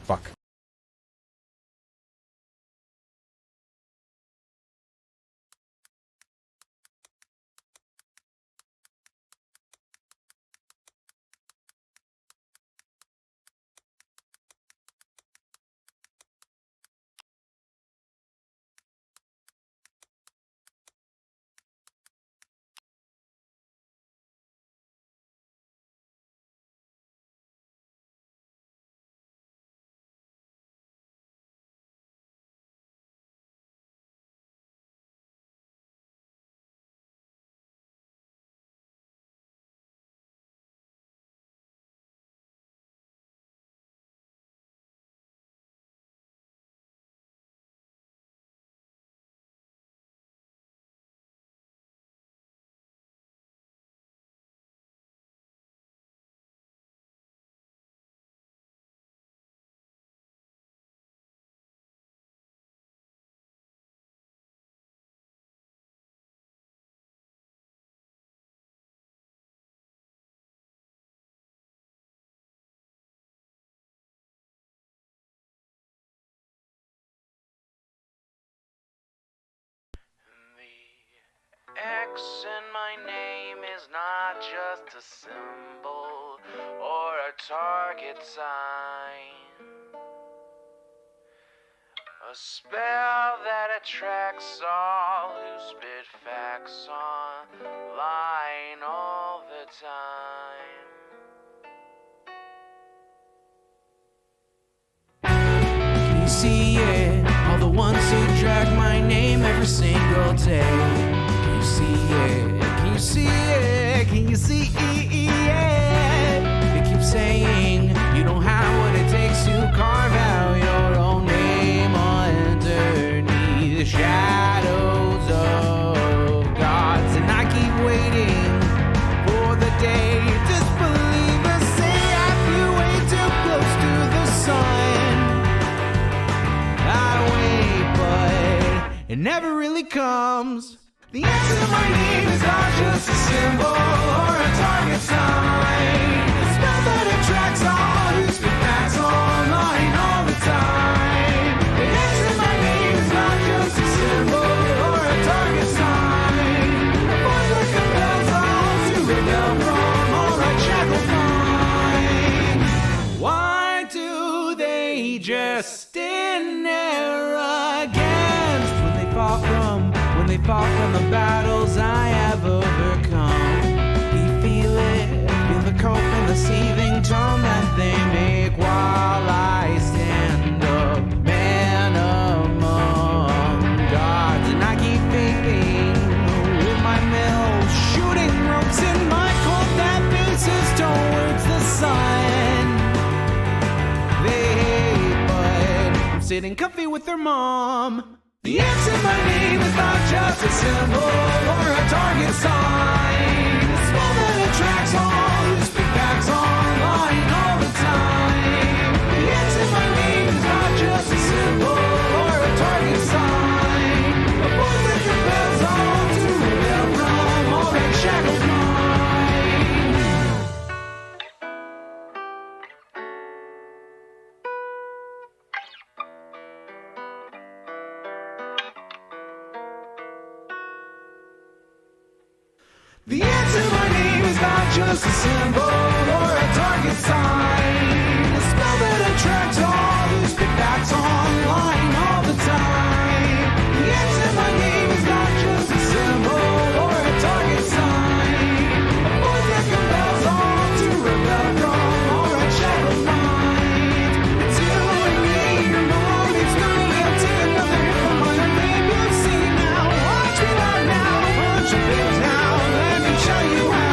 Fuck. X in my name is not just a symbol or a target sign. A spell that attracts all who spit facts online all the time. Can you see it? All the ones who drag my name every single day. Can you see it? Can you see it? Can you see it? They keep saying you don't have what it takes to carve out your own name underneath the shadows of gods. And I keep waiting for the day you disbelieve and say I flew way too close to the sun. I wait, but it never really comes. The answer to my name is not just a symbol or a target sign. A spell that attracts all who spit facts online all the time. The answer to my name is not just a symbol or a target sign. A voice that compels all to rebel from all that shackled mind. Why do they just stand there against when they fall from the battles I have overcome? You feel it, feel the cope and the seething tone that they make while I stand up, man among gods. And I keep thinking with my mill, shooting ropes in my cold that faces towards the sun. They hate, but I'm sitting comfy with their mom. The answer to my name is not just a symbol or a target sign. A spell that attracts all who speak facts online all the time. The answer to my name is not just a symbol or a target sign. A voice that compels all to rebel from all that shackled mind. The answer to my name is not just a symbol or a target sign. A spell that attracts all who spit facts online all the time. The answer to my name is not just a symbol or a target sign. A voice that compels all to rebel from all that shackled mind. It's you and me, your mom, it's gonna get taken another hit from my name. You've seen now, watch me right now, punch your face now. Show you how.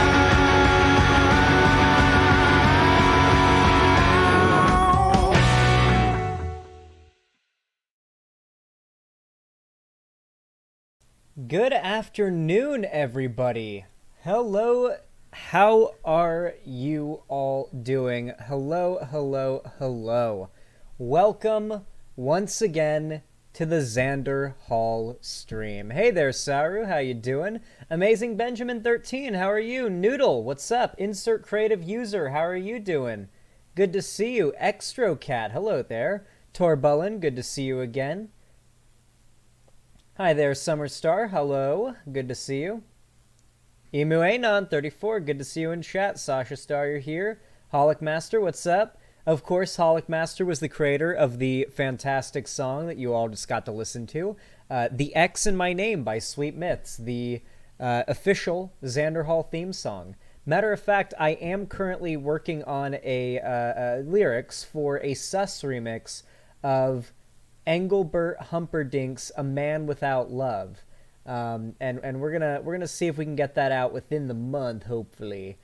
Good afternoon, everybody. Hello, how are you all doing? Hello, hello, hello. Welcome once again to the Xanderhal stream. Hey there, Saru, how you doing? Amazing Benjamin 13, how are you? Noodle, what's up? Insert creative user, how are you doing? good to see you. Extrocat, hello there. Torbullen, good to see you again. Hi there, Summer Star, hello, good to see you. Emu Anon 34, good to see you in chat. Sasha Star, you're here. Holic Master, what's up? Of course, Holic Master was the creator of the fantastic song that you all just got to listen to, The X in My Name by Sweet Myths, the official Xanderhal theme song. Matter of fact, I am currently working on a lyrics for a Sus remix of Engelbert Humperdinck's "A Man Without Love," and we're gonna see if we can get that out within the month, hopefully,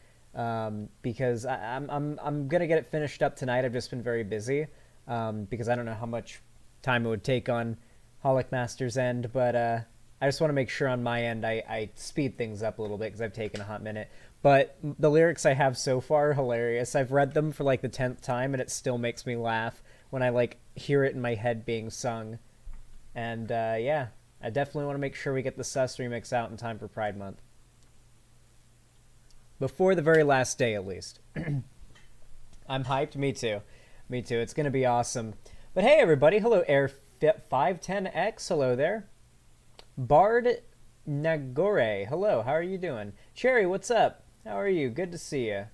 because I'm gonna get it finished up tonight. I've just been very busy, because I don't know how much time it would take on Holic Master's end, but I just want to make sure on my end I speed things up a little bit because I've taken a hot minute. But the lyrics I have so far are hilarious. I've read them for like the 10th time, and it still makes me laugh when I like hear it in my head being sung. And yeah, I definitely want to make sure we get the Sus remix out in time for Pride Month. Before the very last day, at least. I'm hyped. Me too. Me too. It's going to be awesome. But hey, everybody. Hello, Airfit510X. Hello there. Bard Nagore. Hello. How are you doing? Cherry, what's up? How are you? Good to see you.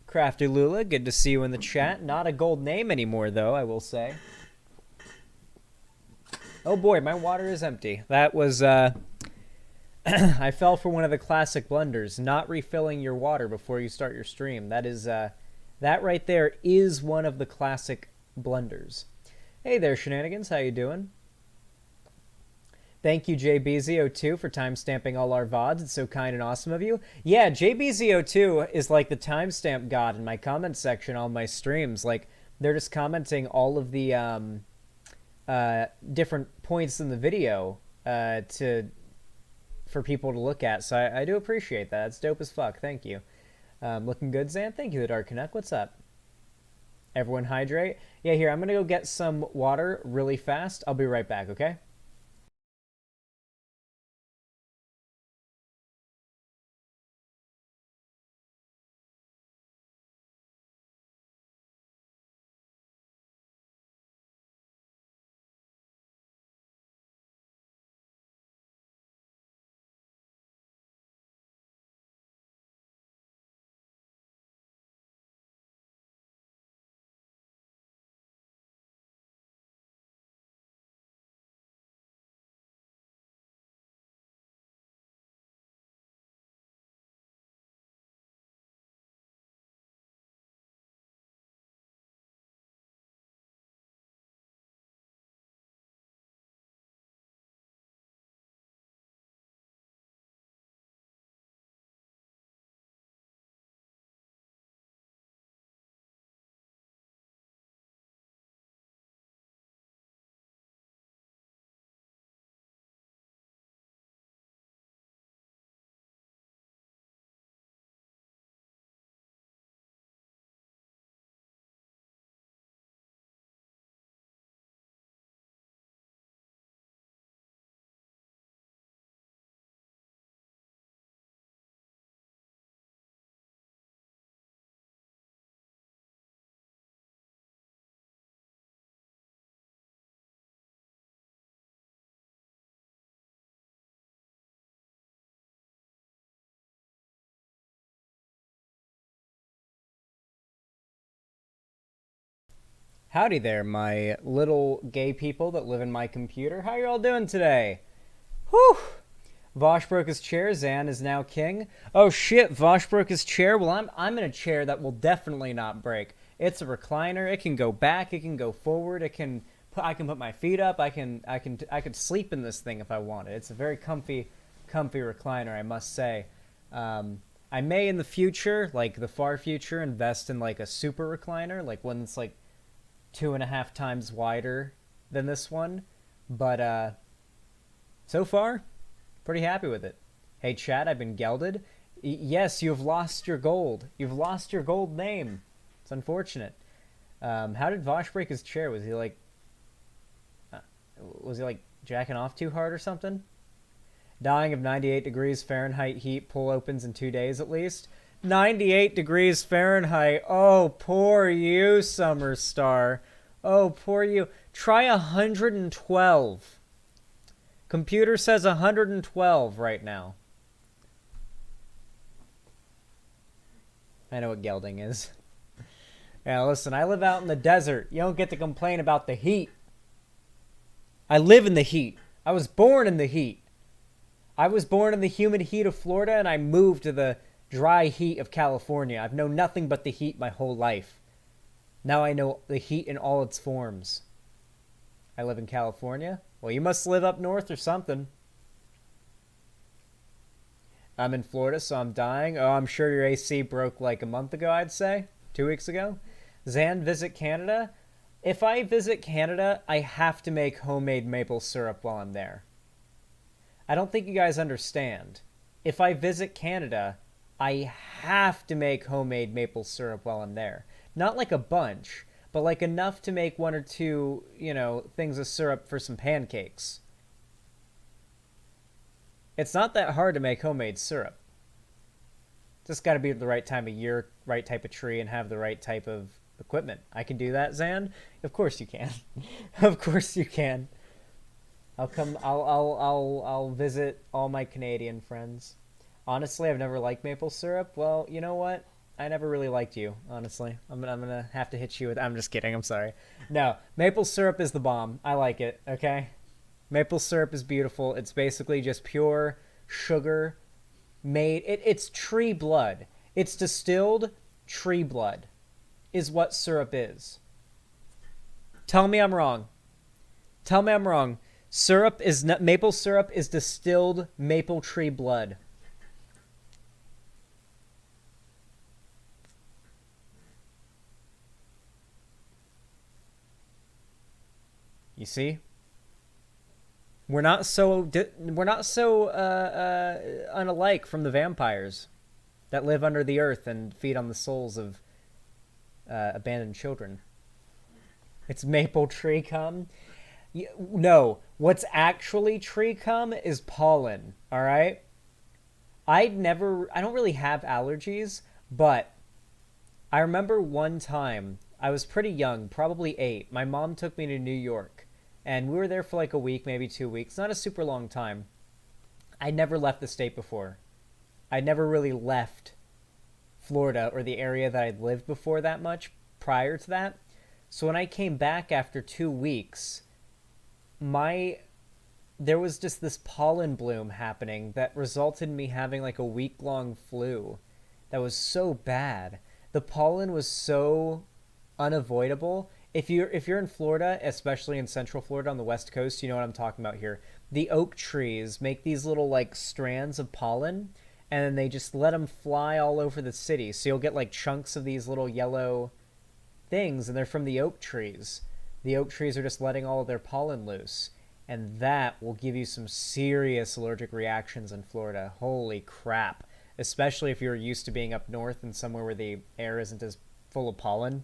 Crafty Lula, good to see you in the chat. Not a gold name anymore, though, I will say. Oh boy, my water is empty. That was, I fell for one of the classic blunders, not refilling your water before you start your stream. That is, that right there is one of the classic blunders. Hey there, Shenanigans, how you doing? Thank you, JBZO2, for timestamping all our VODs. It's so kind and awesome of you. Yeah, JBZO2 is like the timestamp god in my comment section on my streams. Like, they're just commenting all of the different points in the video for people to look at. So I do appreciate that. It's dope as fuck. Thank you. Looking good, Zan? Thank you, The Dark Connect. What's up? Everyone hydrate? Yeah, here, I'm going to go get some water really fast. I'll be right back, okay? Howdy there, my little gay people that live in my computer. How you all doing today? Whew! Vosh broke his chair. Zan is now king. Oh shit, Vosh broke his chair. Well, I'm in a chair that will definitely not break. It's a recliner. It can go back. It can go forward. I can put my feet up. I could sleep in this thing if I wanted. It's a very comfy recliner, I must say. I may in the future, like the far future, invest in like a super recliner, like one that's like 2.5 times wider than this one, but so far pretty happy with it. Hey chat, I've been gelded. Yes, you've lost your gold. You've lost your gold name. It's unfortunate. How did Vosh break his chair? Was he like jacking off too hard or something? Dying of 98 degrees Fahrenheit heat, pull opens in 2 days at least. 98 degrees Fahrenheit. Oh, poor you, Summer Star. Oh, poor you. Try 112. Computer says 112 right now. I know what gelding is. Yeah, listen, I live out in the desert. You don't get to complain about the heat. I live in the heat. I was born in the heat. I was born in the humid heat of Florida, and I moved to the dry heat of California. I've known nothing but the heat my whole life. Now I know the heat in all its forms. I live in California. Well, you must live up north or something. I'm in Florida, so I'm dying. Oh, I'm sure your AC broke like a month ago, I'd say. 2 weeks ago. Zan, visit Canada. If I visit Canada, I have to make homemade maple syrup while I'm there. I don't think you guys understand. If I visit Canada, I have to make homemade maple syrup while I'm there. Not like a bunch, but like enough to make 1 or 2, things of syrup for some pancakes. It's not that hard to make homemade syrup. Just got to be the right time of year, right type of tree, and have the right type of equipment. I can do that, Zan? Of course you can. Of course you can. I'll visit all my Canadian friends. Honestly, I've never liked maple syrup. Well, you know what? I never really liked you, honestly. I'm gonna have to hit you with... I'm just kidding. I'm sorry. No, maple syrup is the bomb. I like it, okay? Maple syrup is beautiful. It's basically just pure sugar made... It's tree blood. It's distilled tree blood is what syrup is. Tell me I'm wrong. Tell me I'm wrong. Maple syrup is distilled maple tree blood. You see? We're not so unalike from the vampires that live under the earth and feed on the souls of abandoned children. It's maple tree cum. No, what's actually tree cum is pollen, all right? I don't really have allergies, but I remember one time, I was pretty young, probably 8. My mom took me to New York, and we were there for like a week, maybe 2 weeks. Not a super long time. I never left the state before. I never really left Florida or the area that I'd lived before that much prior to that. So when I came back after 2 weeks, there was just this pollen bloom happening that resulted in me having like a week-long flu that was so bad. The pollen was so unavoidable. If you're in Florida, especially in Central Florida on the West Coast, you know what I'm talking about here. The oak trees make these little like strands of pollen, and then they just let them fly all over the city. So you'll get like chunks of these little yellow things, and they're from the oak trees. The oak trees are just letting all of their pollen loose, and that will give you some serious allergic reactions in Florida. Holy crap. Especially if you're used to being up north and somewhere where the air isn't as full of pollen.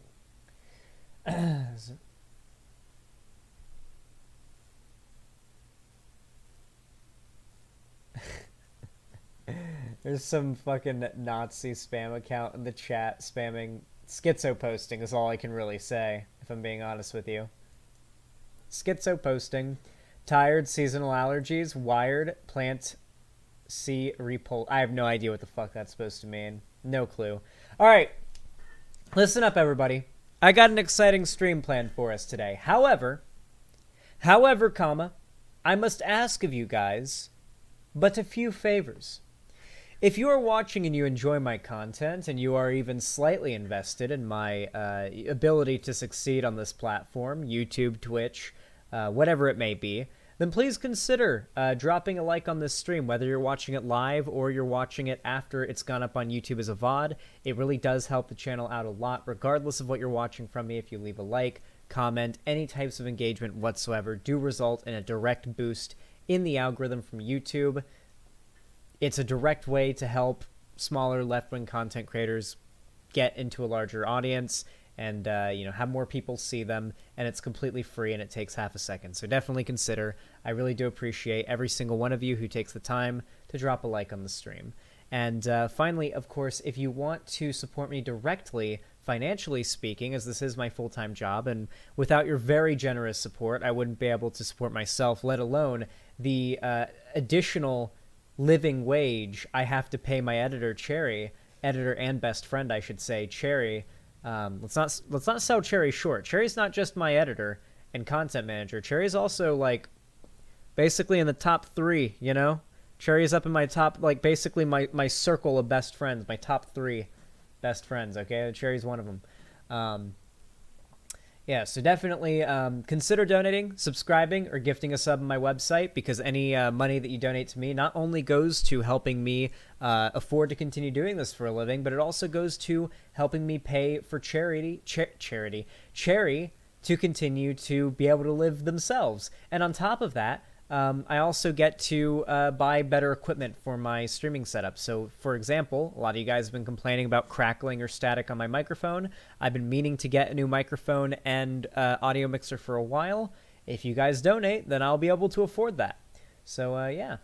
There's some fucking Nazi spam account in the chat spamming. Schizo posting is all I can really say, if I'm being honest with you. Schizo posting. Tired, seasonal allergies, wired, plant, C, repulse. I have no idea what the fuck that's supposed to mean. No clue. Alright. Listen up, everybody. I got an exciting stream planned for us today. However, I must ask of you guys but a few favors. If you are watching and you enjoy my content and you are even slightly invested in my ability to succeed on this platform, YouTube, Twitch, whatever it may be, then please consider dropping a like on this stream, whether you're watching it live or you're watching it after it's gone up on YouTube as a VOD. It really does help the channel out a lot, regardless of what you're watching from me. If you leave a like, comment, any types of engagement whatsoever do result in a direct boost in the algorithm from YouTube. It's a direct way to help smaller left-wing content creators get into a larger audience and have more people see them, and it's completely free and it takes half a second. So definitely consider. I really do appreciate every single one of you who takes the time to drop a like on the stream. And finally, of course, if you want to support me directly, financially speaking, as this is my full-time job, and without your very generous support, I wouldn't be able to support myself, let alone the additional living wage I have to pay my editor, Cherry, editor and best friend, I should say, Cherry. Let's not sell Cherry short. Cherry's not just my editor and content manager. Cherry's also like basically in the top 3, you know? Cherry's up in my top, like basically my circle of best friends, my top 3 best friends, okay? Cherry's one of them. Yeah, so definitely consider donating, subscribing, or gifting a sub on my website, because any money that you donate to me not only goes to helping me afford to continue doing this for a living, but it also goes to helping me pay for Cherry to continue to be able to live themselves. And on top of that, I also get to buy better equipment for my streaming setup. So, for example, a lot of you guys have been complaining about crackling or static on my microphone. I've been meaning to get a new microphone and audio mixer for a while. If you guys donate, then I'll be able to afford that. So, yeah.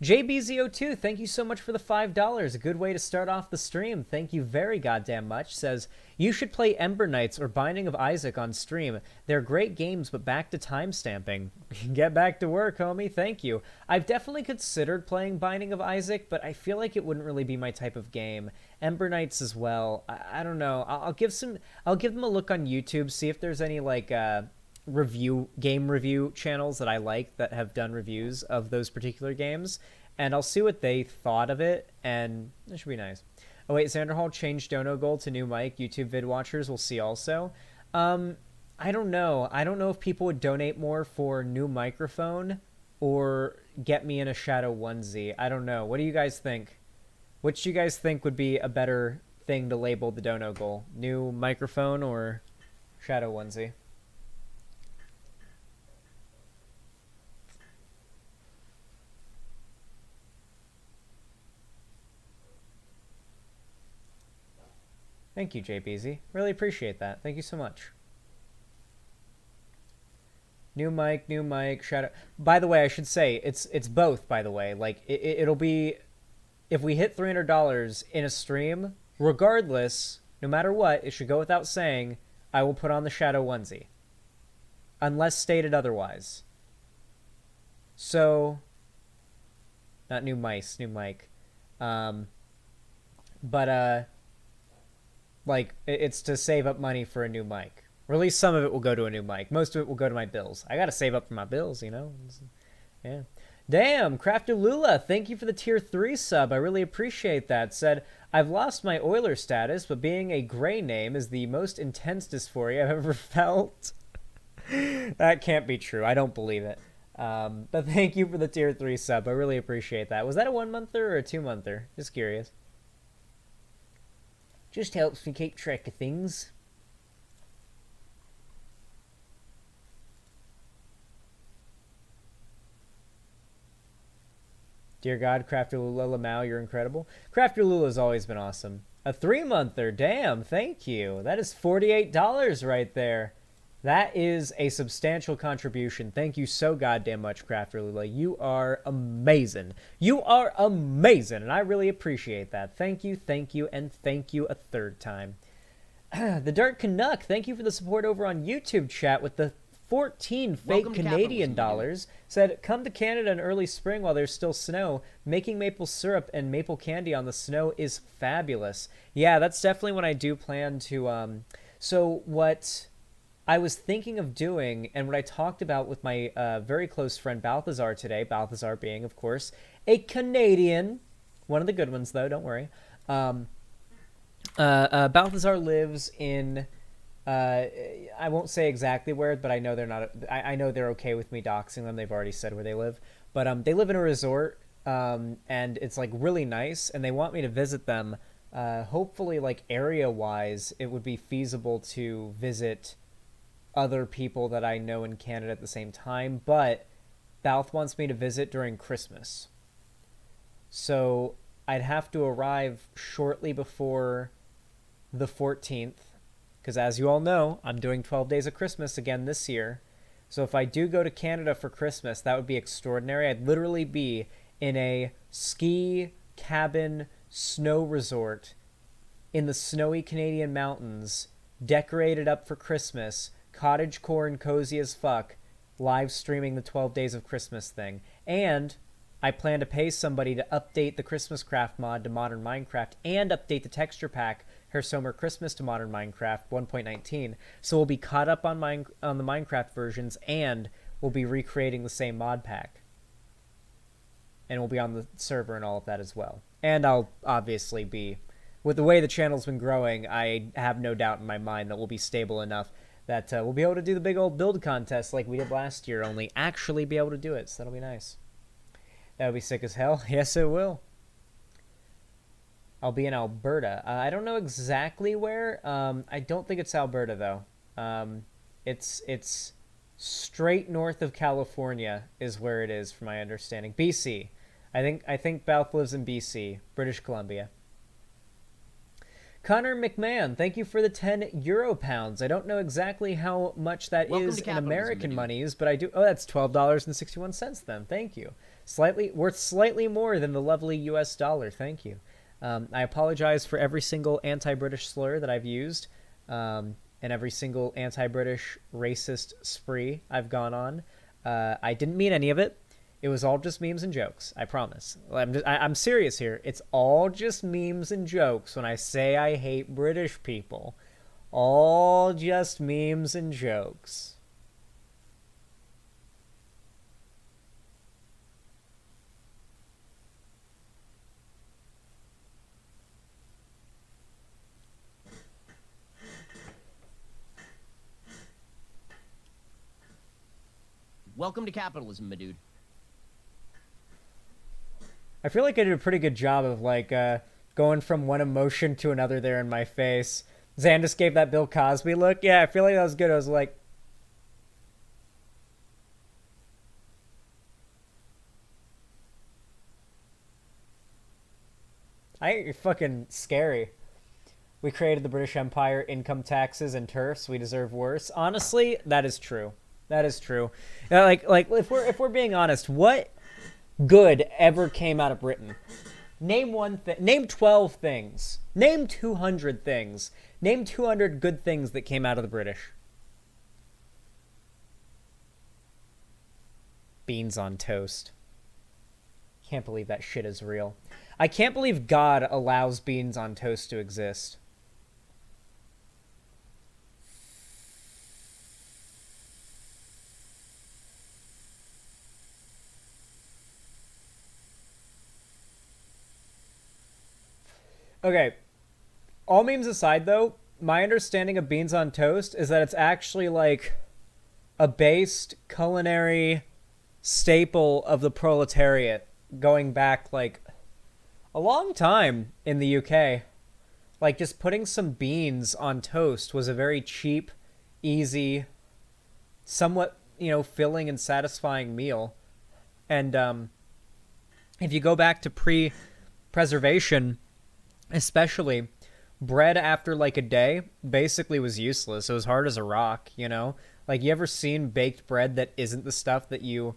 JBZO2, thank you so much for the $5. A good way to start off the stream. Thank you very goddamn much. Says, you should play Ember Knights or Binding of Isaac on stream. They're great games, but back to timestamping. Get back to work, homie. Thank you. I've definitely considered playing Binding of Isaac, but I feel like it wouldn't really be my type of game. Ember Knights as well. I don't know. I'll give them a look on YouTube, see if there's any like game review channels that I like that have done reviews of those particular games, and I'll see what they thought of it, and it should be nice. Oh wait, Xanderhal changed dono goal to new mic. YouTube vid watchers will see also. I don't know. I don't know if people would donate more for new microphone or get me in a shadow onesie. I don't know. What do you guys think? Which do you guys think would be a better thing to label the dono goal? New microphone or shadow onesie? Thank you, JBZ. Really appreciate that. Thank you so much. New mic, shadow. By the way, I should say, it's both, by the way. Like, it'll be, if we hit $300 in a stream, regardless, no matter what, it should go without saying, I will put on the shadow onesie. Unless stated otherwise. So, not new mic. Like, it's to save up money for a new mic. Or at least some of it will go to a new mic. Most of it will go to my bills. I gotta save up for my bills, you know? Yeah. Damn, Crafter Lula, thank you for the tier 3 sub. I really appreciate that. Said, I've lost my Euler status, but being a gray name is the most intense dysphoria I've ever felt. That can't be true. I don't believe it. But thank you for the tier 3 sub. I really appreciate that. Was that a 1-monther or a 2-monther? Just curious. Just helps me keep track of things. Dear God, Crafter Lula Lamau, you're incredible. Crafter Lula's always been awesome. A 3-monther, damn, thank you. That is $48 right there. That is a substantial contribution. Thank you so goddamn much, Crafter Lula. You are amazing. You are amazing, and I really appreciate that. Thank you, and thank you a third time. The Dark Canuck, thank you for the support over on YouTube chat with the 14 fake Welcome Canadian dollars. Said, come to Canada in early spring while there's still snow. Making maple syrup and maple candy on the snow is fabulous. Yeah, that's definitely what I do plan to... So what I was thinking of doing, and what I talked about with my very close friend Balthazar today, Balthazar being, of course, a Canadian. One of the good ones, though, don't worry. Balthazar lives in... I won't say exactly where, but I know they're not. I know they're okay with me doxing them. They've already said where they live, but they live in a resort, and it's like really nice. And they want me to visit them. Hopefully, like area-wise, it would be feasible to visit other people that I know in Canada at the same time. But Balth wants me to visit during Christmas, so I'd have to arrive shortly before the 14th. Because as you all know, I'm doing 12 Days of Christmas again this year. So if I do go to Canada for Christmas, that would be extraordinary. I'd literally be in a ski cabin snow resort in the snowy Canadian mountains, decorated up for Christmas, cottage core and cozy as fuck, live streaming the 12 Days of Christmas thing. And I plan to pay somebody to update the Christmas Craft mod to Modern Minecraft and update the texture pack Her Summer Christmas to Modern Minecraft 1.19. So we'll be caught up on the Minecraft versions, and we'll be recreating the same mod pack. And we'll be on the server and all of that as well. And I'll obviously be, with the way the channel's been growing, I have no doubt in my mind that we'll be stable enough that we'll be able to do the big old build contest like we did last year, only actually be able to do it. So that'll be nice. That'll be sick as hell. Yes, it will. I'll be in Alberta. I don't know exactly where. I don't think it's Alberta, though. It's straight north of California is where it is, from my understanding. BC. I think Balth lives in BC, British Columbia. Connor McMahon, thank you for the 10 euro pounds. I don't know exactly how much that is in American monies, but I do. Oh, that's $12.61 then. Thank you. Worth slightly more than the lovely US dollar. Thank you. I apologize for every single anti-British slur that I've used, and every single anti-British racist spree I've gone on. I didn't mean any of it. It was all just memes and jokes. I promise. I'm serious here. It's all just memes and jokes when I say I hate British people. All just memes and jokes. Welcome to capitalism, my dude. I feel like I did a pretty good job of, like, going from one emotion to another there in my face. Zan just gave that Bill Cosby look. Yeah, I feel like that was good. I was like... You're fucking scary. We created the British Empire, income taxes, and turfs. We deserve worse. Honestly, that is true. That is true. Like if we're being honest, what good ever came out of Britain? Name one thing. Name 12 things. Name 200 things. Name 200 good things that came out of the British. Beans on toast. Can't believe that shit is real. I can't believe God allows beans on toast to exist. Okay, all memes aside, though, my understanding of beans on toast is that it's actually, like, a based culinary staple of the proletariat going back, like, a long time in the UK. Like, just putting some beans on toast was a very cheap, easy, somewhat, filling and satisfying meal. And if you go back to pre-preservation... especially, bread after, like, a day basically was useless. It was hard as a rock, Like, you ever seen baked bread that isn't the stuff that you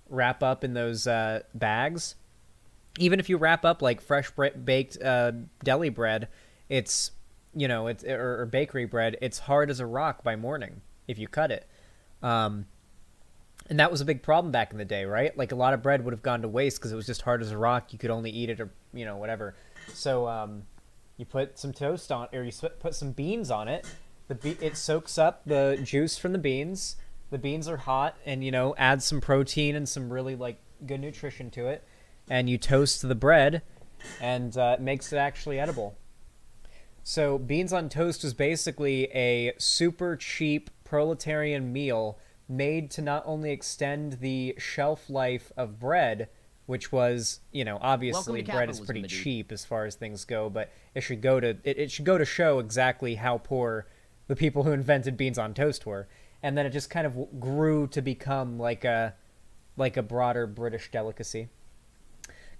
wrap up in those bags? Even if you wrap up, like, fresh baked deli bread, it's, or bakery bread, it's hard as a rock by morning if you cut it. And that was a big problem back in the day, right? Like, a lot of bread would have gone to waste because it was just hard as a rock. You could only eat it or, whatever. So you put some toast on, or you put some beans on it. It soaks up the juice from the beans. The beans are hot, and add some protein and some really good nutrition to it. And you toast the bread, and it makes it actually edible. So beans on toast was basically a super cheap proletarian meal made to not only extend the shelf life of bread, which was, obviously bread is pretty cheap as far as things go, but it should go to show exactly how poor the people who invented beans on toast were. And then it just kind of grew to become like a broader British delicacy.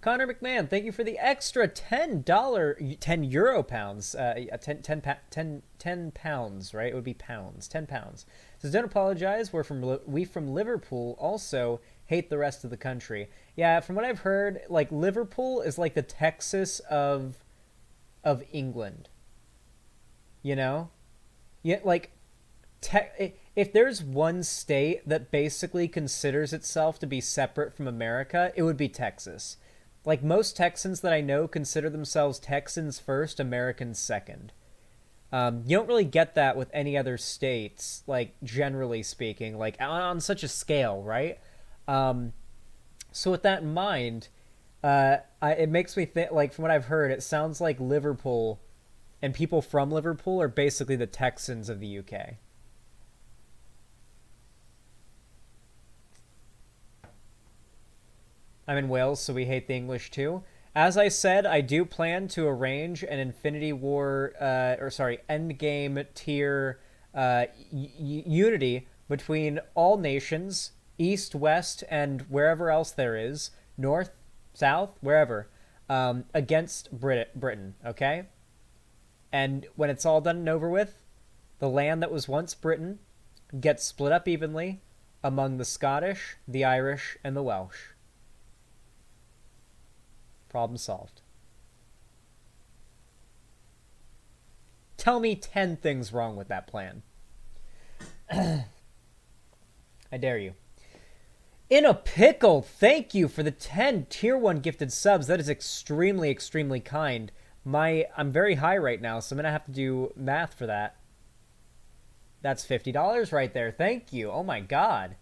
Connor McMahon, thank you for the extra $10, 10 euro pounds, 10 pounds, right? It would be pounds, 10 pounds. Says, don't apologize. We from Liverpool also hate the rest of the country. Yeah, from what I've heard, like Liverpool is like the Texas of England. You know? Yeah, like if there's one state that basically considers itself to be separate from America, it would be Texas. Like, most Texans that I know consider themselves Texans first, Americans second. You don't really get that with any other states, like, generally speaking, like, on such a scale, right? So with that in mind, it makes me think, like, from what I've heard, it sounds like Liverpool and people from Liverpool are basically the Texans of the UK. I'm in Wales, so we hate the English too. As I said, I do plan to arrange an Infinity War, Endgame tier unity between all nations, East, West, and wherever else there is, North, South, wherever, against Britain, okay? And when it's all done and over with, the land that was once Britain gets split up evenly among the Scottish, the Irish, and the Welsh. Problem solved. Tell me 10 things wrong with that plan. I dare you. In a Pickle, thank you for the 10 Tier 1 gifted subs. That is extremely, extremely kind. I'm very high right now, so I'm going to have to do math for that. That's $50 right there. Thank you. Oh my god.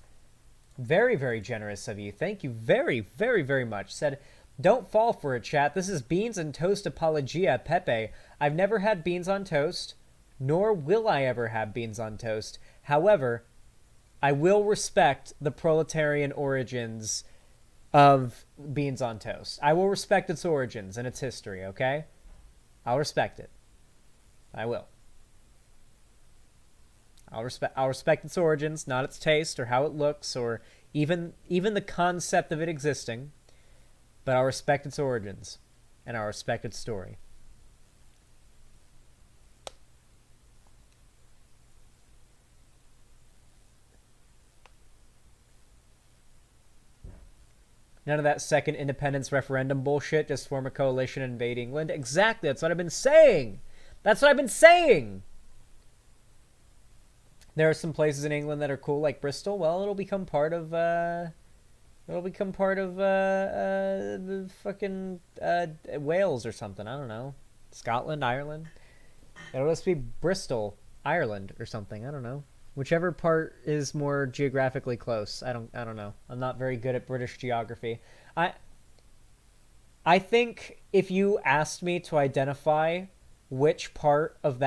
Very, very generous of you. Thank you very, very, very much. Said, don't fall for it, chat. This is Beans and Toast Apologia Pepe. I've never had beans on toast, nor will I ever have beans on toast. However, I will respect the proletarian origins of beans on toast. I will respect its origins and its history, okay? I'll respect it. I will. I'll respect its origins, not its taste or how it looks or even the concept of it existing. But I'll respect its origins, and I'll respect its story. None of that second independence referendum bullshit, just form a coalition and invade England. Exactly, that's what I've been saying! That's what I've been saying! There are some places in England that are cool, like Bristol. Well, it'll become part of, the fucking Wales or something. I don't know. Scotland, Ireland. It'll just be Bristol, Ireland or something. I don't know. Whichever part is more geographically close. I don't know. I'm not very good at British geography. I think if you asked me to identify which part of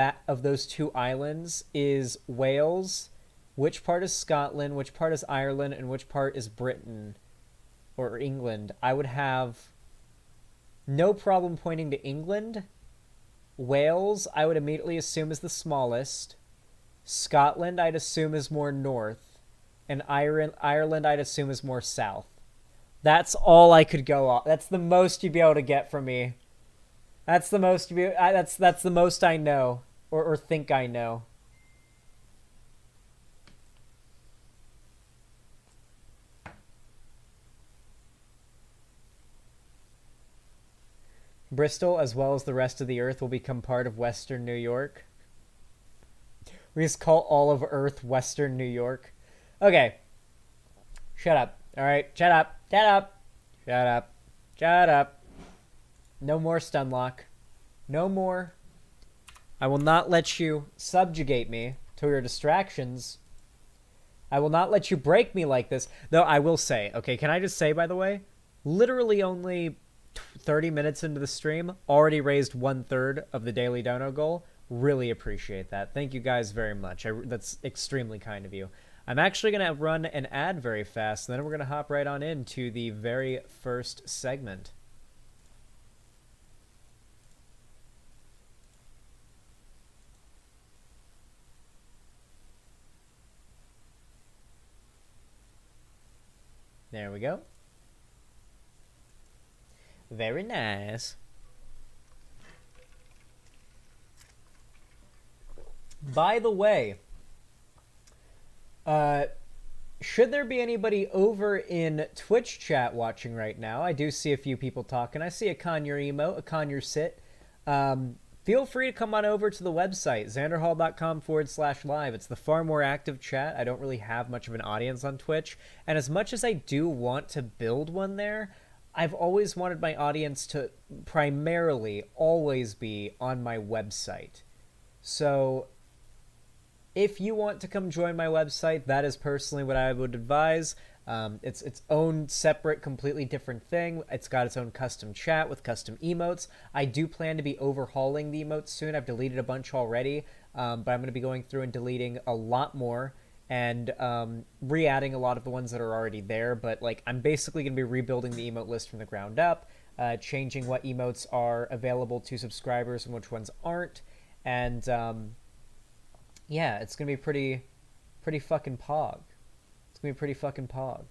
those two islands is Wales, which part is Scotland, which part is Ireland, and which part is Britain or England, I would have no problem pointing to England. Wales, I would immediately assume is the smallest. Scotland, I'd assume is more north. And Ireland, I'd assume is more south. That's all I could go off. That's the most you'd be able to get from me. That's the most that's the most I know or think I know. Bristol, as well as the rest of the Earth, will become part of Western New York. We just call all of Earth Western New York. Okay. Shut up. All right. Shut up. Shut up. Shut up. Shut up. No more Stunlock. No more. I will not let you subjugate me to your distractions. I will not let you break me like this. Though I will say, okay, can I just say, by the way, literally only 30 minutes into the stream, already raised 1/3 of the daily dono goal. Really appreciate that. Thank you guys very much. That's extremely kind of you. I'm actually going to run an ad very fast, and then we're going to hop right on into the very first segment. There we go. Very nice. By the way, should there be anybody over in Twitch chat watching right now? I do see a few people talking. I see a Conure emote, a Conure sit. Feel free to come on over to the website, xanderhal.com/live. It's the far more active chat. I don't really have much of an audience on Twitch. And as much as I do want to build one there, I've always wanted my audience to primarily always be on my website. So if you want to come join my website, that is personally what I would advise. It's its own separate, completely different thing. It's got its own custom chat with custom emotes. I do plan to be overhauling the emotes soon. I've deleted a bunch already, but I'm going to be going through and deleting a lot more and re-adding a lot of the ones that are already there. But like, I'm basically going to be rebuilding the emote list from the ground up, changing what emotes are available to subscribers and which ones aren't, and yeah, it's gonna be pretty fucking pog. It's gonna be pretty fucking pog.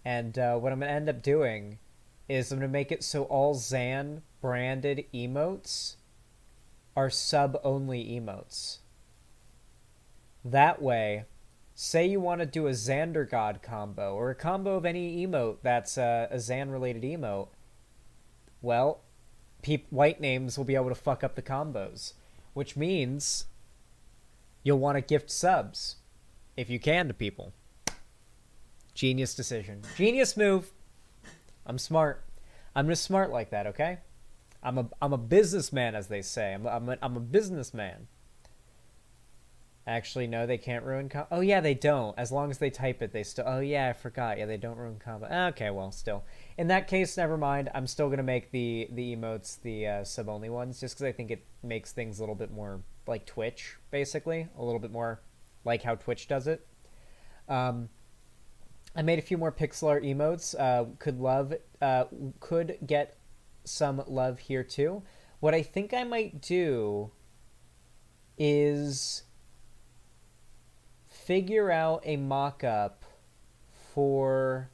And what I'm gonna end up doing is I'm gonna make it so all Xan branded emotes are sub-only emotes. That way, say you want to do a Xander God combo, or a combo of any emote that's a Xan-related emote, well, white names will be able to fuck up the combos, which means you'll want to gift subs, if you can, to people. Genius decision. Genius move. I'm smart. I'm just smart like that, okay? I'm a businessman, as they say. I'm a businessman. Actually, no, they can't ruin oh, yeah, they don't. As long as they type it, they still... Oh, yeah, I forgot. Yeah, they don't ruin combo. Okay, well, still. In that case, never mind. I'm still going to make the emotes the sub-only ones, just because I think it makes things a little bit more like Twitch, basically. A little bit more like how Twitch does it. I made a few more pixel art emotes. Could get some love here, too. What I think I might do is figure out a mock-up for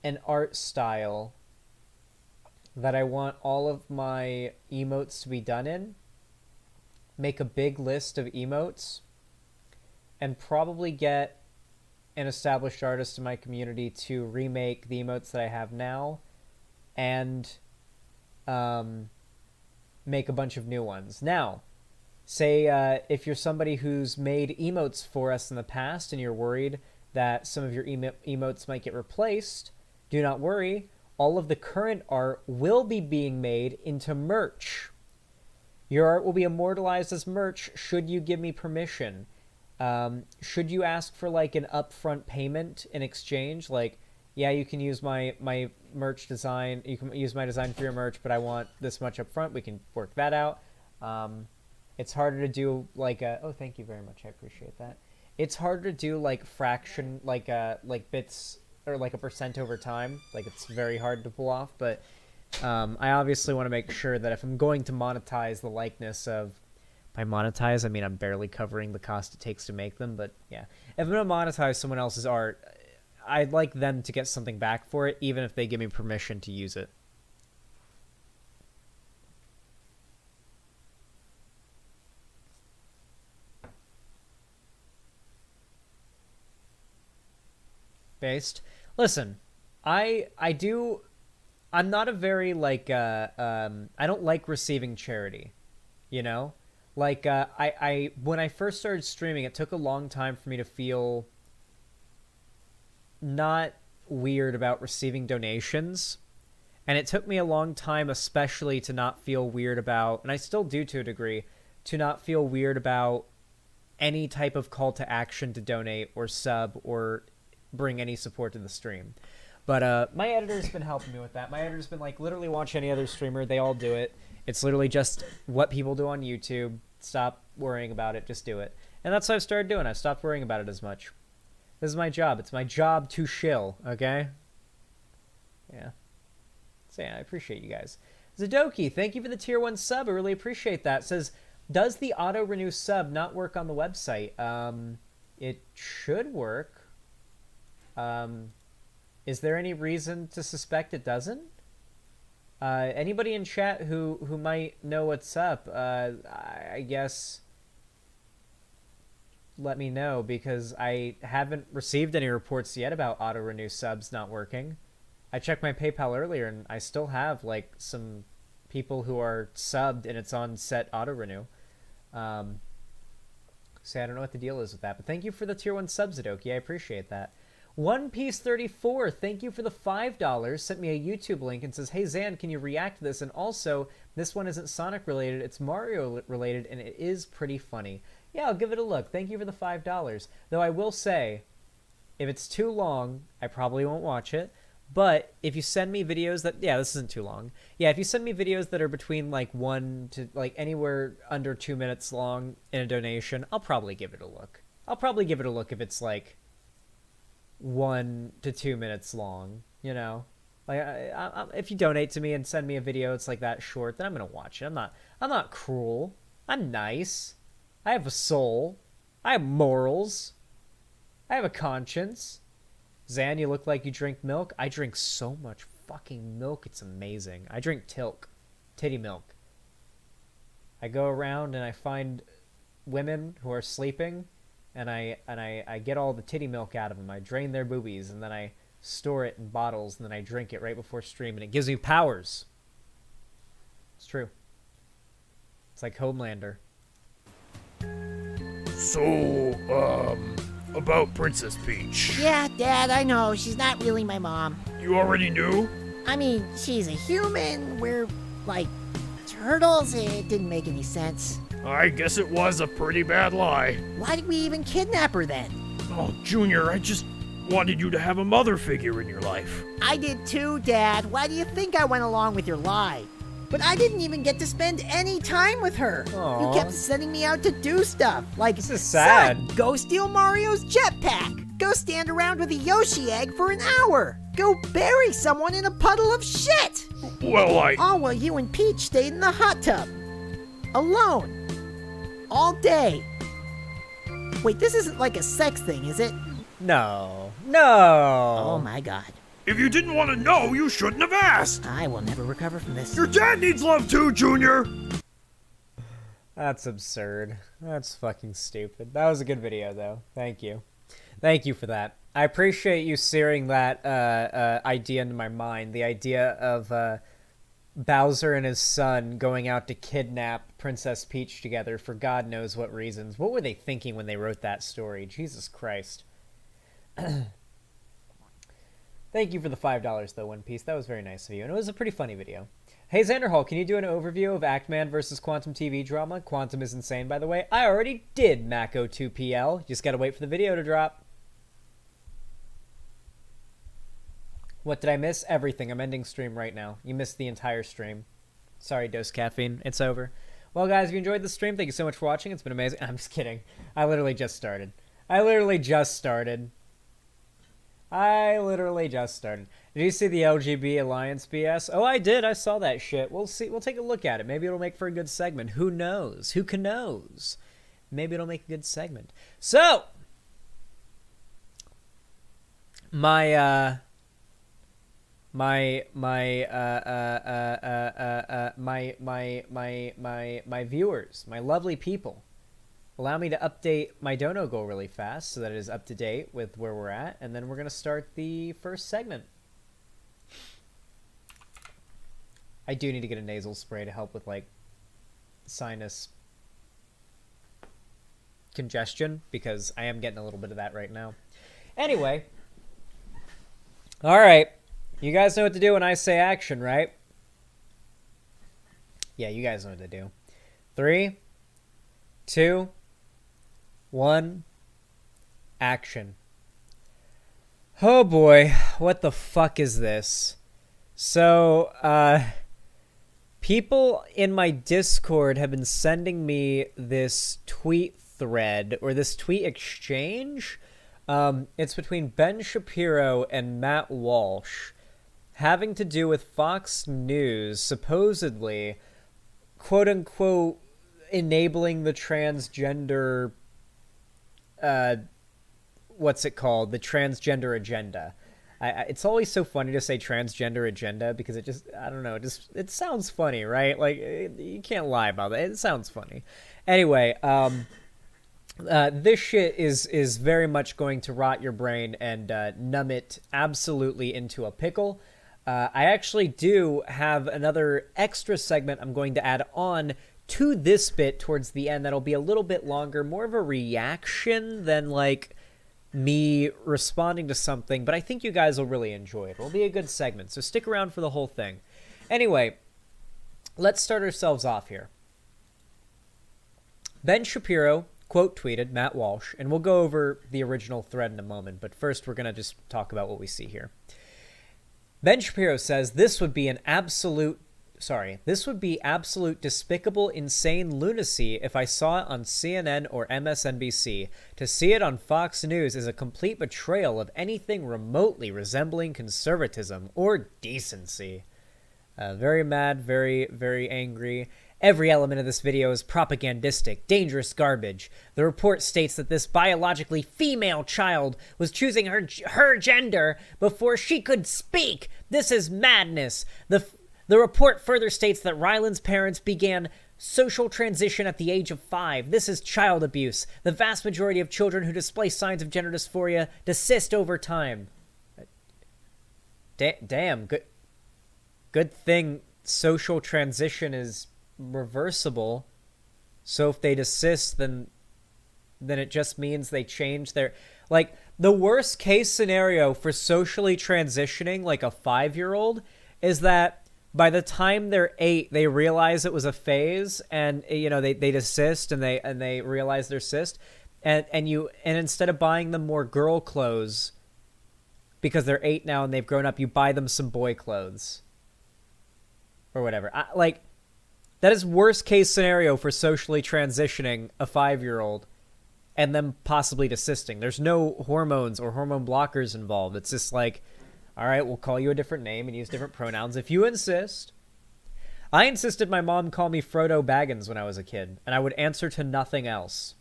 an art style that I want all of my emotes to be done in. Make a big list of emotes and probably get an established artist in my community to remake the emotes that I have now and make a bunch of new ones. Now, say if you're somebody who's made emotes for us in the past and you're worried that some of your emotes might get replaced, do not worry. All of the current art will be being made into merch. Your art will be immortalized as merch should you give me permission. Should you ask for like an upfront payment in exchange? Like, yeah, you can use my merch design. You can use my design for your merch, but I want this much upfront. We can work that out. It's harder to do like a... Oh, thank you very much. I appreciate that. It's harder to do like fraction, like bits or like a percent over time. Like it's very hard to pull off, but I obviously want to make sure that if I'm going to monetize the likeness of... By monetize, I mean I'm barely covering the cost it takes to make them, but yeah. If I'm going to monetize someone else's art, I'd like them to get something back for it, even if they give me permission to use it. Based. Listen, I'm not a very like I don't like receiving charity, you know? Like I when I first started streaming, it took a long time for me to feel not weird about receiving donations. And it took me a long time especially to not feel weird about, and I still do to a degree, to not feel weird about any type of call to action to donate or sub or bring any support to the stream. But my editor's been helping me with that. My editor's been like, literally watch any other streamer. They all do it. It's literally just what people do on YouTube. Stop worrying about it. Just do it. And that's what I've started doing. I've stopped worrying about it as much. This is my job. It's my job to shill, okay? Yeah. So yeah, I appreciate you guys. Zadoki, thank you for the tier 1 sub. I really appreciate that. It says, does the auto-renew sub not work on the website? It should work. Is there any reason to suspect it doesn't? Anybody in chat who might know what's up, I guess let me know, because I haven't received any reports yet about auto renew subs not working. I checked my PayPal earlier and I still have like some people who are subbed and it's on set auto renew. So I don't know what the deal is with that, but thank you for the tier 1 sub, Zadoki. I appreciate that. One Piece 34, thank you for the $5. Sent me a YouTube link and says, "Hey Zan, can you react to this? And also, this one isn't Sonic related, it's Mario related, and it is pretty funny." Yeah, I'll give it a look. Thank you for the $5. Though I will say, if it's too long, I probably won't watch it. But if you send me videos that, yeah, this isn't too long. Yeah, if you send me videos that are between like 1 to like anywhere under 2 minutes long in a donation, I'll probably give it a look. I'll probably give it a look if it's like 1 to 2 minutes long, you know? Like, if you donate to me and send me a video it's like that short, then I'm gonna watch it. I'm not cruel. I'm nice. I have a soul. I have morals. I have a conscience. Zan, you look like you drink milk. I drink so much fucking milk, it's amazing. I drink tilk. Titty milk. I go around and I find women who are sleeping, and I get all the titty milk out of them. I drain their boobies, and then I store it in bottles, and then I drink it right before stream, and it gives me powers. It's true. It's like Homelander. So, about Princess Peach. Yeah, Dad, I know. She's not really my mom. You already knew? I mean, she's a human. We're, like, turtles. It didn't make any sense. I guess it was a pretty bad lie. Why did we even kidnap her then? Oh, Junior, I just wanted you to have a mother figure in your life. I did too, Dad. Why do you think I went along with your lie? But I didn't even get to spend any time with her. Aw. You kept sending me out to do stuff. Like, This is sad. "Son, go steal Mario's jetpack. Go stand around with a Yoshi egg for an hour. Go bury someone in a puddle of shit." Well, All while you and Peach stayed in the hot tub. Alone. All day. Wait, this isn't like a sex thing, is it? No. Oh No. my god. if you didn't want to know, you shouldn't have asked. I will never recover from this. Your dad needs love too, Junior. That's absurd. That's fucking stupid. That was a good video, though. Thank you. Thank you for that. I appreciate you searing that idea into my mind. The idea of Bowser and his son going out to kidnap Princess Peach together for God knows what reasons. What were they thinking when they wrote that story? Jesus Christ. Thank you for the $5, though, One Piece. That was very nice of you, and it was a pretty funny video. Hey, Xanderhal, can you do an overview of Actman versus Quantum TV drama? Quantum is insane, by the way. I already did, Mako2PL. Just gotta wait for the video to drop. What did I miss? Everything. I'm ending stream right now. You missed the entire stream. Sorry, Dose Caffeine. It's over. Well, guys, if you enjoyed the stream, thank you so much for watching. It's been amazing. I'm just kidding. I literally just started. Did you see the LGB Alliance BS? Oh, I did. I saw that shit. We'll see. We'll take a look at it. Maybe it'll make for a good segment. Who knows? Who can knows? Maybe it'll make a good segment. So, my viewers, my lovely people, allow me to update my dono goal really fast so that it is up to date with where we're at, and then we're going to start the first segment. I do need to get a nasal spray to help with, like, sinus congestion, because I am getting a little bit of that right now. Anyway. Alright. You guys know what to do when I say action, right? Yeah, you guys know what to do. 3, 2, 1, action. Oh boy, what the fuck is this? So, people in my Discord have been sending me this tweet thread, or this tweet exchange. It's between Ben Shapiro and Matt Walsh, having to do with Fox News supposedly, quote-unquote, enabling the transgender, what's it called? The transgender agenda. It's always so funny to say transgender agenda because it just, I don't know, it sounds funny, right? Like, you can't lie about it. It sounds funny. Anyway, this shit is very much going to rot your brain and numb it absolutely into a pickle. I actually do have another extra segment I'm going to add on to this bit towards the end that'll be a little bit longer, more of a reaction than like me responding to something, but I think you guys will really enjoy it. It'll be a good segment, so stick around for the whole thing. Anyway, let's start ourselves off here. Ben Shapiro quote tweeted Matt Walsh, and we'll go over the original thread in a moment, but first we're going to just talk about what we see here. Ben Shapiro says this would be absolute despicable, insane lunacy if I saw it on CNN or MSNBC. To see it on Fox News is a complete betrayal of anything remotely resembling conservatism or decency. Very mad, very, very angry. Every element of this video is propagandistic, dangerous garbage. The report states that this biologically female child was choosing her gender before she could speak. This is madness. The report further states that Ryland's parents began social transition at the age of 5. This is child abuse. The vast majority of children who display signs of gender dysphoria desist over time. Damn, good thing social transition is reversible. So if they desist, then it just means they change their... Like, the worst case scenario for socially transitioning, like a 5-year-old, is that by the time they're 8, they realize it was a phase, and you know they desist, and they realize they're cis, and instead of buying them more girl clothes because they're 8 now and they've grown up, you buy them some boy clothes or whatever. That is worst case scenario for socially transitioning a 5-year-old and them possibly desisting. There's no hormones or hormone blockers involved. It's just like, all right, we'll call you a different name and use different pronouns if you insist. I insisted my mom call me Frodo Baggins when I was a kid, and I would answer to nothing else.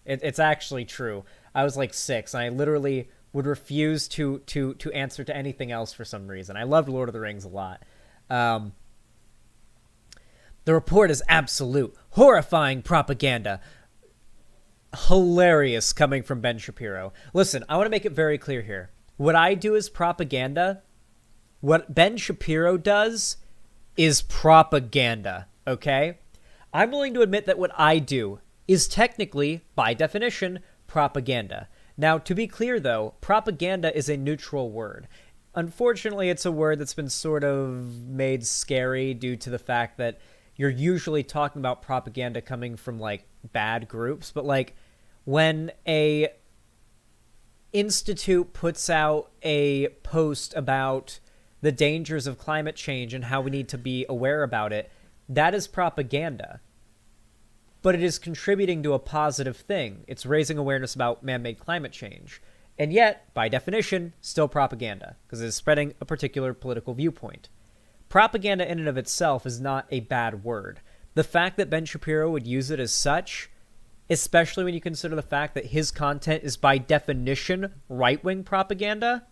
It's actually true. I was like 6, and I literally would refuse to answer to anything else for some reason. I loved Lord of the Rings a lot. The report is absolute, horrifying propaganda. Hilarious coming from Ben Shapiro. Listen, I want to make it very clear here. What I do is propaganda. What Ben Shapiro does is propaganda, okay? I'm willing to admit that what I do is technically, by definition, propaganda. Now, to be clear, though, propaganda is a neutral word. Unfortunately, it's a word that's been sort of made scary due to the fact that you're usually talking about propaganda coming from, like, bad groups. But, like, when a institute puts out a post about the dangers of climate change and how we need to be aware about it, that is propaganda. But it is contributing to a positive thing. It's raising awareness about man-made climate change. And yet, by definition, still propaganda, because it is spreading a particular political viewpoint. Propaganda in and of itself is not a bad word. The fact that Ben Shapiro would use it as such, especially when you consider the fact that his content is by definition right-wing propaganda,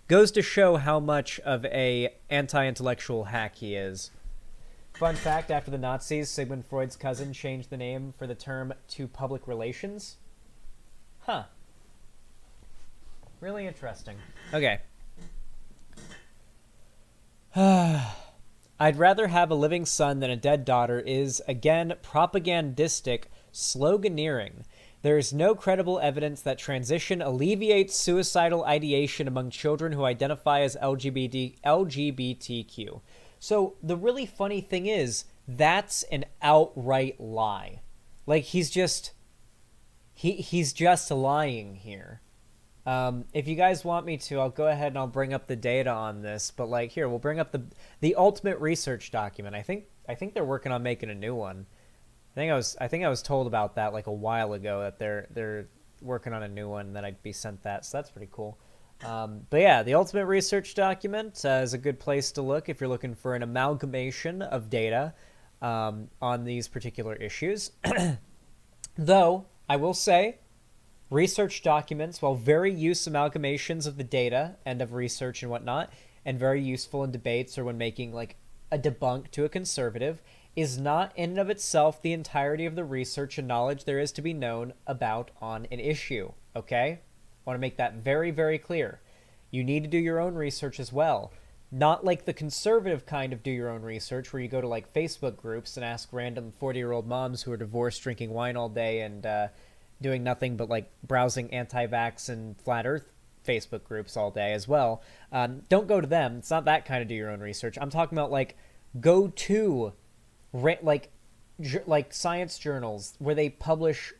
goes to show how much of a anti-intellectual hack he is. Fun fact, after the Nazis, Sigmund Freud's cousin changed the name for the term to public relations. Huh. Really interesting. Okay. I'd rather have a living son than a dead daughter is, again, propagandistic sloganeering. There is no credible evidence that transition alleviates suicidal ideation among children who identify as LGBTQ. So the really funny thing is, that's an outright lie. Like, he's just lying here. If you guys want me to, I'll go ahead and I'll bring up the data on this. But like, here, we'll bring up the ultimate research document. I think they're working on making a new one. I think I was told about that like a while ago, that they're working on a new one, that I'd be sent that. So that's pretty cool. But yeah, the ultimate research document is a good place to look if you're looking for an amalgamation of data on these particular issues. Though I will say, research documents, while very useful amalgamations of the data and of research and whatnot, and very useful in debates or when making like a debunk to a conservative, is not in and of itself the entirety of the research and knowledge there is to be known about on an issue. Okay? I want to make that very, very clear. You need to do your own research as well. Not like the conservative kind of do your own research where you go to like Facebook groups and ask random 40-year-old moms who are divorced drinking wine all day and doing nothing but like browsing anti-vax and flat earth Facebook groups all day as well. Don't go to them. It's not that kind of do your own research. I'm talking about like go to like science journals where they publish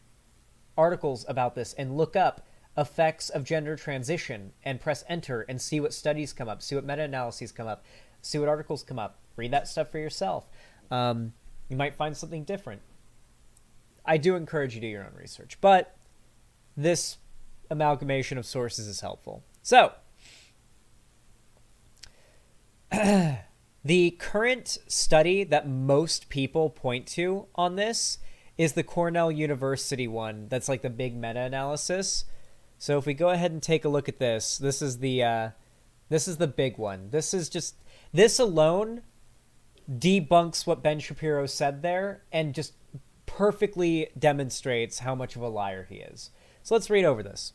articles about this and look up effects of gender transition and press enter and see what studies come up, see what meta-analyses come up, see what articles come up. Read that stuff for yourself. You might find something different. I do encourage you to do your own research, but this amalgamation of sources is helpful. So, the current study that most people point to on this is the Cornell University one. That's like the big meta-analysis. So if we go ahead and take a look at this, this is the big one. This alone debunks what Ben Shapiro said there and just perfectly demonstrates how much of a liar he is. So let's read over this.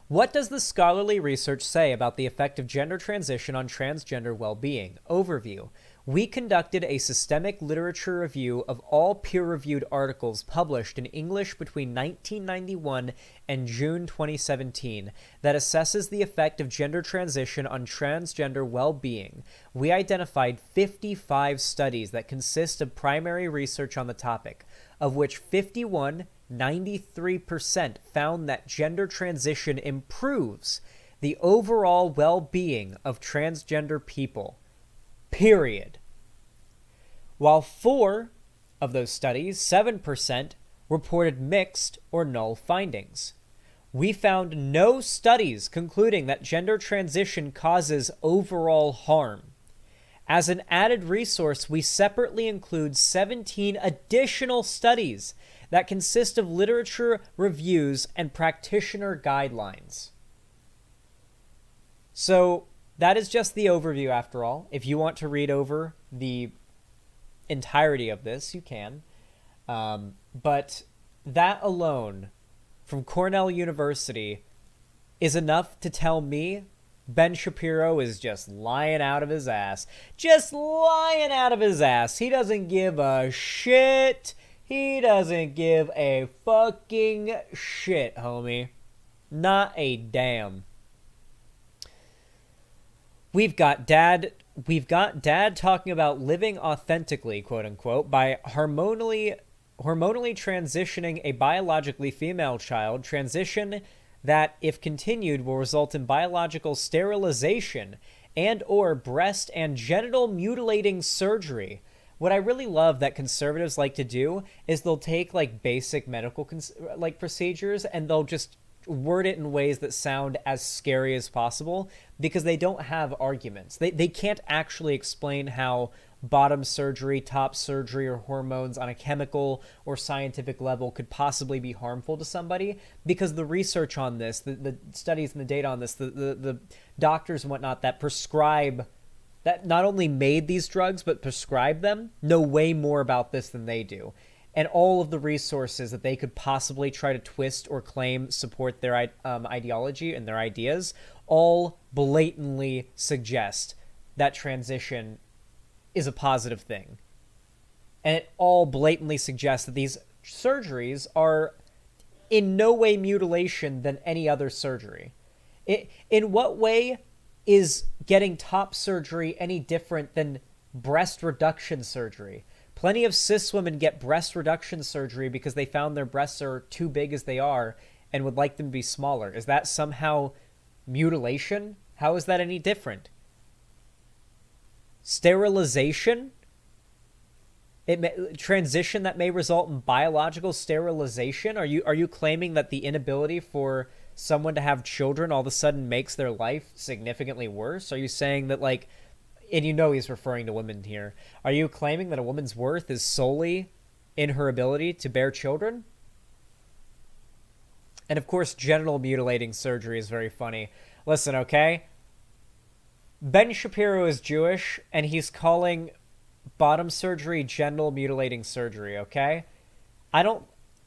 What does the scholarly research say about the effect of gender transition on transgender well-being? Overview. We conducted a systemic literature review of all peer-reviewed articles published in English between 1991 and June 2017 that assesses the effect of gender transition on transgender well-being. We identified 55 studies that consist of primary research on the topic, of which 93% found that gender transition improves the overall well-being of transgender people. Period. While 4 of those studies, 7%, reported mixed or null findings. We found no studies concluding that gender transition causes overall harm. As an added resource, we separately include 17 additional studies that consist of literature reviews and practitioner guidelines. So that is just the overview after all. If you want to read over the entirety of this, you can. But that alone from Cornell University is enough to tell me Ben Shapiro is just lying out of his ass. Just lying out of his ass. He doesn't give a shit. He doesn't give a fucking shit, homie. Not a damn. We've got dad talking about living authentically, quote unquote, by hormonally transitioning a biologically female child, transition that, if continued, will result in biological sterilization and or breast and genital mutilating surgery. What I really love that conservatives like to do is they'll take like basic medical procedures and they'll just word it in ways that sound as scary as possible because they don't have arguments. They can't actually explain how bottom surgery, top surgery, or hormones on a chemical or scientific level could possibly be harmful to somebody because the research on this, the studies and the data on this, the doctors and whatnot that prescribe, that not only made these drugs but prescribe them, know way more about this than they do. And all of the resources that they could possibly try to twist or claim support their ideology and their ideas all blatantly suggest that transition is a positive thing. And it all blatantly suggests that these surgeries are in no way mutilation than any other surgery. In what way is getting top surgery any different than breast reduction surgery? Plenty of cis women get breast reduction surgery because they found their breasts are too big as they are and would like them to be smaller. Is that somehow mutilation? How is that any different? Sterilization? Transition that may result in biological sterilization? Are you claiming that the inability for someone to have children all of a sudden makes their life significantly worse? Are you saying that, like, and you know he's referring to women here, are you claiming that a woman's worth is solely in her ability to bear children? And of course, genital mutilating surgery is very funny. Listen, okay? Ben Shapiro is Jewish, and he's calling bottom surgery genital mutilating surgery, okay?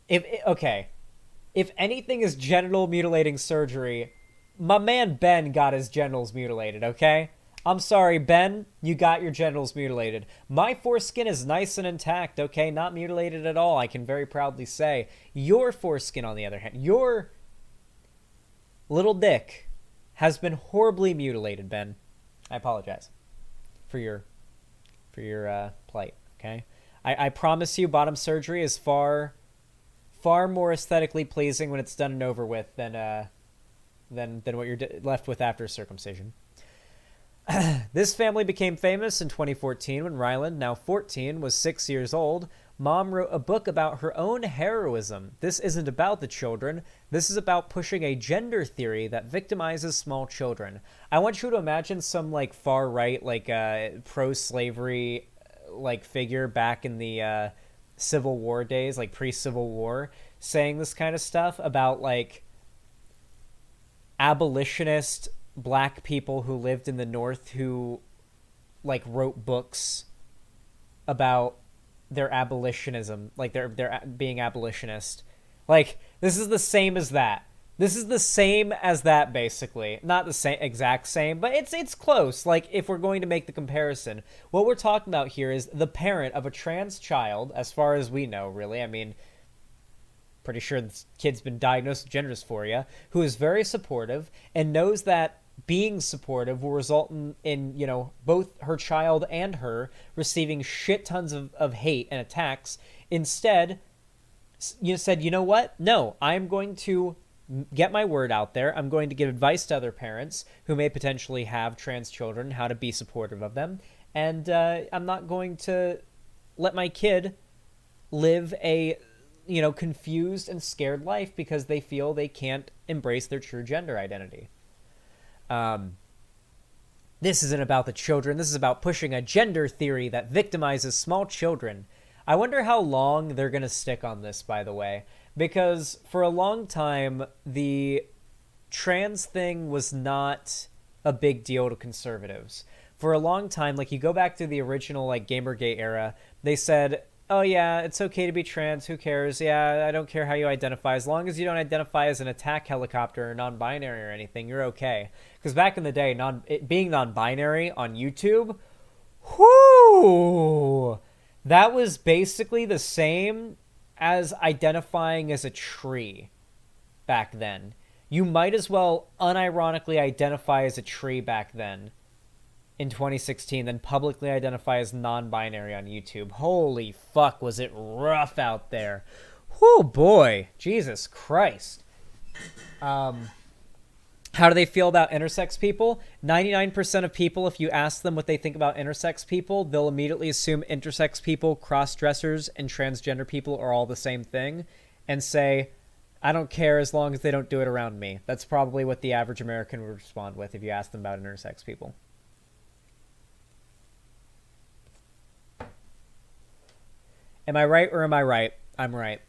If anything is genital mutilating surgery, my man Ben got his genitals mutilated, okay? I'm sorry, Ben, you got your genitals mutilated. My foreskin is nice and intact, okay? Not mutilated at all, I can very proudly say. Your foreskin, on the other hand, your little dick has been horribly mutilated, Ben. I apologize for your plight, okay? I promise you bottom surgery is far more aesthetically pleasing when it's done and over with than what you're left with after circumcision. This family became famous in 2014 when Ryland, now 14, was 6 years old. Mom wrote a book about her own heroism. This isn't about the children. This is about pushing a gender theory that victimizes small children. I want you to imagine some like far right, like pro-slavery like figure back in the Civil War days, like pre-Civil War, saying this kind of stuff about like abolitionist black people who lived in the North who like wrote books about their abolitionism, like they're being abolitionist. Like this is the same as that. This is the same as that, basically. Not the same, exact same, but it's close. Like, if we're going to make the comparison, what we're talking about here is the parent of a trans child, as far as we know, really. I mean, pretty sure this kid's been diagnosed with gender dysphoria, who is very supportive and knows that being supportive will result in you know, both her child and her receiving shit tons of hate and attacks. Instead, you said, you know what? No, I'm going to get my word out there. I'm going to give advice to other parents who may potentially have trans children, how to be supportive of them. And I'm not going to let my kid live a, you know, confused and scared life because they feel they can't embrace their true gender identity. This isn't about the children. This is about pushing a gender theory that victimizes small children. I wonder how long they're going to stick on this, by the way, because for a long time, the trans thing was not a big deal to conservatives. For a long time, like you go back to the original like Gamergate era, they said, oh yeah, it's okay to be trans, who cares? Yeah, I don't care how you identify. As long as you don't identify as an attack helicopter or non-binary or anything, you're okay. Because back in the day, being non-binary on YouTube, whoo, that was basically the same as identifying as a tree back then. You might as well unironically identify as a tree back then in 2016 than publicly identify as non-binary on YouTube. Holy fuck, was it rough out there. Whoo boy, Jesus Christ. How do they feel about intersex people? 99% of people, if you ask them what they think about intersex people, they'll immediately assume intersex people, cross-dressers, and transgender people are all the same thing and say, I don't care as long as they don't do it around me. That's probably what the average American would respond with if you ask them about intersex people. Am I right or am I right? I'm right.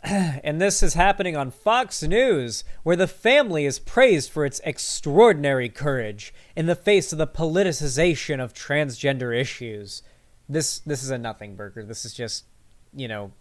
And this is happening on Fox News, where the family is praised for its extraordinary courage in the face of the politicization of transgender issues. This is a nothing burger. This is just, you know,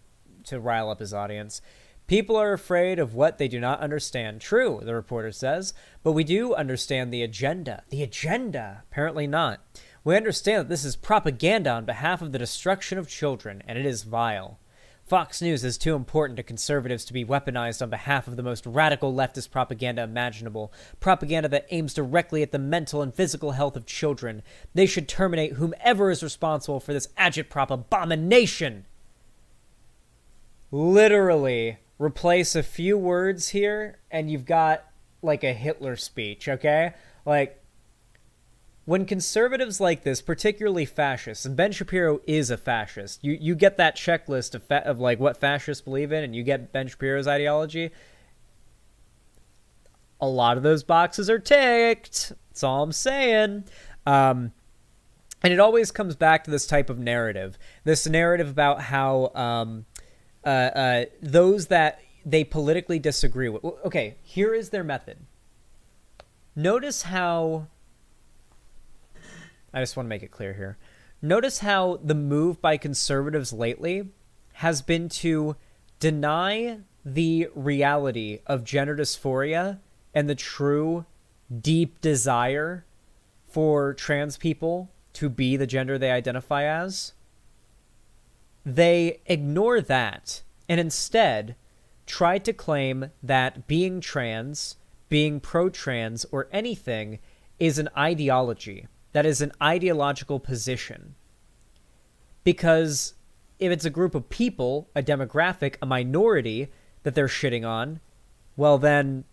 to rile up his audience. People are afraid of what they do not understand. True, the reporter says, but we do understand the agenda. The agenda? Apparently not. We understand that this is propaganda on behalf of the destruction of children, and it is vile. Fox News is too important to conservatives to be weaponized on behalf of the most radical leftist propaganda imaginable, propaganda that aims directly at the mental and physical health of children. They should terminate whomever is responsible for this agitprop abomination. Literally, replace a few words here, and you've got, like, a Hitler speech, okay? Like, when conservatives like this, particularly fascists, and Ben Shapiro is a fascist, you get that checklist of like what fascists believe in, and you get Ben Shapiro's ideology, a lot of those boxes are ticked. That's all I'm saying. And it always comes back to this type of narrative. This narrative about how those that they politically disagree with. Okay, here is their method. Notice how. I just want to make it clear here. Notice how the move by conservatives lately has been to deny the reality of gender dysphoria and the true deep desire for trans people to be the gender they identify as. They ignore that and instead try to claim that being trans, being pro-trans, or anything is an ideology. That is an ideological position. Because if it's a group of people, a demographic, a minority that they're shitting on, well then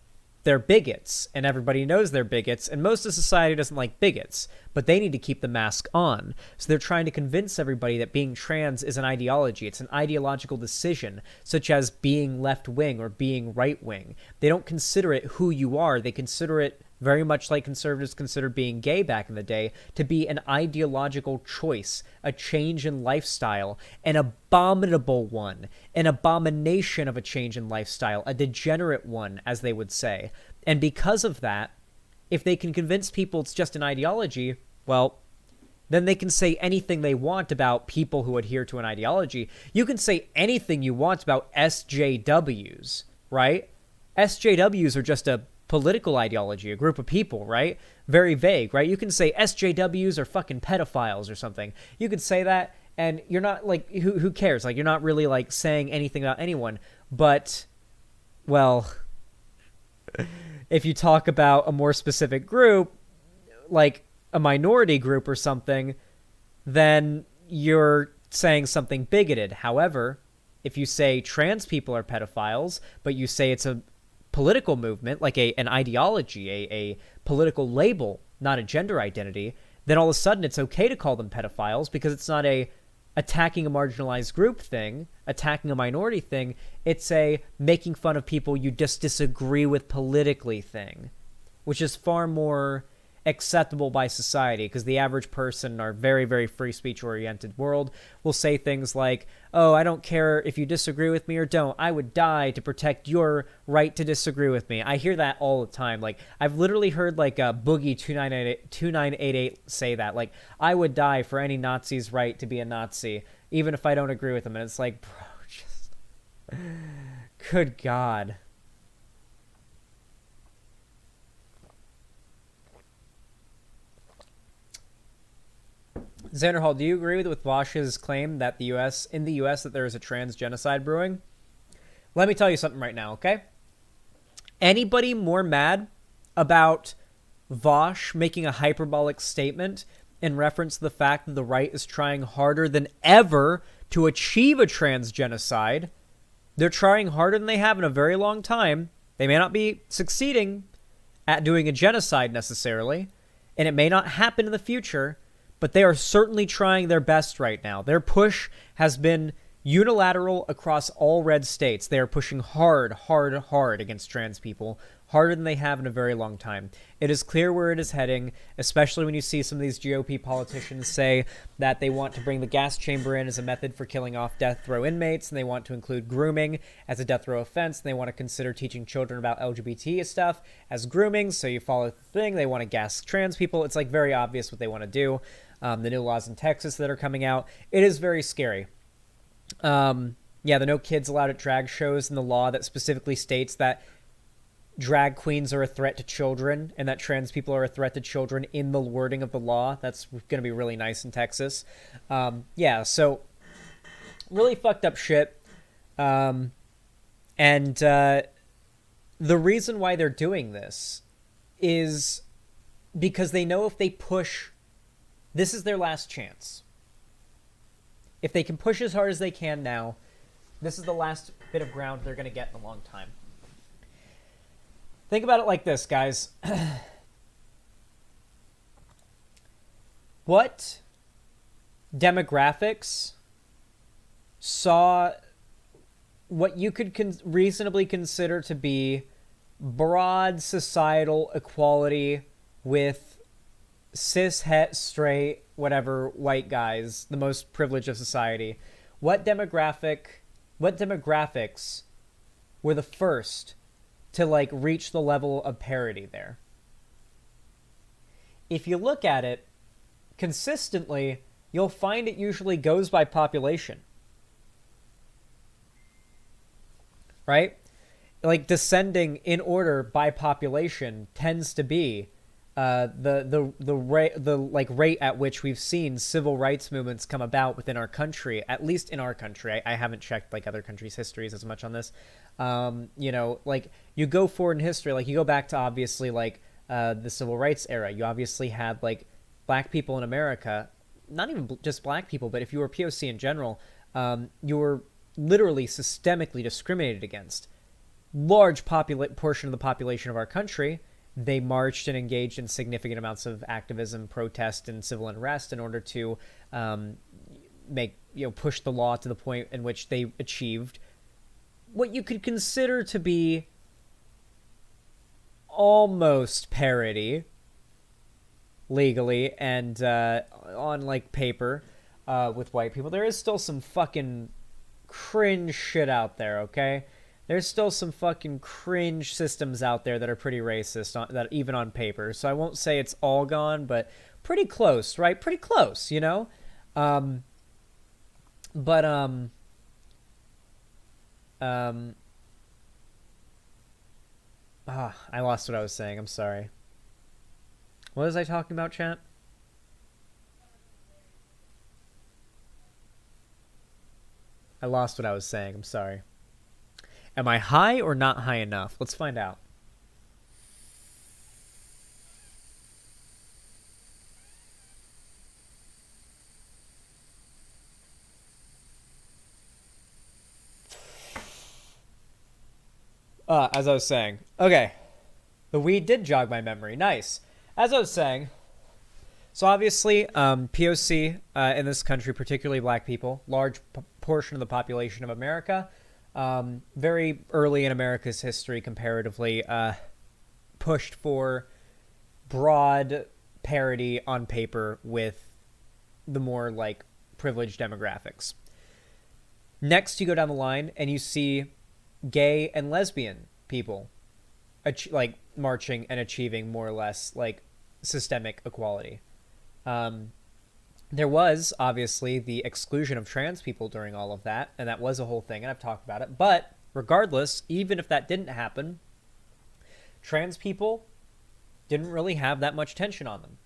they're bigots, and everybody knows they're bigots, and most of society doesn't like bigots, but they need to keep the mask on. So they're trying to convince everybody that being trans is an ideology. It's an ideological decision, such as being left-wing or being right-wing. They don't consider it who you are. They consider it very much like conservatives considered being gay back in the day, to be an ideological choice, a change in lifestyle, an abominable one, an abomination of a change in lifestyle, a degenerate one, as they would say. And because of that, if they can convince people it's just an ideology, well, then they can say anything they want about people who adhere to an ideology. You can say anything you want about SJWs, right? SJWs are just a political ideology, a group of people, right? Very vague, right? You can say SJWs are fucking pedophiles or something. You could say that, and you're not, like, who cares? Like, you're not really, like, saying anything about anyone. But, well, if you talk about a more specific group, like a minority group or something, then you're saying something bigoted. However, if you say trans people are pedophiles, but you say it's a political movement, like an ideology, a political label, not a gender identity, then all of a sudden it's okay to call them pedophiles because it's not a attacking a marginalized group thing, attacking a minority thing. It's a making fun of people you just disagree with politically thing, which is far more acceptable by society, because the average person in our very, very free speech oriented world will say things like, oh, I don't care if you disagree with me or don't. I would die to protect your right to disagree with me. I hear that all the time. Like, I've literally heard like Boogie 2988 say that. Like, I would die for any Nazi's right to be a Nazi, even if I don't agree with them. And it's like, bro, just good God. Xanderhal, do you agree with Wash's claim that in the U.S. that there is a trans genocide brewing? Let me tell you something right now, okay? Anybody more mad about Vosh making a hyperbolic statement in reference to the fact that the right is trying harder than ever to achieve a trans genocide? They're trying harder than they have in a very long time. They may not be succeeding at doing a genocide necessarily, and it may not happen in the future, but they are certainly trying their best right now. Their push has been unilateral across all red states. They are pushing hard against trans people, harder than they have in a very long time. It is clear where it is heading, especially when you see some of these GOP politicians say that they want to bring the gas chamber in as a method for killing off death row inmates, and they want to include grooming as a death row offense, and they want to consider teaching children about LGBT stuff as grooming, so you follow the thing. They want to gas trans people. It's like very obvious what they want to do. The new laws in Texas that are coming out. It is very scary. Yeah, the no kids allowed at drag shows and the law that specifically states that drag queens are a threat to children and that trans people are a threat to children in the wording of the law. That's going to be really nice in Texas. Yeah, so really fucked up shit. And the reason why they're doing this is because they know if they push, this is their last chance. If they can push as hard as they can now, this is the last bit of ground they're going to get in a long time. Think about it like this, guys. What demographics saw what you could reasonably consider to be broad societal equality with cis, het, straight, whatever, white guys, the most privileged of society? What demographics were the first to like reach the level of parity there. If you look at it consistently, you'll find it usually goes by population. Right? Like descending in order by population tends to be the rate at which we've seen civil rights movements come about within our country, at least in our country. I haven't checked like other countries' histories as much on this. You know, like you go forward in history, like you go back to obviously like the civil rights era. You obviously had like black people in America, not even just black people, but if you were POC in general, you were literally systemically discriminated against. Large portion of the population of our country, they marched and engaged in significant amounts of activism, protest, and civil unrest in order to push the law to the point in which they achieved what you could consider to be almost parity legally and on like paper with white people. There is still some fucking cringe shit out there, okay? There's still some fucking cringe systems out there that are pretty racist, that even on paper. So I won't say it's all gone, but pretty close, right? Pretty close, you know? I lost what I was saying. I'm sorry. What was I talking about, chat? I lost what I was saying. I'm sorry. Am I high or not high enough? Let's find out. As I was saying. Okay. The weed did jog my memory. Nice. As I was saying, so obviously, POC in this country, particularly black people, large portion of the population of America, very early in America's history, comparatively, pushed for broad parity on paper with the more like privileged demographics. Next, you go down the line and you see gay and lesbian people like marching and achieving more or less like systemic equality. There was obviously the exclusion of trans people during all of that, and that was a whole thing, and I've talked about it. But regardless, even if that didn't happen, trans people didn't really have that much tension on them.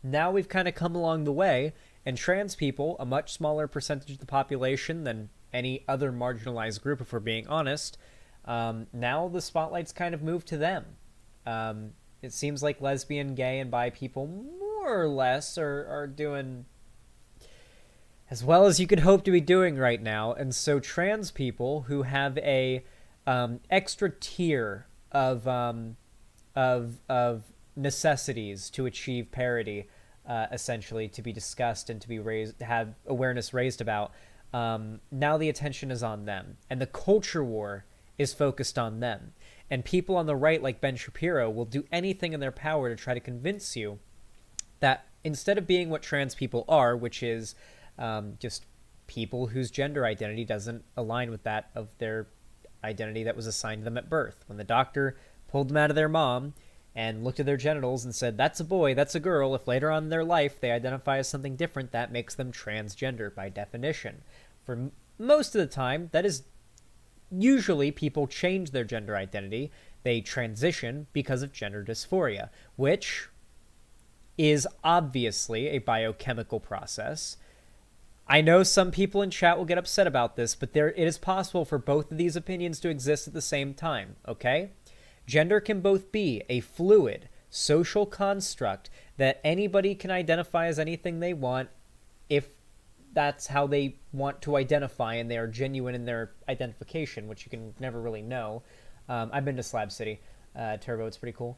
Now we've kind of come along the way, and trans people, a much smaller percentage of the population than any other marginalized group, if we're being honest, now the spotlight's kind of moved to them. It seems like lesbian, gay, and bi people more or less are doing as well as you could hope to be doing right now. And so trans people who have a extra tier of necessities to achieve parity, essentially, to be discussed and to be raised, have awareness raised about, now the attention is on them. And the culture war is focused on them. And people on the right, like Ben Shapiro, will do anything in their power to try to convince you that instead of being what trans people are, which is just people whose gender identity doesn't align with that of their identity that was assigned to them at birth. When the doctor pulled them out of their mom and looked at their genitals and said, that's a boy, that's a girl, if later on in their life they identify as something different, that makes them transgender by definition. For most of the time, that is usually people change their gender identity. They transition because of gender dysphoria, which is obviously a biochemical process. I know some people in chat will get upset about this, but it is possible for both of these opinions to exist at the same time, okay? Gender can both be a fluid, social construct that anybody can identify as anything they want if that's how they want to identify and they are genuine in their identification, which you can never really know. I've been to Slab City, Turbo, it's pretty cool.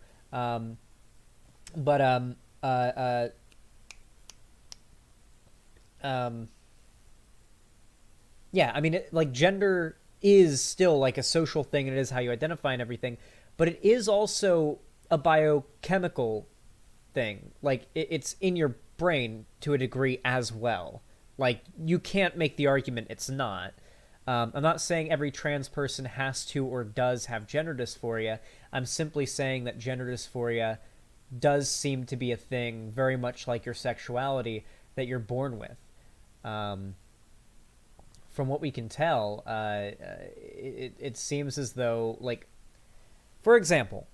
Yeah, I mean, like, gender is still like a social thing, and it is how you identify and everything, but it is also a biochemical thing. Like, it's in your brain to a degree as well. Like, you can't make the argument it's not. I'm not saying every trans person has to or does have gender dysphoria. I'm simply saying that gender dysphoria does seem to be a thing, very much like your sexuality, that you're born with. From what we can tell, it seems as though, like, for example,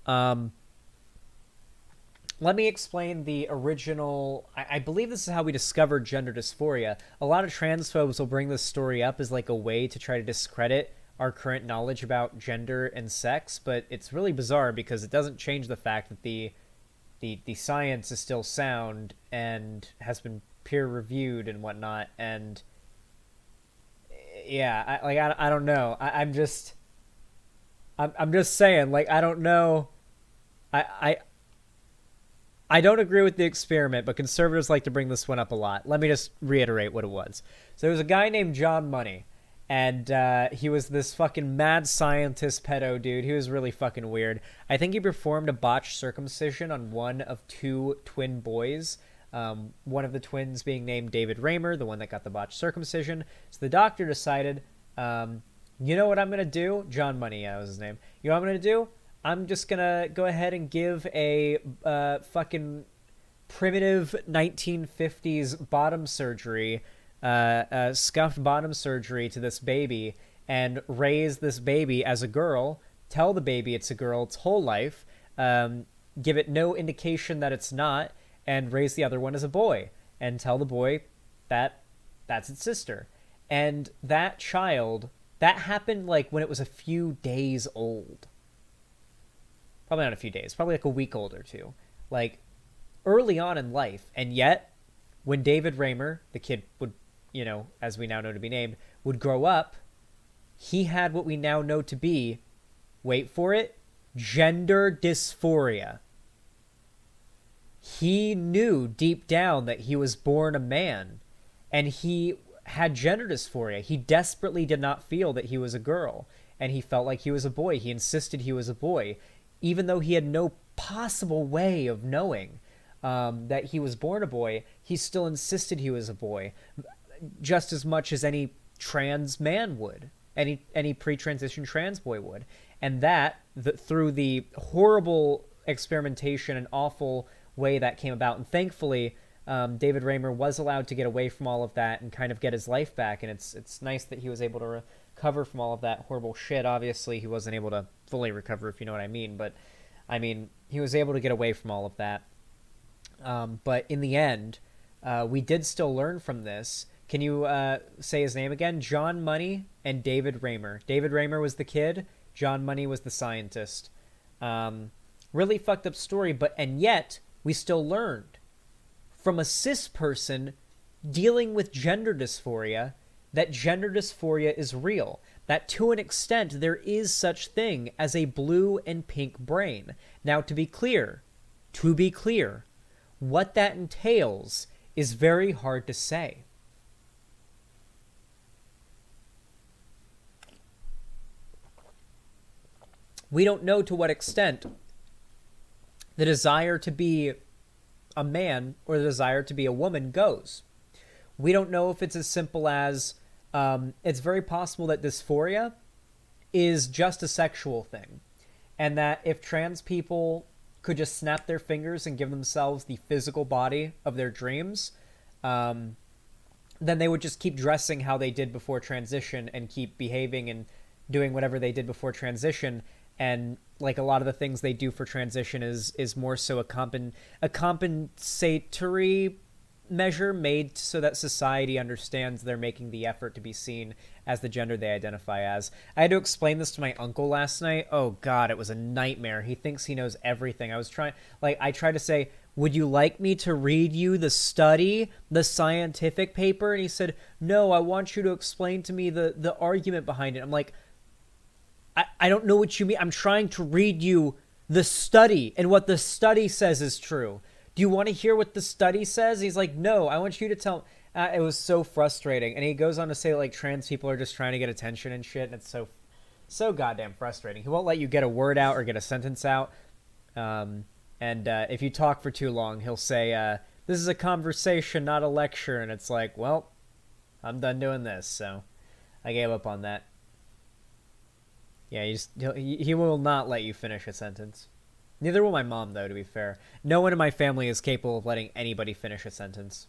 let me explain the original. I believe this is how we discovered gender dysphoria. A lot of transphobes will bring this story up as like a way to try to discredit our current knowledge about gender and sex, but it's really bizarre because it doesn't change the fact that the science is still sound and has been peer reviewed and whatnot. And yeah, I don't know. I'm just saying, like, I don't know. I don't agree with the experiment, but conservatives like to bring this one up a lot. Let me just reiterate what it was. So there was a guy named John Money, and he was this fucking mad scientist pedo dude. He was really fucking weird. I think he performed a botched circumcision on one of two twin boys, one of the twins being named David Raymer, the one that got the botched circumcision. So the doctor decided, you know what I'm going to do? John Money, yeah, was his name. You know what I'm going to do? I'm just going to go ahead and give a fucking primitive 1950s bottom surgery, scuffed bottom surgery to this baby and raise this baby as a girl, tell the baby it's a girl its whole life, give it no indication that it's not, and raise the other one as a boy and tell the boy that that's its sister. And that child, that happened like when it was a few days old. Probably not a few days, probably like a week old or two, like early on in life. And yet when David Raymer, the kid would, you know, as we now know to be named, would grow up, he had what we now know to be, wait for it, gender dysphoria. He knew deep down that he was born a man, and he had gender dysphoria. He desperately did not feel that he was a girl, and he felt like he was a boy. He insisted he was a boy, even though he had no possible way of knowing that he was born a boy. He still insisted he was a boy, just as much as any trans man would, any pre-transition trans boy would. And that, through the horrible experimentation and awful way that came about, and thankfully David Raymer was allowed to get away from all of that and kind of get his life back, and it's nice that he was able to recover from all of that horrible shit. Obviously he wasn't able to fully recover, if you know what I mean, but I mean, he was able to get away from all of that. But in the end, we did still learn from this. Can you say his name again? John Money and David Raymer. David Raymer was the kid. John Money was the scientist. Really fucked up story, and yet we still learned from a cis person dealing with gender dysphoria that gender dysphoria is real. That to an extent there is such thing as a blue and pink brain. Now, to be clear, what that entails is very hard to say. We don't know to what extent the desire to be a man or the desire to be a woman goes. We don't know if it's as simple as it's very possible that dysphoria is just a sexual thing, and that if trans people could just snap their fingers and give themselves the physical body of their dreams, then they would just keep dressing how they did before transition and keep behaving and doing whatever they did before transition. And like a lot of the things they do for transition is more so a compensatory measure made so that society understands they're making the effort to be seen as the gender they identify as. I had to explain this to my uncle last night. Oh God, it was a nightmare. He thinks he knows everything. I tried to say, would you like me to read you the study, the scientific paper? And he said, no, I want you to explain to me the argument behind it. I'm like, I don't know what you mean. I'm trying to read you the study, and what the study says is true. Do you want to hear what the study says? He's like, no, I want you to tell. It was so frustrating. And he goes on to say, like, trans people are just trying to get attention and shit. And it's so goddamn frustrating. He won't let you get a word out or get a sentence out. And if you talk for too long, he'll say, this is a conversation, not a lecture. And it's like, well, I'm done doing this. So I gave up on that. Yeah, he will not let you finish a sentence. Neither will my mom, though, to be fair. No one in my family is capable of letting anybody finish a sentence.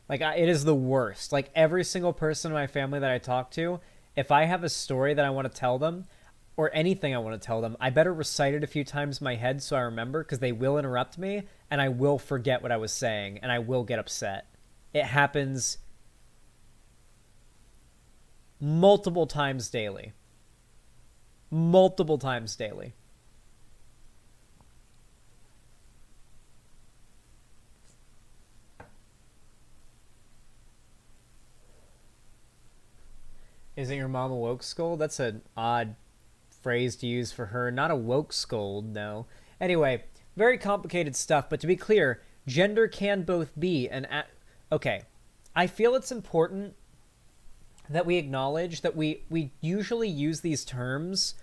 Like, it is the worst. Like, every single person in my family that I talk to, if I have a story that I want to tell them, or anything I want to tell them, I better recite it a few times in my head so I remember, because they will interrupt me, and I will forget what I was saying, and I will get upset. It happens multiple times daily. Multiple times daily. Isn't your mom a woke scold? That's an odd phrase to use for her. Not a woke scold, no. Anyway, very complicated stuff, but to be clear, gender can both be an... Okay, I feel it's important that we acknowledge that we usually use these terms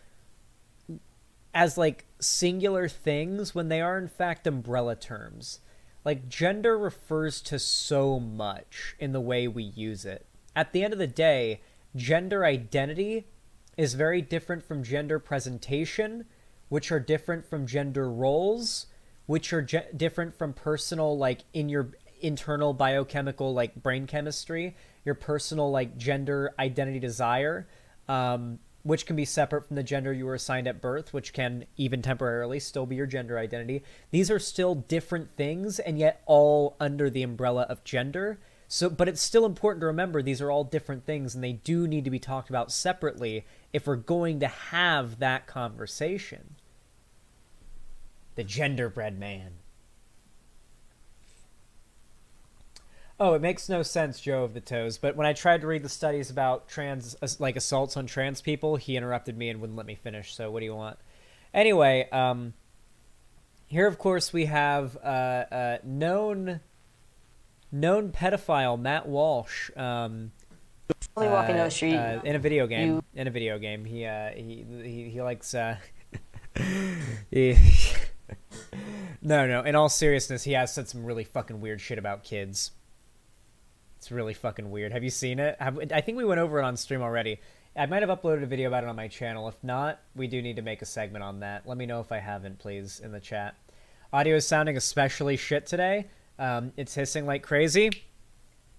as, like, singular things when they are, in fact, umbrella terms. Like, gender refers to so much in the way we use it. At the end of the day, gender identity is very different from gender presentation, which are different from gender roles, which are different from personal, like, in your internal biochemical, like, brain chemistry, your personal, like, gender identity desire, which can be separate from the gender you were assigned at birth, which can even temporarily still be your gender identity. These are still different things, and yet all under the umbrella of gender. So, but it's still important to remember these are all different things, and they do need to be talked about separately if we're going to have that conversation. The genderbread man. Oh, it makes no sense, Joe of the Toes, but when I tried to read the studies about trans, like, assaults on trans people, he interrupted me and wouldn't let me finish, so what do you want? Anyway, here, of course, we have known pedophile Matt Walsh. Only walking down the street. In a video game. In a video game, he likes. No. In all seriousness, he has said some really fucking weird shit about kids. It's really fucking weird. Have you seen it? I think we went over it on stream already. I might have uploaded a video about it on my channel. If not, we do need to make a segment on that. Let me know if I haven't, please, in the chat. Audio is sounding especially shit today. It's hissing like crazy.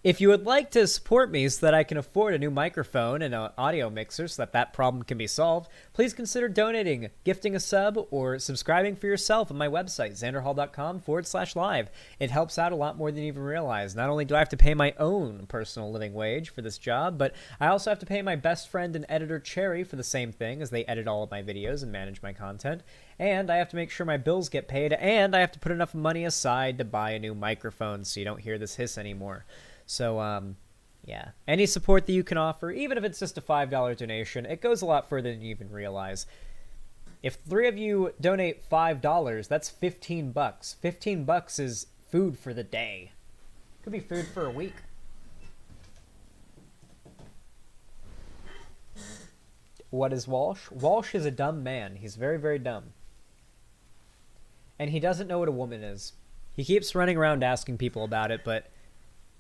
If you would like to support me so that I can afford a new microphone and an audio mixer so that that problem can be solved, please consider donating, gifting a sub, or subscribing for yourself on my website, xanderhal.com/live. It helps out a lot more than you even realize. Not only do I have to pay my own personal living wage for this job, but I also have to pay my best friend and editor, Cherry, for the same thing, as they edit all of my videos and manage my content. And I have to make sure my bills get paid, and I have to put enough money aside to buy a new microphone so you don't hear this hiss anymore. So, yeah. Any support that you can offer, even if it's just a $5 donation, it goes a lot further than you even realize. If 3 of you donate $5, that's $15. $15 is food for the day. Could be food for a week. What is Walsh? Walsh is a dumb man. He's very, very dumb. And he doesn't know what a woman is. He keeps running around asking people about it, but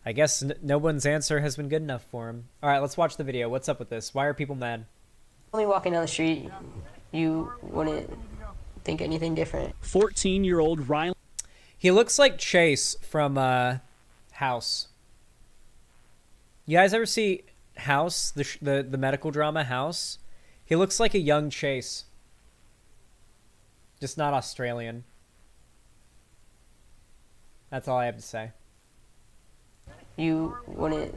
I guess no one's answer has been good enough for him. All right, let's watch the video. What's up with this? Why are people mad? Only walking down the street, you wouldn't think anything different. 14-year-old Riley. He looks like Chase from House. You guys ever see House, the medical drama House? He looks like a young Chase. Just not Australian. That's all I have to say. You wouldn't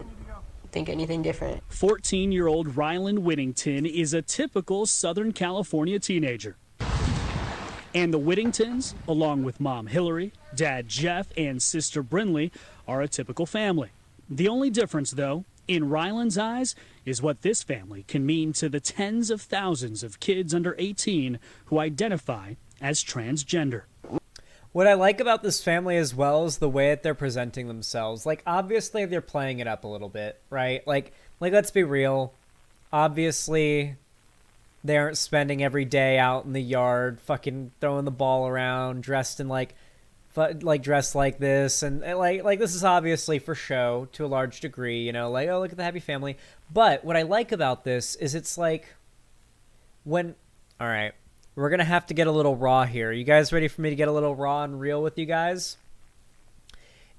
think anything different. 14-year-old Ryland Whittington is a typical Southern California teenager. And the Whittingtons, along with Mom Hillary, Dad Jeff, and Sister Brinley, are a typical family. The only difference, though, in Ryland's eyes, is what this family can mean to the tens of thousands of kids under 18 who identify as transgender. What I like about this family as well is the way that they're presenting themselves. Like, obviously, they're playing it up a little bit, right? Like, let's be real. Obviously, they aren't spending every day out in the yard fucking throwing the ball around, dressed in, like, like dressed like this, and like this is obviously for show to a large degree, you know, like, oh, look at the happy family. But what I like about this is it's like when, all right, we're gonna have to get a little raw here. You guys ready for me to get a little raw and real with you guys?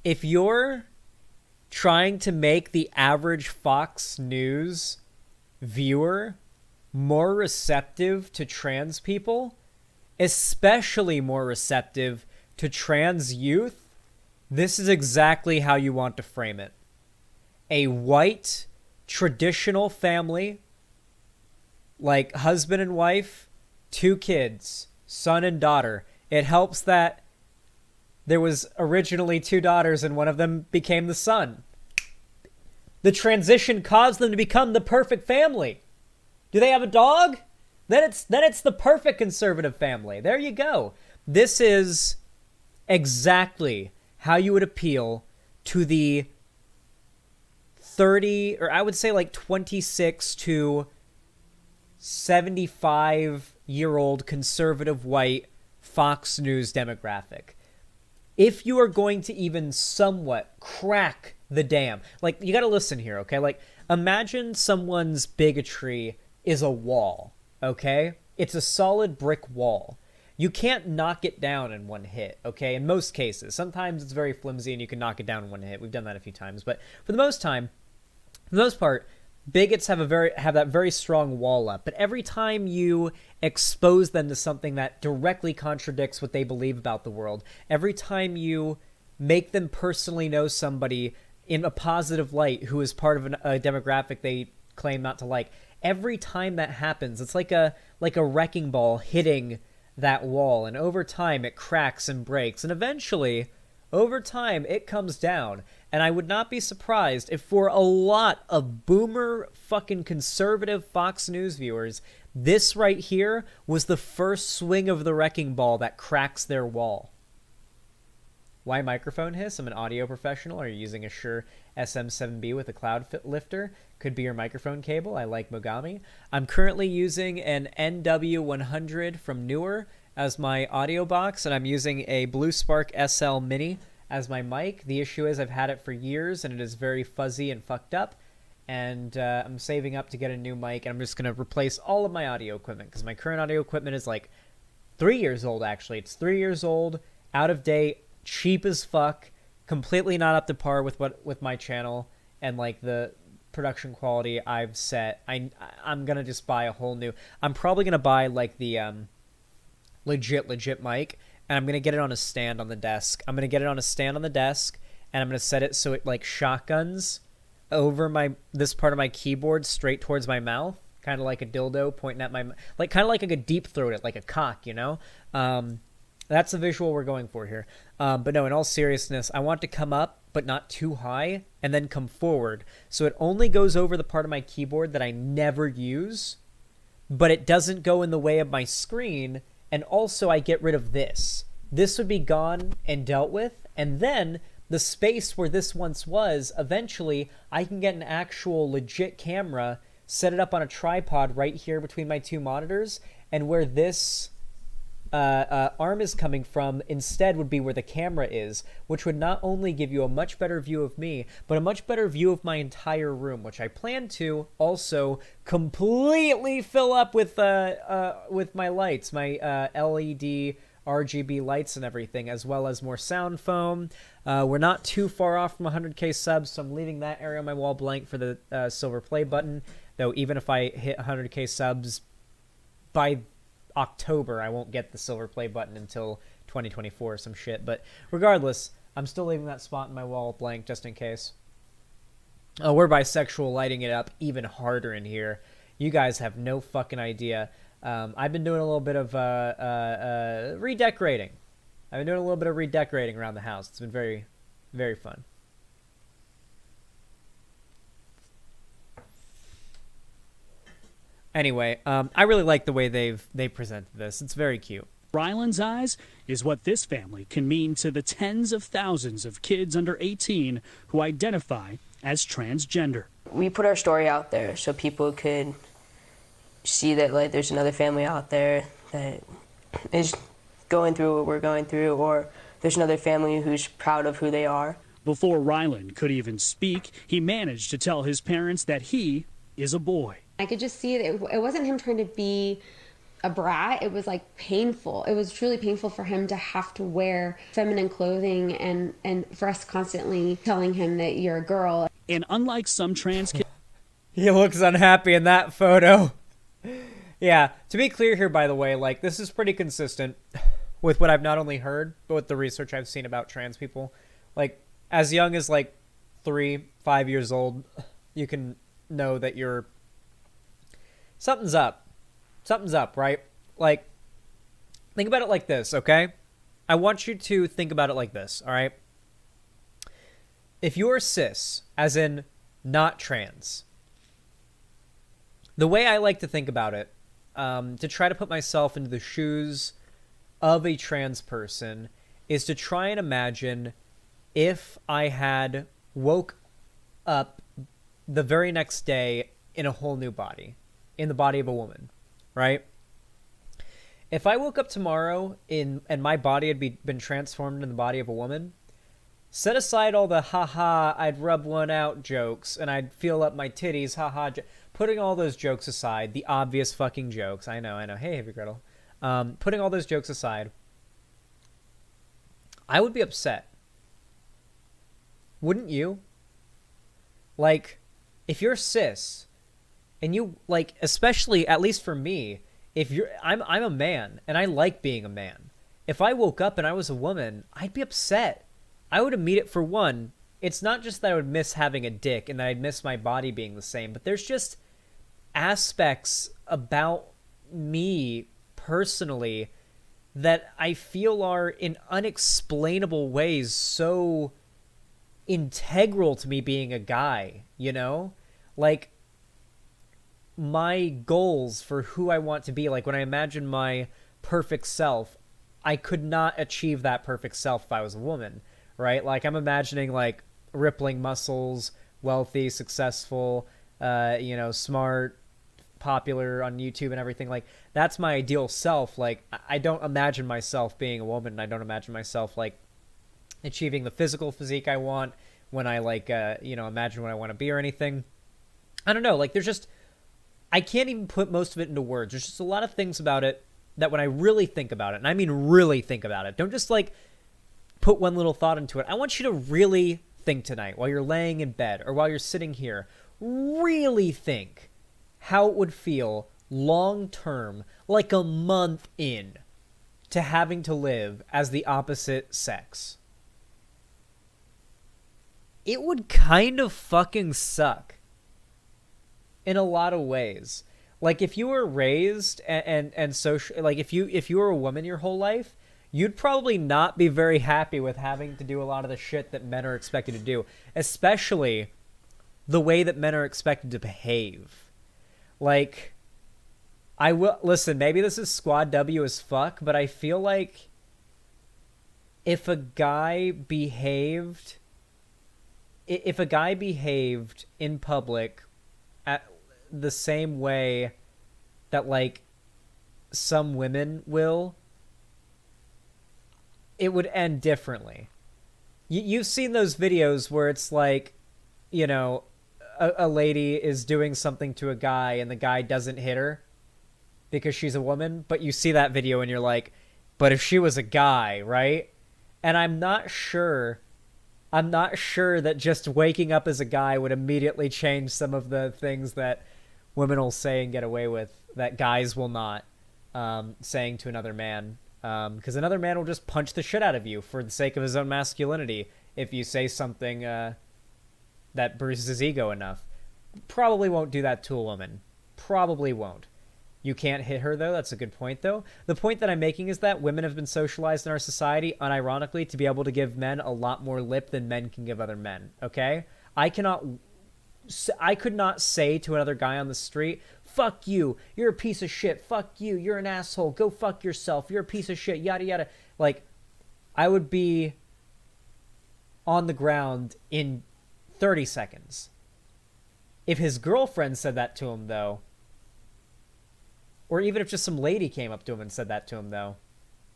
If you're trying to make the average Fox News viewer more receptive to trans people, especially more receptive to trans youth, this is exactly how you want to frame it. A white, traditional family, like husband and wife, 2 kids, son and daughter. It helps that there was originally 2 daughters and one of them became the son. The transition caused them to become the perfect family. Do they have a dog? Then it's the perfect conservative family. There you go. This is exactly how you would appeal to the 30, or I would say like 26 to 75-year-old conservative white Fox News demographic. If you are going to even somewhat crack the dam, like, you got to listen here, okay? Like, imagine someone's bigotry is a wall, okay? It's a solid brick wall. You can't knock it down in one hit, okay? In most cases. Sometimes it's very flimsy and you can knock it down in one hit. We've done that a few times. But for the most part, bigots have that very strong wall up. But every time you expose them to something that directly contradicts what they believe about the world, every time you make them personally know somebody in a positive light who is part of a demographic they claim not to like, every time that happens, it's like a wrecking ball hitting that wall, and over time it cracks and breaks, and eventually, over time, it comes down. And I would not be surprised if for a lot of boomer fucking conservative Fox News viewers, this right here was the first swing of the wrecking ball that cracks their wall. Why microphone hiss? I'm an audio professional. Are you using a Shure SM7B with a cloud lifter? Could be your microphone cable. I like Mogami. I'm currently using an NW100 from Newer as my audio box, and I'm using a Blue Spark SL Mini as my mic. The issue is I've had it for years, and it is very fuzzy and fucked up, and I'm saving up to get a new mic, and I'm just going to replace all of my audio equipment, because my current audio equipment is like 3 years old, actually. It's 3 years old, out of date, cheap as fuck, completely not up to par with my channel and like the production quality I've set. I'm gonna just buy a whole new. I'm probably gonna buy like the legit mic, and I'm gonna get it on a stand on the desk. And I'm gonna set it so it like shotguns over this part of my keyboard straight towards my mouth, kind of like a dildo pointing at my, like kind of like a deep throat it, like a cock, you know. That's the visual we're going for here. But no, in all seriousness, I want to come up, but not too high, and then come forward. So it only goes over the part of my keyboard that I never use, but it doesn't go in the way of my screen, and also I get rid of this. This would be gone and dealt with, and then the space where this once was, eventually I can get an actual legit camera, set it up on a tripod right here between my 2 monitors, and where this arm is coming from instead would be where the camera is, which would not only give you a much better view of me, but a much better view of my entire room, which I plan to also completely fill up with my lights, my LED RGB lights and everything, as well as more sound foam. We're not too far off from 100k subs, so I'm leaving that area on my wall blank for the silver play button, though even if I hit 100k subs by October, I won't get the silver play button until 2024 or some shit. But regardless, I'm still leaving that spot in my wall blank just in case. Oh, we're bisexual lighting it up even harder in here. You guys have no fucking idea. I've been doing a little bit of redecorating. I've been doing a little bit of redecorating around the house. It's been very, very fun. Anyway, I really like the way they presented this. It's very cute. Ryland's eyes is what this family can mean to the tens of thousands of kids under 18 who identify as transgender. We put our story out there so people could see that like there's another family out there that is going through what we're going through, or there's another family who's proud of who they are. Before Rylan could even speak, he managed to tell his parents that he is a boy. I could just see that it wasn't him trying to be a brat. It was like painful. It was truly painful for him to have to wear feminine clothing and for us constantly telling him that you're a girl. And unlike some trans kids, He looks unhappy in that photo. Yeah, to be clear here, by the way, like, this is pretty consistent with what I've not only heard, but with the research I've seen about trans people. Like, as young as, like, 3, 5 years old, you can know that you're... Something's up. Something's up, right? Like, think about it like this, okay? I want you to think about it like this, all right? If you're cis, as in not trans, the way I like to think about it, to try to put myself into the shoes of a trans person, is to try and imagine if I had woke up the very next day in a whole new body, in the body of a woman, right? If I woke up tomorrow and my body had been transformed in the body of a woman, set aside all the haha, I'd rub one out jokes and I'd feel up my titties, haha. Putting all those jokes aside, the obvious fucking jokes. I know. Hey, Heavy Gretel. Putting all those jokes aside, I would be upset. Wouldn't you? Like, if you're cis, and you, like, especially, at least for me, if you're, I'm a man, and I like being a man. If I woke up and I was a woman, I'd be upset. I would immediately, for one, it's not just that I would miss having a dick and that I'd miss my body being the same, but there's just aspects about me personally that I feel are in unexplainable ways so integral to me being a guy, you know? Like, my goals for who I want to be, like when I imagine my perfect self, I could not achieve that perfect self if I was a woman, right? Like, I'm imagining, like, rippling muscles, wealthy, successful, smart, popular on YouTube and everything. Like, that's my ideal self. Like, I don't imagine myself being a woman, and I don't imagine myself, like, achieving the physical physique I want when I, like, imagine what I want to be or anything. I don't know. Like, there's just... I can't even put most of it into words. There's just a lot of things about it that when I really think about it, and I mean really think about it, don't just, like, put one little thought into it. I want you to really think tonight while you're laying in bed or while you're sitting here. Really think how it would feel long-term, like a month in, to having to live as the opposite sex. It would kind of fucking suck. In a lot of ways. Like, if you were raised and social, like, if you were a woman your whole life, you'd probably not be very happy with having to do a lot of the shit that men are expected to do, especially the way that men are expected to behave. Like, I will listen, maybe this is Squad W as fuck, but I feel like if a guy behaved in public at the same way that, like, some women will, it would end differently. You've seen those videos where it's like, you know, a lady is doing something to a guy and the guy doesn't hit her because she's a woman, but you see that video and you're like, but if she was a guy, right? And I'm not sure that just waking up as a guy would immediately change some of the things that women will say and get away with that guys will not, saying to another man. Because another man will just punch the shit out of you for the sake of his own masculinity if you say something that bruises his ego enough. Probably won't do that to a woman. Probably won't. You can't hit her, though. That's a good point, though. The point that I'm making is that women have been socialized in our society, unironically, to be able to give men a lot more lip than men can give other men, okay? I could not say to another guy on the street, fuck you, you're a piece of shit, fuck you, you're an asshole, go fuck yourself, you're a piece of shit, yada yada. Like, I would be on the ground in 30 seconds. If his girlfriend said that to him, though, or even if just some lady came up to him and said that to him, though,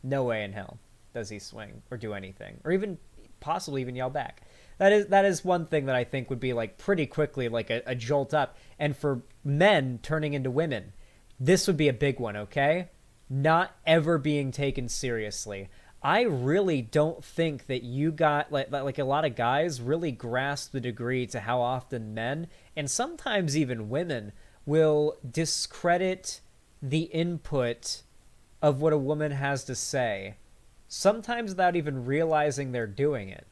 no way in hell. does he swing or do anything, or even possibly even yell back. That is one thing that I think would be like pretty quickly like a jolt up. And for men turning into women, this would be a big one, okay? Not ever being taken seriously. I really don't think that you got like a lot of guys really grasp the degree to how often men, and sometimes even women, will discredit the input of what a woman has to say, sometimes without even realizing they're doing it.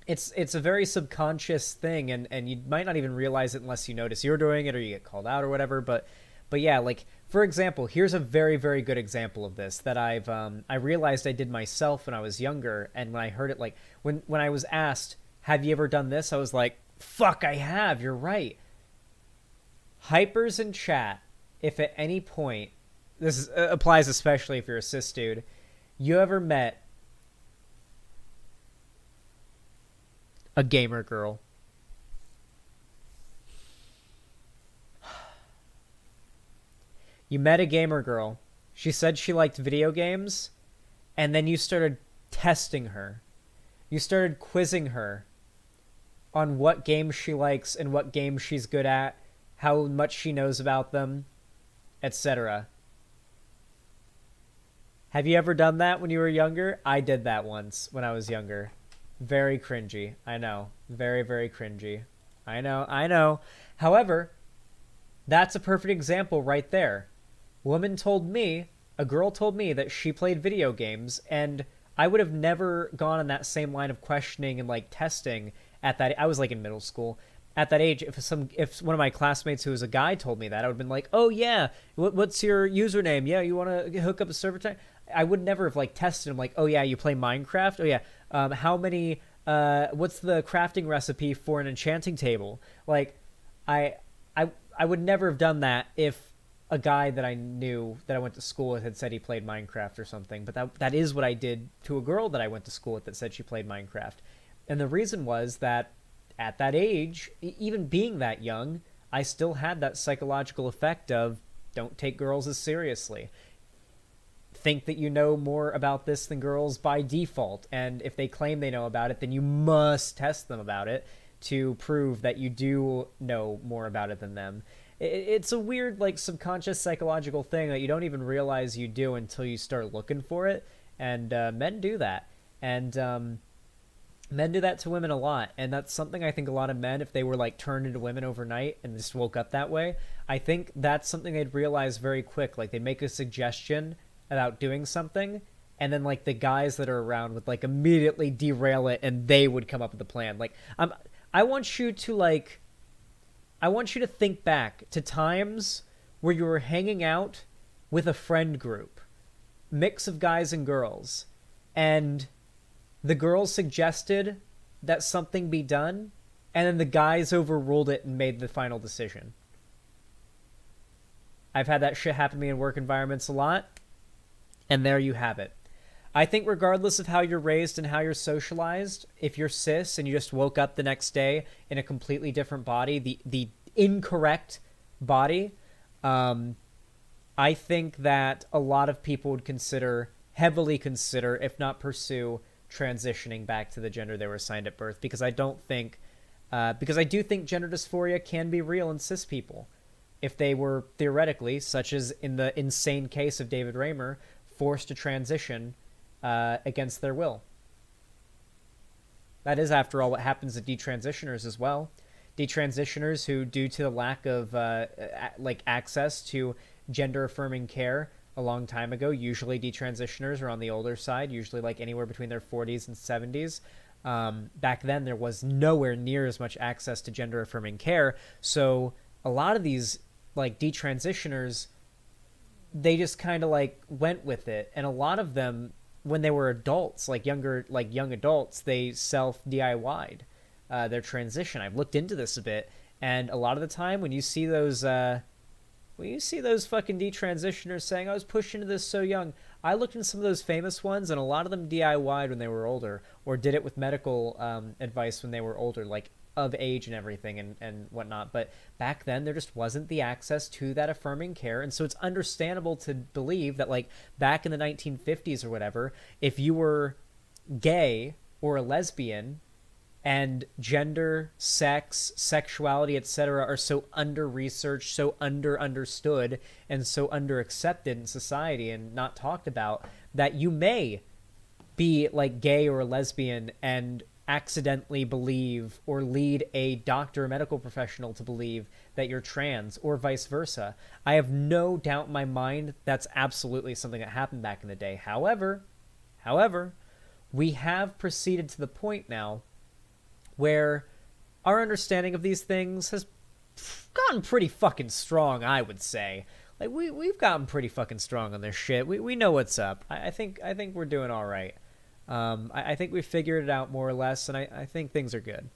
It's a very subconscious thing, and you might not even realize it unless you notice you're doing it or you get called out or whatever. But yeah, like for example, here's a very, very good example of this that I realized I did myself when I was younger, and when I heard it, like when I was asked, "Have you ever done this?" I was like, "Fuck, I have. You're right." Hypers in chat, if at any point, applies especially if you're a cis dude, you ever met a gamer girl, you met a gamer girl, she said she liked video games, and then you started testing her, you started quizzing her on what games she likes and what games she's good at, how much she knows about them, etc. Have you ever done that when you were younger? I did that once when I was younger. Very cringy. I know. Very, very cringy. I know. However, that's a perfect example right there. A girl told me that she played video games, and I would have never gone on that same line of questioning and like testing at that. I was like in middle school. At that age, if one of my classmates who was a guy told me that, I would have been like, "Oh yeah, what's your username? Yeah, you want to hook up a server time?" I would never have like tested him like, "Oh yeah, you play Minecraft? Oh yeah, how many? What's the crafting recipe for an enchanting table?" Like, I would never have done that if a guy that I knew that I went to school with had said he played Minecraft or something. But that is what I did to a girl that I went to school with that said she played Minecraft, and the reason was that at that age, even being that young, I still had that psychological effect of don't take girls as seriously. Think that you know more about this than girls by default, and if they claim they know about it, then you must test them about it to prove that you do know more about it than them. It's a weird, like, subconscious psychological thing that you don't even realize you do until you start looking for it, and men do that. And men do that to women a lot, and that's something I think a lot of men, if they were like turned into women overnight and just woke up that way, I think that's something they'd realize very quick. Like, they'd make a suggestion about doing something, and then like the guys that are around would like immediately derail it, and they would come up with a plan. Like, I want you to think back to times where you were hanging out with a friend group, mix of guys and girls, and the girls suggested that something be done, and then the guys overruled it and made the final decision. I've had that shit happen to me in work environments a lot, and there you have it. I think regardless of how you're raised and how you're socialized, if you're cis and you just woke up the next day in a completely different body, the incorrect body, I think that a lot of people would heavily consider, if not pursue, transitioning back to the gender they were assigned at birth, because I do think gender dysphoria can be real in cis people if they were theoretically, such as in the insane case of David Raymer, forced to transition against their will. That is, after all, what happens to detransitioners as well. Detransitioners who, due to the lack of access to gender affirming care a long time ago, usually detransitioners are on the older side, usually like anywhere between their 40s and 70s. Back then, there was nowhere near as much access to gender affirming care. So a lot of these like detransitioners, they just kind of like went with it. And a lot of them, when they were adults, young adults, they self-DIY'd their transition. I've looked into this a bit, and a lot of the time when you see those fucking detransitioners saying, "I was pushed into this so young," I looked into some of those famous ones, and a lot of them DIY'd when they were older, or did it with medical advice when they were older. Like of age and everything and whatnot. But back then there just wasn't the access to that affirming care. And so it's understandable to believe that like back in the 1950s or whatever, if you were gay or a lesbian and gender, sex, sexuality, etc. are so under-researched, so understood, and so under-accepted in society and not talked about, that you may be like gay or a lesbian and accidentally believe or lead a doctor or medical professional to believe that you're trans, or vice versa. I have no doubt in my mind that's absolutely something that happened back in the day. However, we have proceeded to the point now where our understanding of these things has gotten pretty fucking strong, I would say. Like, we've gotten pretty fucking strong on this shit. We know what's up. I think we're doing all right. I think we figured it out more or less, and I think things are good.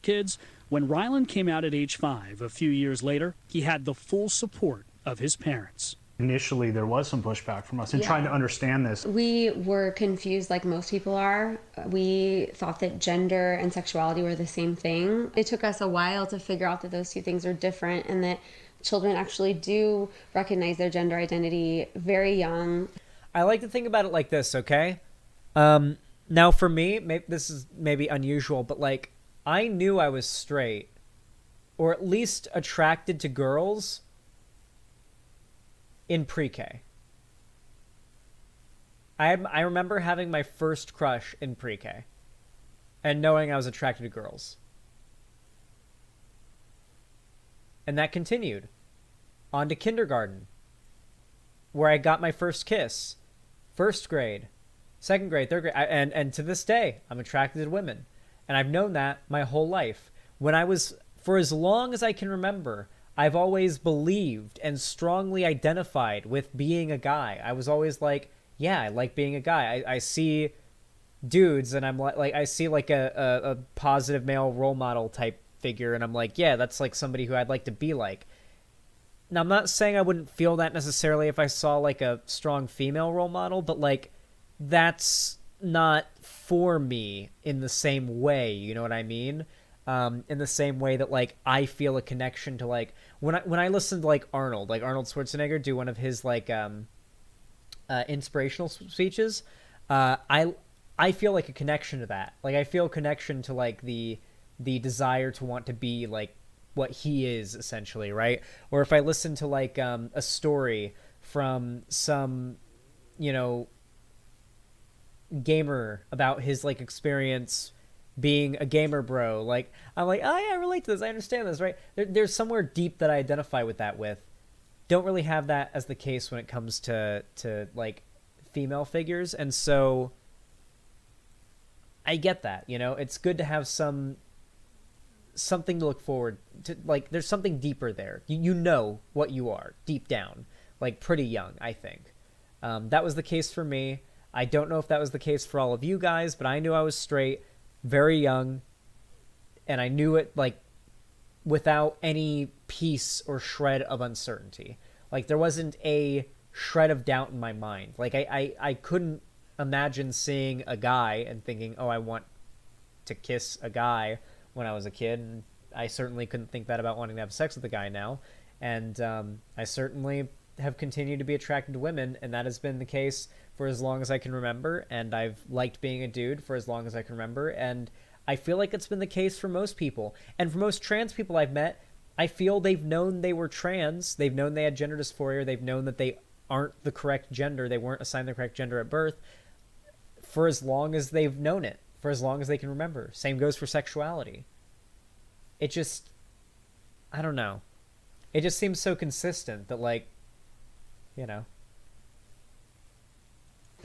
Kids, when Ryland came out at age 5, a few years later, he had the full support of his parents. Initially, there was some pushback from us in trying to understand this. We were confused like most people are. We thought that gender and sexuality were the same thing. It took us a while to figure out that those two things are different and that children actually do recognize their gender identity very young. I like to think about it like this, okay? Now for me, this is maybe unusual, but like I knew I was straight, or at least attracted to girls, in pre-K. I remember having my first crush in pre-K and knowing I was attracted to girls. And that continued on to kindergarten, where I got my first kiss, first grade, second grade, third grade, and to this day, I'm attracted to women. And I've known that my whole life. For as long as I can remember, I've always believed and strongly identified with being a guy. I was always like, yeah, I like being a guy. I see dudes and I'm like I see like a positive male role model type figure and I'm like, yeah, that's like somebody who I'd like to be like. Now, I'm not saying I wouldn't feel that necessarily if I saw like a strong female role model, but like that's not for me in the same way, you know what I mean? In the same way that like I feel a connection to like when I listen to like Arnold Schwarzenegger do one of his like inspirational speeches, I feel like a connection to that. Like I feel a connection to like the desire to want to be like what he is essentially, right? Or if I listen to like a story from some, you know, gamer about his like experience being a gamer bro, like I'm like, oh yeah, I relate to this, I understand this, right? There's somewhere deep that I identify with that with. Don't really have that as the case when it comes to like female figures, and so I get that, you know, it's good to have something to look forward to, like there's something deeper there. You know what you are deep down, like pretty young, I think. That was the case for me. I don't know if that was the case for all of you guys, but I knew I was straight very young, and I knew it like without any piece or shred of uncertainty. Like there wasn't a shred of doubt in my mind. Like I couldn't imagine seeing a guy and thinking, oh, I want to kiss a guy when I was a kid, and I certainly couldn't think that about wanting to have sex with a guy now. And I certainly have continued to be attracted to women, and that has been the case for as long as I can remember, and I've liked being a dude for as long as I can remember, and I feel like it's been the case for most people. And for most trans people I've met, I feel they've known they were trans, they've known they had gender dysphoria, they've known that they aren't the correct gender, they weren't assigned the correct gender at birth, for as long as they've known it, for as long as they can remember. Same goes for sexuality. It just, I don't know. It just seems so consistent that, like, you know.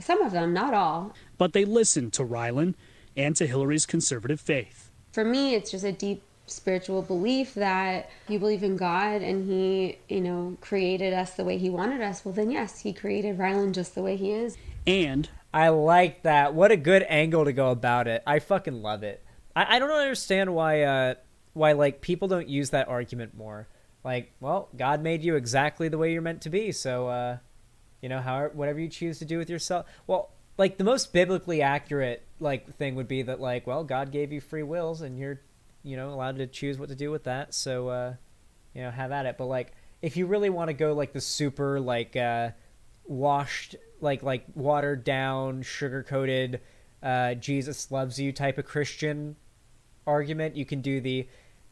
Some of them, not all. But they listened to Rylan and to Hillary's conservative faith. For me, it's just a deep spiritual belief that you believe in God and he, you know, created us the way he wanted us. Well, then yes, he created Rylan just the way he is. And I like that. What a good angle to go about it. I fucking love it. I don't understand why like people don't use that argument more. Like, well, God made you exactly the way you're meant to be, so you know, whatever you choose to do with yourself. Well, like the most biblically accurate like thing would be that like, well, God gave you free wills and you're allowed to choose what to do with that. So, have at it. But like, if you really want to go like the super like washed, like watered down, sugar coated, Jesus loves you type of Christian argument, you can do the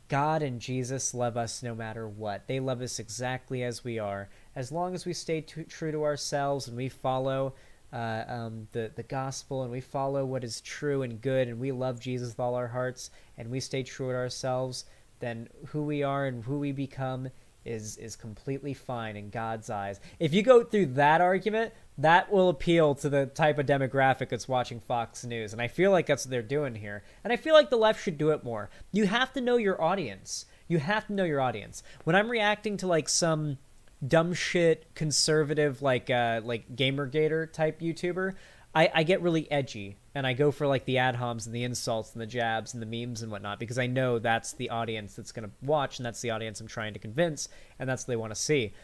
God and Jesus love us no matter what. They love us exactly as we are, as long as we stay true to ourselves and we follow the gospel, and we follow what is true and good, and we love Jesus with all our hearts, and we stay true to ourselves. Then who we are and who we become is completely fine in God's eyes. If you go through that argument, that will appeal to the type of demographic that's watching Fox News. And I feel like that's what they're doing here. And I feel like the left should do it more. You have to know your audience. You have to know your audience. When I'm reacting to like some dumb shit conservative like Gamergator type YouTuber, I get really edgy, and I go for like the ad homs and the insults and the jabs and the memes and whatnot, because I know that's the audience that's going to watch, and that's the audience I'm trying to convince, and that's what they want to see.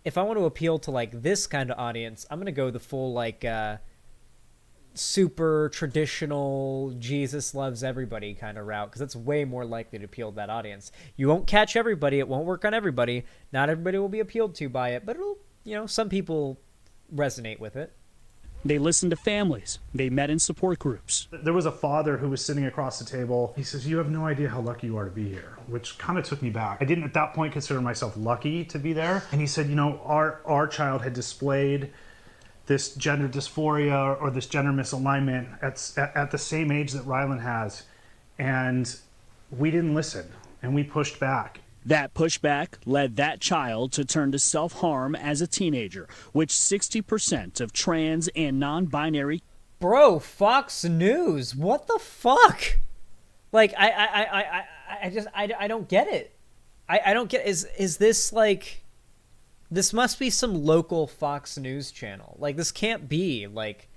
If I want to appeal to like this kind of audience, I'm going to go the full like super traditional Jesus loves everybody kind of route, because that's way more likely to appeal to that audience. You won't catch everybody. It won't work on everybody. Not everybody will be appealed to by it, but it'll, some people resonate with it. They listened to families. They met in support groups. There was a father who was sitting across the table. He says, "You have no idea how lucky you are to be here," which kind of took me back. I didn't at that point consider myself lucky to be there. And he said, our child had displayed this gender dysphoria or this gender misalignment at the same age that Rylan has. And we didn't listen, and we pushed back. That pushback led that child to turn to self-harm as a teenager, which 60% of trans and non-binary... Bro, Fox News, what the fuck? Like, I don't get it. I don't get, is this like, this must be some local Fox News channel. Like, this can't be, like,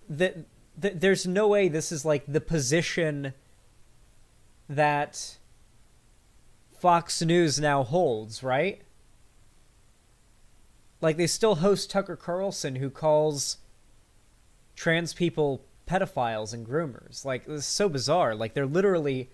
there's no way this is like the position that Fox News now holds, right? Like, they still host Tucker Carlson, who calls trans people pedophiles and groomers. Like, this is so bizarre. Like, they're literally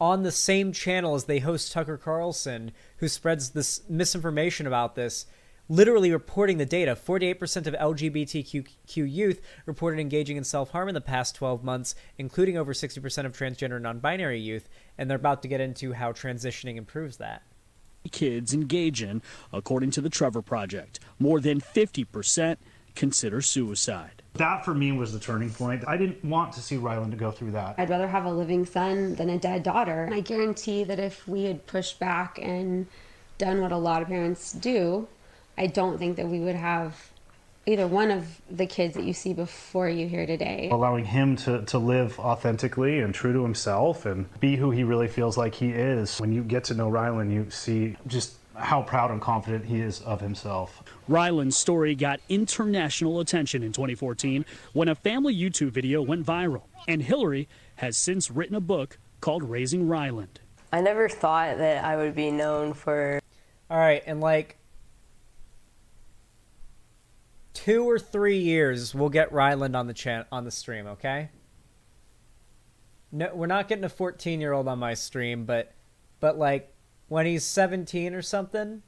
on the same channel as they host Tucker Carlson, who spreads this misinformation about this, literally reporting the data. 48% of LGBTQ youth reported engaging in self-harm in the past 12 months, including over 60% of transgender and non-binary youth, and they're about to get into how transitioning improves that. Kids engage in, according to the Trevor Project. More than 50% consider suicide. That for me was the turning point. I didn't want to see Rylan to go through that. I'd rather have a living son than a dead daughter. And I guarantee that if we had pushed back and done what a lot of parents do, I don't think that we would have either one of the kids that you see before you here today. Allowing him to live authentically and true to himself and be who he really feels like he is. When you get to know Rylan, you see just how proud and confident he is of himself. Rylan's story got international attention in 2014 when a family YouTube video went viral, and Hillary has since written a book called Raising Ryland. I never thought that I would be known for... All right, and like 2 or 3 years, we'll get Ryland on the stream, okay? No, we're not getting a 14-year-old on my stream, but like when he's 17 or something,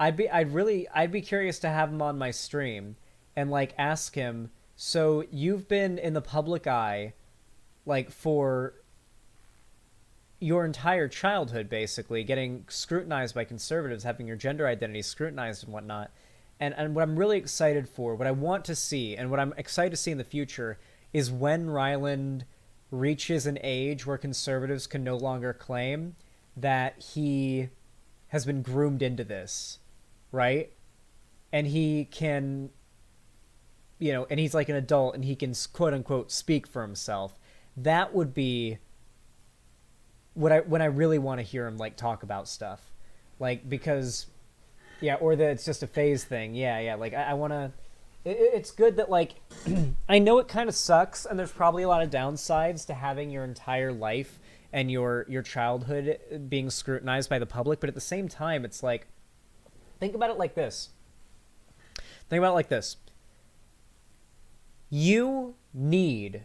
I'd be curious to have him on my stream and like ask him, so you've been in the public eye like for your entire childhood, basically getting scrutinized by conservatives, having your gender identity scrutinized and whatnot. And what I'm really excited for, what I want to see, and what I'm excited to see in the future is when Ryland reaches an age where conservatives can no longer claim that he has been groomed into this, right? And he can, and he's like an adult and he can quote unquote speak for himself. That would be when I really want to hear him like talk about stuff, like, because or that it's just a phase thing. Like I want to. It's good that like I know it kind of sucks, and there's probably a lot of downsides to having your entire life and your childhood being scrutinized by the public, but at the same time, it's like, think about it like this. You need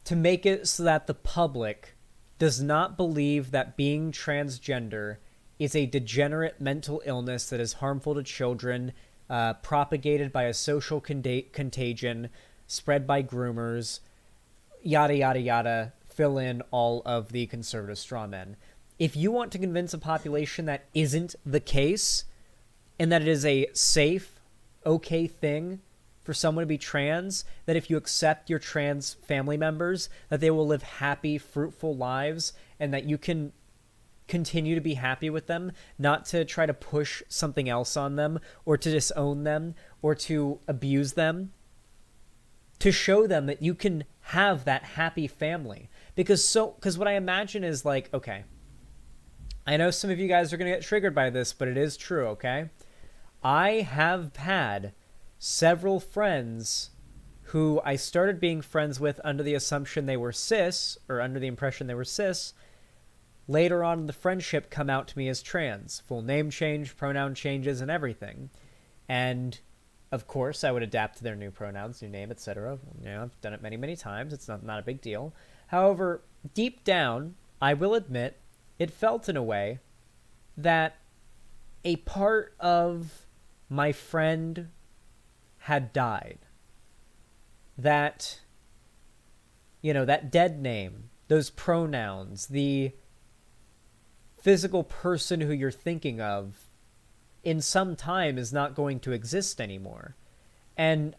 to make it so that the public does not believe that being transgender is a degenerate mental illness that is harmful to children, propagated by a social contagion, spread by groomers, yada, yada, yada, fill in all of the conservative strawmen. If you want to convince a population that isn't the case, and that it is a safe, okay thing for someone to be trans, that if you accept your trans family members, that they will live happy, fruitful lives, and that you can continue to be happy with them, not to try to push something else on them, or to disown them, or to abuse them, to show them that you can have that happy family. Because what I imagine is like, okay, I know some of you guys are going to get triggered by this, but it is true, okay? I have had several friends who I started being friends with under the assumption they were cis, or under the impression they were cis, later on in the friendship come out to me as trans. Full name change, pronoun changes, and everything. And, of course, I would adapt to their new pronouns, new name, etc. You know, I've done it many, many times. It's not a big deal. However, deep down, I will admit, it felt in a way that a part of my friend had died. That, you know, that dead name, those pronouns, the physical person who you're thinking of in some time is not going to exist anymore. And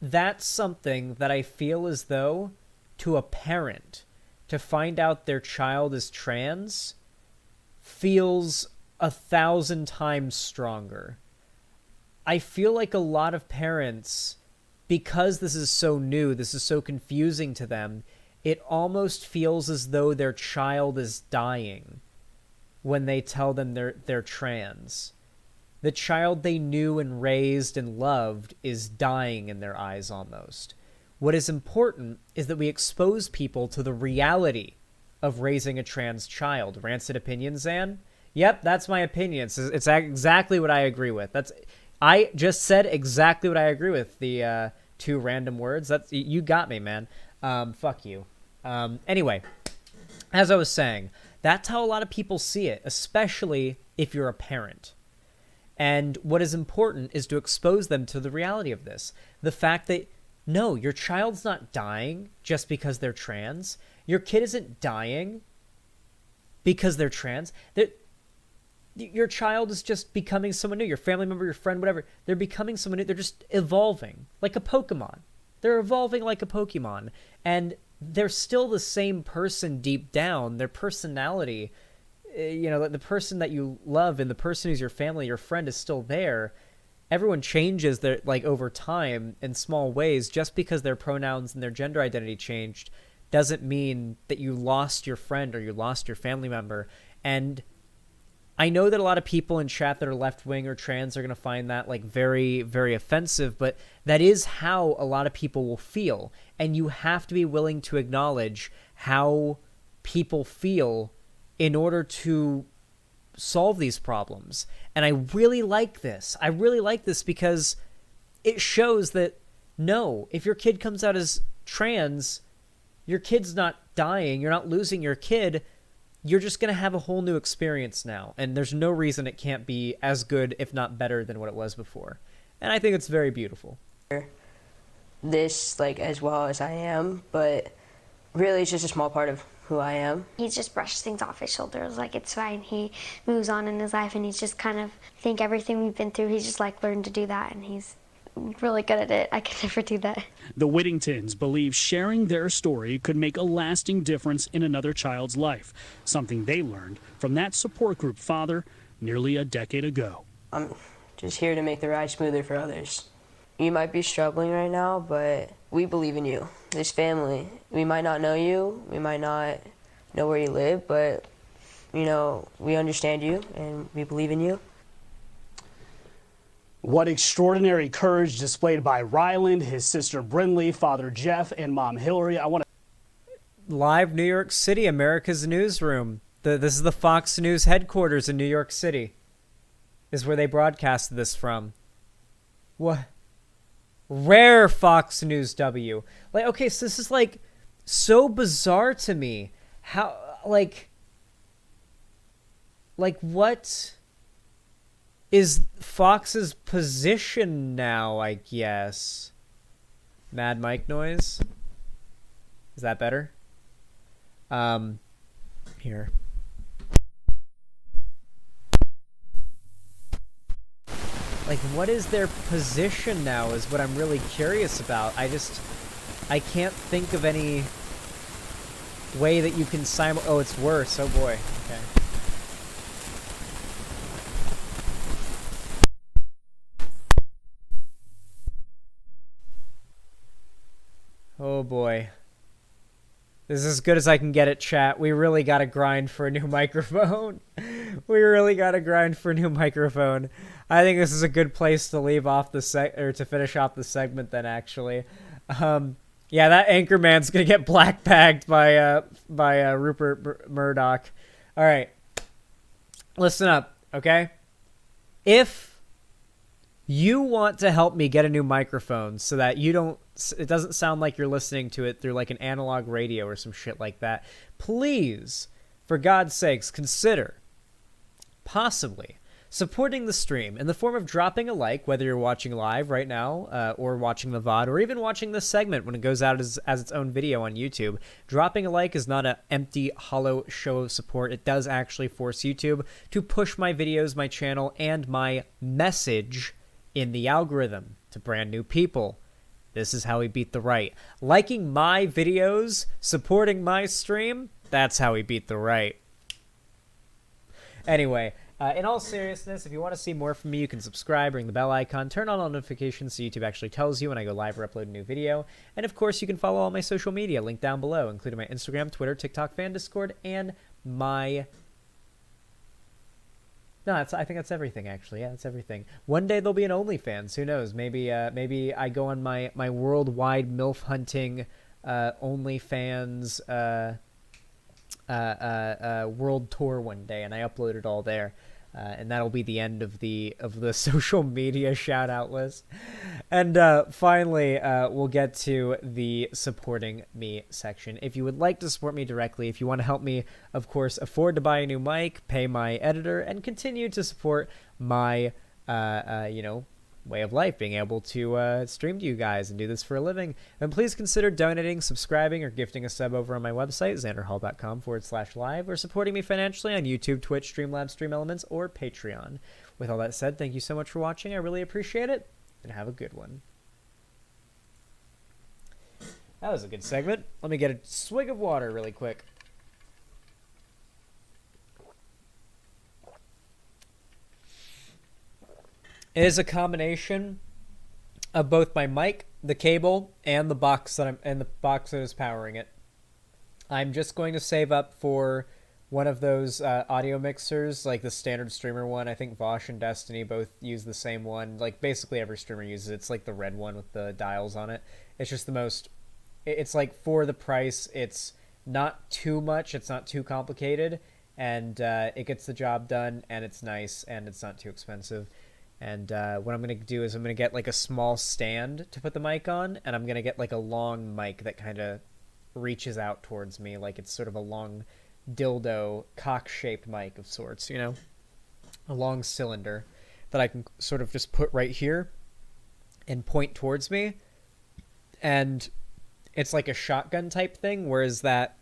that's something that I feel as though, to a parent, to find out their child is trans feels 1,000 times stronger. I feel like a lot of parents, because this is so new, this is so confusing to them, it almost feels as though their child is dying when they tell them they're trans. The child they knew and raised and loved is dying in their eyes almost. What is important is that we expose people to the reality of raising a trans child. Rancid opinion, Zan? Yep, that's my opinion. It's exactly what I agree with. I just said exactly what I agree with. The two random words. You got me, man. Fuck you. Anyway, as I was saying, that's how a lot of people see it, especially if you're a parent. And what is important is to expose them to the reality of this. The fact that, no, your child's not dying just because they're trans. Your kid isn't dying because they're trans. Your child is just becoming someone new. Your family member, your friend, whatever. They're becoming someone new. They're just evolving like a Pokemon. They're evolving like a Pokemon. And they're still the same person deep down. Their personality, you know, the person that you love and the person who's your family, your friend is still there. Everyone changes their, like, over time in small ways. Just because their pronouns and their gender identity changed doesn't mean that you lost your friend or you lost your family member. And I know that a lot of people in chat that are left-wing or trans are going to find that, like, very, very offensive, but that is how a lot of people will feel. And you have to be willing to acknowledge how people feel in order to solve these problems. And I really like this. I really like this because it shows that, no, if your kid comes out as trans, your kid's not dying. You're not losing your kid. You're just going to have a whole new experience now. And there's no reason it can't be as good, if not better, than what it was before. And I think it's very beautiful. This, like, as well as I am, but really it's just a small part of who I am. He just brushes things off his shoulders, like it's fine. He moves on in his life, and he's just kind of, I think everything we've been through, he's just like learned to do that, and he's really good at it. I could never do that. The Whittingtons believe sharing their story could make a lasting difference in another child's life, something they learned from that support group father nearly a decade ago. I'm just here to make the ride smoother for others. You might be struggling right now, but we believe in you. This family, we might not know you, we might not know where you live, but, you know, we understand you and we believe in you. What extraordinary courage displayed by Ryland, his sister Brinley, father Jeff, and mom Hillary. I want to... Live New York City, America's newsroom. This is the Fox News headquarters in New York City. Is where they broadcasted this from. What? Rare Fox News W. Like, okay, so this is, like, so bizarre to me How, what is Fox's position now, I guess? Mad Mike noise? Is that better? Here. Like, what is their position now is what I'm really curious about. I can't think of any way that you can oh, it's worse. Oh boy. Okay. Oh boy. This is as good as I can get it, chat. We really gotta grind for a new microphone. We really gotta grind for a new microphone. I think this is a good place to leave off the to finish off the segment then, actually. Yeah, that Anchorman's gonna get black bagged by Rupert Murdoch. All right, listen up, okay? If you want to help me get a new microphone so that it doesn't sound like you're listening to it through like an analog radio or some shit like that, please, for God's sakes, consider possibly supporting the stream in the form of dropping a like, whether you're watching live right now or watching the VOD, or even watching this segment when it goes out as its own video on YouTube. Dropping a like is not an empty, hollow show of support. It does actually force YouTube to push my videos, my channel, and my message in the algorithm to brand new people. This is how we beat the right. Liking my videos, supporting my stream, that's how we beat the right. Anyway, in all seriousness, if you want to see more from me, you can subscribe, ring the bell icon, turn on all notifications so YouTube actually tells you when I go live or upload a new video. And of course, you can follow all my social media, linked down below, including my Instagram, Twitter, TikTok, fan Discord, and my... No, I think that's everything, actually. Yeah, that's everything. One day there'll be an OnlyFans. Who knows? Maybe I go on my worldwide MILF hunting OnlyFans world tour one day, and I upload it all there. And that'll be the end of the social media shout out list. And finally, we'll get to the supporting me section. If you would like to support me directly, if you want to help me, of course, afford to buy a new mic, pay my editor, and continue to support my, way of life, being able to stream to you guys and do this for a living, then please consider donating, subscribing, or gifting a sub over on my website, xanderhal.com/live, or supporting me financially on YouTube, Twitch, Streamlabs, Stream Elements, or Patreon. With all that said, thank you so much for watching. I really appreciate it, and have a good one. That was a good segment. Let me get a swig of water really quick. It is a combination of both my mic, the cable, and the box that is powering it. I'm just going to save up for one of those audio mixers, like the standard streamer one. I think Vosh and Destiny both use the same one. Like basically every streamer uses it. It's like the red one with the dials on it. It's just the most. It's like for the price. It's not too much. It's not too complicated, and it gets the job done. And it's nice, and it's not too expensive. And what I'm going to do is I'm going to get like a small stand to put the mic on, and I'm going to get like a long mic that kind of reaches out towards me, like it's sort of a long dildo, cock-shaped mic of sorts, you know? A long cylinder that I can sort of just put right here and point towards me. And it's like a shotgun type thing, whereas that,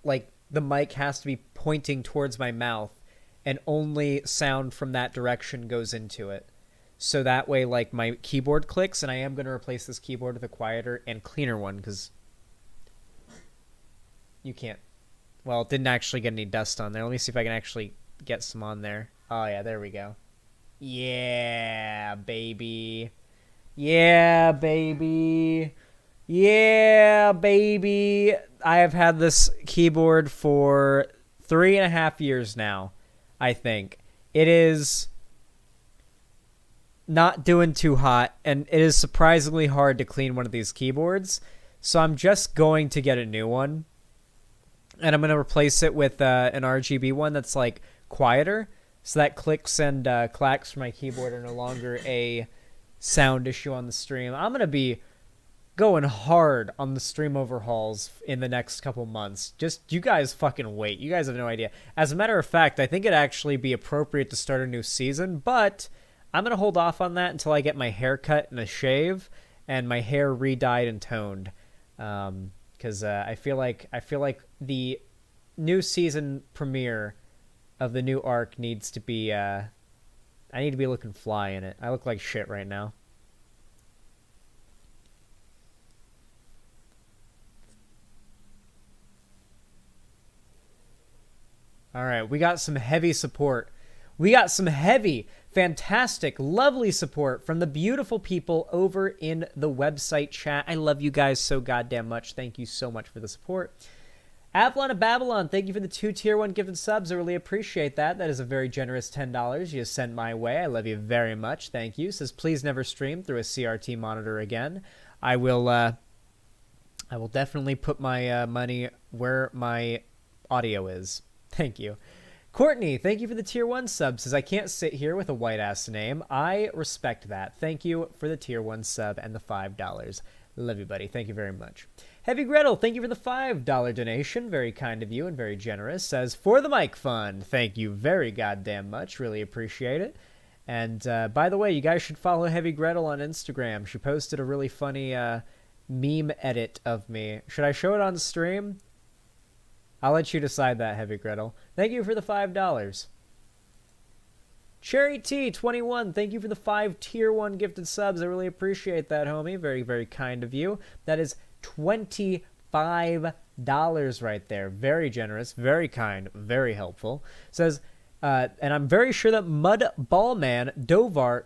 like, the mic has to be pointing towards my mouth, and only sound from that direction goes into it. So that way, like, my keyboard clicks, and I am going to replace this keyboard with a quieter and cleaner one, because you can't... Well, it didn't actually get any dust on there. Let me see if I can actually get some on there. Oh, yeah, there we go. Yeah, baby. Yeah, baby. Yeah, baby. I have had this keyboard for 3.5 years now. I think it is not doing too hot, and it is surprisingly hard to clean one of these keyboards, so I'm just going to get a new one, and I'm going to replace it with an RGB one that's like quieter, so that clicks and clacks for my keyboard are no longer a sound issue on the stream. I'm going to be going hard on the stream overhauls in the next couple months. Just, you guys fucking wait. You guys have no idea. As a matter of fact, I think it'd actually be appropriate to start a new season, but I'm going to hold off on that until I get my hair cut and a shave and my hair re-dyed and toned. Because I feel like the new season premiere of the new arc needs to be... I need to be looking fly in it. I look like shit right now. All right, we got some heavy support. We got some heavy, fantastic, lovely support from the beautiful people over in the website chat. I love you guys so goddamn much. Thank you so much for the support. Avalon of Babylon, thank you for the 2 tier 1 gifted subs. I really appreciate that. That is a very generous $10 you sent my way. I love you very much. Thank you. Says, please never stream through a CRT monitor again. I will definitely put my money where my audio is. Thank you. Courtney, thank you for the tier 1 sub. Says, I can't sit here with a white-ass name. I respect that. Thank you for the tier 1 sub and the $5. Love you, buddy. Thank you very much. Heavy Gretel, thank you for the $5 donation. Very kind of you and very generous. Says, for the mic fund. Thank you very goddamn much. Really appreciate it. And by the way, you guys should follow Heavy Gretel on Instagram. She posted a really funny meme edit of me. Should I show it on stream? I'll let you decide that, Heavy Gretel. Thank you for the $5. Cherry T 21, thank you for the 5 tier 1 gifted subs. I really appreciate that, homie. Very, very kind of you. That is $25 right there. Very generous, very kind, very helpful. Says, and I'm very sure that Mud Ballman, Dovark,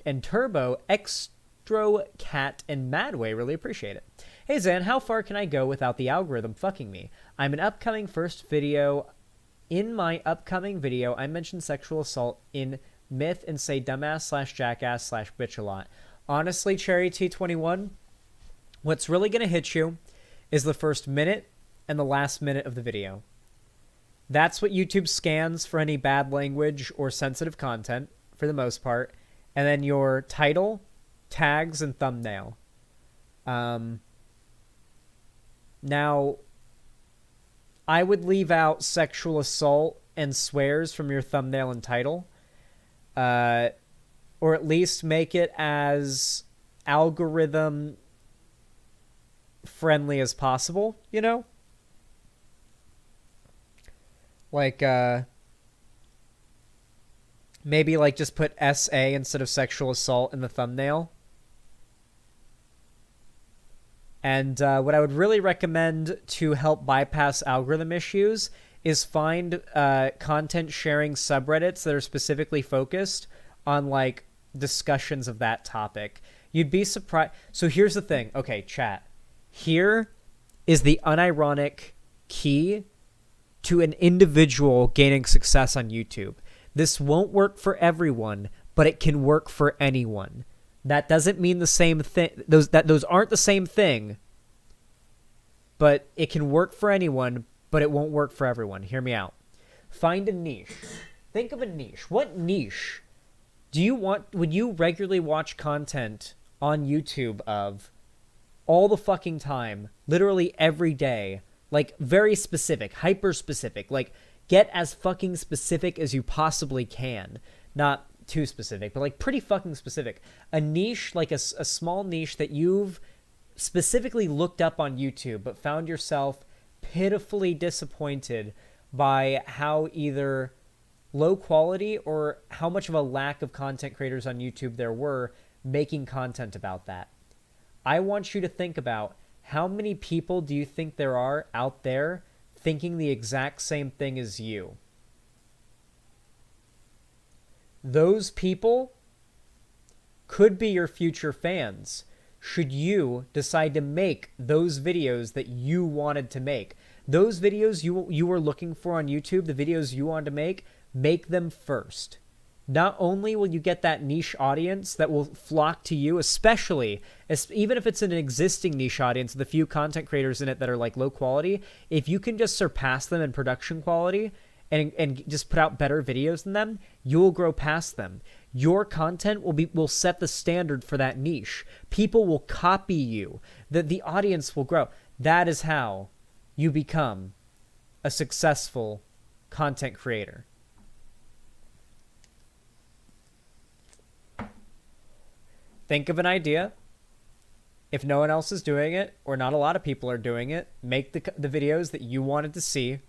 and Turbo, Extro Cat, and Madway really appreciate it. Hey Zan, how far can I go without the algorithm fucking me? I'm an upcoming first video. In my upcoming video, I mentioned sexual assault in myth and say dumbass/jackass/bitch a lot. Honestly, Cherry T21, what's really going to hit you is the first minute and the last minute of the video. That's what YouTube scans for any bad language or sensitive content, for the most part. And then your title, tags, and thumbnail. Now, I would leave out sexual assault and swears from your thumbnail and title. Or at least make it as algorithm friendly as possible, you know? Like, maybe like just put SA instead of sexual assault in the thumbnail. And what I would really recommend to help bypass algorithm issues is find content sharing subreddits that are specifically focused on like discussions of that topic. You'd be surprised. So here's the thing. Okay, chat. Here is the unironic key to an individual gaining success on YouTube. This won't work for everyone, but it can work for anyone. That doesn't mean the same thing. Those aren't the same thing. But it can work for anyone, but it won't work for everyone. Hear me out. Find a niche. Think of a niche. What niche do you want? Would you regularly watch content on YouTube of all the fucking time, literally every day, like very specific, hyper specific, like get as fucking specific as you possibly can. Not too specific, but like pretty fucking specific. A niche, like a small niche that you've specifically looked up on YouTube, but found yourself pitifully disappointed by how either low quality or how much of a lack of content creators on YouTube there were making content about that. I want you to think about how many people do you think there are out there thinking the exact same thing as you? Those people could be your future fans should you decide to make those videos that you wanted to make. Those videos you were looking for on YouTube, the videos you wanted to make them first. Not only will you get that niche audience that will flock to you, especially, even if it's an existing niche audience, the few content creators in it that are like low quality, if you can just surpass them in production quality and just put out better videos than them, you'll grow past them. Your content will set the standard for that niche. People will copy you. The audience will grow. That is how you become a successful content creator. Think of an idea. If no one else is doing it, or not a lot of people are doing it, make the videos that you wanted to see,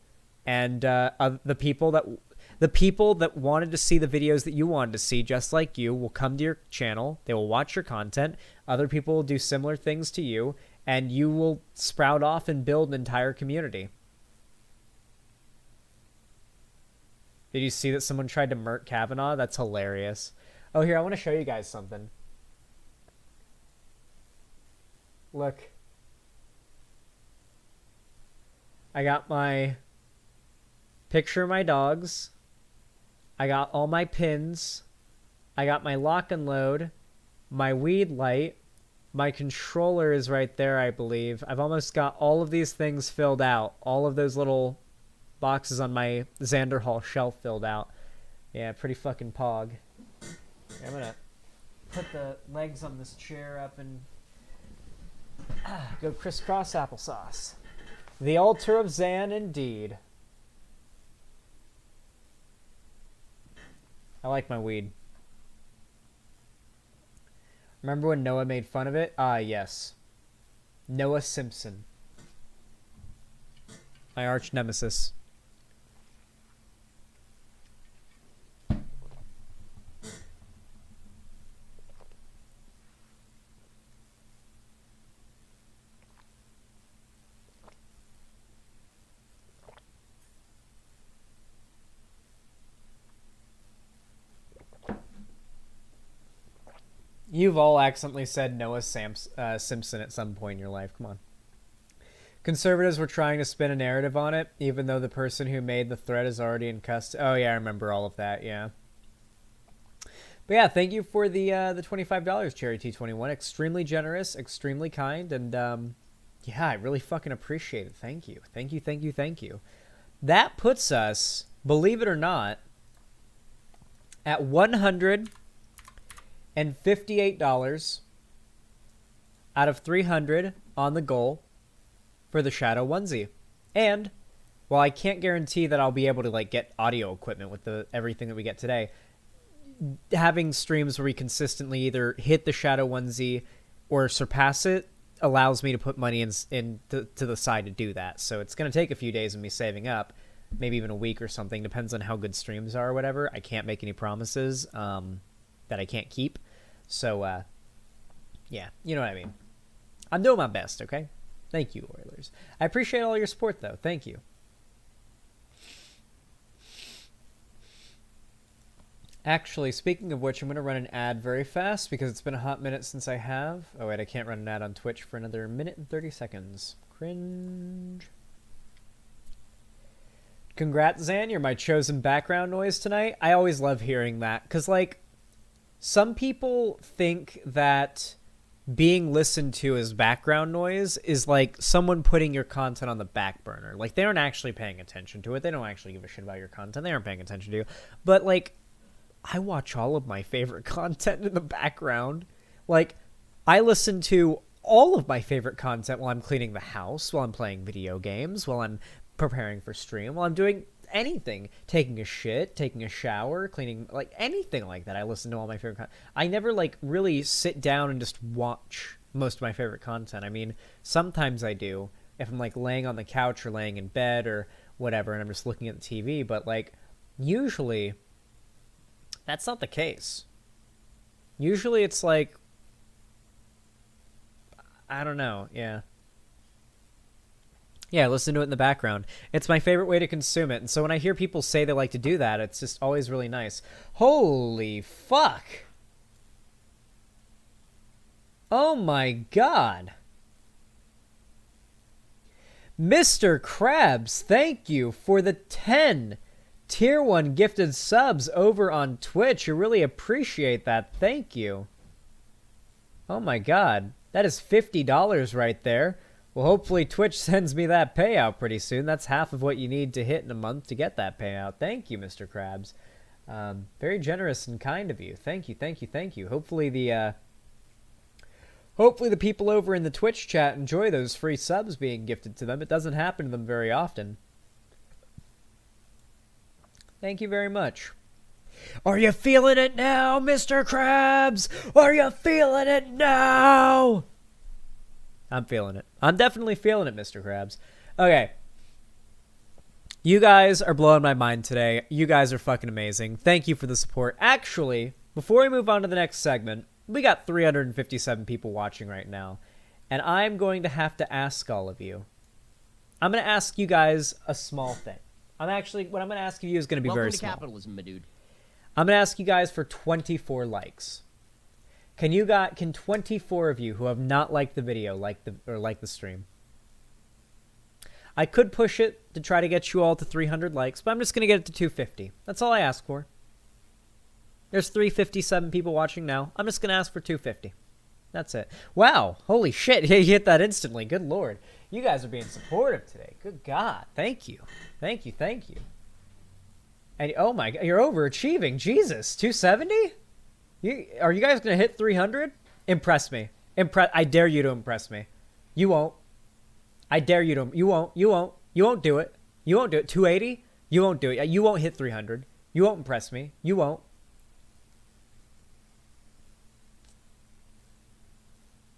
and the people that wanted to see the videos that you wanted to see, just like you, will come to your channel. They will watch your content. Other people will do similar things to you, and you will sprout off and build an entire community. Did you see that someone tried to murk Kavanaugh? That's hilarious. Oh, here, I want to show you guys something. Look. I got my picture of my dogs. I got all my pins. I got my lock and load. My weed light. My controller is right there, I believe. I've almost got all of these things filled out. All of those little boxes on my Xanderhal shelf filled out. Yeah, pretty fucking pog. I'm gonna put the legs on this chair up and go crisscross applesauce. The altar of Xan, indeed. I like my weed. Remember when Noah made fun of it? Ah, yes. Noah Simpson. My arch nemesis. You've all accidentally said Noah Simpson at some point in your life. Come on. Conservatives were trying to spin a narrative on it, even though the person who made the thread is already in custody. Oh, yeah, I remember all of that, yeah. But yeah, thank you for the $25, Cherry T21. Extremely generous, extremely kind, and yeah, I really fucking appreciate it. Thank you. Thank you, thank you, thank you. That puts us, believe it or not, at $158 out of 300 on the goal for the Shadow onesie. And while I can't guarantee that I'll be able to like get audio equipment with everything that we get today, having streams where we consistently either hit the Shadow onesie or surpass it allows me to put money in to the side to do that. So it's going to take a few days of me saving up, maybe even a week or something. Depends on how good streams are or whatever. I can't make any promises that I can't keep. So, yeah, you know what I mean. I'm doing my best, okay? Thank you, Oilers. I appreciate all your support, though. Thank you. Actually, speaking of which, I'm going to run an ad very fast because it's been a hot minute since I have. Oh, wait, I can't run an ad on Twitch for another minute and 30 seconds. Cringe. Congrats, Xan. You're my chosen background noise tonight. I always love hearing that because, like, some people think that being listened to as background noise is like someone putting your content on the back burner. Like, they aren't actually paying attention to it. They don't actually give a shit about your content. They aren't paying attention to you. But, like, I watch all of my favorite content in the background. Like, I listen to all of my favorite content while I'm cleaning the house, while I'm playing video games, while I'm preparing for stream, while I'm doing anything, taking a shit, taking a shower, cleaning, like anything like that. I listen to all my favorite content. I never like really sit down and just watch most of my favorite content. I mean, sometimes I do if I'm like laying on the couch or laying in bed or whatever and I'm just looking at the TV, but like usually that's not the case. Usually it's like, I don't know, yeah. Yeah, listen to it in the background. It's my favorite way to consume it. And so when I hear people say they like to do that, it's just always really nice. Holy fuck. Oh my god. Mr. Krabs, thank you for the 10 Tier 1 gifted subs over on Twitch. I really appreciate that. Thank you. Oh my god. That is $50 right there. Well, hopefully Twitch sends me that payout pretty soon. That's half of what you need to hit in a month to get that payout. Thank you, Mr. Krabs. Very generous and kind of you. Thank you, thank you, thank you. Hopefully the people over in the Twitch chat enjoy those free subs being gifted to them. It doesn't happen to them very often. Thank you very much. Are you feeling it now, Mr. Krabs? Are you feeling it now? I'm feeling it. I'm definitely feeling it, Mr. Krabs. Okay. You guys are blowing my mind today. You guys are fucking amazing. Thank you for the support. Actually, before we move on to the next segment, we got 357 people watching right now. And I'm going to have to ask all of you. I'm going to ask you guys a small thing. What I'm going to ask of you is going to be very small. Welcome to capitalism, my dude. I'm going to ask you guys for 24 likes. Can 24 of you who have not liked the video like the stream? I could push it to try to get you all to 300 likes, but I'm just going to get it to 250. That's all I ask for. There's 357 people watching now. I'm just going to ask for 250. That's it. Wow. Holy shit. You hit that instantly. Good Lord. You guys are being supportive today. Good God. Thank you. Thank you. Thank you. And oh my God, you're overachieving. Jesus. 270? Are you guys going to hit 300? Impress me. I dare you to impress me. You won't. I dare you to. You won't. You won't. You won't do it. You won't do it. 280? You won't do it. You won't hit 300. You won't impress me. You won't.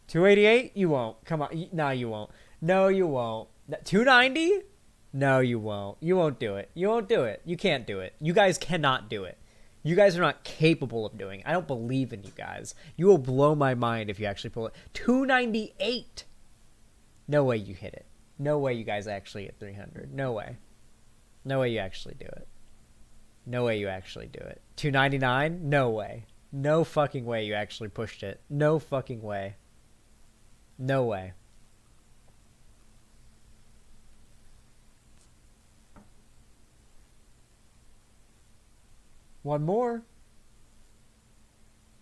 $288? You won't. Come on. No, you won't. No, you won't. $290? No, you won't. You won't do it. You won't do it. You can't do it. You guys cannot do it. You guys are not capable of doing it. I don't believe in you guys. You will blow my mind if you actually pull it. $298. No way you hit it. No way you guys actually hit 300. No way. No way you actually do it. No way you actually do it. $299? No way. No fucking way you actually pushed it. No fucking way. No way. One more.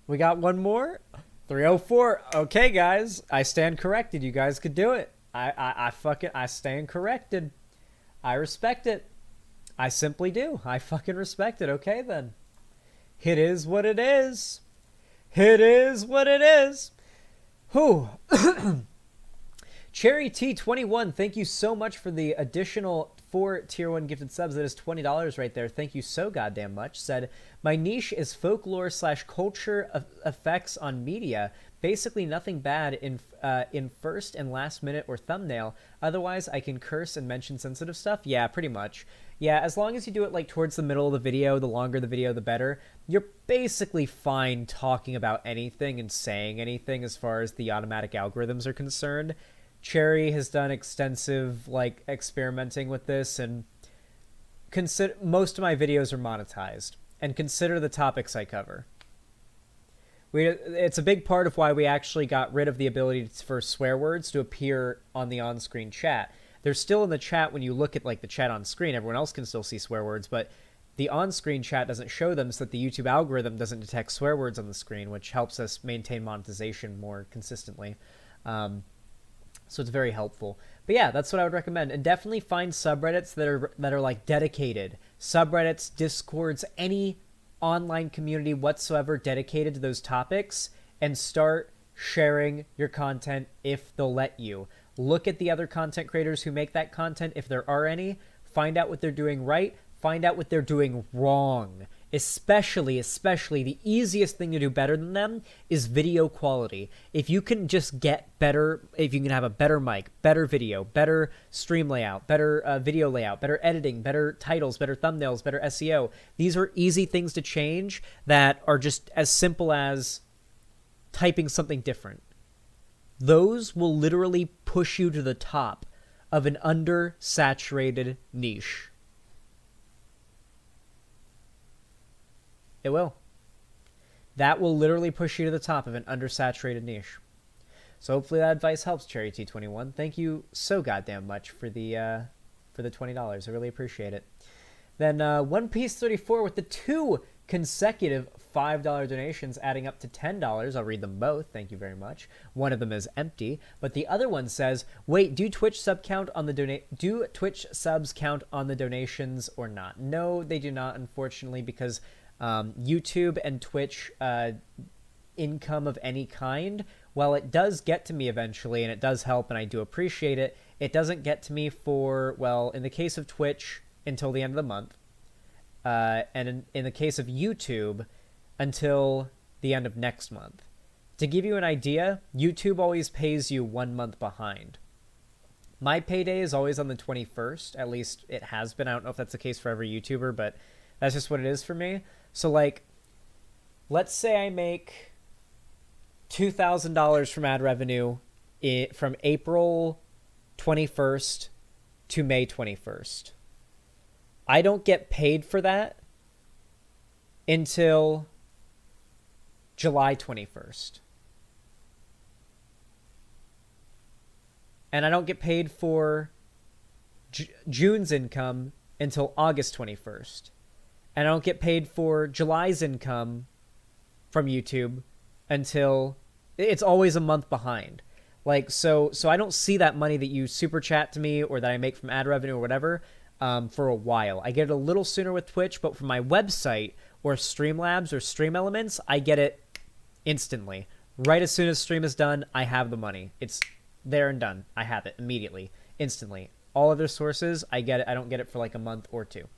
We got one more. 304. Okay, guys. I stand corrected. You guys could do it. I stand corrected. I respect it. I simply do. I fucking respect it. Okay, then. It is what it is. It is what it is. Whew. Cherry T21, thank you so much for the additional 4 tier 1 gifted subs. That is $20 right there. Thank you so goddamn much. Said, my niche is folklore / culture effects on media. Basically nothing bad in first and last minute or thumbnail. Otherwise, I can curse and mention sensitive stuff. Yeah, pretty much. Yeah, as long as you do it like towards the middle of the video, the longer the video, the better. You're basically fine talking about anything and saying anything as far as the automatic algorithms are concerned. Cherry has done extensive like experimenting with this, and most of my videos are monetized. And consider the topics I cover. It's a big part of why we actually got rid of the ability for swear words to appear on the on-screen chat. They're still in the chat when you look at like the chat on screen. Everyone else can still see swear words, but the on-screen chat doesn't show them, so that the YouTube algorithm doesn't detect swear words on the screen, which helps us maintain monetization more consistently. So it's very helpful. But yeah, that's what I would recommend. And definitely find subreddits that are like dedicated. Subreddits, Discords, any online community whatsoever dedicated to those topics, and start sharing your content if they'll let you. Look at the other content creators who make that content, if there are any. Find out what they're doing right. Find out what they're doing wrong. Especially, the easiest thing to do better than them is video quality. If you can just get better, if you can have a better mic, better video, better stream layout, better video layout, better editing, better titles, better thumbnails, better SEO. These are easy things to change that are just as simple as typing something different. Those will literally push you to the top of an undersaturated niche. It will. That will literally push you to the top of an undersaturated niche. So hopefully that advice helps, Cherry T21. Thank you so goddamn much for the $20. I really appreciate it. Then One Piece 34 with the 2 consecutive $5 donations, adding up to $10. I'll read them both. Thank you very much. One of them is empty, but the other one says, "Wait, do Twitch subs count on the donations or not?" No, they do not, unfortunately, because YouTube and Twitch income of any kind, while it does get to me eventually, and it does help, and I do appreciate it, it doesn't get to me for, well, in the case of Twitch, until the end of the month. And in the case of YouTube, until the end of next month. To give you an idea, YouTube always pays you 1 month behind. My payday is always on the 21st. At least it has been. I don't know if that's the case for every YouTuber, but that's just what it is for me. So, like, let's say I make $2,000 from ad revenue from April 21st to May 21st. I don't get paid for that until July 21st. And I don't get paid for June's income until August 21st. And I don't get paid for July's income from YouTube until it's always a month behind. Like, so I don't see that money that you super chat to me or that I make from ad revenue or whatever for a while. I get it a little sooner with Twitch, but for my website or Streamlabs or Stream Elements, I get it instantly. Right as soon as stream is done, I have the money. It's there and done. I have it immediately, instantly. All other sources, I get it. I don't get it for like a month or two.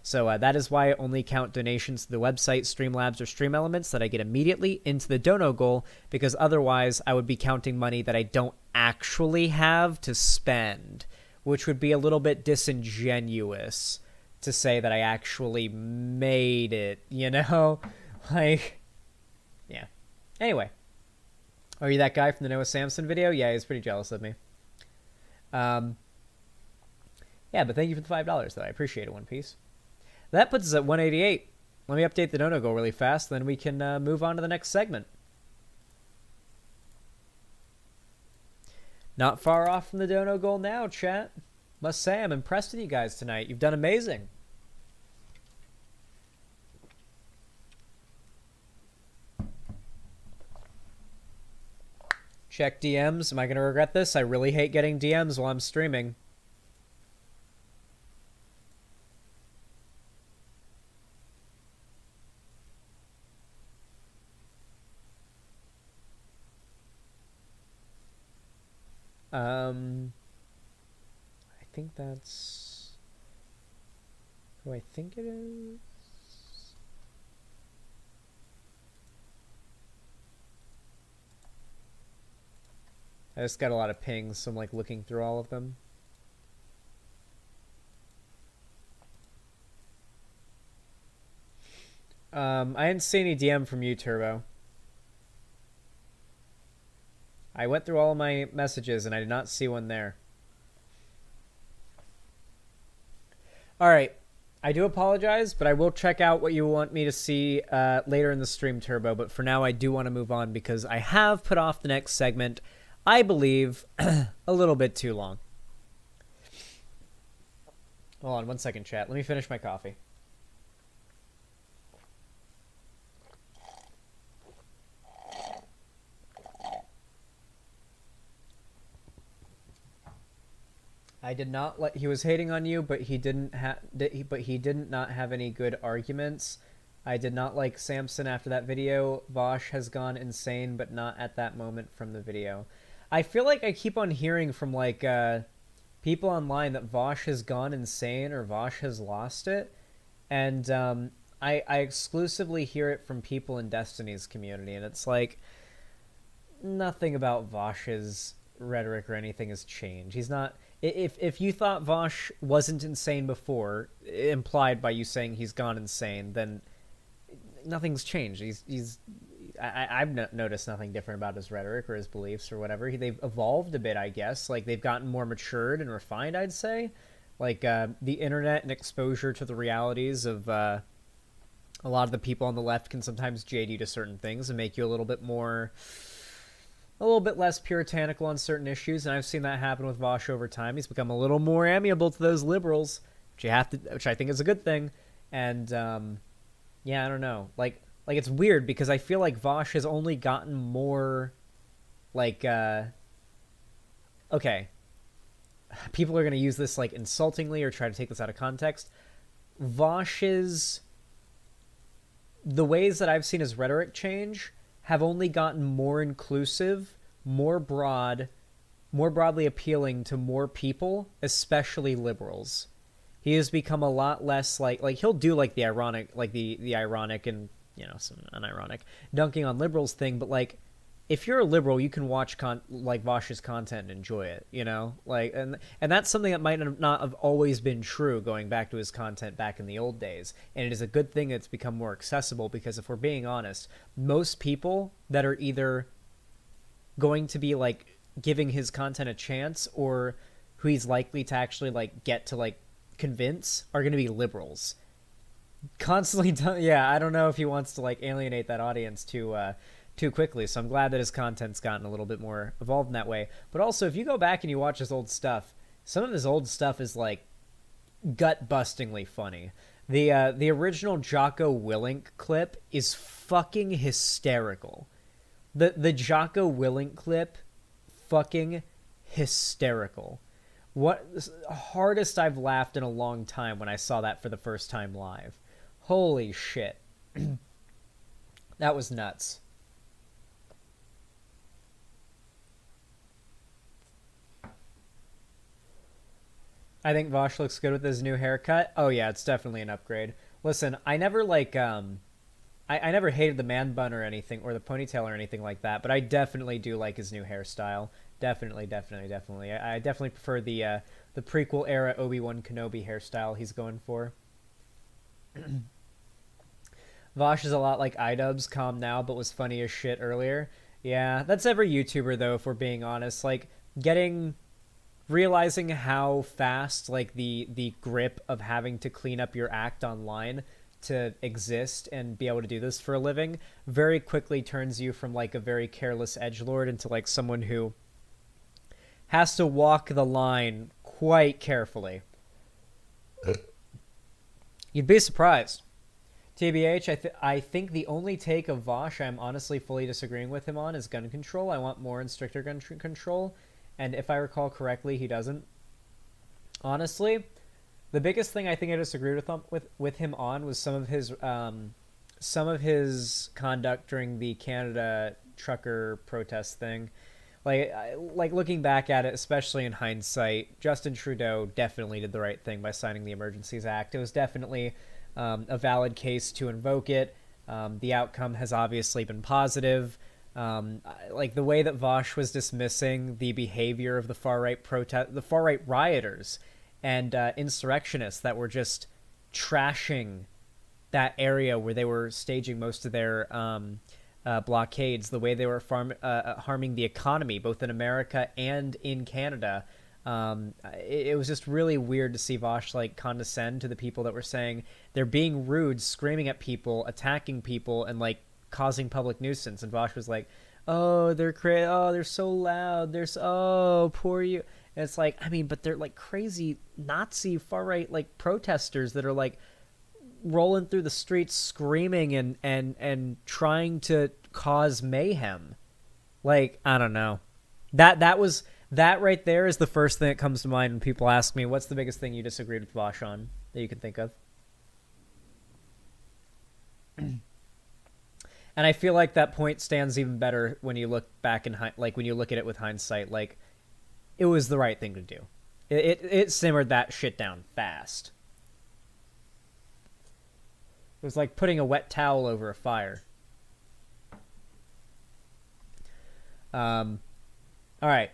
So that is why I only count donations to the website, Streamlabs, or Stream Elements that I get immediately into the dono goal, because otherwise I would be counting money that I don't actually have to spend, which would be a little bit disingenuous to say that I actually made it, you know? Like, yeah. Anyway. Are you that guy from the Noah Samson video? Yeah, he's pretty jealous of me. Yeah, but thank you for the $5, though. I appreciate it, One Piece. That puts us at 188. Let me update the dono goal really fast, then we can move on to the next segment. Not far off from the dono goal now, chat. Must say, I'm impressed with you guys tonight. You've done amazing. Check DMs. Am I going to regret this? I really hate getting DMs while I'm streaming. I think that's who I think it is. I just got a lot of pings, so I'm like looking through all of them. I didn't see any DM from you, Turbo. I went through all of my messages and I did not see one there. Alright. I do apologize, but I will check out what you want me to see later in the stream, Turbo. But for now, I do want to move on because I have put off the next segment, I believe, a little bit too long. Hold on 1 second, chat. Let me finish my coffee. I did not let. He was hating on you, but he didn't have. But he didn't not have any good arguments. I did not like Samson after that video. Vosh has gone insane, but not at that moment from the video. I feel like I keep on hearing from like people online that Vosh has gone insane or Vosh has lost it, and I exclusively hear it from people in Destiny's community, and it's like nothing about Vosh's rhetoric or anything has changed. He's not. If you thought Vosh wasn't insane before, implied by you saying he's gone insane, then nothing's changed. I've noticed nothing different about his rhetoric or his beliefs or whatever. They've evolved a bit, I guess. Like, they've gotten more matured and refined, I'd say. Like, the internet and exposure to the realities of a lot of the people on the left can sometimes jade you to certain things and make you a little bit less puritanical on certain issues, and I've seen that happen with Vosh over time. He's become a little more amiable to those liberals, which I think is a good thing. And yeah, I don't know. Like it's weird because I feel like Vosh has only gotten more like okay. People are going to use this like insultingly or try to take this out of context. Vosh's the ways that I've seen his rhetoric change have only gotten more inclusive, more broadly appealing to more people, especially liberals. He has become a lot less like he'll do like the ironic, like the ironic and, you know, some unironic dunking on liberals thing, but like if you're a liberal, you can watch like Vosh's content and enjoy it, you know, like, and that's something that might not have always been true going back to his content back in the old days. And it is a good thing it's become more accessible, because if we're being honest, most people that are either going to be like giving his content a chance or who he's likely to actually like get to like convince are going to be liberals. Constantly, yeah, I don't know if he wants to like alienate that audience too quickly, so I'm glad that his content's gotten a little bit more evolved in that way. But also, if you go back and you watch his old stuff, some of his old stuff is like gut-bustingly funny. The original Jocko Willink clip is fucking hysterical. The Jocko Willink clip, fucking hysterical. What hardest I've laughed in a long time when I saw that for the first time live. Holy shit. That was nuts. I think Vosh looks good with his new haircut. Oh yeah, it's definitely an upgrade. Listen, I never like I never hated the man bun or anything, or the ponytail or anything like that, but I definitely do like his new hairstyle. Definitely. I definitely prefer the prequel era Obi-Wan Kenobi hairstyle he's going for. Vosh is a lot like iDubbbz, calm now, but was funny as shit earlier. Yeah, that's every YouTuber though, if we're being honest. Like realizing how fast like the grip of having to clean up your act online to exist and be able to do this for a living very quickly turns you from like a very careless edgelord into like someone who has to walk the line quite carefully. You'd be surprised. TBH, I think the only take of Vosh I'm honestly fully disagreeing with him on is gun control. I want more and stricter gun control, and if I recall correctly, he doesn't. Honestly, the biggest thing I think I disagreed with him on was some of his conduct during the Canada trucker protest thing. Like looking back at it, especially in hindsight, Justin Trudeau definitely did the right thing by signing the Emergencies Act. It was definitely a valid case to invoke it. The outcome has obviously been positive. Like the way that Vosh was dismissing the behavior of the far right rioters and insurrectionists that were just trashing that area where they were staging most of their blockades, the way they were harming the economy, both in America and in Canada. It was just really weird to see Vosh like condescend to the people that were saying they're being rude, screaming at people, attacking people, and like causing public nuisance. And Vosh was like, "Oh, they're so loud. Poor you." And it's like, I mean, but they're like crazy Nazi far right like protesters that are like rolling through the streets screaming and trying to cause mayhem. Like, I don't know. That right there is the first thing that comes to mind when people ask me, what's the biggest thing you disagreed with Vosh on that you can think of? And I feel like that point stands even better when you look back when you look at it with hindsight. Like, it was the right thing to do. It simmered that shit down fast. It was like putting a wet towel over a fire. All right.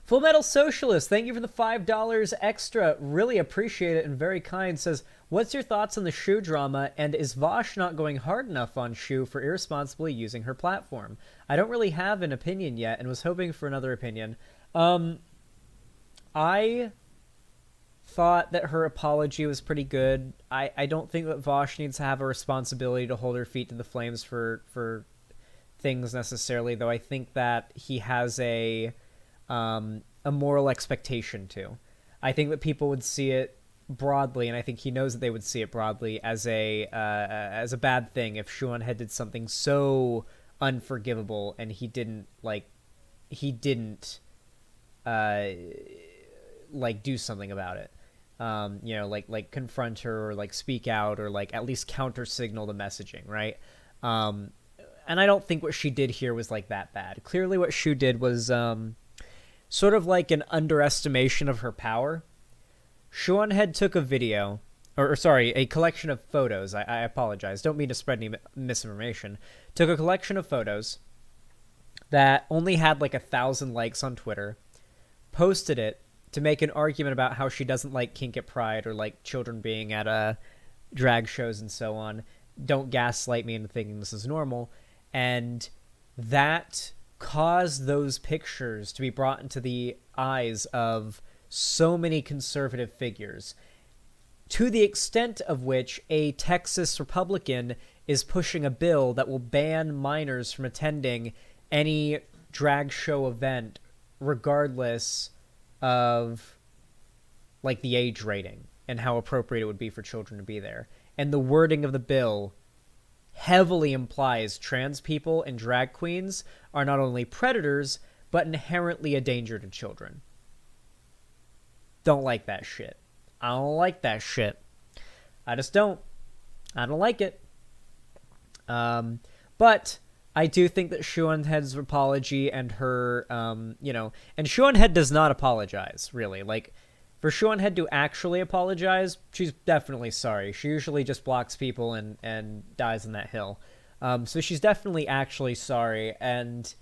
Full Metal Socialist, thank you for the $5 extra. Really appreciate it and very kind. Says, what's your thoughts on the Shu drama, and is Vosh not going hard enough on Shu for irresponsibly using her platform? I don't really have an opinion yet and was hoping for another opinion. I thought that her apology was pretty good. I don't think that Vosh needs to have a responsibility to hold her feet to the flames for things necessarily, though I think that he has a moral expectation too. I think that people would see it broadly, and I think he knows that they would see it broadly as a bad thing if Shuan had did something so unforgivable and he didn't do something about it. you know, like confront her or like speak out or like at least counter signal the messaging, right? And I don't think what she did here was like that bad. Clearly what she did was sort of like an underestimation of her power. Seanhead took a video, or sorry, a collection of photos. I apologize. Don't mean to spread any misinformation. Took a collection of photos that only had like 1,000 likes on Twitter, posted it to make an argument about how she doesn't like kink at Pride or like children being at drag shows and so on. Don't gaslight me into thinking this is normal. And that caused those pictures to be brought into the eyes of so many conservative figures, to the extent of which a Texas Republican is pushing a bill that will ban minors from attending any drag show event regardless of like the age rating and how appropriate it would be for children to be there. And the wording of the bill heavily implies trans people and drag queens are not only predators but inherently a danger to children. Don't like that shit. I don't like that shit. I just don't. I don't like it. But I do think that Seanhead's apology and her, you know, and Seanhead does not apologize, really. Like, for Seanhead to actually apologize, she's definitely sorry. She usually just blocks people and dies on that hill. So she's definitely actually sorry, and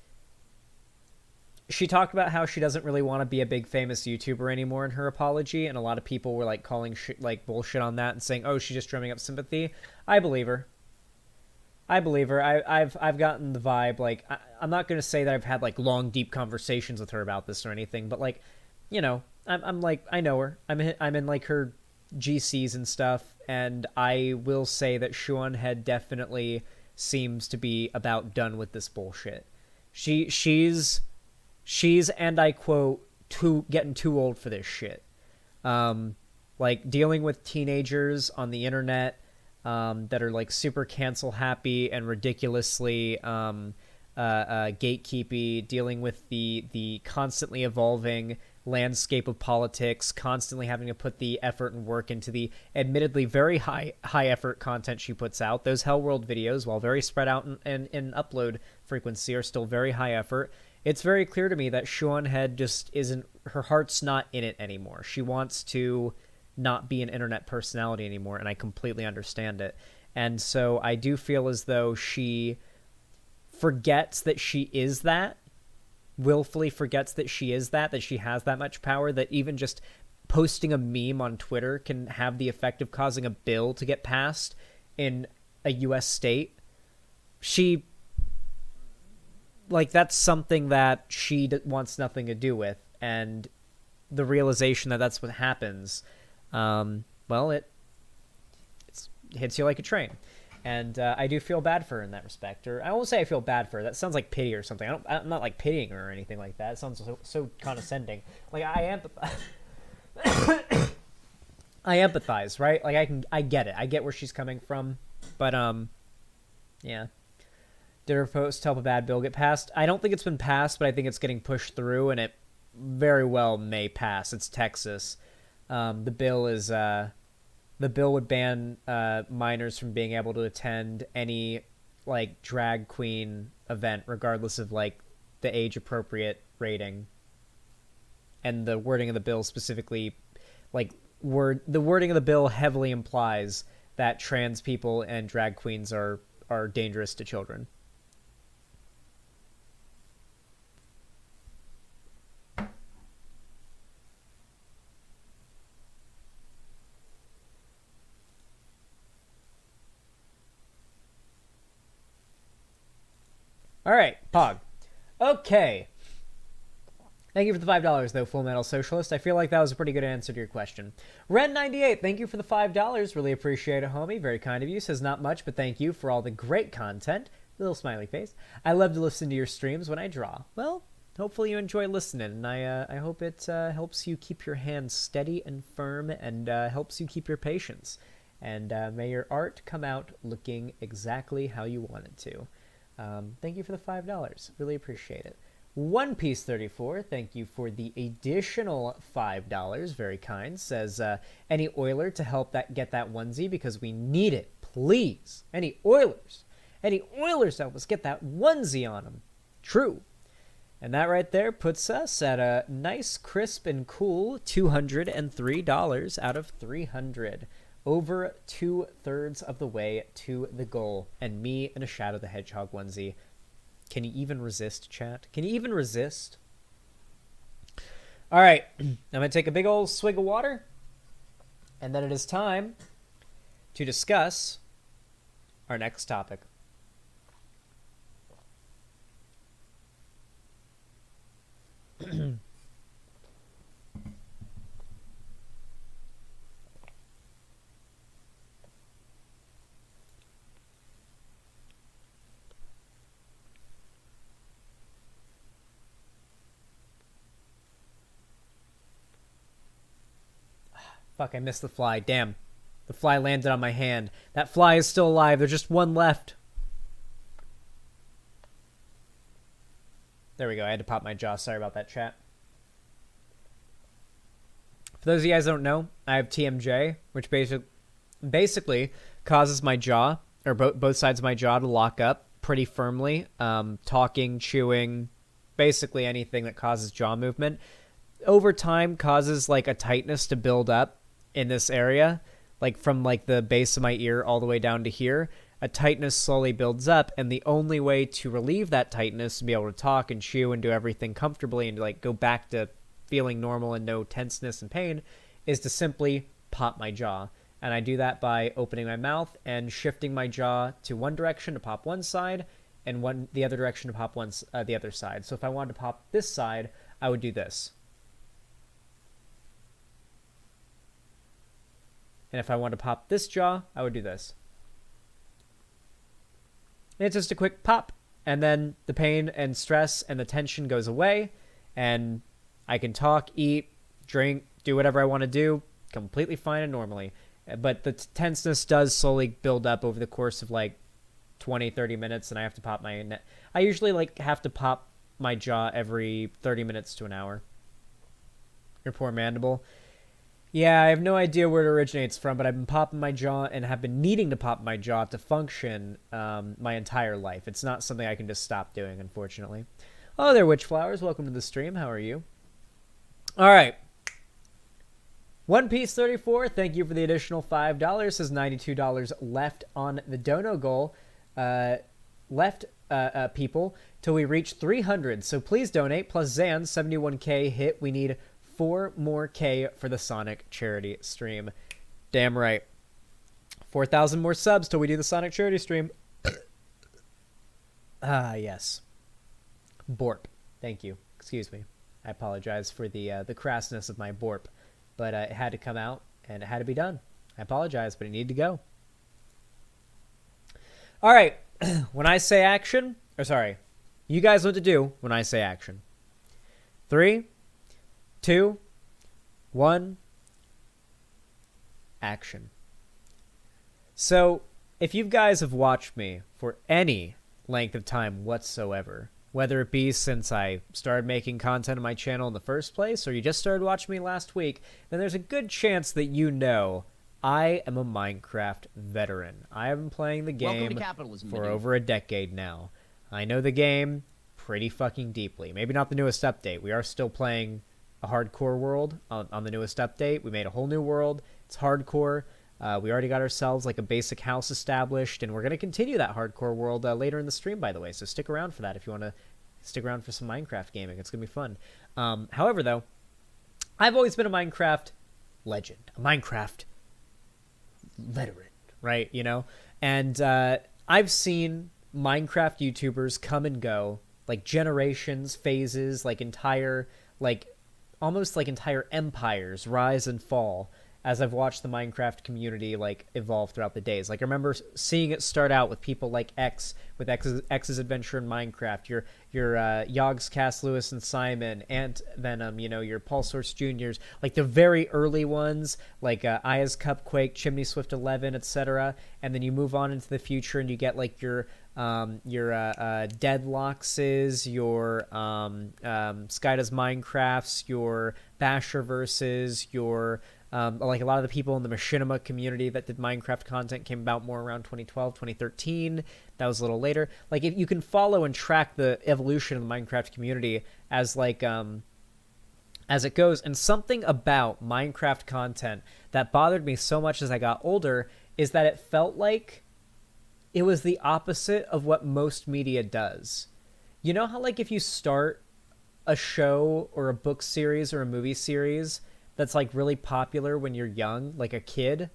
she talked about how she doesn't really want to be a big famous YouTuber anymore in her apology, and a lot of people were like calling like bullshit on that and saying, "Oh, she's just drumming up sympathy." I believe her. I've gotten the vibe. Like, I'm not gonna say that I've had like long, deep conversations with her about this or anything, but like, you know, I'm like, I know her. I'm in like her GCs and stuff, and I will say that Seanhead definitely seems to be about done with this bullshit. She's and I quote, getting too old for this shit. Like dealing with teenagers on the internet that are like super cancel happy and ridiculously gatekeepy, dealing with the constantly evolving landscape of politics, constantly having to put the effort and work into the admittedly very high effort content she puts out. Those Hell World videos, while very spread out in upload frequency, are still very high effort. It's very clear to me that Seanhead just isn't, her heart's not in it anymore. She wants to not be an internet personality anymore, and I completely understand it. And so I do feel as though she forgets that she is that, willfully forgets that she is that she has that much power, that even just posting a meme on Twitter can have the effect of causing a bill to get passed in a U.S. state. She, like, that's something that she wants nothing to do with, and the realization that that's what happens, well, it hits you like a train. And I do feel bad for her in that respect. Or I won't say I feel bad for her. That sounds like pity or something. I'm not like pitying her or anything like that. It sounds so condescending. Like, I empathize. I empathize, right? Like, I get it. I get where she's coming from. But yeah. Did her post help a bad bill get passed? I don't think it's been passed, but I think it's getting pushed through, and it very well may pass. It's Texas. The bill would ban minors from being able to attend any like drag queen event, regardless of like the age appropriate rating. And the wording of the bill specifically, like the wording of the bill heavily implies that trans people and drag queens are dangerous to children. All right, Pog. Okay. Thank you for the $5, though, Full Metal Socialist. I feel like that was a pretty good answer to your question. Ren98, thank you for the $5. Really appreciate it, homie. Very kind of you. Says not much, but thank you for all the great content. Little smiley face. I love to listen to your streams when I draw. Well, hopefully you enjoy listening, and I hope it helps you keep your hands steady and firm, and helps you keep your patience. And may your art come out looking exactly how you want it to. Thank you for the $5. Really appreciate it. One Piece 34, thank you for the additional $5. Very kind. Says, any Oiler to help get that onesie because we need it. Please. Any Oilers to help us get that onesie on them. True. And that right there puts us at a nice, crisp, and cool $203 out of 300. Over 2/3 of the way to the goal. And me in a Shadow the Hedgehog onesie. Can you even resist, chat? Can you even resist? All right. I'm going to take a big old swig of water. And then it is time to discuss our next topic. Fuck, I missed the fly. Damn. The fly landed on my hand. That fly is still alive. There's just one left. There we go. I had to pop my jaw. Sorry about that, chat. For those of you guys that don't know, I have TMJ, which basically causes my jaw, or both sides of my jaw, to lock up pretty firmly. Talking, chewing, basically anything that causes jaw movement. Over time, causes like a tightness to build up in this area, like from like the base of my ear all the way down to here. A tightness slowly builds up, and the only way to relieve that tightness, to be able to talk and chew and do everything comfortably and like go back to feeling normal and no tenseness and pain, is to simply pop my jaw. And I do that by opening my mouth and shifting my jaw to one direction to pop one side, and the other direction to pop the other side. So if I wanted to pop this side, I would do this. And if I wanted to pop this jaw, I would do this. It's just a quick pop, and then the pain and stress and the tension goes away, and I can talk, eat, drink, do whatever I want to do completely fine and normally. But the tenseness does slowly build up over the course of like 20, 30 minutes, and I have to pop I usually have to pop my jaw every 30 minutes to an hour. Your poor mandible. Yeah, I have no idea where it originates from, but I've been popping my jaw and have been needing to pop my jaw to function my entire life. It's not something I can just stop doing, unfortunately. Oh, there, Witchflowers. Welcome to the stream. How are you? All right. One Piece 34, thank you for the additional $5. Says $92 left on the dono goal. People, till we reach 300. So please donate. Plus Zan, 71K hit. We need 4 more K for the Sonic charity stream. Damn right. 4,000 more subs till we do the Sonic charity stream. Yes. Borp. Thank you. Excuse me. I apologize for the crassness of my borp. But it had to come out, and it had to be done. I apologize, but it needed to go. All right. When I say action, you guys know what to do when I say action. 3, 2, 1, action. So, if you guys have watched me for any length of time whatsoever, whether it be since I started making content on my channel in the first place, or you just started watching me last week, then there's a good chance that you know I am a Minecraft veteran. I have been playing the game for over a decade now. I know the game pretty fucking deeply. Maybe not the newest update. We are still playing a hardcore world on the newest update. We made a whole new world. It's hardcore. We already got ourselves like a basic house established, and we're going to continue that hardcore world later in the stream, by the way. So stick around for that if you want to stick around for some Minecraft gaming. It's going to be fun. However, though, I've always been a Minecraft legend, a Minecraft veteran, right? You know? And I've seen Minecraft YouTubers come and go, like generations, phases, like almost like entire empires rise and fall. as I've watched the Minecraft community like evolve throughout the days. Like I remember seeing it start out with people like X with X's Adventure in Minecraft, your Yogscast, Lewis and Simon, Ant Venom, you know, your Paul Source Juniors, like the very early ones, like Aya's Cupquake, Chimney Swift 11, etc. And then you move on into the future and you get like your Deadlockses, your Skyda's Minecrafts, your Basherverses, your like a lot of the people in the Machinima community that did Minecraft content came about more around 2012, 2013. That was a little later. Like if you can follow and track the evolution of the Minecraft community as like as it goes. And something about Minecraft content that bothered me so much as I got older is that it felt like it was the opposite of what most media does. You know how like if you start a show or a book series or a movie series that's like really popular when you're young, like a kid,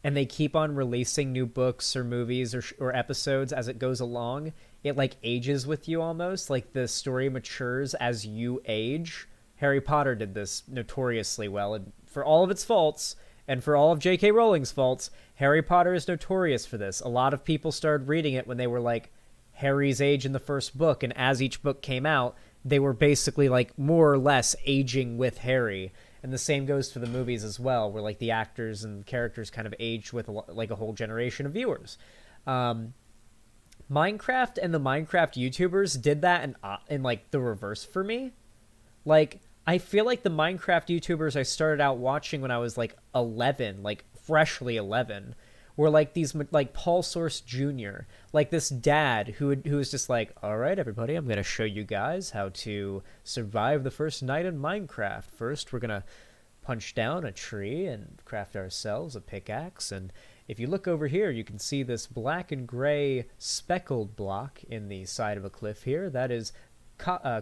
and they keep on releasing new books or movies or episodes as it goes along, it like ages with you almost, like the story matures as you age. Harry Potter did this notoriously well, and for all of its faults, and for all of J.K. Rowling's faults, Harry Potter is notorious for this. A lot of people started reading it when they were like Harry's age in the first book, and as each book came out, they were basically like more or less aging with Harry. And the same goes for the movies as well, where like the actors and characters kind of aged with like a whole generation of viewers. Minecraft and the Minecraft YouTubers did that in like the reverse for me. Like I feel like the Minecraft YouTubers I started out watching when I was like 11, like freshly 11, were like these like Paul Source Jr., like this dad who was just like, all right, everybody, I'm going to show you guys how to survive the first night in Minecraft. First, we're going to punch down a tree and craft ourselves a pickaxe. And if you look over here, you can see this black and gray speckled block in the side of a cliff here. That is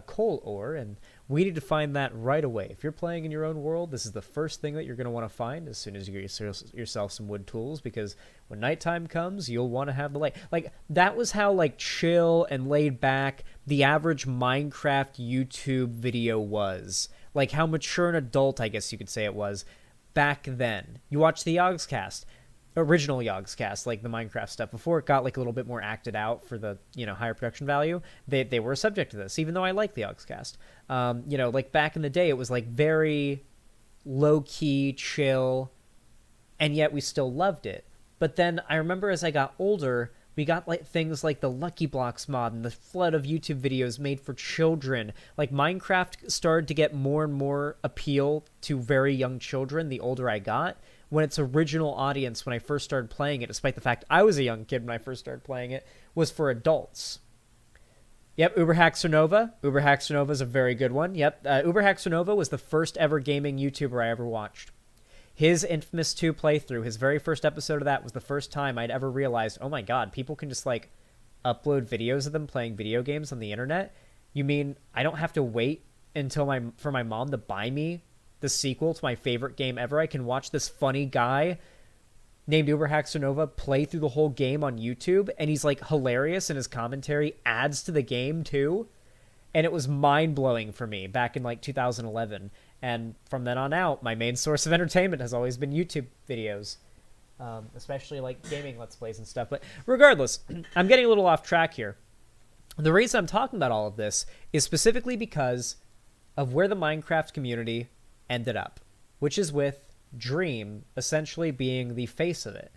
coal ore, and we need to find that right away. If you're playing in your own world, this is the first thing that you're going to want to find as soon as you get yourself some wood tools, because when nighttime comes, you'll want to have the light. Like, that was how, like, chill and laid back the average Minecraft YouTube video was. Like, how mature and adult, I guess you could say it was, back then. You watch the Yogscast. Original Yogscast, like the Minecraft stuff, before it got like a little bit more acted out for the, you know, higher production value, they were subject to this, even though I like the Yogscast. You know, like back in the day, it was like very low-key, chill, and yet we still loved it. But then I remember as I got older, we got like things like the Lucky Blocks mod and the flood of YouTube videos made for children. Like Minecraft started to get more and more appeal to very young children the older I got, when its original audience when I first started playing it, despite the fact I was a young kid when I first started playing it, was for adults. Yep, UberHaxerNova. UberHaxerNova is a very good one. Yep, UberHaxerNova was the first ever gaming YouTuber I ever watched. His Infamous 2 playthrough, his very first episode of that, was the first time I'd ever realized, oh my god, people can just like upload videos of them playing video games on the internet? You mean I don't have to wait until for my mom to buy me the sequel to my favorite game ever? I can watch this funny guy named UberHaxerNova play through the whole game on YouTube, and he's like hilarious, and his commentary adds to the game too. And it was mind-blowing for me back in like 2011. And from then on out, my main source of entertainment has always been YouTube videos, especially like gaming Let's Plays and stuff. But regardless, I'm getting a little off track here. The reason I'm talking about all of this is specifically because of where the Minecraft community ended up, which is with Dream essentially being the face of it.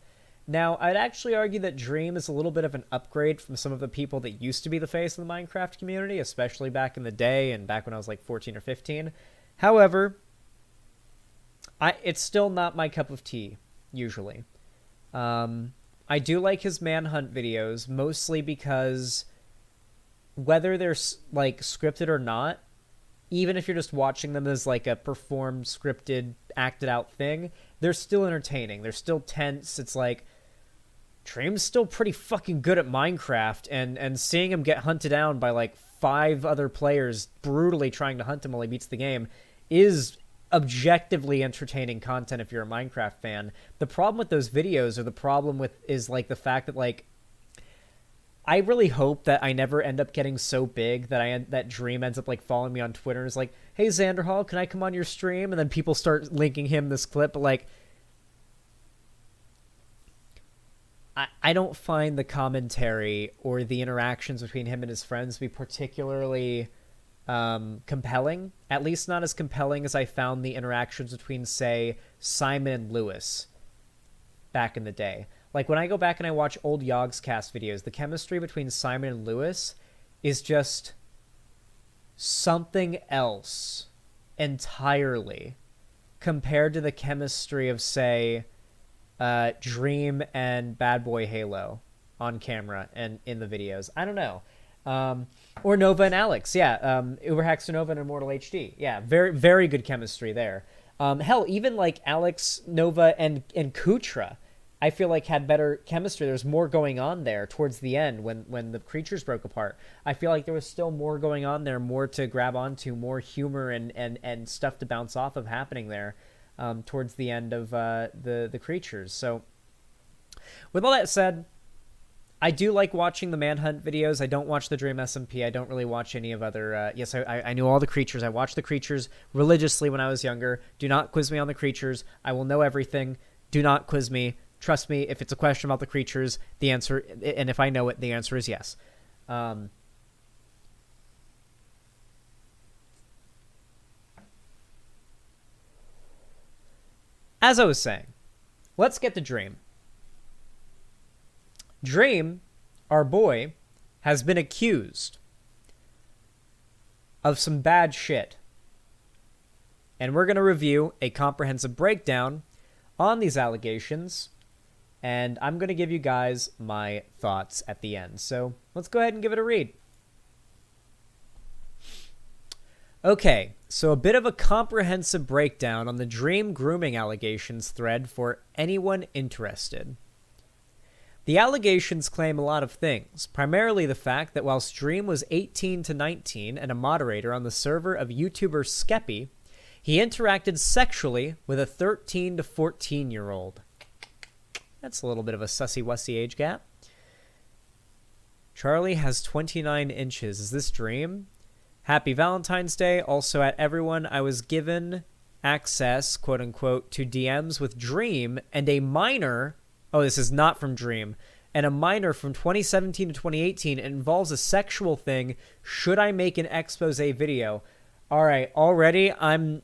Now, I'd actually argue that Dream is a little bit of an upgrade from some of the people that used to be the face of the Minecraft community, especially back in the day and back when I was like 14 or 15. However, it's still not my cup of tea, usually. I do like his manhunt videos, mostly because whether they're like scripted or not, even if you're just watching them as like a performed, scripted, acted out thing, they're still entertaining. They're still tense. It's like, Dream's still pretty fucking good at Minecraft, and seeing him get hunted down by like 5 other players brutally trying to hunt him while he beats the game is objectively entertaining content if you're a Minecraft fan. The problem with those videos, or the problem with, is like the fact that like, I really hope that I never end up getting so big that that Dream ends up like following me on Twitter and is like, hey Xanderhal, can I come on your stream? And then people start linking him this clip. But like, I don't find the commentary or the interactions between him and his friends to be particularly compelling. At least not as compelling as I found the interactions between, say, Simon and Lewis back in the day. Like, when I go back and I watch old Yogscast videos, the chemistry between Simon and Lewis is just something else entirely compared to the chemistry of, say, Dream and Bad Boy Halo on camera and in the videos. I don't know. Or Nova and Alex. Yeah. Uber Hexer Nova and Immortal HD. Yeah. Very, very good chemistry there. Hell, even like Alex, Nova, and Kutra, I feel like had better chemistry. There's more going on there towards the end when the creatures broke apart. I feel like there was still more going on there, more to grab onto, more humor and stuff to bounce off of happening there towards the end of the creatures. So with all that said, I do like watching the Manhunt videos. I don't watch the Dream SMP. I don't really watch any of other... yes, I knew all the creatures. I watched the creatures religiously when I was younger. Do not quiz me on the creatures. I will know everything. Do not quiz me. Trust me, if it's a question about the creatures, the answer... And if I know it, the answer is yes. As I was saying, let's get to Dream. Dream, our boy, has been accused of some bad shit. And we're going to review a comprehensive breakdown on these allegations. And I'm going to give you guys my thoughts at the end. So let's go ahead and give it a read. Okay, so a bit of a comprehensive breakdown on the Dream grooming allegations thread for anyone interested. The allegations claim a lot of things, primarily the fact that whilst Dream was 18 to 19 and a moderator on the server of YouTuber Skeppy, he interacted sexually with a 13 to 14-year-old. That's a little bit of a sussy-wussy age gap. Charlie has 29 inches. Is this Dream? Happy Valentine's Day. Also at everyone, I was given access, quote-unquote, to DMs with Dream and a minor... Oh, this is not from Dream. And a minor from 2017 to 2018. It involves a sexual thing. Should I make an expose video? All right, already I'm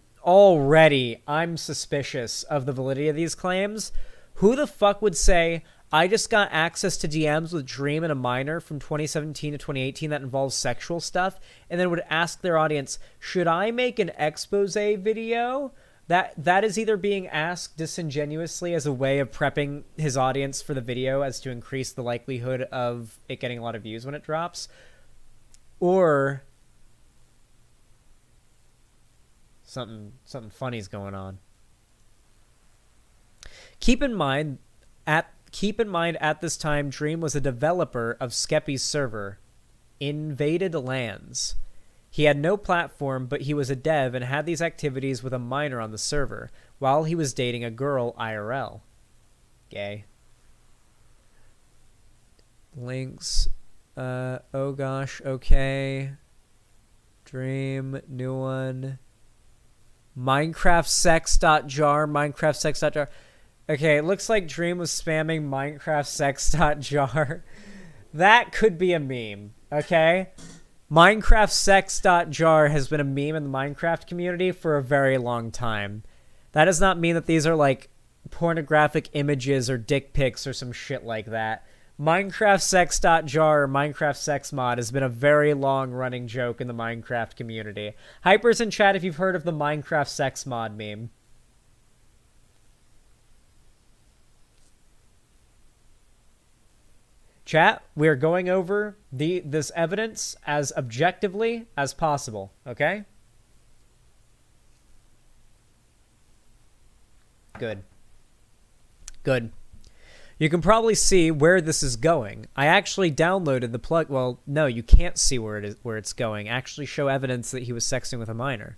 suspicious of the validity of these claims. Who the fuck would say, I just got access to DMs with Dream and a minor from 2017 to 2018 that involves sexual stuff, and then would ask their audience, should I make an expose video? That is either being asked disingenuously as a way of prepping his audience for the video as to increase the likelihood of it getting a lot of views when it drops, or something funny's going on. Keep in mind at this time, Dream was a developer of Skeppy's server, Invaded Lands. He had no platform, but he was a dev and had these activities with a minor on the server, while he was dating a girl IRL. Gay. Links. Oh gosh, okay. Dream, new one. Minecraftsex.jar, Minecraftsex.jar. Okay, it looks like Dream was spamming Minecraftsex.jar. That could be a meme, okay? Minecraftsex.jar has been a meme in the Minecraft community for a very long time. That does not mean that these are like pornographic images or dick pics or some shit like that. Minecraftsex.jar or MinecraftSexMod has been a very long-running joke in the Minecraft community. Hypers in chat if you've heard of the MinecraftSexMod meme. Chat, we are going over this evidence as objectively as possible, okay? Good. Good. You can probably see where this is going. I actually downloaded the plug. Well, no, you can't see where it's going. Actually show evidence that he was sexting with a minor.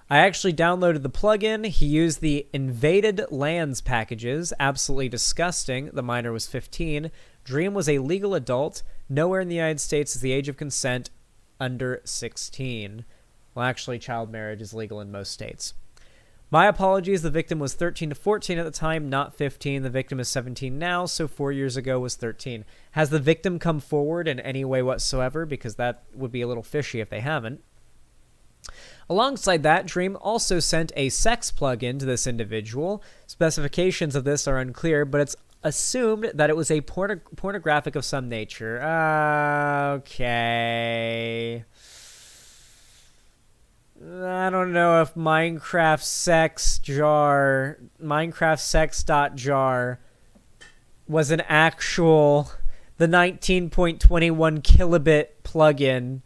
I actually downloaded the plugin. He used the Invaded Lands packages. Absolutely disgusting. The minor was 15. Dream was a legal adult. Nowhere in the United States is the age of consent under 16. Well, actually, child marriage is legal in most states. My apologies, the victim was 13 to 14 at the time, not 15. The victim is 17 now, so 4 years ago was 13. Has the victim come forward in any way whatsoever? Because that would be a little fishy if they haven't. Alongside that, Dream also sent a sex plugin to this individual. Specifications of this are unclear, but it's assumed that it was a pornographic of some nature. Okay. I don't know if Minecraft sex.jar was an actual, the 19.21 kilobit plugin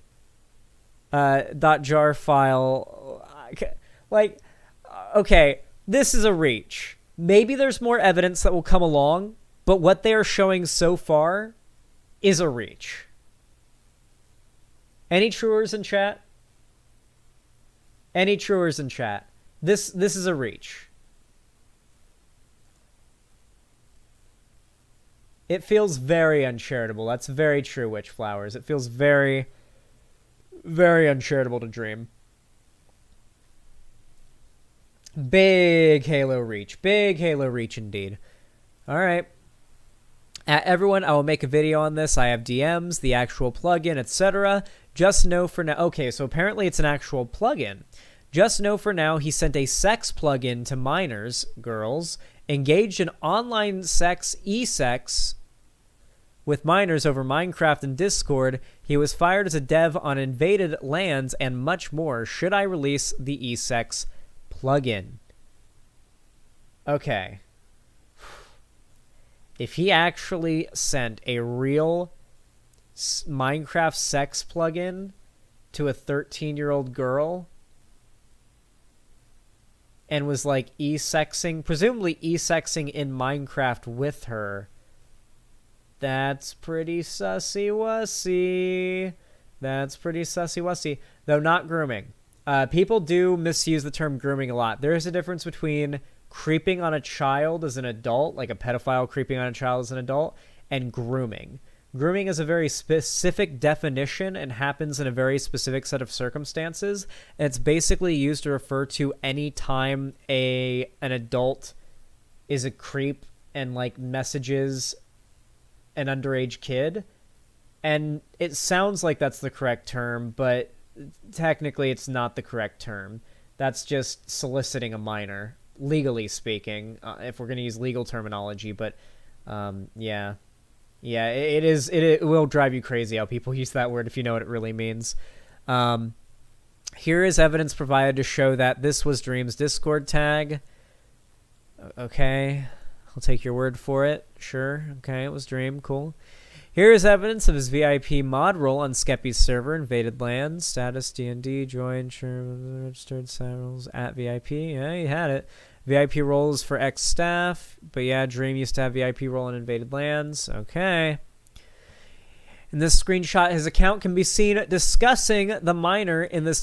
.jar file. Like, okay, this is a reach. Maybe there's more evidence that will come along, but what they are showing so far is a reach. Any truers in chat? Any truers in chat? This is a reach. It feels very uncharitable. That's very true, Witch Flowers. It feels very, very uncharitable to Dream. Big Halo reach. Big Halo reach indeed. All right. Everyone, I will make a video on this. I have DMs, the actual plugin, etc. Just know for now. Okay, so apparently it's an actual plugin. Just know for now he sent a sex plugin to minors, girls, engaged in online sex, e-sex, with minors over Minecraft and Discord. He was fired as a dev on invaded lands and much more. Should I release the e-sex plugin? Okay. If he actually sent a real Minecraft sex plugin to a 13-year-old girl and was like e-sexing, presumably e-sexing in Minecraft with her, that's pretty sussy-wussy. That's pretty sussy-wussy. Though not grooming. People do misuse the term grooming a lot. There is a difference between creeping on a child as an adult, like a pedophile creeping on a child as an adult, and grooming. Grooming is a very specific definition and happens in a very specific set of circumstances. And it's basically used to refer to any time an adult is a creep and like messages an underage kid. And it sounds like that's the correct term, but technically it's not the correct term. That's just soliciting a minor, legally speaking, if we're going to use legal terminology. But yeah. Yeah, it will drive you crazy how people use that word if you know what it really means. Here is evidence provided to show that this was Dream's Discord tag. Okay, I'll take your word for it. Sure, okay, it was Dream, cool. Here is evidence of his VIP mod role on Skeppy's server, Invaded Lands, status D&D, join, registered roles at VIP. Yeah, he had it. VIP roles for ex-staff. But yeah, Dream used to have VIP role in Invaded Lands. Okay. In this screenshot, his account can be seen discussing the minor in this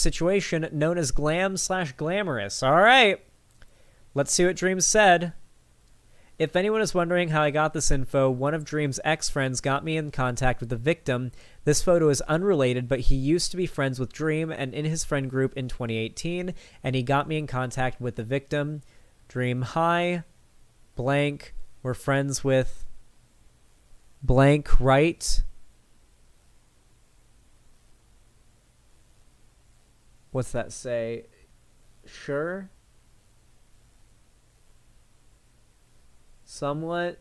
situation known as glam/glamorous. All right. Let's see what Dream said. If anyone is wondering how I got this info, one of Dream's ex-friends got me in contact with the victim. This photo is unrelated, but he used to be friends with Dream and in his friend group in 2018, and he got me in contact with the victim. Dream, hi, blank, we're friends with blank, right? What's that say? Sure? Somewhat.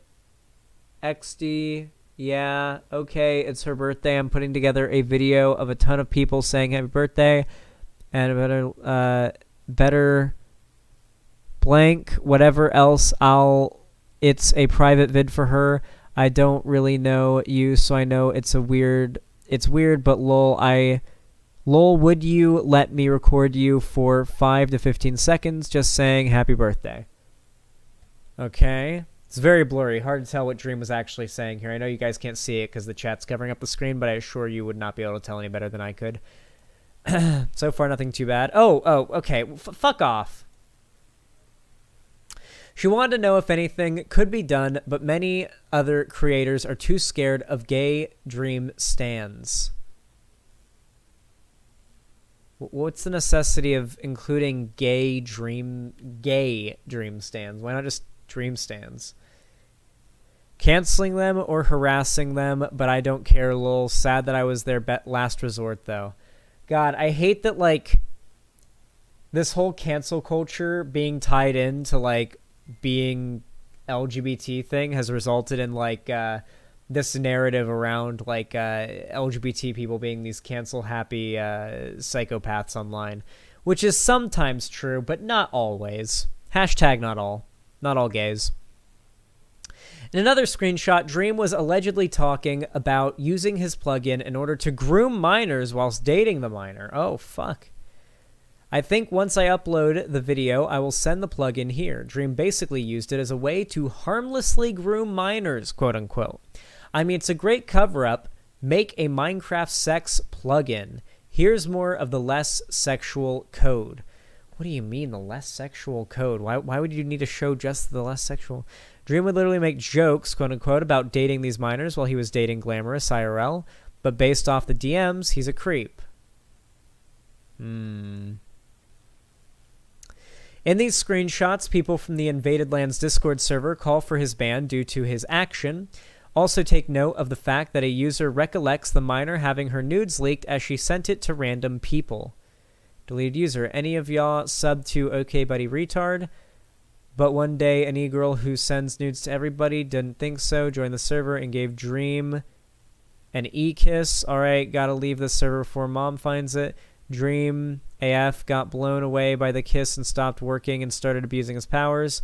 XD. Yeah. Okay. It's her birthday. I'm putting together a video of a ton of people saying happy birthday. And better blank. Whatever else. It's a private vid for her. I don't really know you, so I know it's weird, but lol, would you let me record you for 5 to 15 seconds just saying happy birthday? Okay. It's very blurry. Hard to tell what Dream was actually saying here. I know you guys can't see it because the chat's covering up the screen, but I assure you would not be able to tell any better than I could. So far, nothing too bad. Oh, okay. Fuck off. She wanted to know if anything could be done, but many other creators are too scared of gay Dream stans. What's the necessity of including gay dream stands? Why not just dream stands? Canceling them or harassing them, but I don't care, lol. Sad that I was their last resort, though. God, I hate that, like, this whole cancel culture being tied into, like, being LGBT thing has resulted in, like, this narrative around, like, LGBT people being these cancel-happy psychopaths online, which is sometimes true, but not always. Hashtag not all. Not all gays. In another screenshot, Dream was allegedly talking about using his plugin in order to groom minors whilst dating the minor. Oh, fuck. I think once I upload the video, I will send the plugin here. Dream basically used it as a way to harmlessly groom minors, quote unquote. I mean, it's a great cover-up. Make a Minecraft sex plugin. Here's more of the less sexual code. What do you mean, the less sexual code? Why would you need to show just the less sexual? Dream would literally make jokes, quote-unquote, about dating these minors while he was dating Glamorous IRL, but based off the DMs, he's a creep. In these screenshots, people from the Invaded Lands Discord server call for his ban due to his action. Also take note of the fact that a user recollects the minor having her nudes leaked as she sent it to random people. Deleted user. Any of y'all sub to OK Buddy Retard? But one day, an e-girl who sends nudes to everybody didn't think so, joined the server and gave Dream an e-kiss. Alright, gotta leave the server before mom finds it. Dream AF got blown away by the kiss and stopped working and started abusing his powers.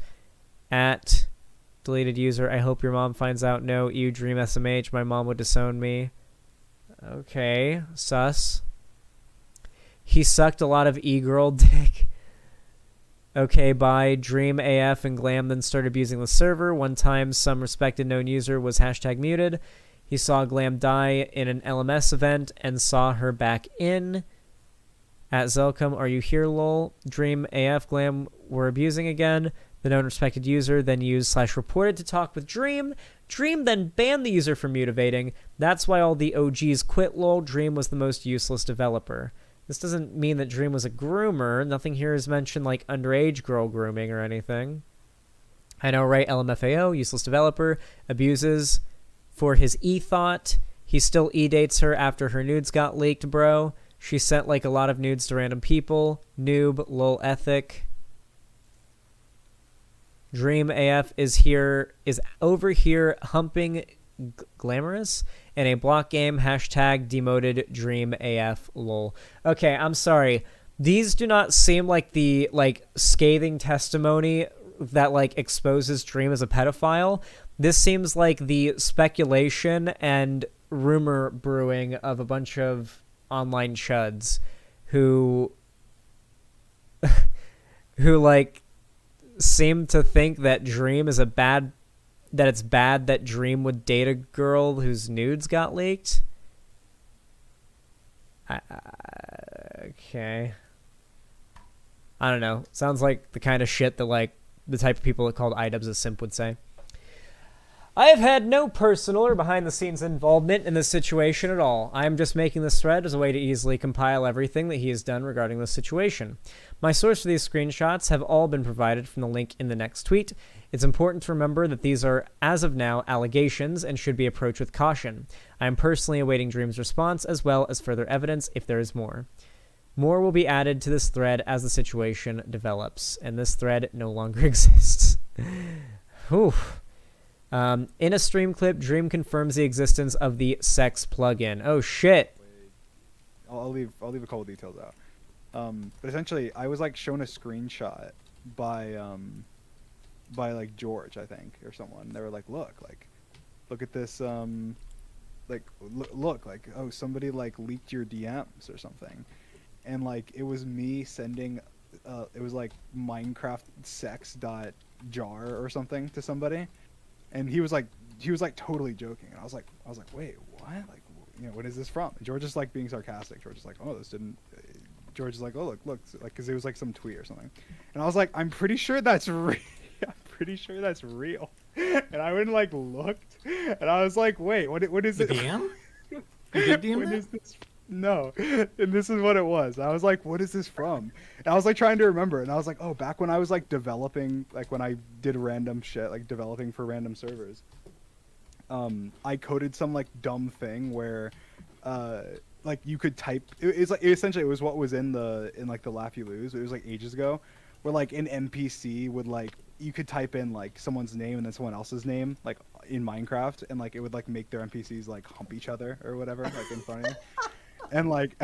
At deleted user, I hope your mom finds out. No, you Dream SMH, my mom would disown me. Okay, sus. He sucked a lot of e-girl dick. Okay, bye. Dream AF and Glam then started abusing the server. One time, some respected known user was hashtag muted. He saw Glam die in an LMS event and saw her back in. At Zelcom, are you here, lol? Dream AF Glam were abusing again. The known respected user then used /reported to talk with Dream. Dream then banned the user from mutivating. That's why all the OGs quit, lol. Dream was the most useless developer. This doesn't mean that Dream was a groomer. Nothing here is mentioned like underage girl grooming or anything. I know, right? LMFAO, useless developer, abuses for his e-thought. He still e-dates her after her nudes got leaked, bro. She sent like a lot of nudes to random people. Noob, lol ethic. Dream AF is over here humping Glamorous in a block game. Hashtag demoted Dream AF lol. Okay, I'm sorry. These do not seem like the scathing testimony that exposes Dream as a pedophile. This seems like the speculation and rumor brewing of a bunch of online chuds who seem to think that Dream is that it's bad that Dream would date a girl whose nudes got leaked. Okay. I don't know. Sounds like the kind of shit that the type of people that called iDubbbz a simp would say. I have had no personal or behind-the-scenes involvement in this situation at all. I am just making this thread as a way to easily compile everything that he has done regarding this situation. My source for these screenshots have all been provided from the link in the next tweet. It's important to remember that these are, as of now, allegations and should be approached with caution. I am personally awaiting Dream's response as well as further evidence if there is more. More will be added to this thread as the situation develops, and this thread no longer exists. Whew. In a stream clip, Dream confirms the existence of the sex plugin. Oh shit! I'll leave a couple details out. But essentially, I was shown a screenshot by George, I think, or someone. They were like, look at this, look, oh, somebody leaked your DMs or something, and it was me sending, it was Minecraft sex.jar or something to somebody. And he was totally joking, and I was like, wait, what? What is this from? And George is being sarcastic. George is like, oh, this didn't. George is like, oh, look, because it was some tweet or something, and I was like, I'm pretty sure that's real. I'm pretty sure that's real. And I went looked, and I was like, wait, what is it? DM? You did DM What that? is this? No, and this is what it was. I was like, what is this from? And I was like trying to remember, and I was like, oh, back when I was like developing, like when I did random shit, like developing for random servers, I coded some like dumb thing where like you could type, it's like essentially it was what was in like the Laugh You Lose. It was like ages ago, where like an NPC would like, you could type in like someone's name and then someone else's name like in Minecraft, and like it would like make their NPCs like hump each other or whatever, like in front of you. And like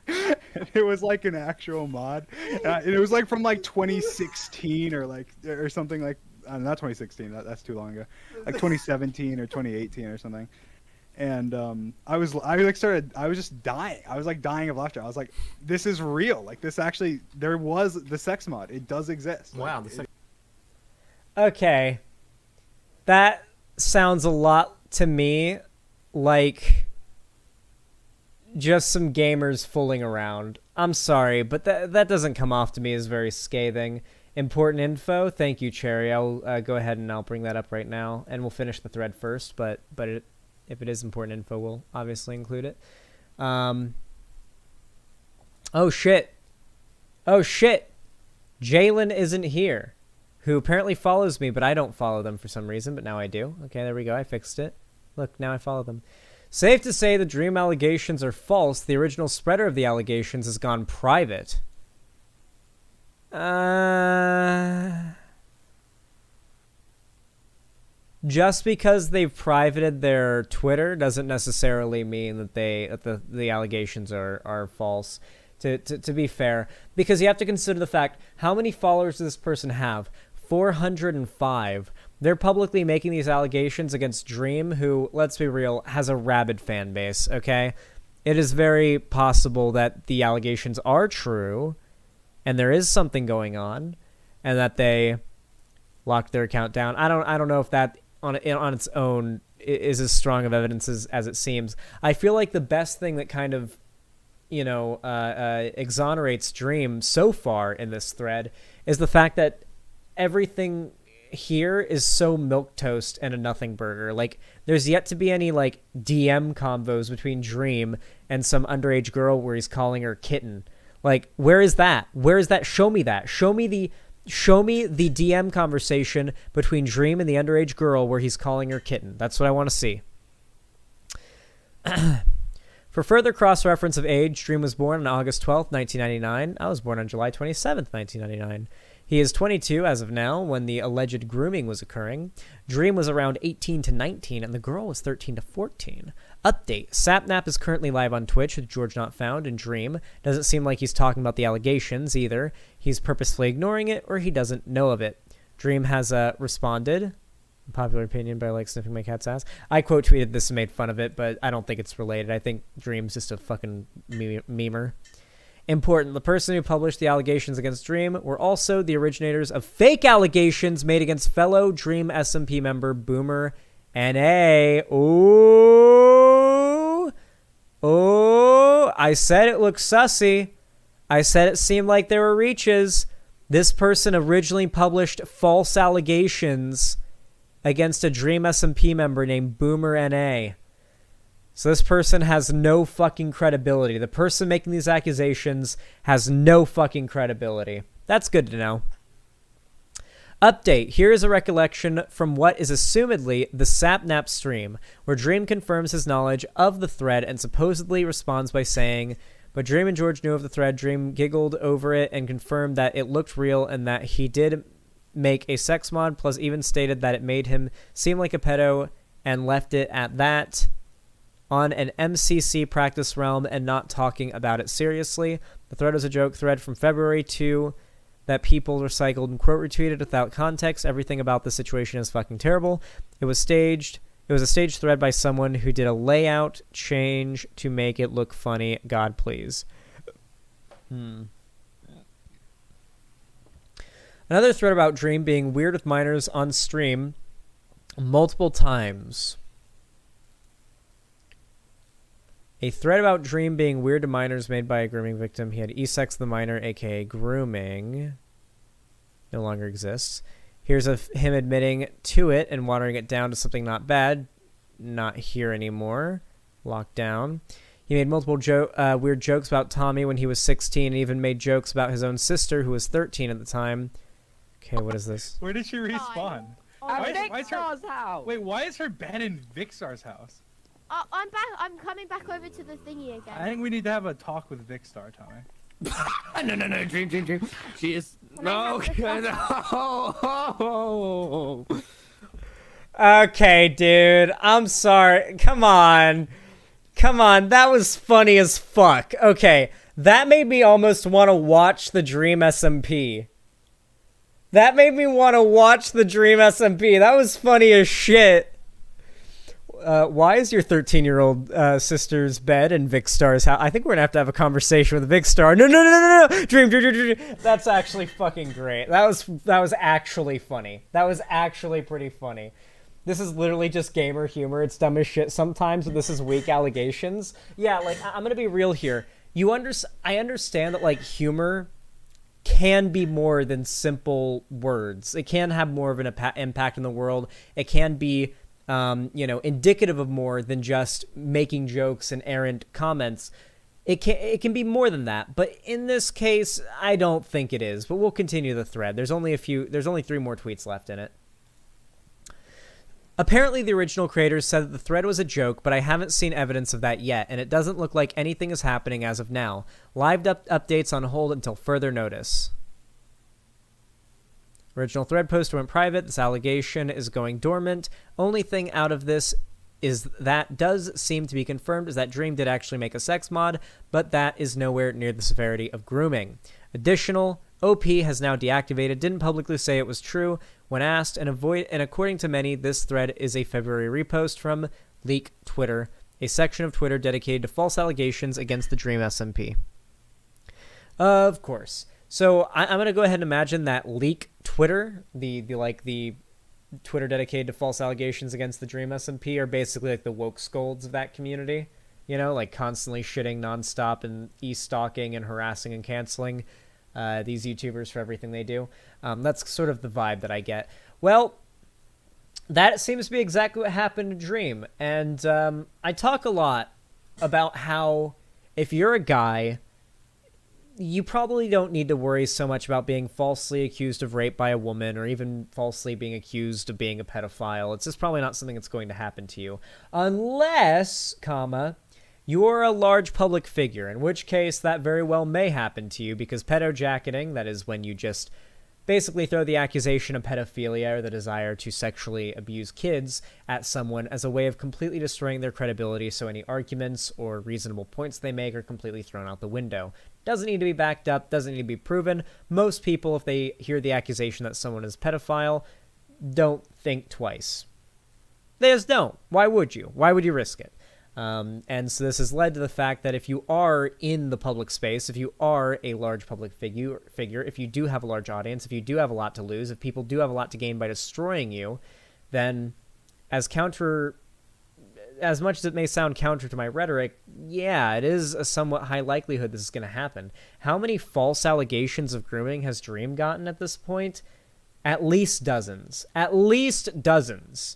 it was like an actual mod, and it was like from like 2016 or something, like not 2016, that's too long ago, like 2017 or 2018 or something. And I was just dying. I was like dying of laughter. I was like, this is real. Like this actually, there was the sex mod. It does exist. Wow. Okay. That sounds a lot to me like just some gamers fooling around. I'm sorry, but that doesn't come off to me as very scathing. Important info. Thank you, Cherry. I'll go ahead and I'll bring that up right now, and we'll finish the thread first, but if it is important info, we'll obviously include it. Oh, shit. Jalen isn't here, who apparently follows me, but I don't follow them for some reason, but now I do. Okay, there we go. I fixed it. Look, now I follow them. Safe to say the Dream allegations are false. The original spreader of the allegations has gone private. Just because they've privated their Twitter doesn't necessarily mean that the allegations are false. To be fair, because you have to consider the fact, how many followers does this person have? 405. They're publicly making these allegations against Dream, who, let's be real, has a rabid fan base, okay? It is very possible that the allegations are true, and there is something going on, and that they locked their account down. I don't know if that on its own is as strong of evidence as it seems. I feel like the best thing that kind of, exonerates Dream so far in this thread is the fact that everything here is so milquetoast and a nothing burger. Like, there's yet to be any like DM combos between Dream and some underage girl where he's calling her kitten. Like, where is that? Show me that. Show me the DM conversation between Dream and the underage girl where he's calling her kitten. That's what I want to see. For further cross-reference of age, Dream was born on August 12th, 1999. I was born on July 27th, 1999. He is 22 as of now, when the alleged grooming was occurring. Dream was around 18 to 19, and the girl was 13 to 14. Update. Sapnap is currently live on Twitch with George Not Found and Dream. Doesn't seem like he's talking about the allegations either. He's purposefully ignoring it, or he doesn't know of it. Dream has responded. Popular opinion, but I like sniffing my cat's ass. I quote tweeted this and made fun of it, but I don't think it's related. I think Dream's just a fucking memer. Important. The person who published the allegations against Dream were also the originators of fake allegations made against fellow Dream SMP member Boomer NA. Ooh. I said it looked sussy. I said it seemed like there were reaches. This person originally published false allegations against a Dream SMP member named Boomer NA. So this person has no fucking credibility. The person making these accusations has no fucking credibility. That's good to know. Update. Here is a recollection from what is assumedly the Sapnap stream, where Dream confirms his knowledge of the thread and supposedly responds by saying, but Dream and George knew of the thread. Dream giggled over it and confirmed that it looked real and that he did make a sex mod, plus even stated that it made him seem like a pedo and left it at that on an MCC practice realm and not talking about it seriously. The thread was a joke thread from February 2 that people recycled and quote retweeted without context. Everything about the situation is fucking terrible. It was staged. It was a staged thread by someone who did a layout change to make it look funny. God, please. Another thread about Dream being weird with minors on stream multiple times. A thread about Dream being weird to minors made by a grooming victim. He had e-sex the minor, aka grooming. No longer exists. Here's him admitting to it and watering it down to something not bad. Not here anymore. Locked down. He made multiple weird jokes about Tommy when he was 16 and even made jokes about his own sister who was 13 at the time. Okay, what is this? Where did she respawn? Vixar's house. Wait, why is her bed in Vixar's house? I'm back. I'm coming back over to the thingy again. I think we need to have a talk with Vixar, Tommy. No, Dream. She is... No. Okay, dude. I'm sorry. Come on. That was funny as fuck. Okay, that made me almost want to watch the Dream SMP. That was funny as shit. Why is your 13-year-old sister's bed in Vicstar's house? I think we're gonna have to have a conversation with Vicstar. No. Dream. That's actually fucking great. That was actually funny. That was actually pretty funny. This is literally just gamer humor. It's dumb as shit sometimes, but this is weak allegations. Yeah, like, I'm gonna be real here. I understand that, like, humor can be more than simple words. It can have more of an impact in the world. It can be, indicative of more than just making jokes and errant comments. It can be more than that. But in this case, I don't think it is. But we'll continue the thread. There's only 3 more tweets left in it. Apparently, the original creators said that the thread was a joke, but I haven't seen evidence of that yet, and it doesn't look like anything is happening as of now. Live updates on hold until further notice. Original thread post went private. This allegation is going dormant. Only thing out of this is that does seem to be confirmed is that Dream did actually make a sex mod, but that is nowhere near the severity of grooming. Additional, OP has now deactivated, didn't publicly say it was true when asked, and according to many, this thread is a February repost from Leak Twitter, a section of Twitter dedicated to false allegations against the Dream SMP. Of course. So I'm going to go ahead and imagine that Leak Twitter, the Twitter dedicated to false allegations against the Dream SMP, are basically like the woke scolds of that community. You know, like constantly shitting nonstop and e-stalking and harassing and canceling these YouTubers for everything they do. That's sort of the vibe that I get. Well, that seems to be exactly what happened to Dream. And I talk a lot about how if you're a guy, you probably don't need to worry so much about being falsely accused of rape by a woman or even falsely being accused of being a pedophile. It's just probably not something that's going to happen to you. Unless, you're a large public figure, in which case that very well may happen to you, because pedojacketing, that is when you just basically throw the accusation of pedophilia or the desire to sexually abuse kids at someone as a way of completely destroying their credibility, so any arguments or reasonable points they make are completely thrown out the window. Doesn't need to be backed up, doesn't need to be proven. Most people, if they hear the accusation that someone is pedophile, don't think twice. They just don't. Why would you? Why would you risk it? And so this has led to the fact that if you are in the public space, if you are a large public figure, if you do have a large audience, if you do have a lot to lose, if people do have a lot to gain by destroying you, then as much as it may sound counter to my rhetoric, yeah, it is a somewhat high likelihood this is going to happen. How many false allegations of grooming has Dream gotten at this point? At least dozens. At least dozens.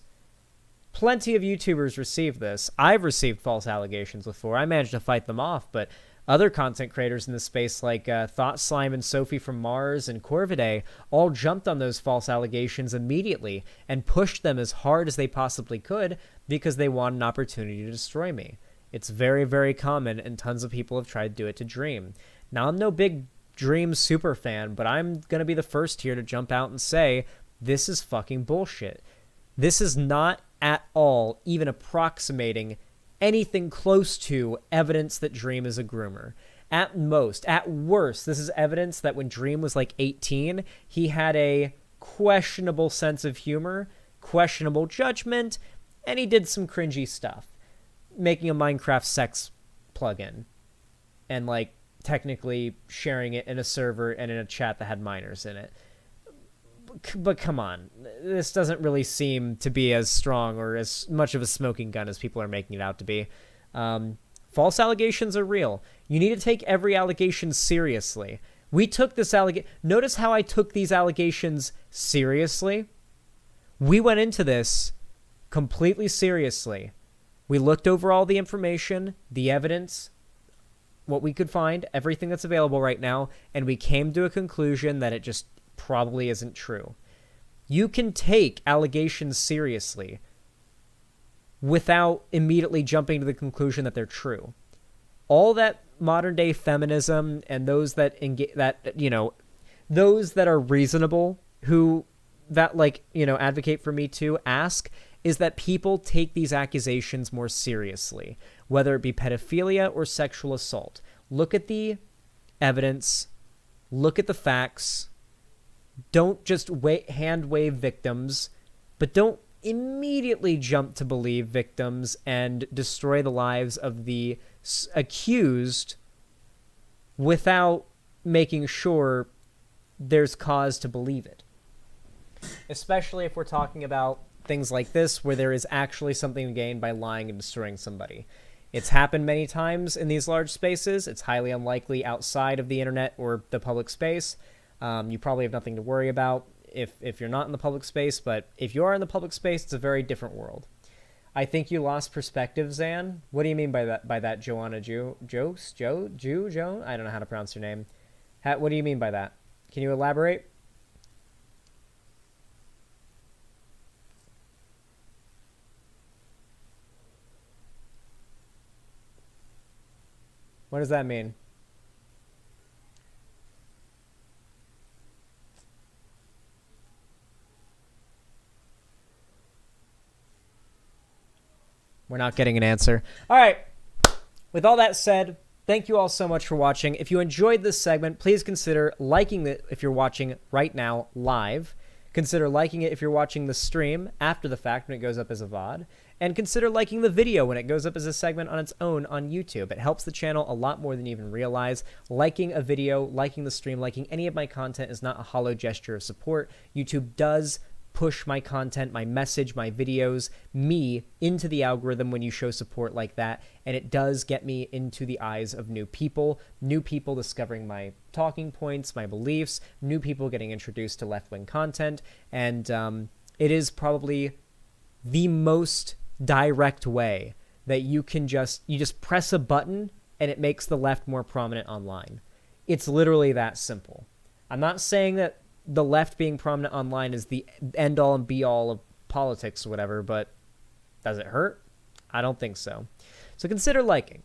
Plenty of YouTubers receive this. I've received false allegations before. I managed to fight them off, but other content creators in this space like Thought Slime and Sophie from Mars and Corvidae all jumped on those false allegations immediately and pushed them as hard as they possibly could because they want an opportunity to destroy me. It's very, very common, and tons of people have tried to do it to Dream. Now, I'm no big Dream super fan, but I'm going to be the first here to jump out and say, this is fucking bullshit. This is not at all even approximating anything close to evidence that Dream is a groomer. At most, at worst, this is evidence that when Dream was like 18, he had a questionable sense of humor, questionable judgment, and he did some cringy stuff. Making a Minecraft sex plugin and like technically sharing it in a server and in a chat that had minors in it. But come on, this doesn't really seem to be as strong or as much of a smoking gun as people are making it out to be. False allegations are real. You need to take every allegation seriously. We took this Notice how I took these allegations seriously? We went into this completely seriously. We looked over all the information, the evidence, what we could find, everything that's available right now, and we came to a conclusion that it just probably isn't true. You can take allegations seriously without immediately jumping to the conclusion that they're true. All that modern day feminism and those that those that are reasonable, who that advocate for Me Too, ask is that people take these accusations more seriously, whether it be pedophilia or sexual assault. Look at the evidence, look at the facts. Don't just hand wave victims, but don't immediately jump to believe victims and destroy the lives of the accused without making sure there's cause to believe it. Especially if we're talking about things like this, where there is actually something to gain by lying and destroying somebody. It's happened many times in these large spaces. It's highly unlikely outside of the internet or the public space. You probably have nothing to worry about if you're not in the public space, but if you are in the public space, it's a very different world. I think you lost perspective, Zan. What do you mean by that, Joanna Joan? I don't know how to pronounce your name. What do you mean by that? Can you elaborate? What does that mean? We're not getting an answer. All right. With all that said, thank you all so much for watching. If you enjoyed this segment, please consider liking it if you're watching right now live. Consider liking it if you're watching the stream after the fact when it goes up as a VOD. And consider liking the video when it goes up as a segment on its own on YouTube. It helps the channel a lot more than you even realize. Liking a video, liking the stream, liking any of my content is not a hollow gesture of support. YouTube does push my content, my message, my videos, me into the algorithm when you show support like that, and it does get me into the eyes of new people discovering my talking points, my beliefs, new people getting introduced to left-wing content, and it is probably the most direct way that you just press a button and it makes the left more prominent online. It's literally that simple. I'm not saying that the left being prominent online is the end-all and be-all of politics or whatever, but does it hurt? I don't think so. So consider liking.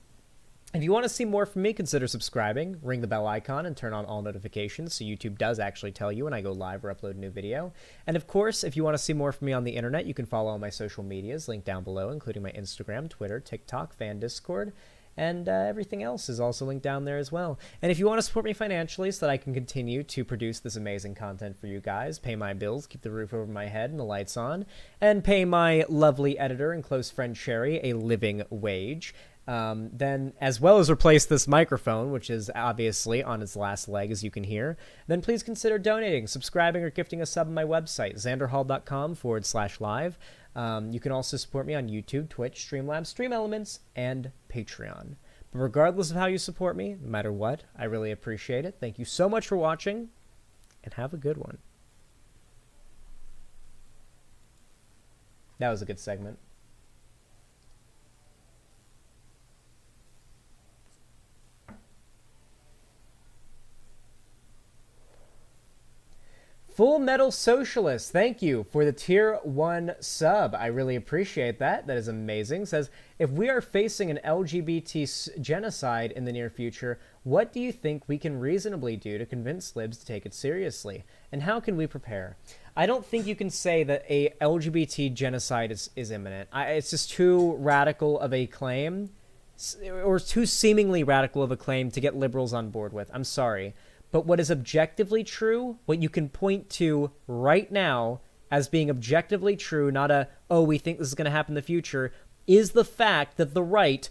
If you want to see more from me, consider subscribing, ring the bell icon, and turn on all notifications so YouTube does actually tell you when I go live or upload a new video. And of course, if you want to see more from me on the internet, you can follow all my social medias linked down below, including my Instagram, Twitter, TikTok, fan Discord, and everything else is also linked down there as well. And if you want to support me financially so that I can continue to produce this amazing content for you guys, pay my bills, keep the roof over my head and the lights on, and pay my lovely editor and close friend Sherry a living wage, then as well as replace this microphone, which is obviously on its last leg, as you can hear, then please consider donating, subscribing, or gifting a sub on my website, xanderhal.com/live. You can also support me on YouTube, Twitch, Streamlabs, Stream Elements, and Patreon. But regardless of how you support me, no matter what, I really appreciate it. Thank you so much for watching, and have a good one. That was a good segment. Full Metal Socialist, thank you for the tier 1 sub. I really appreciate that. That is amazing. Says, if we are facing an LGBT genocide in the near future, what do you think we can reasonably do to convince libs to take it seriously? And how can we prepare? I don't think you can say that a LGBT genocide is imminent. It's just too radical of a claim, or too seemingly radical of a claim to get liberals on board with. I'm sorry. But what is objectively true, what you can point to right now as being objectively true, not we think this is going to happen in the future, is the fact that the right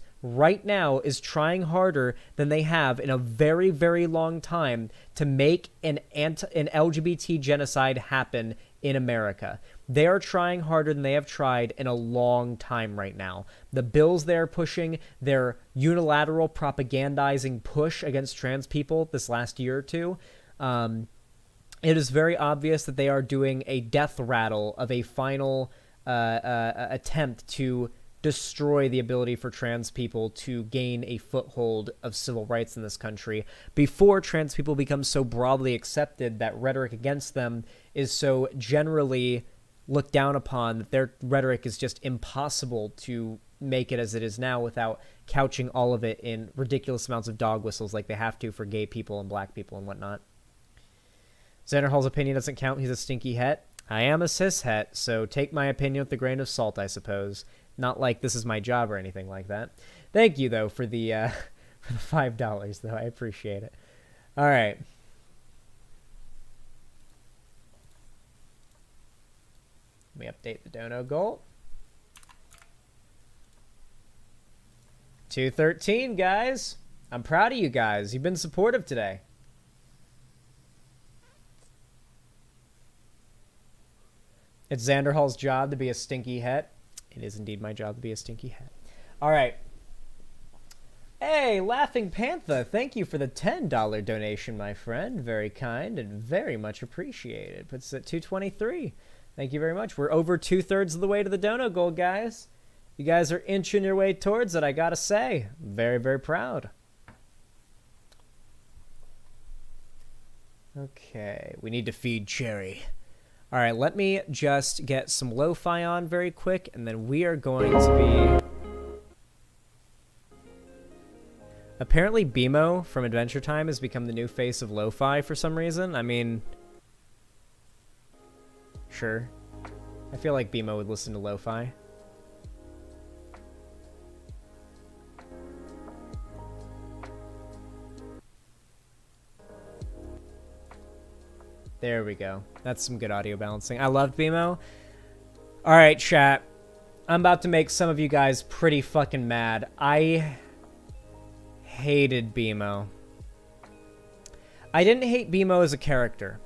now is trying harder than they have in a very, very long time to make an LGBT genocide happen in America. They are trying harder than they have tried in a long time right now. The bills they're pushing, their unilateral propagandizing push against trans people this last year or two, it is very obvious that they are doing a death rattle of a final attempt to destroy the ability for trans people to gain a foothold of civil rights in this country before trans people become so broadly accepted that rhetoric against them is so generally looked down upon that their rhetoric is just impossible to make it as it is now without couching all of it in ridiculous amounts of dog whistles like they have to for gay people and black people and whatnot. Xanderhal's opinion doesn't count. He's a stinky het. I am a cis het, so take my opinion with a grain of salt, I suppose. Not like this is my job or anything like that. Thank you, though, for the for the $5, though. I appreciate it. All right. Let me update the dono goal. 213, guys. I'm proud of you guys. You've been supportive today. It's Xanderhal's job to be a stinky het. It is indeed my job to be a stinky het. All right. Hey, Laughing Panther, thank you for the $10 donation, my friend. Very kind and very much appreciated. Puts us at 223. Thank you very much. We're over 2/3 of the way to the dono goal, guys. You guys are inching your way towards it, I gotta say. I'm very, very proud. Okay, we need to feed Cherry. All right, let me just get some lo-fi on very quick, and then we are going to be... Apparently, BMO from Adventure Time has become the new face of lo-fi for some reason. I mean... Sure. I feel like BMO would listen to lo-fi. There we go. That's some good audio balancing. I loved BMO. All right, chat. I'm about to make some of you guys pretty fucking mad. I hated BMO. I didn't hate BMO as a character.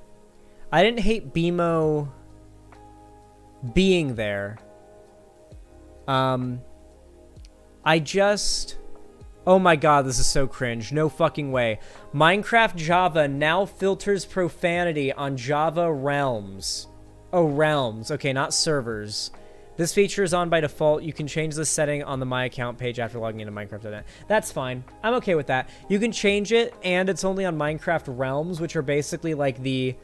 I didn't hate BMO being there. I just... Oh my god, this is so cringe. No fucking way. Minecraft Java now filters profanity on Java realms. Oh, realms. Okay, not servers. This feature is on by default. You can change this setting on the My Account page after logging into Minecraft.net. That's fine. I'm okay with that. You can change it, and it's only on Minecraft realms, which are basically like the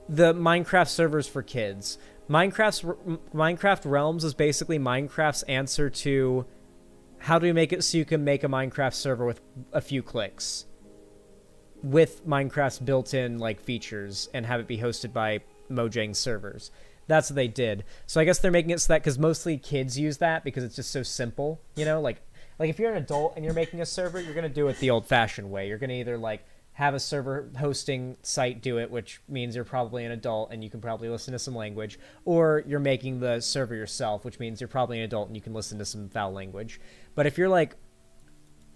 Minecraft servers for kids. Minecraft realms is basically Minecraft's answer to... How do we make it so you can make a Minecraft server with a few clicks? With Minecraft's built-in, like, features and have it be hosted by Mojang servers. That's what they did. So I guess they're making it so that, because mostly kids use that because it's just so simple, you know? Like if you're an adult and you're making a server, you're going to do it the old-fashioned way. You're going to either, like, have a server hosting site do it, which means you're probably an adult and you can probably listen to some language, or you're making the server yourself, which means you're probably an adult and you can listen to some foul language. But if you're like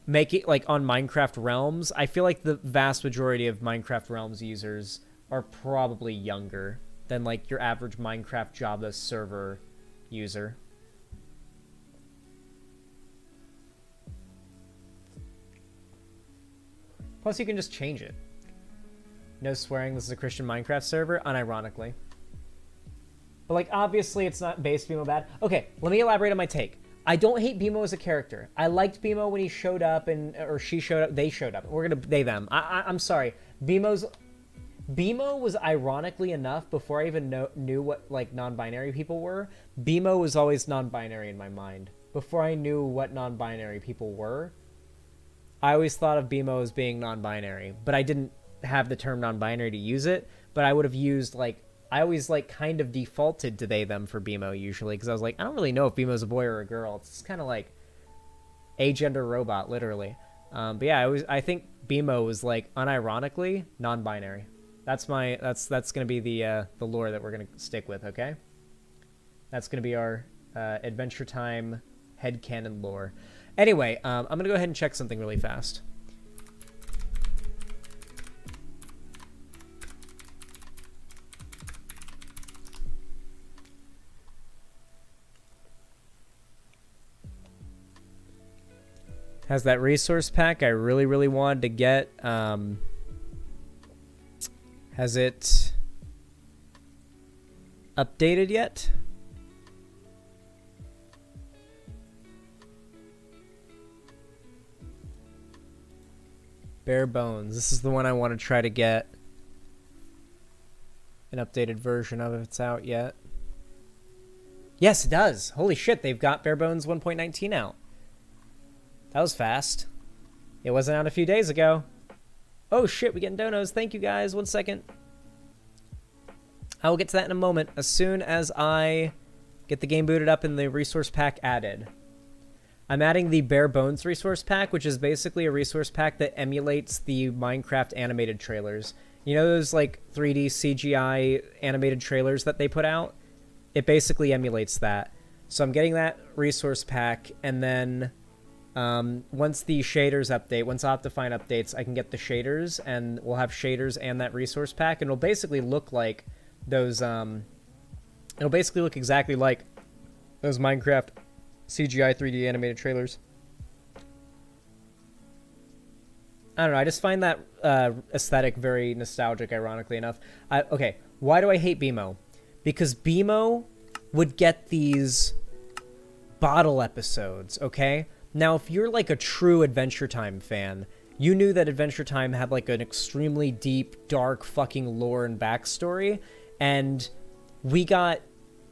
making like on Minecraft Realms, I feel like the vast majority of Minecraft Realms users are probably younger than like your average Minecraft Java server user. Plus, you can just change it. No swearing, this is a Christian Minecraft server, unironically. But, like, obviously it's not based BMO bad. Okay, let me elaborate on my take. I don't hate BMO as a character. I liked BMO when he showed up, or she showed up, they showed up. We're gonna, they, them. I'm sorry. BMO was ironically enough, before I even knew what, like, non-binary people were, BMO was always non-binary in my mind. Before I knew what non-binary people were, I always thought of BMO as being non-binary, but I didn't have the term non-binary to use it, but I would have used, like, I always, like, kind of defaulted to they, them for BMO usually, because I was like, I don't really know if BMO's a boy or a girl. It's kind of like agender robot, literally. But yeah, I think BMO was, like, unironically non-binary. That's gonna be the lore that we're gonna stick with, okay? That's gonna be our Adventure Time headcanon lore. Anyway, I'm going to go ahead and check something really fast. Has that resource pack I really, really wanted to get, has it updated yet? Bare bones. This is the one I want to try to get an updated version of if it's out yet. Yes, it does. Holy shit, they've got Bare Bones 1.19 out. That was fast. It wasn't out a few days ago. Oh shit, we getting donos. Thank you guys. 1 second. I will get to that in a moment as soon as I get the game booted up and the resource pack added. I'm adding the Bare Bones resource pack, which is basically a resource pack that emulates the Minecraft animated trailers. You know those like 3D CGI animated trailers that they put out? It basically emulates that. So I'm getting that resource pack, and then once the shaders update, once Optifine updates, I can get the shaders, and we'll have shaders and that resource pack, and it'll basically look like those, it'll basically look exactly like those Minecraft CGI 3D animated trailers. I don't know, I just find that aesthetic very nostalgic, ironically enough. Okay, why do I hate BMO? Because BMO would get these bottle episodes, okay? Now, if you're like a true Adventure Time fan, you knew that Adventure Time had like an extremely deep, dark fucking lore and backstory, and we got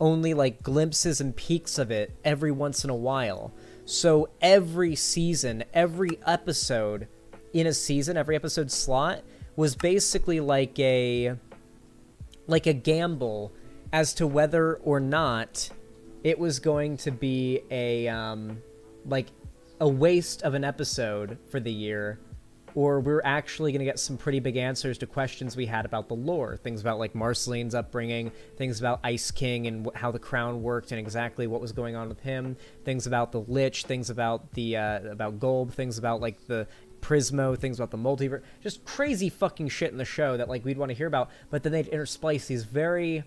only like glimpses and peeks of it every once in a while. So every season, every episode in a season, every episode slot was basically like a gamble as to whether or not it was going to be a waste of an episode for the year, or we're actually going to get some pretty big answers to questions we had about the lore. Things about like Marceline's upbringing, things about Ice King and how the crown worked and exactly what was going on with him, things about the Lich, things about the about Golb, things about like the Prismo, things about the multiverse, just crazy fucking shit in the show that like we'd want to hear about. But then they'd intersplice these very,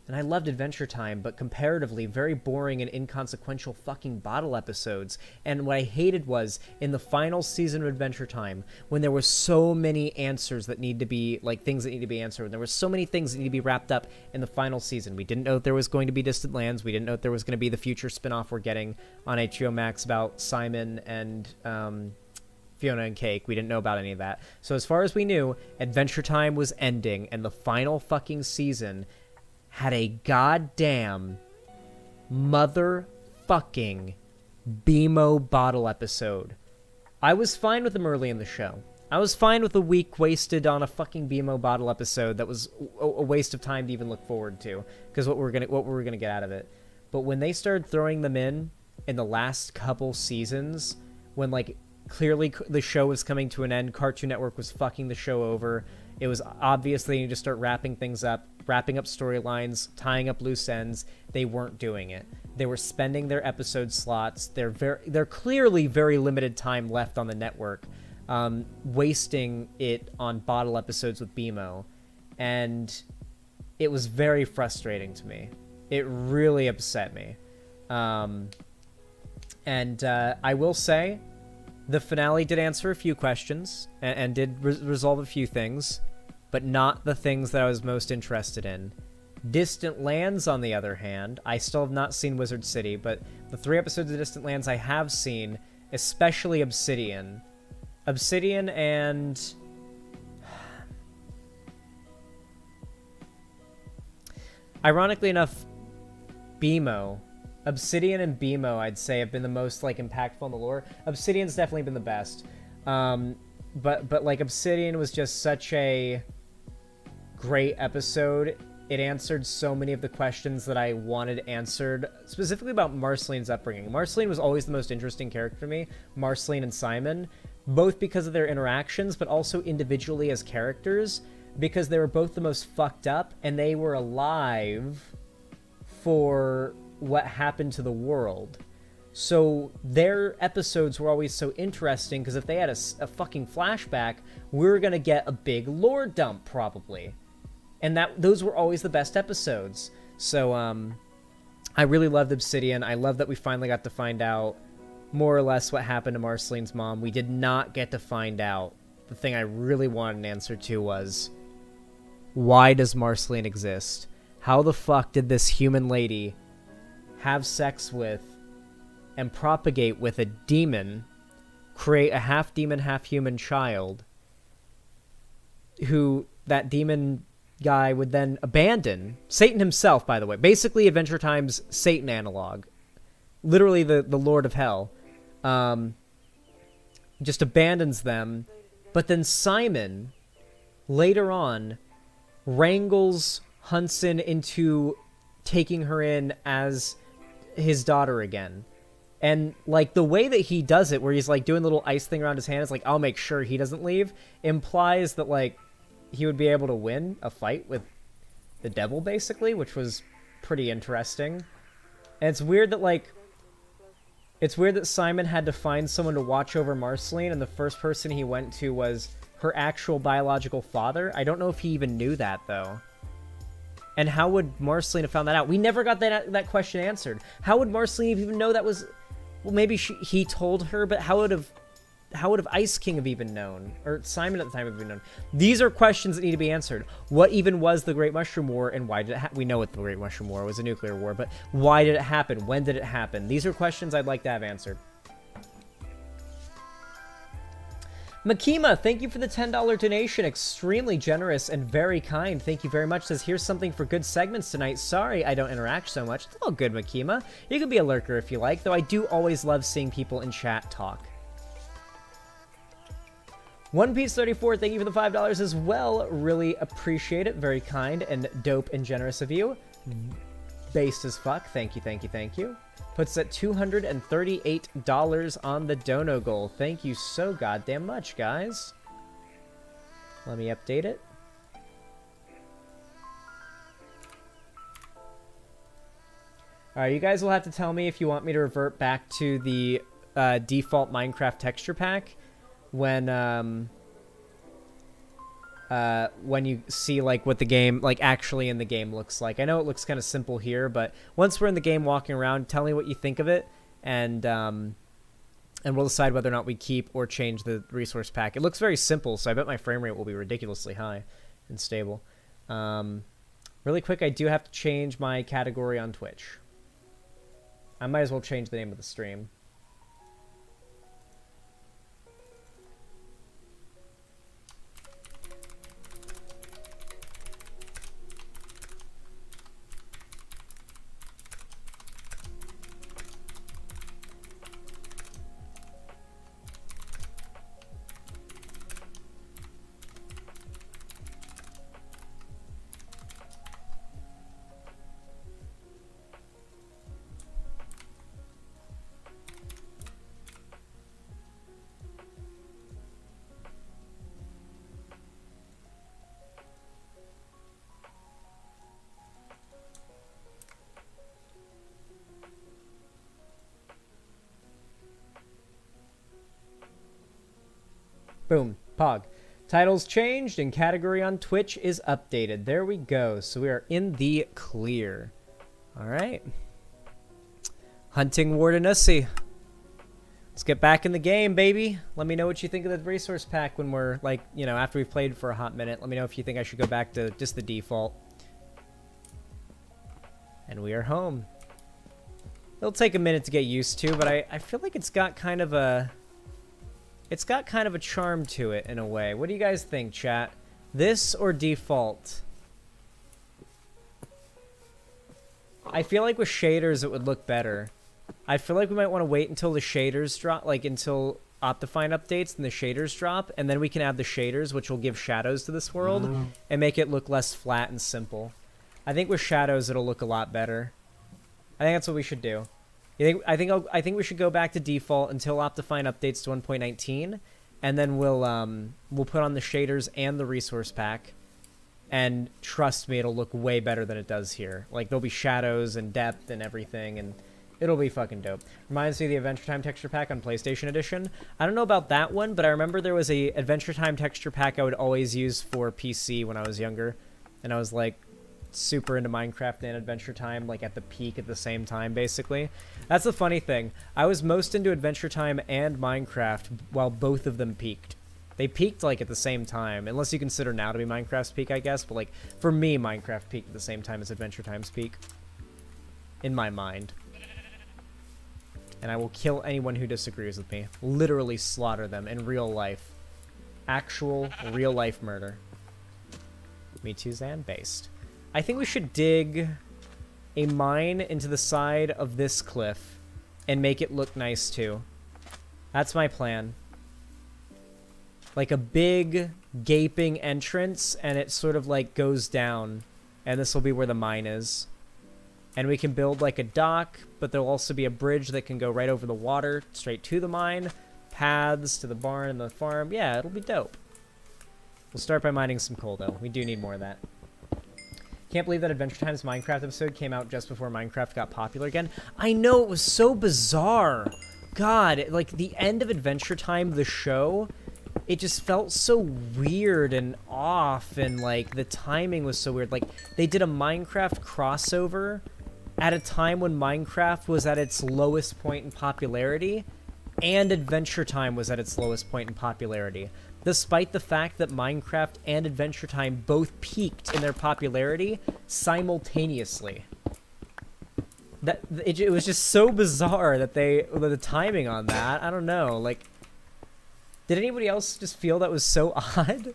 and I loved Adventure Time, but comparatively very boring and inconsequential fucking bottle episodes. And what I hated was in the final season of Adventure Time, when there were so many answers that need to be, like things that need to be answered, and there were so many things that need to be wrapped up in the final season. We didn't know that there was going to be Distant Lands. We didn't know that there was going to be the future spinoff we're getting on HBO Max about Simon and Fiona and Cake. We didn't know about any of that. So as far as we knew, Adventure Time was ending, and the final fucking season had a goddamn motherfucking BMO bottle episode. I was fine with them early in the show. I was fine with a week wasted on a fucking BMO bottle episode that was a waste of time to even look forward to, because what we were gonna get out of it. But when they started throwing them in the last couple seasons, when like clearly the show was coming to an end, Cartoon Network was fucking the show over, it was obvious they needed to start wrapping things up, wrapping up storylines, tying up loose ends. They weren't doing it. They were spending their episode slots. They're clearly very limited time left on the network, wasting it on bottle episodes with BMO, and it was very frustrating to me. It really upset me. And I will say, the finale did answer a few questions and did resolve a few things, but not the things that I was most interested in. Distant Lands, on the other hand, I still have not seen Wizard City, but the 3 episodes of Distant Lands I have seen, especially Obsidian. Obsidian and... ironically enough, BMO. Obsidian and BMO, I'd say, have been the most like impactful in the lore. Obsidian's definitely been the best. But like Obsidian was just such a great episode. It answered so many of the questions that I wanted answered, specifically about Marceline's upbringing. Marceline was always the most interesting character to me, Marceline and Simon, both because of their interactions, but also individually as characters, because they were both the most fucked up, and they were alive for what happened to the world. So their episodes were always so interesting, because if they had a fucking flashback, we were going to get a big lore dump, probably. And those were always the best episodes. So I really loved Obsidian. I love that we finally got to find out more or less what happened to Marceline's mom. We did not get to find out. The thing I really wanted an answer to was, why does Marceline exist? How the fuck did this human lady have sex with and propagate with a demon, create a half-demon, half-human child, who that demon guy would then abandon. Satan himself, by the way. Basically Adventure Time's Satan analog. Literally the Lord of Hell. Just abandons them. But then Simon, later on, wrangles Hunson into taking her in as his daughter again. And, like, the way that he does it, where he's, like, doing a little ice thing around his hand, it's like, I'll make sure he doesn't leave, implies that, like, he would be able to win a fight with the devil, basically, which was pretty interesting. And it's weird that, like, it's weird that Simon had to find someone to watch over Marceline, and the first person he went to was her actual biological father. I don't know if he even knew that, though. And how would Marceline have found that out? We never got that question answered. How would Marceline even know that was... Well, maybe he told her, but how would have Ice King have even known? Or Simon at the time have even known? These are questions that need to be answered. What even was the Great Mushroom War, and why did it we know what the Great Mushroom War was, a nuclear war, but why did it happen? When did it happen? These are questions I'd like to have answered. Makima, thank you for the $10 donation. Extremely generous and very kind. Thank you very much. Says, here's something for good segments tonight. Sorry I don't interact so much. It's all good, Makima. You can be a lurker if you like, though I do always love seeing people in chat talk. One Piece 34, thank you for the $5 as well. Really appreciate it. Very kind and dope and generous of you. Based as fuck. Thank you, thank you, thank you. Puts at $238 on the dono goal. Thank you so goddamn much, guys. Let me update it. Alright, you guys will have to tell me if you want me to revert back to the default Minecraft texture pack when you see like what the game like actually in the game looks like. I know it looks kind of simple here, but once we're in the game walking around, tell me what you think of it, and we'll decide whether or not we keep or change the resource pack. It looks very simple, so I bet my frame rate will be ridiculously high and stable. Really quick, I do have to change my category on Twitch. I might as well change the name of the stream. Boom. Pog. Titles changed and category on Twitch is updated. There we go. So we are in the clear. All right. Hunting Wardenussi. Let's get back in the game, baby. Let me know what you think of the resource pack when we're, like, you know, after we've played for a hot minute. Let me know if you think I should go back to just the default. And we are home. It'll take a minute to get used to, but I feel like it's got kind of a... It's got kind of a charm to it, in a way. What do you guys think, chat? This or default? I feel like with shaders it would look better. I feel like we might want to wait until the shaders drop, like until Optifine updates and the shaders drop, and then we can add the shaders, which will give shadows to this world, and make it look less flat and simple. I think with shadows it'll look a lot better. I think that's what we should do. I think we should go back to default until Optifine updates to 1.19, and then we'll put on the shaders and the resource pack, and trust me, it'll look way better than it does here. Like, there'll be shadows and depth and everything, and it'll be fucking dope. Reminds me of the Adventure Time texture pack on PlayStation Edition. I don't know about that one, but I remember there was a Adventure Time texture pack I would always use for PC when I was younger, and I was like super into Minecraft and Adventure Time, like at the peak at the same time, basically. That's the funny thing. I was most into Adventure Time and Minecraft while both of them peaked. They peaked like at the same time, unless you consider now to be Minecraft's peak, I guess, but like for me, Minecraft peaked at the same time as Adventure Time's peak. In my mind. And I will kill anyone who disagrees with me. Literally slaughter them in real life. Actual real life murder. Me too, Zan. Based. I think we should dig a mine into the side of this cliff and make it look nice too. That's my plan. Like a big gaping entrance, and it sort of like goes down, and this will be where the mine is. And we can build like a dock, but there'll also be a bridge that can go right over the water straight to the mine, paths to the barn and the farm. Yeah, it'll be dope. We'll start by mining some coal though. We do need more of that. Can't believe that Adventure Time's Minecraft episode came out just before Minecraft got popular again. I know, it was so bizarre. God, like the end of Adventure Time, the show, it just felt so weird and off, and like the timing was so weird. Like they did a Minecraft crossover at a time when Minecraft was at its lowest point in popularity, and Adventure Time was at its lowest point in popularity. Despite the fact that Minecraft and Adventure Time both peaked in their popularity simultaneously. It was just so bizarre that the timing on that, I don't know, like, did anybody else just feel that was so odd?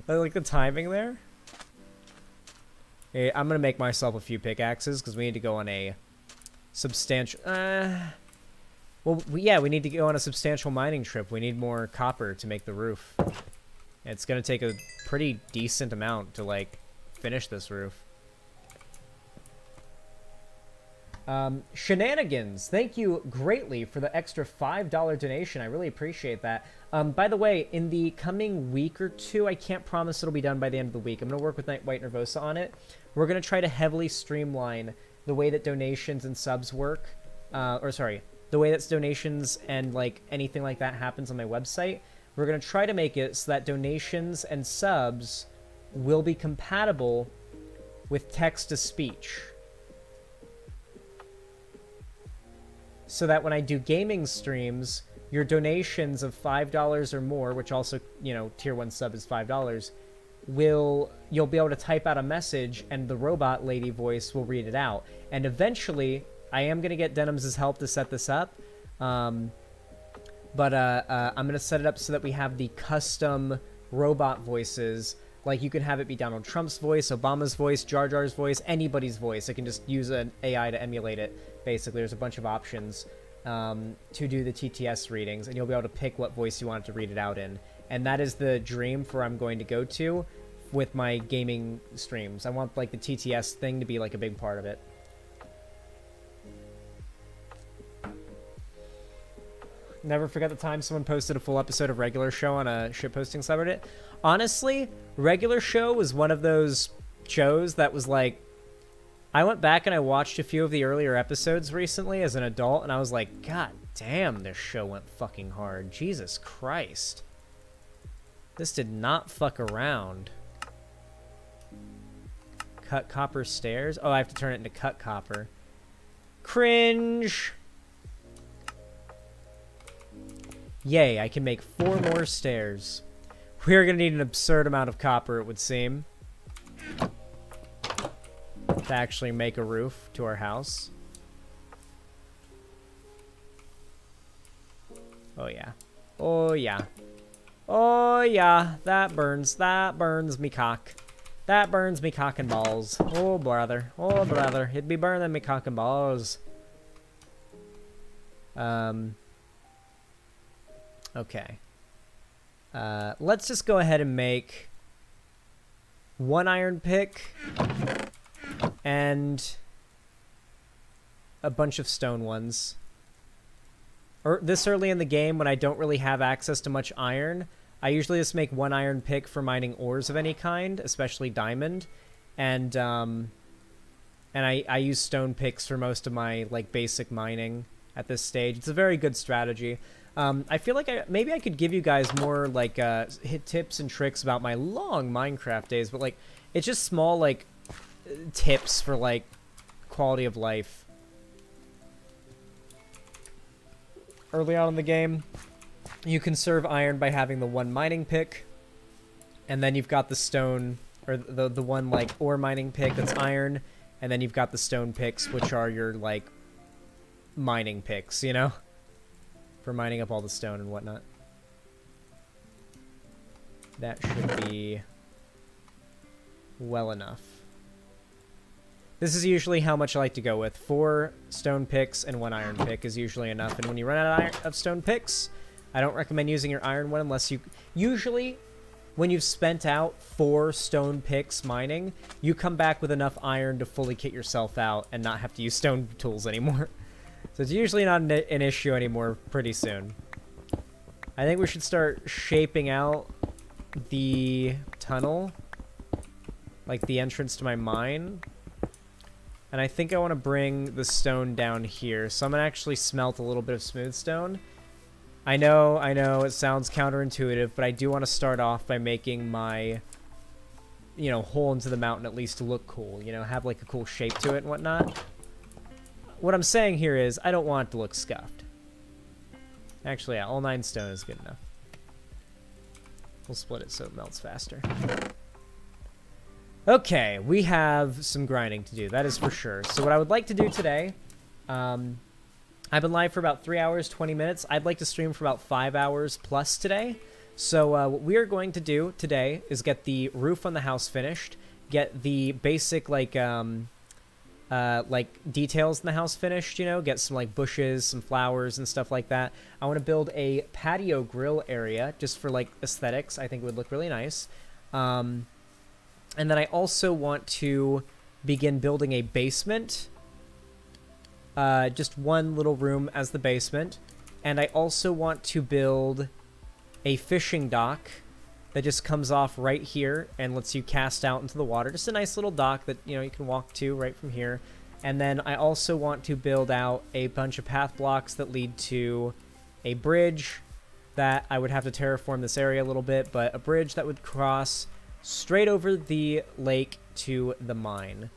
Like the timing there? Hey, I'm gonna make myself a few pickaxes because we need to go on a substantial, well, yeah, we need to go on a substantial mining trip. We need more copper to make the roof. It's going to take a pretty decent amount to, like, finish this roof. Shenanigans, thank you greatly for the extra $5 donation. I really appreciate that. By the way, in the coming week or two, I can't promise it'll be done by the end of the week. I'm going to work with Night White Nervosa on it. We're going to try to heavily streamline the way that donations and subs work. The way that donations and like anything like that happens on my website. We're going to try to make it so that donations and subs will be compatible with text-to-speech. So that when I do gaming streams, your donations of $5 or more, which also, you know, tier 1 sub is $5, you'll be able to type out a message and the robot lady voice will read it out. And eventually, I am going to get Denims' help to set this up. I'm going to set it up so that we have the custom robot voices. Like, you can have it be Donald Trump's voice, Obama's voice, Jar Jar's voice, anybody's voice. I can just use an AI to emulate it, basically. There's a bunch of options to do the TTS readings, and you'll be able to pick what voice you want it to read it out in. And that is the dream for I'm going to go to with my gaming streams. I want, like, the TTS thing to be, like, a big part of it. Never forget the time someone posted a full episode of Regular Show on a shitposting subreddit. Honestly, Regular Show was one of those shows that was like... I went back and I watched a few of the earlier episodes recently as an adult, and I was like, God damn, this show went fucking hard. Jesus Christ. This did not fuck around. Cut copper stairs? Oh, I have to turn it into cut copper. Cringe! Yay, I can make 4 more stairs. We're gonna need an absurd amount of copper, it would seem, to actually make a roof to our house. Oh yeah. Oh yeah. Oh yeah. That burns me cock. That burns me cock and balls. Oh brother. Oh brother. It'd be burning me cock and balls. Okay. Let's just go ahead and make 1 iron pick and a bunch of stone ones. This early in the game, when I don't really have access to much iron, I usually just make 1 iron pick for mining ores of any kind, especially diamond, and I use stone picks for most of my like basic mining at this stage. It's a very good strategy. I feel like maybe I could give you guys more like tips and tricks about my long Minecraft days, but like it's just small like tips for like quality of life. Early on in the game, you conserve iron by having the 1 mining pick, and then you've got the stone, or the 1 like ore mining pick that's iron, and then you've got the stone picks, which are your like mining picks, you know? For mining up all the stone and whatnot. That should be well enough. This is usually how much I like to go with. 4 stone picks and 1 iron pick is usually enough. And when you run out of stone picks, I don't recommend using your iron one unless you... Usually, when you've spent out 4 stone picks mining, you come back with enough iron to fully kit yourself out and not have to use stone tools anymore. So it's usually not an issue anymore pretty soon. I think we should start shaping out the tunnel, like the entrance to my mine. And I think I want to bring the stone down here. So I'm going to actually smelt a little bit of smooth stone. I know, it sounds counterintuitive, but I do want to start off by making my, you know, hole into the mountain at least to look cool. You know, have like a cool shape to it and whatnot. What I'm saying here is I don't want it to look scuffed. Actually, yeah, all 9 stone is good enough. We'll split it so it melts faster. Okay, we have some grinding to do, that is for sure. So what I would like to do today, I've been live for about 3 hours, 20 minutes. I'd like to stream for about 5 hours plus today. So what we are going to do today is get the roof on the house finished, get the basic, like details in the house finished, you know, get some, like, bushes, some flowers and stuff like that. I want to build a patio grill area just for, like, aesthetics. I think it would look really nice. And then I also want to begin building a basement. Just one little room as the basement. And I also want to build a fishing dock that just comes off right here and lets you cast out into the water. Just a nice little dock that, you know, you can walk to right from here. And then I also want to build out a bunch of path blocks that lead to a bridge that I would have to terraform this area a little bit, but a bridge that would cross straight over the lake to the mine.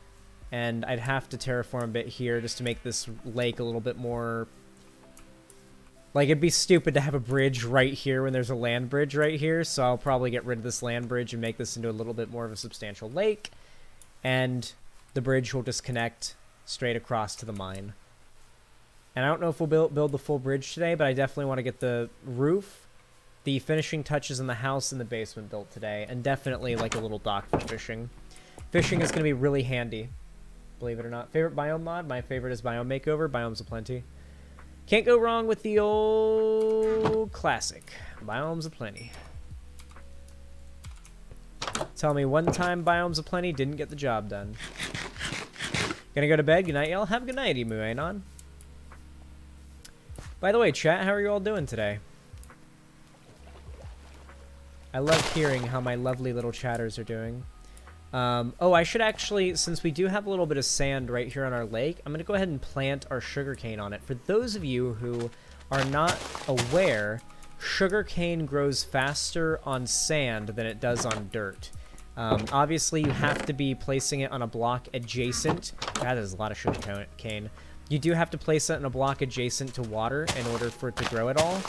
And I'd have to terraform a bit here just to make this lake a little bit more... Like, it'd be stupid to have a bridge right here when there's a land bridge right here, so I'll probably get rid of this land bridge and make this into a little bit more of a substantial lake. And the bridge will just connect straight across to the mine. And I don't know if we'll build the full bridge today, but I definitely want to get the roof, the finishing touches in the house and the basement built today, and definitely like a little dock for fishing. Fishing is going to be really handy, believe it or not. Favorite biome mod? My favorite is Biome Makeover. Biomes Aplenty. Can't go wrong with the old classic. Biomes Aplenty. Tell me one time Biomes Aplenty didn't get the job done. Gonna go to bed. Good night, y'all. Have a good night, Emu Anon. By the way, chat, how are you all doing today? I love hearing how my lovely little chatters are doing. Oh, I should actually, since we do have a little bit of sand right here on our lake, I'm going to go ahead and plant our sugarcane on it. For those of you who are not aware, sugarcane grows faster on sand than it does on dirt. Obviously, you have to be placing it on a block adjacent. That is a lot of sugarcane. You do have to place it on a block adjacent to water in order for it to grow at all.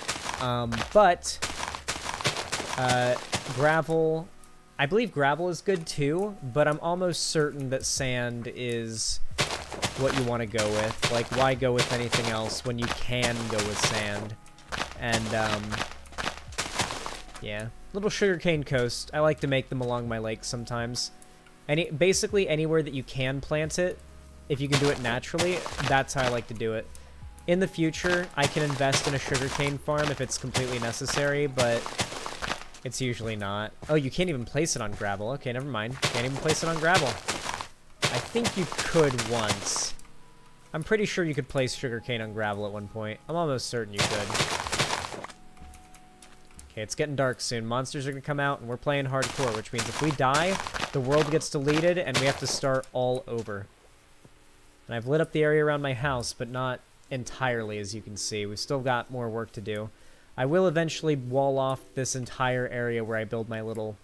Gravel... I believe gravel is good too, but I'm almost certain that sand is what you want to go with. Like, why go with anything else when you can go with sand? And, yeah. Little sugarcane coast. I like to make them along my lake sometimes. Basically, anywhere that you can plant it, if you can do it naturally, that's how I like to do it. In the future, I can invest in a sugarcane farm if it's completely necessary, but... it's usually not. Oh, you can't even place it on gravel. Okay, never mind. Can't even place it on gravel. I think you could once. I'm pretty sure you could place sugarcane on gravel at one point. I'm almost certain you could. Okay, it's getting dark soon. Monsters are going to come out, and we're playing hardcore, which means if we die, the world gets deleted, and we have to start all over. And I've lit up the area around my house, but not entirely, as you can see. We've still got more work to do. I will eventually wall off this entire area where I build my little,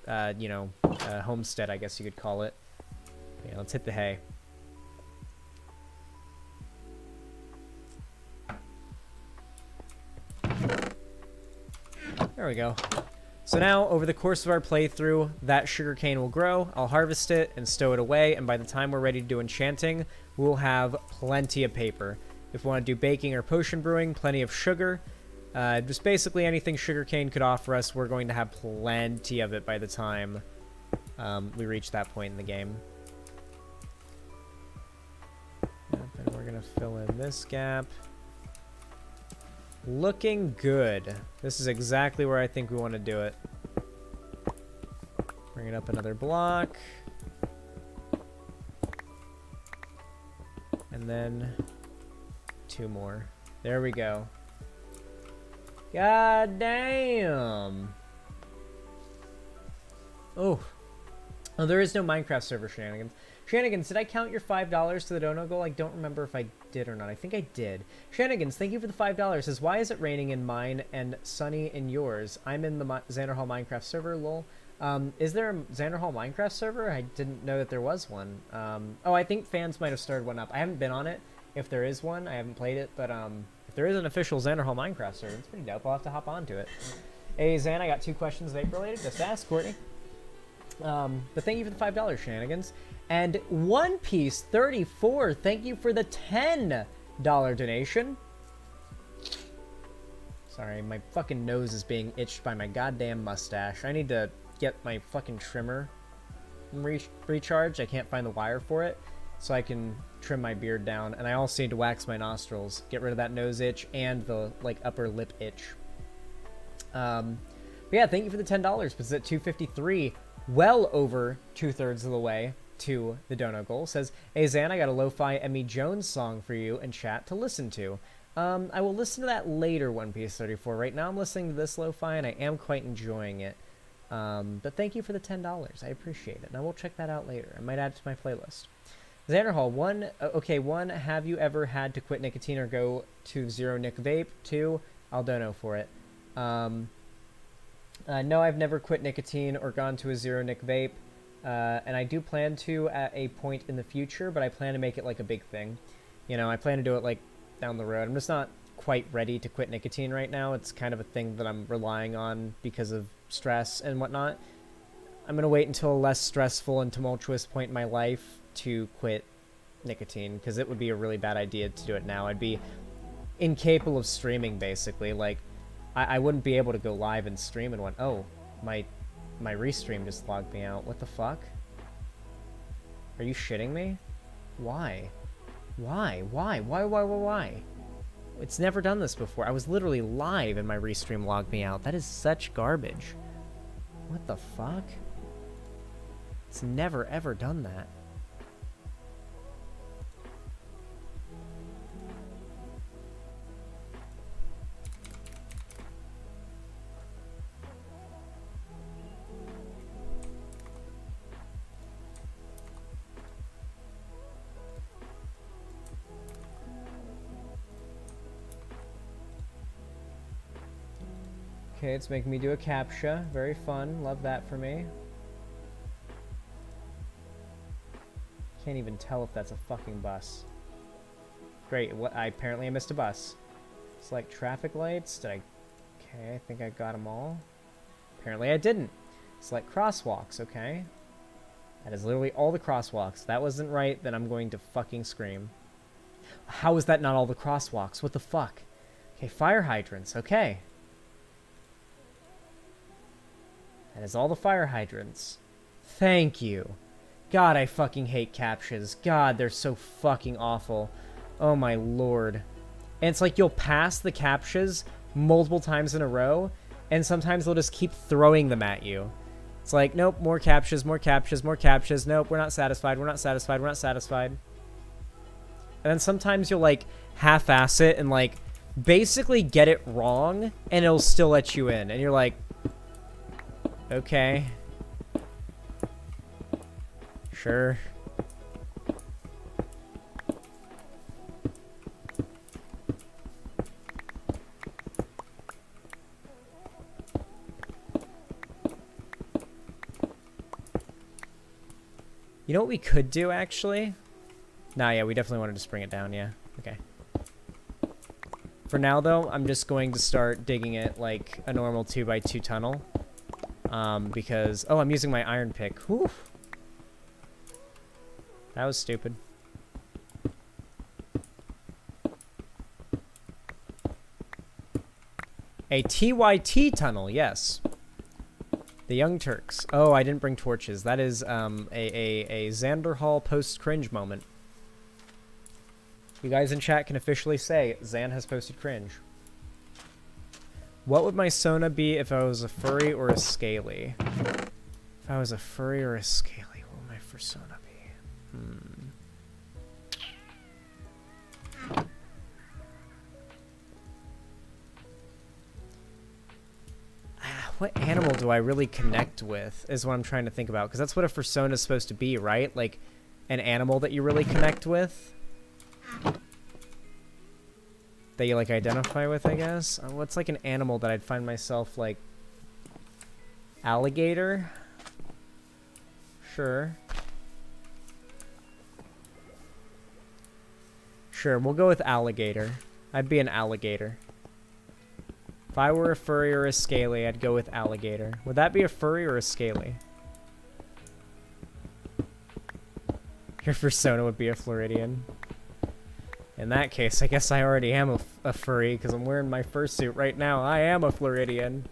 homestead, I guess you could call it. Yeah, let's hit the hay. There we go. So now, over the course of our playthrough, that sugarcane will grow. I'll harvest it and stow it away, and by the time we're ready to do enchanting, we'll have plenty of paper. If we want to do baking or potion brewing, plenty of sugar. Just basically anything sugarcane could offer us, we're going to have plenty of it by the time we reach that point in the game. Yep, and we're gonna fill in this gap. Looking good. This is exactly where I think we want to do it. Bring it up another block. And then 2 more. There we go. God damn. Oh. Oh, there is no Minecraft server shenanigans. Shenanigans, did I count your $5 to the dono goal? I don't remember if I did or not. I think I did. Shenanigans, thank you for the $5. Says, why is it raining in mine and sunny in yours? I'm in the Xanderhal Minecraft server, lol. Is there a Xanderhall Minecraft server? I didn't know that there was one. Oh, I think fans might have started one up. I haven't been on it. If there is one, I haven't played it, but if there is an official Xanderhall Minecraft server, it's pretty dope. I'll have to hop onto it. Hey, Xan, I got 2 questions vape related. Just ask, Courtney. But thank you for the $5, Shenanigans. And One Piece 34, thank you for the $10 donation. Sorry, my fucking nose is being itched by my goddamn mustache. I need to get my fucking trimmer recharged. I can't find the wire for it, so I can trim my beard down. And I also need to wax my nostrils, get rid of that nose itch and the like upper lip itch. But yeah, thank you for the $10. But it's at 253, well over 2/3 of the way to the dono goal. Says, hey Zan, I got a lo-fi Emmy Jones song for you in chat to listen to. I will listen to that later, One Piece 34. Right now I'm listening to this lo-fi and I am quite enjoying it. But thank you for the $10. I appreciate it. And I will check that out later. I might add it to my playlist. Xanderhall, 1, okay, 1, have you ever had to quit nicotine or go to zero nic vape? 2, I'll dono for it. No, I've never quit nicotine or gone to a zero nic vape. And I do plan to at a point in the future, but I plan to make it like a big thing. You know, I plan to do it like down the road. I'm just not quite ready to quit nicotine right now. It's kind of a thing that I'm relying on because of stress and whatnot. I'm going to wait until a less stressful and tumultuous point in my life to quit nicotine, because it would be a really bad idea to do it now. I'd be incapable of streaming, basically. Like, I wouldn't be able to go live and stream in one. Oh, my restream just logged me out. What the fuck? Are you shitting me? Why? Why? It's never done this before. I was literally live and my restream logged me out. That is such garbage. What the fuck? It's never ever done that. Okay, it's making me do a CAPTCHA. Very fun. Love that for me. Can't even tell if that's a fucking bus. Great. Apparently I missed a bus. Select traffic lights. Did I... Okay, I think I got them all. Apparently I didn't. Select crosswalks. Okay. That is literally all the crosswalks. If that wasn't right, then I'm going to fucking scream. How is that not all the crosswalks? What the fuck? Okay, fire hydrants. Okay. That is all the fire hydrants. Thank you. God, I fucking hate CAPTCHAs. God, they're so fucking awful. Oh my lord. And it's like you'll pass the CAPTCHAs multiple times in a row, and sometimes they'll just keep throwing them at you. It's like, nope, more CAPTCHAs, more CAPTCHAs, more CAPTCHAs. Nope, we're not satisfied, we're not satisfied, we're not satisfied. And then sometimes you'll like half-ass it and like basically get it wrong, and it'll still let you in. And you're like, okay. Sure. You know what we could do, actually? Nah, yeah, we definitely wanted to spring it down, yeah. Okay. For now, though, I'm just going to start digging it like a normal 2x2 tunnel. Because... Oh, I'm using my iron pick. Whew. That was stupid. A TYT tunnel, yes. The Young Turks. Oh, I didn't bring torches. That is a Xanderhal post-cringe moment. You guys in chat can officially say Xan has posted cringe. What would my Sona be if I was a furry or a scaly? If I was a furry or a scaly, what would my persona be? What animal do I really connect with is what I'm trying to think about, because that's what a persona is supposed to be, right? Like an animal that you really connect with, that you like identify with, I guess. What's like an animal that I'd find myself like? Alligator? Sure. Sure, we'll go with alligator. I'd be an alligator. If I were a furry or a scaly, I'd go with alligator. Would that be a furry or a scaly? Your persona would be a Floridian. In that case, I guess I already am a furry, because I'm wearing my fursuit right now. I am a Floridian.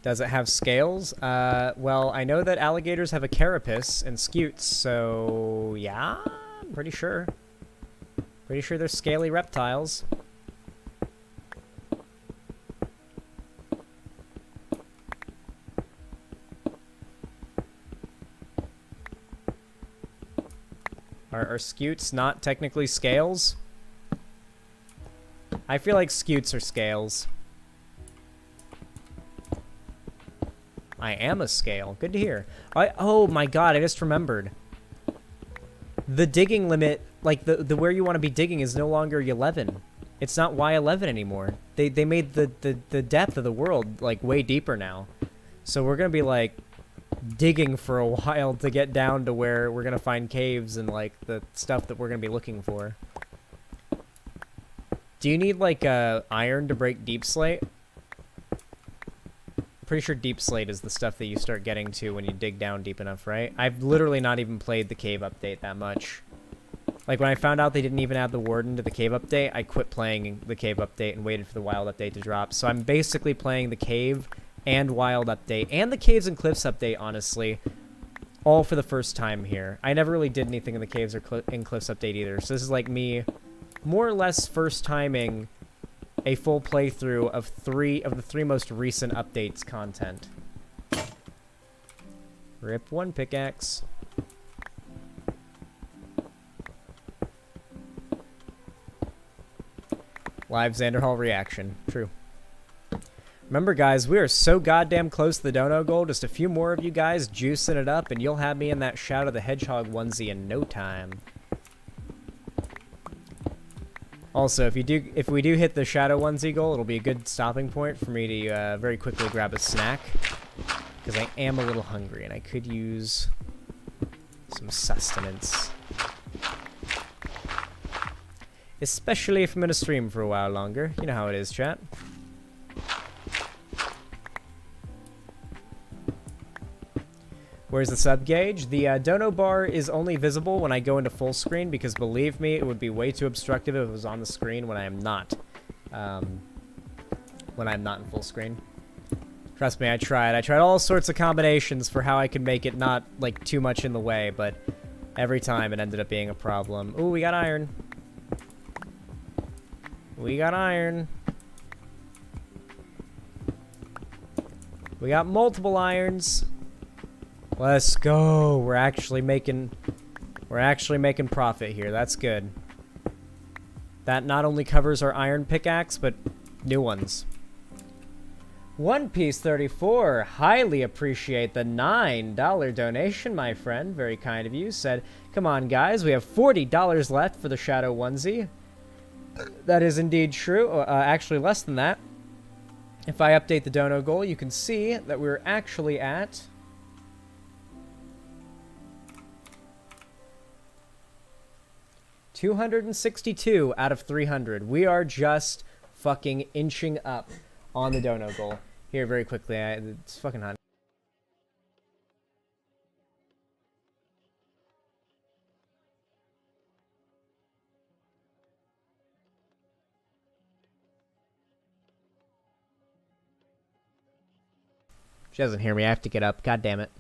Does it have scales? Well, I know that alligators have a carapace and scutes, so yeah, I'm pretty sure. Pretty sure they're scaly reptiles. Are scutes not technically scales? I feel like scutes are scales. I am a scale. Good to hear. Oh my god, I just remembered. The digging limit, like the where you want to be digging is no longer 11. It's not Y11 anymore. They made the depth of the world like way deeper now. So we're going to be like digging for a while to get down to where we're going to find caves and like the stuff that we're going to be looking for. Do you need like iron to break deep slate? Pretty sure deep slate is the stuff that you start getting to when you dig down deep enough, right? I've literally not even played the cave update that much. Like when I found out they didn't even add the warden to the cave update, I quit playing the cave update and waited for the wild update to drop. So I'm basically playing the cave and wild update and the caves and cliffs update, honestly, all for the first time here. I never really did anything in the caves or in cliffs update either. So this is like me more or less first timing a full playthrough of the three most recent updates content. Rip one pickaxe. Live Xanderhal reaction. True. Remember, guys, we are so goddamn close to the dono goal. Just a few more of you guys juicing it up, and you'll have me in that Shadow the Hedgehog onesie in no time. Also, if we do hit the Shadow onesie goal, it'll be a good stopping point for me to very quickly grab a snack, because I am a little hungry, and I could use some sustenance. Especially if I'm going to stream for a while longer. You know how it is, chat. Where's the sub gauge? The dono bar is only visible when I go into full screen, because believe me, it would be way too obstructive if it was on the screen when I am not. When I'm not in full screen. Trust me, I tried. I tried all sorts of combinations for how I could make it not, like, too much in the way, but every time it ended up being a problem. Ooh, we got iron. We got iron. We got multiple irons. Let's go. We're actually making profit here. That's good. That not only covers our iron pickaxe, but new ones. One Piece 34, highly appreciate the $9 donation, my friend. Very kind of you. Said, come on, guys, we have $40 left for the Shadow onesie. That is indeed true. Actually, less than that. If I update the dono goal, you can see that we're actually at 262 out of 300. We are just fucking inching up on the dono goal. Here, very quickly. It's fucking hot. She doesn't hear me. I have to get up. God damn it.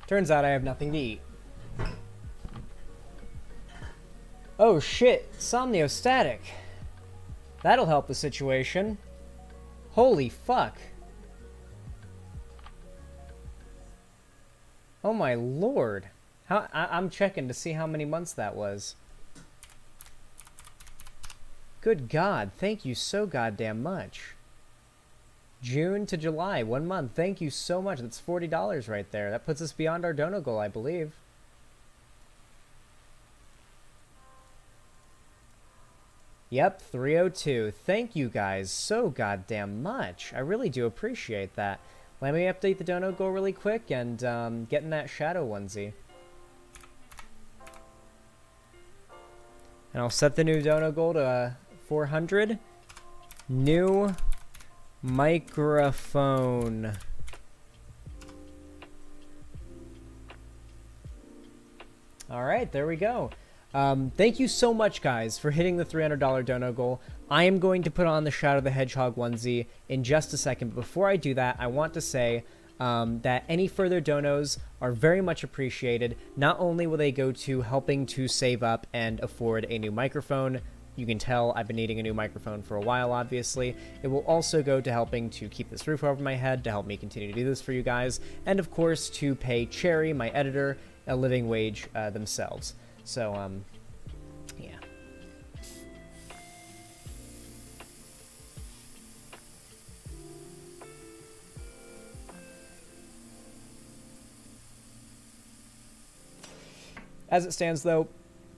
Turns out I have nothing to eat. Oh shit, somniostatic. That'll help the situation. Holy fuck. Oh my lord. I'm checking to see how many months that was. Good God, thank you so goddamn much. June to July, 1 month. Thank you so much. That's $40 right there. That puts us beyond our dono goal, I believe. Yep, 302. Thank you guys so goddamn much. I really do appreciate that. Let me update the dono goal really quick and get in that shadow onesie. And I'll set the new dono goal to 400. New microphone. All right, there we go. Thank you so much, guys, for hitting the $300 dono goal. I am going to put on the Shadow the Hedgehog onesie in just a second. But before I do that, I want to say that any further donos are very much appreciated. Not only will they go to helping to save up and afford a new microphone. You can tell I've been needing a new microphone for a while, obviously. It will also go to helping to keep this roof over my head, to help me continue to do this for you guys, and of course to pay Cherry, my editor, a living wage themselves. So, yeah. As it stands, though,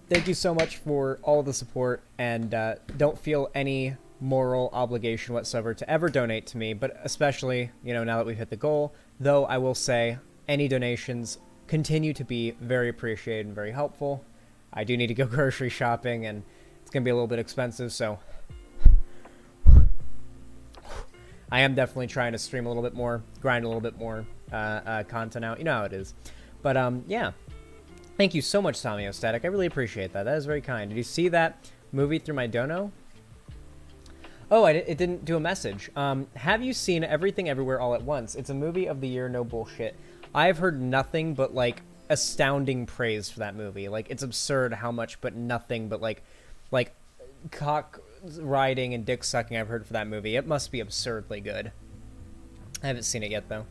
thank you so much for all of the support, and don't feel any moral obligation whatsoever to ever donate to me, but especially, you know, now that we've hit the goal, though I will say any donations continue to be very appreciated and very helpful. I do need to go grocery shopping, and it's going to be a little bit expensive, so I am definitely trying to stream a little bit more, grind a little bit more content out. You know how it is. But, yeah. Thank you so much, Samiostatic. I really appreciate that. That is very kind. Did you see that movie through my dono? Oh, it didn't do a message. Have you seen Everything Everywhere All at Once? It's a movie of the year, no bullshit. I've heard nothing but, like, astounding praise for that movie. Like, it's absurd how much, but nothing but, like cock riding and dick sucking I've heard for that movie. It must be absurdly good. I haven't seen it yet, though.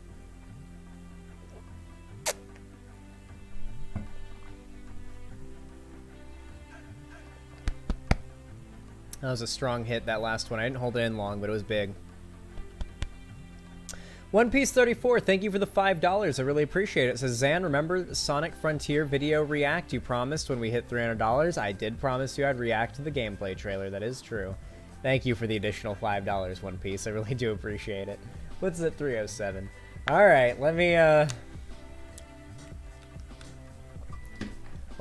That was a strong hit, that last one. I didn't hold it in long, but it was big. One Piece 34, thank you for the $5. I really appreciate it. It says, Zan, remember the Sonic Frontier video react you promised when we hit $300? I did promise you I'd react to the gameplay trailer. That is true. Thank you for the additional $5, One Piece. I really do appreciate it. What's at 307? Alright, let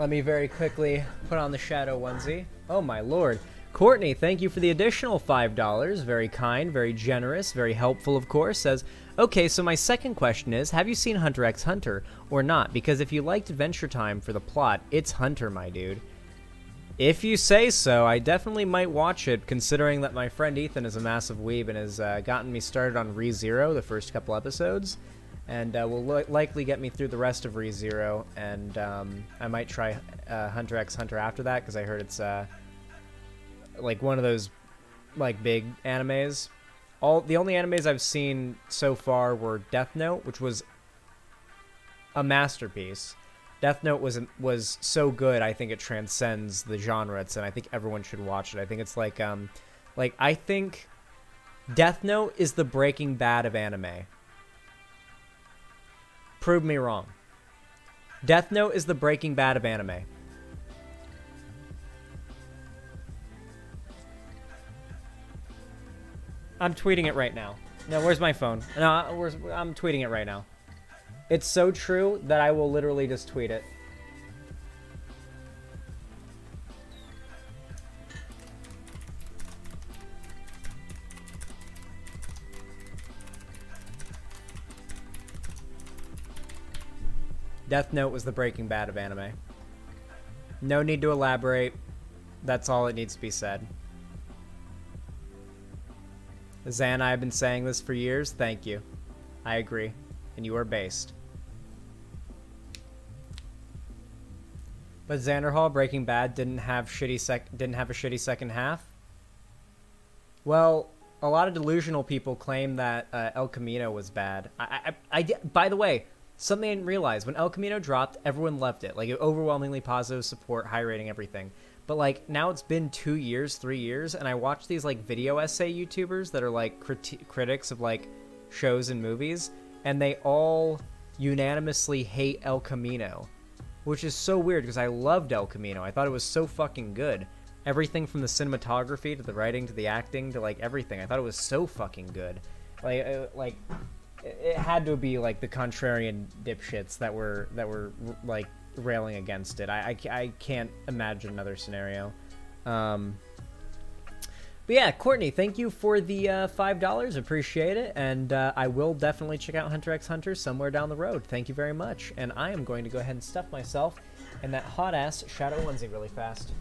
me very quickly put on the Shadow onesie. Oh my lord. Courtney, thank you for the additional $5. Very kind, very generous, very helpful, of course. Says, okay, so my second question is, have you seen Hunter x Hunter or not? Because if you liked Adventure Time for the plot, it's Hunter, my dude. If you say so, I definitely might watch it, considering that my friend Ethan is a massive weeb and has gotten me started on ReZero, the first couple episodes, and will likely get me through the rest of ReZero, and I might try Hunter x Hunter after that, because I heard it's like one of those like big animes. The only animes I've seen so far were Death Note, which was a masterpiece. Death Note was so good, I think it transcends the genre, and I think everyone should watch it. I think it's like I think Death Note is the Breaking Bad of anime. Prove me wrong. Death Note is the Breaking Bad of anime. I'm tweeting it right now. No, where's my phone? No, I'm tweeting it right now. It's so true that I will literally just tweet it. Death Note was the Breaking Bad of anime. No need to elaborate. That's all it needs to be said. Zan and I have been saying this for years. Thank you. I agree. And you are based. But Xanderhal, Breaking Bad, didn't have a shitty second half. Well, a lot of delusional people claim that El Camino was bad. By the way, something I didn't realize, when El Camino dropped, everyone loved it. Like, overwhelmingly positive support, high rating, everything. But, like, now it's been 2 years, 3 years, and I watch these, like, video essay YouTubers that are, like, critics of, like, shows and movies, and they all unanimously hate El Camino, which is so weird because I loved El Camino. I thought it was so fucking good. Everything from the cinematography to the writing to the acting to, like, everything. I thought it was so fucking good. Like, it had to be, like, the contrarian dipshits that were like, railing against it. I can't imagine another scenario. But yeah, Courtney, thank you for the $5. Appreciate it. And I will definitely check out Hunter x Hunter somewhere down the road. Thank you very much. And I am going to go ahead and stuff myself in that hot-ass shadow onesie really fast.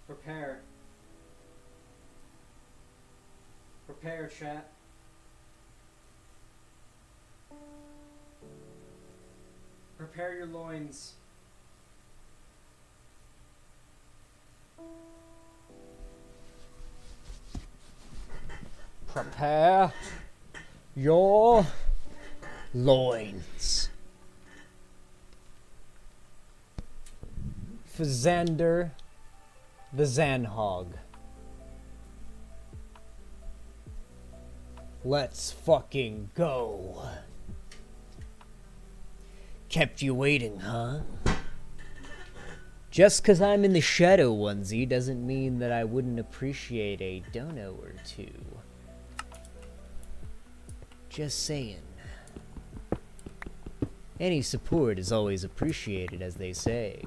Prepare. Prepare, chat. Prepare your loins. Prepare your loins. For Xander the Xanhog. Let's fucking go. Kept you waiting, huh? Just 'cause I'm in the shadow onesie doesn't mean that I wouldn't appreciate a dono or two. Just saying. Any support is always appreciated, as they say.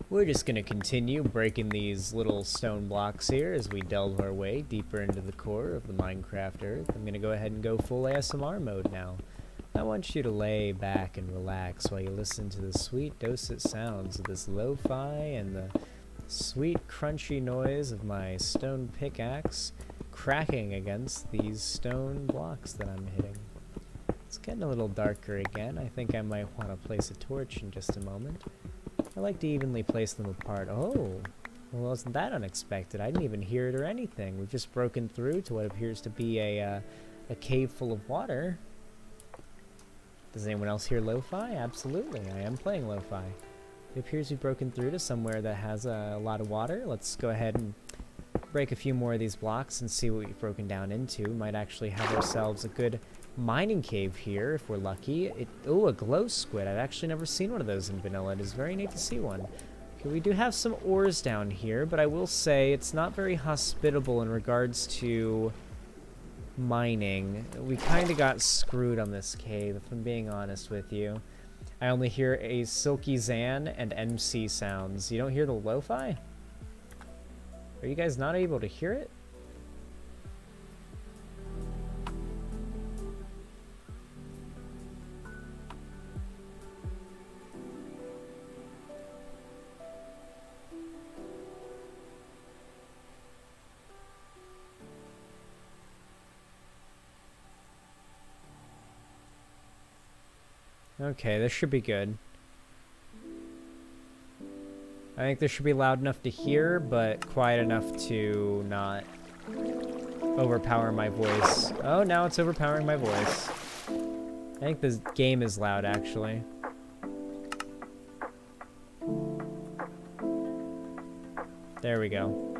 We're just gonna continue breaking these little stone blocks here as we delve our way deeper into the core of the Minecraft Earth. I'm gonna go ahead and go full ASMR mode now. I want you to lay back and relax while you listen to the sweet dulcet sounds of this lo-fi and the sweet crunchy noise of my stone pickaxe cracking against these stone blocks that I'm hitting. It's getting a little darker again. I think I might want to place a torch in just a moment. I like to evenly place them apart. Oh, well, wasn't that unexpected? I didn't even hear it or anything. We've just broken through to what appears to be a cave full of water. Does anyone else hear lo-fi? Absolutely, I am playing lo-fi. It appears we've broken through to somewhere that has a lot of water. Let's go ahead and break a few more of these blocks and see what we've broken down into. We might actually have ourselves a good mining cave here if we're lucky. Oh, a glow squid. I've actually never seen one of those in vanilla. It is very neat to see one. Okay, we do have some ores down here, but I will say it's not very hospitable in regards to mining. We kind of got screwed on this cave, if I'm being honest with you. I only hear a silky Zan and MC sounds. You don't hear the lo-fi? Are you guys not able to hear it? Okay, this should be good. I think this should be loud enough to hear, but quiet enough to not overpower my voice. Oh, now it's overpowering my voice. I think this game is loud, actually. There we go.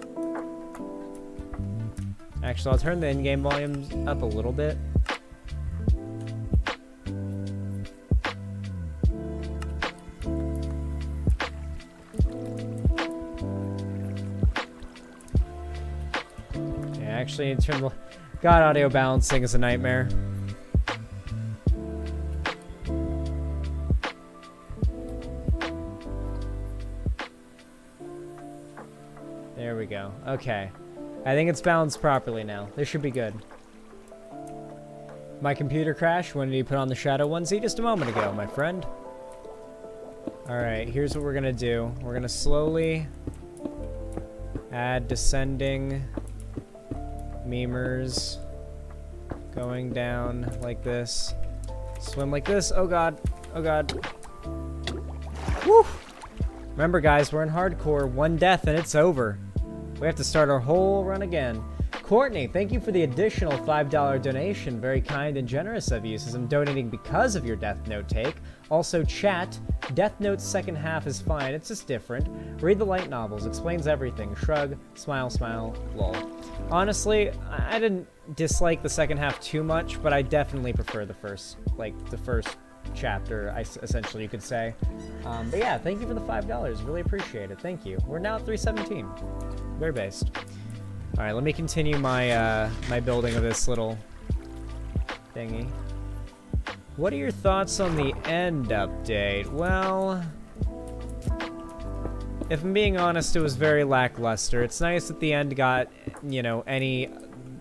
Actually, I'll turn the in-game volume up a little bit. Actually, in terms of God, audio balancing is a nightmare. There we go. Okay. I think it's balanced properly now. This should be good. My computer crashed. When did you put on the shadow onesie? Just a moment ago, my friend. Alright, here's what we're gonna do. We're gonna slowly add descending memers going down like this. Swim like this. Oh god. Oh god. Woo! Remember guys, we're in hardcore. One death and it's over. We have to start our whole run again. Courtney, thank you for the additional $5 donation. Very kind and generous of you, since I'm donating because of your Death Note take. Also, chat, Death Note's second half is fine, it's just different. Read the light novels, explains everything. Shrug, smile, smile, lol. Honestly, I didn't dislike the second half too much, but I definitely prefer the first chapter, essentially, you could say. But yeah, thank you for the $5. Really appreciate it. Thank you. We're now at 317. Very based. All right, let me continue my my building of this little thingy. What are your thoughts on the end update? Well, if I'm being honest, it was very lackluster. It's nice that the end got, you know, any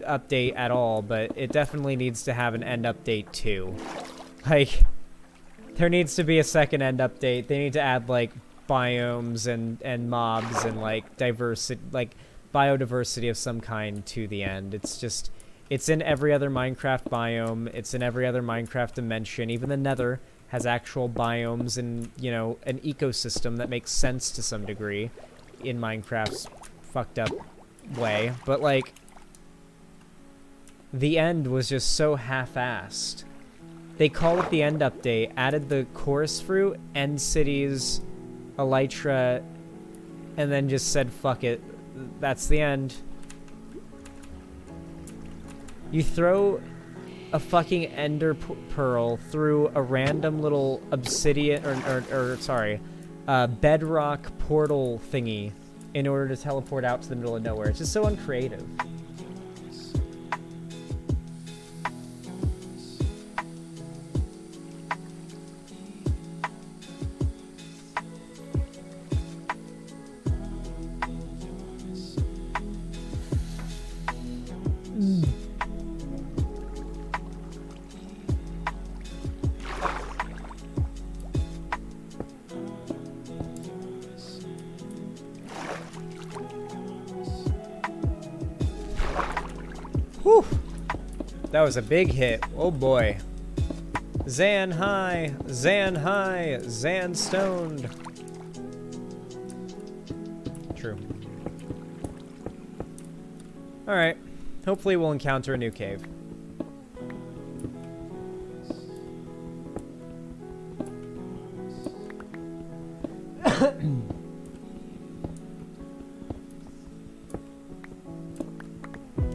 update at all, but it definitely needs to have an end update too. Like, there needs to be a second end update. They need to add, like, biomes and mobs and, like, diversity, like, biodiversity of some kind to the end. It's just, it's in every other Minecraft biome. It's in every other Minecraft dimension. Even the Nether has actual biomes and, you know, an ecosystem that makes sense to some degree in Minecraft's fucked up way. But, like, the end was just so half-assed. They called it the end update, added the chorus fruit, end cities, elytra, and then just said, fuck it. That's the end. You throw a fucking ender pearl through a random little obsidian, bedrock portal thingy in order to teleport out to the middle of nowhere. It's just so uncreative. Whew. That was a big hit. Oh boy. Zan high, Zan high, Zan stoned. True. Alright. Hopefully we'll encounter a new cave.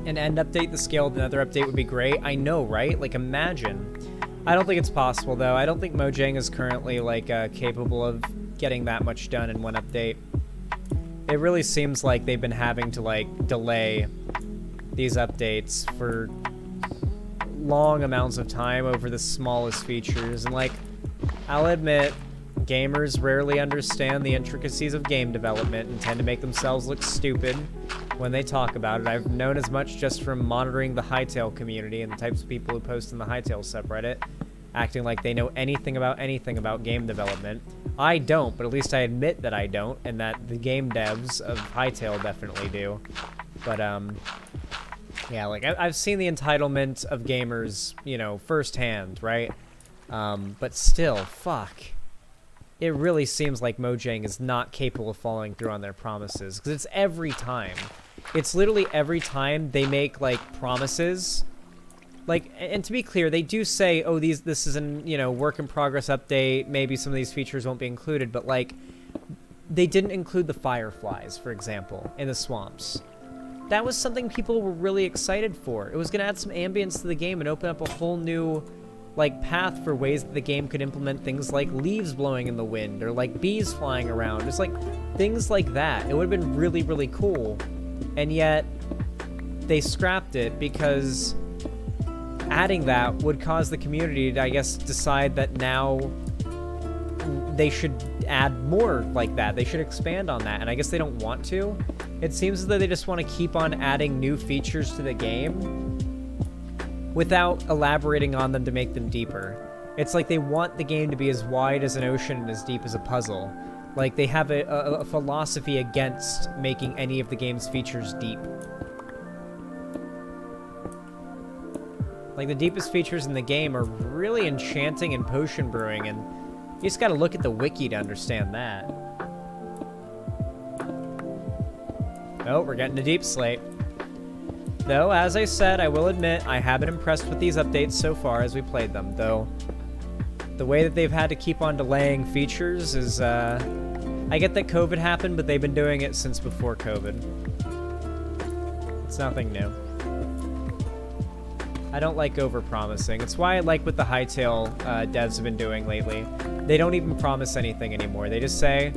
An end update, the scale of another update would be great. I know, right? Like, imagine. I don't think it's possible, though. I don't think Mojang is currently, like, capable of getting that much done in one update. It really seems like they've been having to, like, delay these updates for long amounts of time over the smallest features. And, like, I'll admit, gamers rarely understand the intricacies of game development and tend to make themselves look stupid when they talk about it. I've known as much just from monitoring the Hytale community and the types of people who post in the Hytale subreddit, acting like they know anything about game development. I don't, but at least I admit that I don't, and that the game devs of Hytale definitely do. But, yeah, like, I've seen the entitlement of gamers, you know, firsthand, right? But still, fuck. It really seems like Mojang is not capable of following through on their promises, because it's every time. It's literally every time they make, like, promises. Like, and to be clear, they do say, oh, this is an, you know, work in progress update, maybe some of these features won't be included, but, like, they didn't include the fireflies, for example, in the swamps. That was something people were really excited for. It was going to add some ambience to the game and open up a whole new, like, path for ways that the game could implement things like leaves blowing in the wind or, like, bees flying around. Just, like, things like that. It would have been really, really cool. And yet, they scrapped it because adding that would cause the community to, I guess, decide that now they should add more like that. They should expand on that, and I guess they don't want to. It seems as though they just want to keep on adding new features to the game without elaborating on them to make them deeper. It's like they want the game to be as wide as an ocean and as deep as a puzzle. Like, they have a philosophy against making any of the game's features deep. Like, the deepest features in the game are really enchanting and potion brewing, and you just gotta look at the wiki to understand that. Oh, we're getting a deep slate. Though, as I said, I will admit, I have been impressed with these updates so far as we played them, though the way that they've had to keep on delaying features is, I get that COVID happened, but they've been doing it since before COVID. It's nothing new. I don't like over-promising. It's why I like what the Hytale devs have been doing lately. They don't even promise anything anymore. They just say,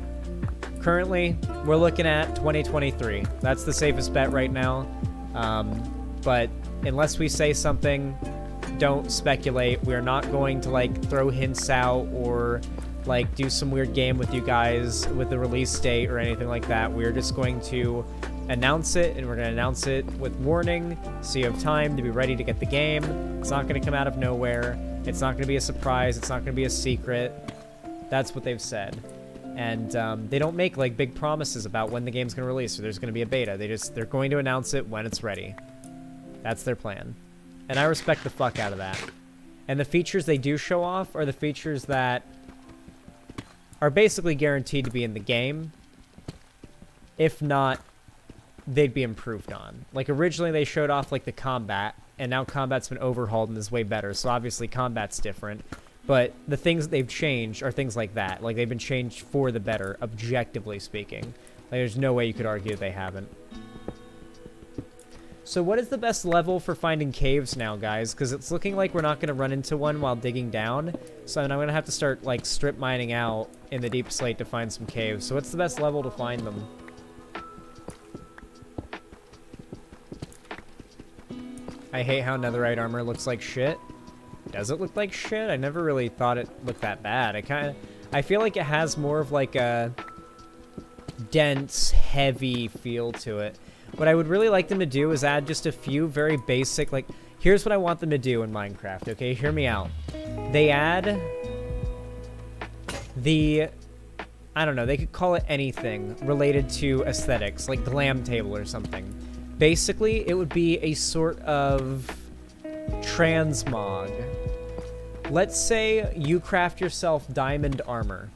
currently, we're looking at 2023. That's the safest bet right now. But unless we say something, don't speculate. We're not going to, like, throw hints out or, like, do some weird game with you guys with the release date or anything like that. We're just going to announce it, and we're going to announce it with warning, so you have time to be ready to get the game. It's not going to come out of nowhere. It's not going to be a surprise. It's not going to be a secret. That's what they've said. And they don't make, like, big promises about when the game's going to release or there's going to be a beta. They're going to announce it when it's ready. That's their plan. And I respect the fuck out of that. And the features they do show off are the features that are basically guaranteed to be in the game. If not, they'd be improved on. Like, originally they showed off, like, the combat, and now combat's been overhauled and is way better, so obviously combat's different. But the things that they've changed are things like that. Like, they've been changed for the better, objectively speaking. Like, there's no way you could argue they haven't. So what is the best level for finding caves now, guys? Because it's looking like we're not going to run into one while digging down. So I'm going to have to start, like, strip mining out in the deep slate to find some caves. So what's the best level to find them? I hate how netherite armor looks like shit. Does it look like shit? I never really thought it looked that bad. I feel like it has more of, like, a dense, heavy feel to it. What I would really like them to do is add just a few very basic, like, here's what I want them to do in Minecraft, okay? Hear me out. They add the, I don't know, they could call it anything related to aesthetics, like glam table or something. Basically, it would be a sort of transmog. Let's say you craft yourself diamond armor.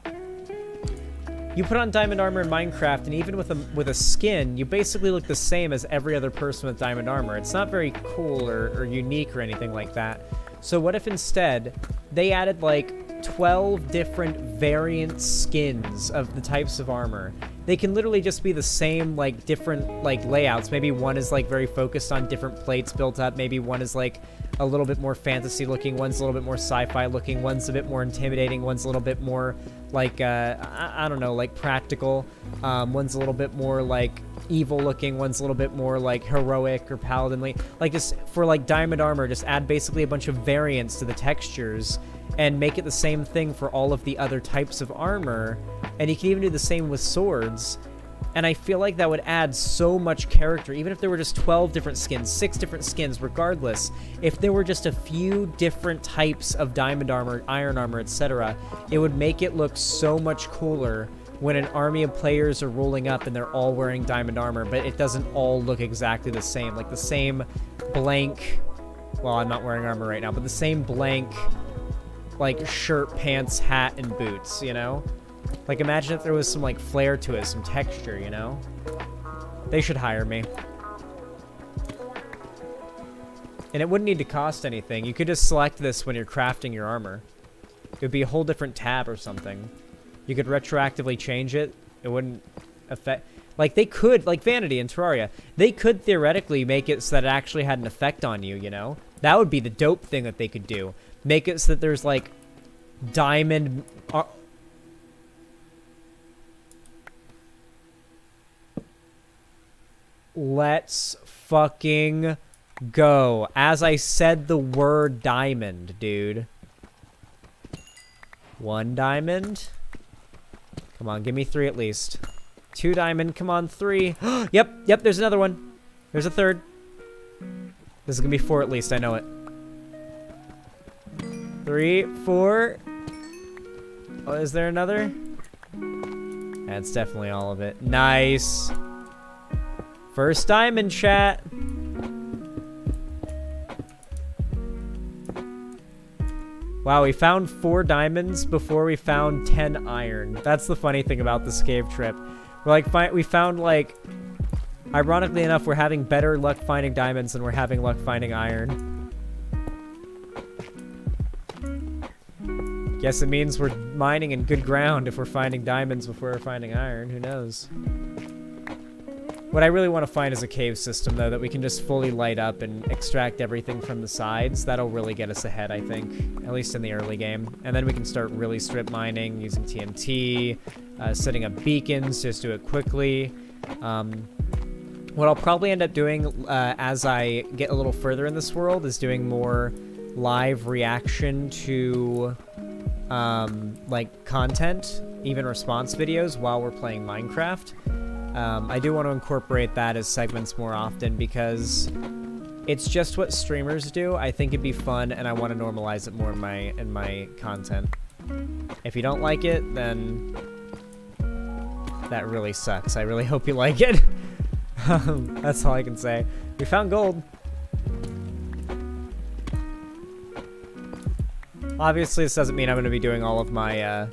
You put on diamond armor in Minecraft, and even with a skin, you basically look the same as every other person with diamond armor. It's not very cool or unique or anything like that. So what if instead they added like 12 different variant skins of the types of armor? They can literally just be the same, like, different, like, layouts. Maybe one is, like, very focused on different plates built up. Maybe one is, like, a little bit more fantasy looking. One's a little bit more sci-fi looking. One's a bit more intimidating. One's a little bit more, like, I don't know, like, practical. One's a little bit more, like, evil looking. One's a little bit more, like, heroic or paladinly. Like, just for, like, diamond armor, just add basically a bunch of variants to the textures and make it the same thing for all of the other types of armor. And you can even do the same with swords. And I feel like that would add so much character, even if there were just 12 different skins, 6 different skins, regardless. If there were just a few different types of diamond armor, iron armor, etc., it would make it look so much cooler when an army of players are rolling up and they're all wearing diamond armor, but it doesn't all look exactly the same. Like the same blank, well, I'm not wearing armor right now, but the same blank, like, shirt, pants, hat, and boots, you know? Like, imagine if there was some, like, flair to it, some texture, you know? They should hire me. And it wouldn't need to cost anything. You could just select this when you're crafting your armor. It would be a whole different tab or something. You could retroactively change it. It wouldn't affect... Like, they could, like Vanity and Terraria, they could theoretically make it so that it actually had an effect on you, you know? That would be the dope thing that they could do. Make it so that there's, like, diamond... Let's fucking go. As I said the word diamond, dude. 1 diamond. Come on, give me 3 at least. 2 diamond, come on, 3. Yep, there's another one. There's a 3rd. This is gonna be 4 at least, I know it. 3, 4. Oh, is there another? That's definitely all of it. Nice. First diamond, chat. Wow, we found 4 diamonds before we found 10 iron. That's the funny thing about this cave trip. We're like, we found, like, ironically enough, we're having better luck finding diamonds than we're having luck finding iron. Guess it means we're mining in good ground if we're finding diamonds before we're finding iron. Who knows? What I really want to find is a cave system, though, that we can just fully light up and extract everything from the sides. That'll really get us ahead, I think, at least in the early game. And then we can start really strip mining using TNT, setting up beacons, just do it quickly. What I'll probably end up doing as I get a little further in this world is doing more live reaction to like content, even response videos while we're playing Minecraft. I do want to incorporate that as segments more often because it's just what streamers do. I think it'd be fun, and I want to normalize it more in my content. If you don't like it, then that really sucks. I really hope you like it. That's all I can say. We found gold. Obviously, this doesn't mean I'm going to be doing all of my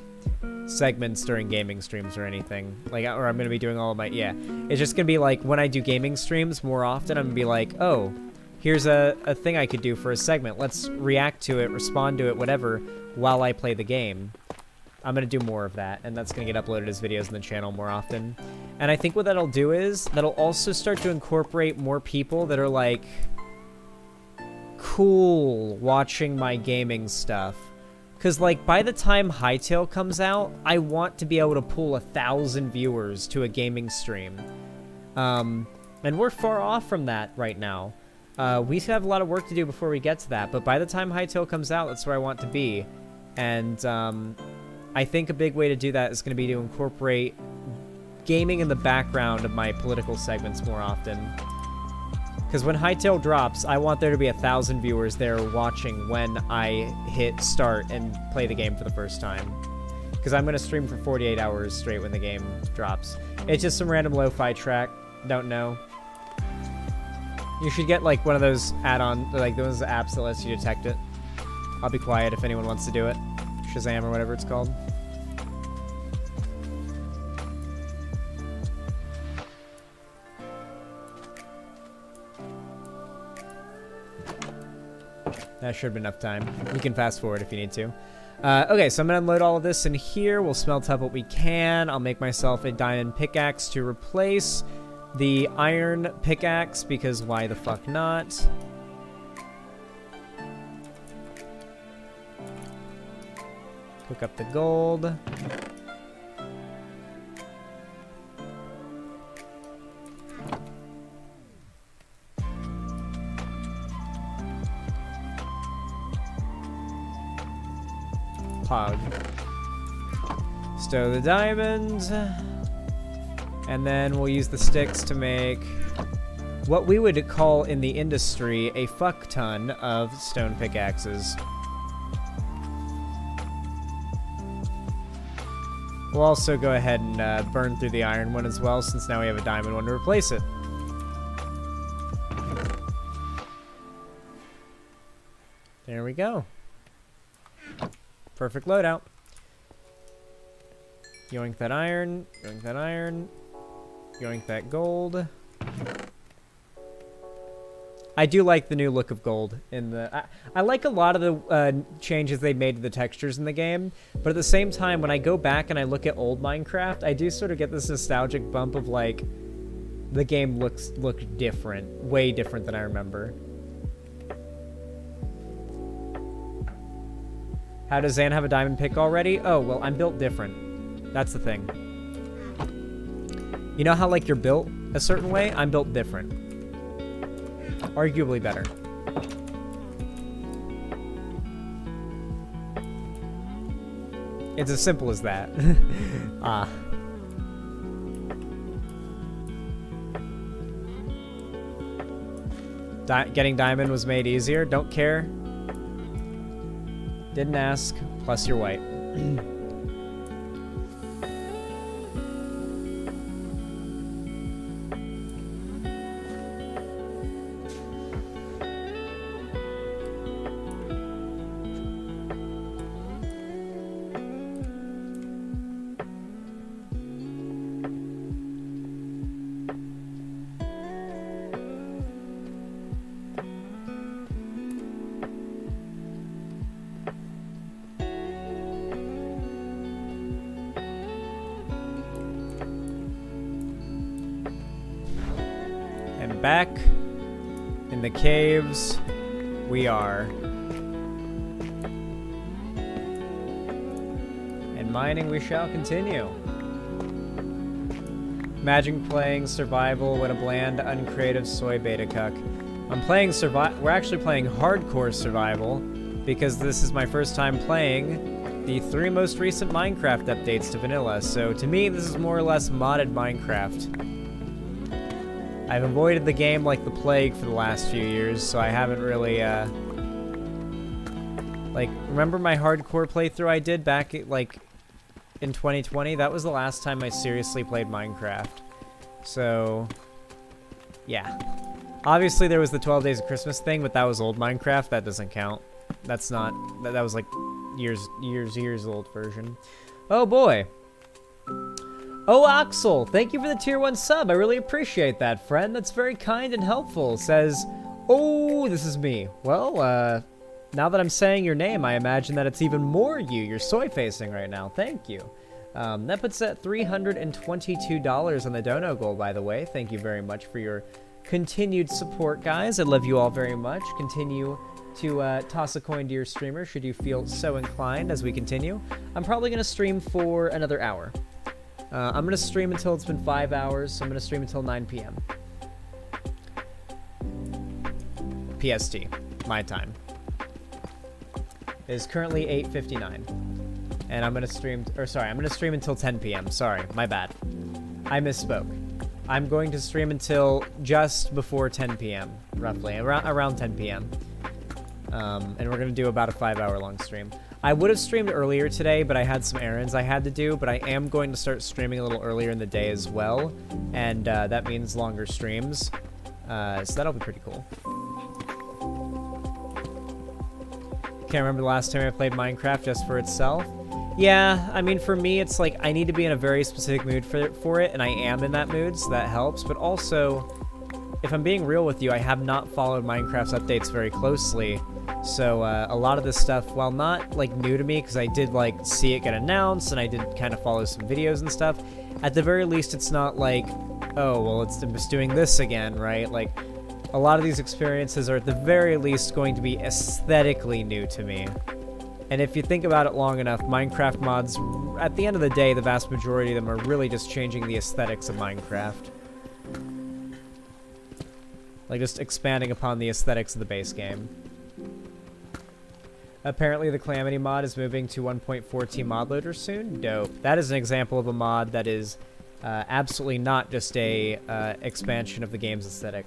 segments during gaming streams or anything. Like, or I'm going to be doing all of my... Yeah. It's just going to be like, when I do gaming streams more often, I'm going to be like, oh, here's a thing I could do for a segment. Let's react to it, respond to it, whatever, while I play the game. I'm going to do more of that, and that's going to get uploaded as videos in the channel more often. And I think what that'll do is, that'll also start to incorporate more people that are like, cool watching my gaming stuff. Because, like, by the time Hytale comes out, I want to be able to pull 1,000 viewers to a gaming stream. And we're far off from that right now. We have a lot of work to do before we get to that, but by the time Hytale comes out, that's where I want to be. And I think a big way to do that is going to be to incorporate gaming in the background of my political segments more often. Because when Hytale drops, I want there to be 1,000 viewers there watching when I hit start and play the game for the first time. Because I'm going to stream for 48 hours straight when the game drops. It's just some random lo-fi track. Don't know. You should get like one of those add-on, like those apps that lets you detect it. I'll be quiet if anyone wants to do it. Shazam or whatever it's called. That should be enough time. You can fast forward if you need to. Okay, so I'm gonna unload all of this in here. We'll smelt up what we can. I'll make myself a diamond pickaxe to replace the iron pickaxe, because why the fuck not? Cook up the gold. Pog. Stow the diamonds. And then we'll use the sticks to make what we would call in the industry a fuck ton of stone pickaxes. We'll also go ahead and burn through the iron one as well, since now we have a diamond one to replace it. There we go. Perfect loadout. Yoink that iron, yoink that iron, yoink that gold. I do like the new look of gold in the... I like a lot of the changes they made to the textures in the game, but at the same time, when I go back and I look at old Minecraft, I do sort of get this nostalgic bump of, like, the game looked different, way different than I remember. How does Zan have a diamond pick already? Oh, well, I'm built different. That's the thing. You know how, like, you're built a certain way? I'm built different. Arguably better. It's as simple as that. Getting diamond was made easier. Don't care. Didn't ask. Plus you're white. Back in the caves we are. And mining we shall continue. Imagine playing survival when a bland, uncreative soy beta cuck. I'm playing we're actually playing hardcore survival because this is my first time playing the 3 most recent Minecraft updates to vanilla. So to me, this is more or less modded Minecraft. I've avoided the game like the plague for the last few years, so I haven't really, like, remember my hardcore playthrough I did back, like, in 2020? That was the last time I seriously played Minecraft. So, yeah. Obviously, there was the 12 Days of Christmas thing, but that was old Minecraft. That doesn't count. That's not, that was, like, years old version. Oh, boy. Oh, Axel, thank you for the tier 1 sub. I really appreciate that, friend. That's very kind and helpful. Says, oh, this is me. Well, now that I'm saying your name, I imagine that it's even more you. You're soy-facing right now. Thank you. That puts at $322 on the dono goal, by the way. Thank you very much for your continued support, guys. I love you all very much. Continue to toss a coin to your streamer should you feel so inclined as we continue. I'm probably going to stream for another hour. I'm going to stream until it's been 5 hours, so I'm going to stream until 9 p.m. PST, my time. It is currently 8:59. And I'm going to stream, I'm going to stream until 10 p.m. Sorry, my bad. I misspoke. I'm going to stream until just before 10 p.m., roughly, around 10 p.m. And we're going to do about a 5-hour long stream. I would have streamed earlier today, but I had some errands I had to do, but I am going to start streaming a little earlier in the day as well, and that means longer streams. So that'll be pretty cool. Can't remember the last time I played Minecraft just for itself. Yeah, I mean, for me, it's like I need to be in a very specific mood for it, and I am in that mood, so that helps. But also, if I'm being real with you, I have not followed Minecraft's updates very closely. So a lot of this stuff, while not like new to me, because I did like see it get announced, and I did kind of follow some videos and stuff, at the very least, it's not like, oh, well, it's just doing this again, right? Like, a lot of these experiences are at the very least going to be aesthetically new to me. And if you think about it long enough, Minecraft mods, at the end of the day, the vast majority of them are really just changing the aesthetics of Minecraft. Like, just expanding upon the aesthetics of the base game. Apparently, the Calamity mod is moving to 1.14 mod loader soon. Dope. That is an example of a mod that is absolutely not just a expansion of the game's aesthetic.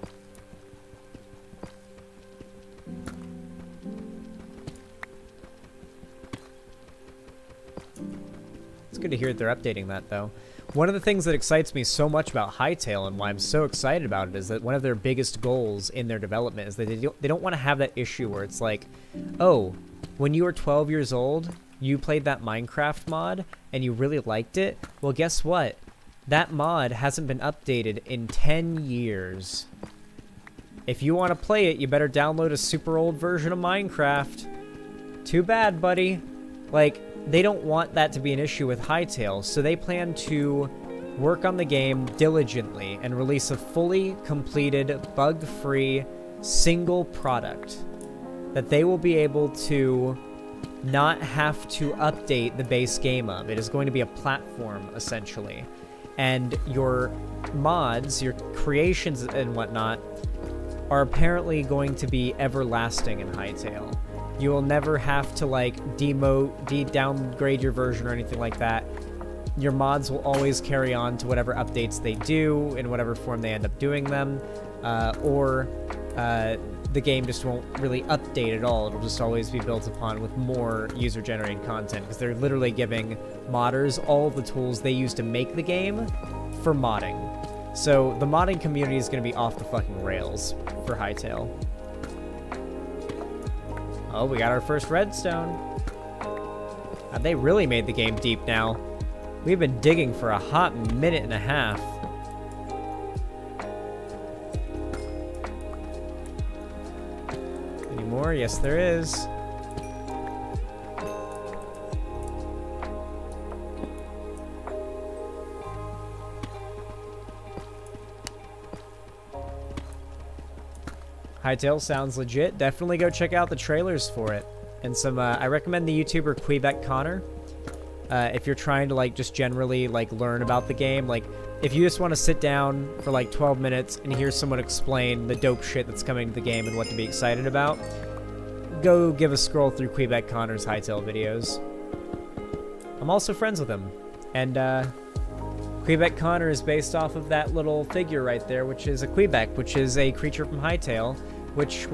It's good to hear that they're updating that, though. One of the things that excites me so much about Hytale and why I'm so excited about it is that one of their biggest goals in their development is that they don't want to have that issue where it's like, oh, when you were 12 years old, you played that Minecraft mod and you really liked it. Well, guess what? That mod hasn't been updated in 10 years. If you want to play it, you better download a super old version of Minecraft. Too bad, buddy. Like, they don't want that to be an issue with Hytale, so they plan to work on the game diligently and release a fully completed, bug-free, single product that they will be able to not have to update the base game of. It is going to be a platform, essentially. And your mods, your creations and whatnot, are apparently going to be everlasting in Hytale. You will never have to, like, downgrade your version or anything like that. Your mods will always carry on to whatever updates they do, in whatever form they end up doing them, or the game just won't really update at all. It'll just always be built upon with more user-generated content, because they're literally giving modders all of the tools they use to make the game for modding. So the modding community is going to be off the fucking rails for Hytale. Oh, we got our first redstone. They really made the game deep now. We've been digging for a hot minute and a half. Any more? Yes, there is. Hytale sounds legit. Definitely go check out the trailers for it. And some, I recommend the YouTuber Quebec Connor. If you're trying to, like, just generally, like, learn about the game. Like, if you just want to sit down for, like, 12 minutes and hear someone explain the dope shit that's coming to the game and what to be excited about, go give a scroll through Quebec Connor's Hytale videos. I'm also friends with him. And, Quebec Connor is based off of that little figure right there, which is a Quebec, which is a creature from Hytale, which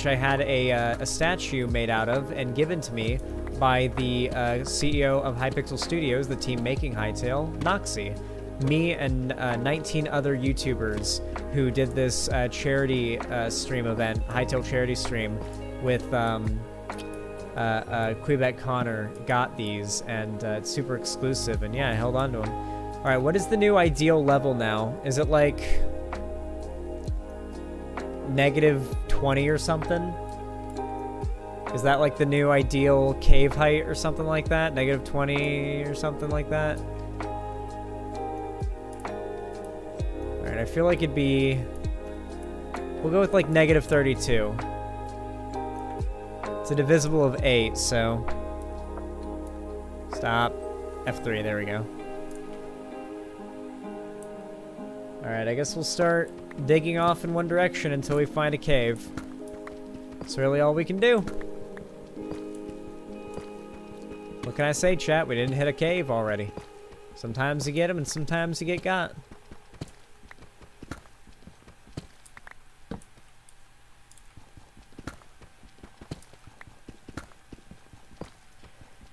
I had a statue made out of and given to me by the CEO of Hypixel Studios, the team making Hytale, Noxie. Me and 19 other YouTubers who did this charity stream event, Hytale charity stream, with Quebec Connor got these, and it's super exclusive, and yeah, I held on to them. Alright, what is the new ideal level now? Is it like -20 or something? Is that like the new ideal cave height or something like that? -20 or something like that? Alright, I feel like it'd be... We'll go with like -32. It's a divisible of 8, so... Stop. F3, there we go. Alright, I guess we'll start digging off in one direction until we find a cave. That's really all we can do. What can I say, chat? We didn't hit a cave already. Sometimes you get them and sometimes you get got.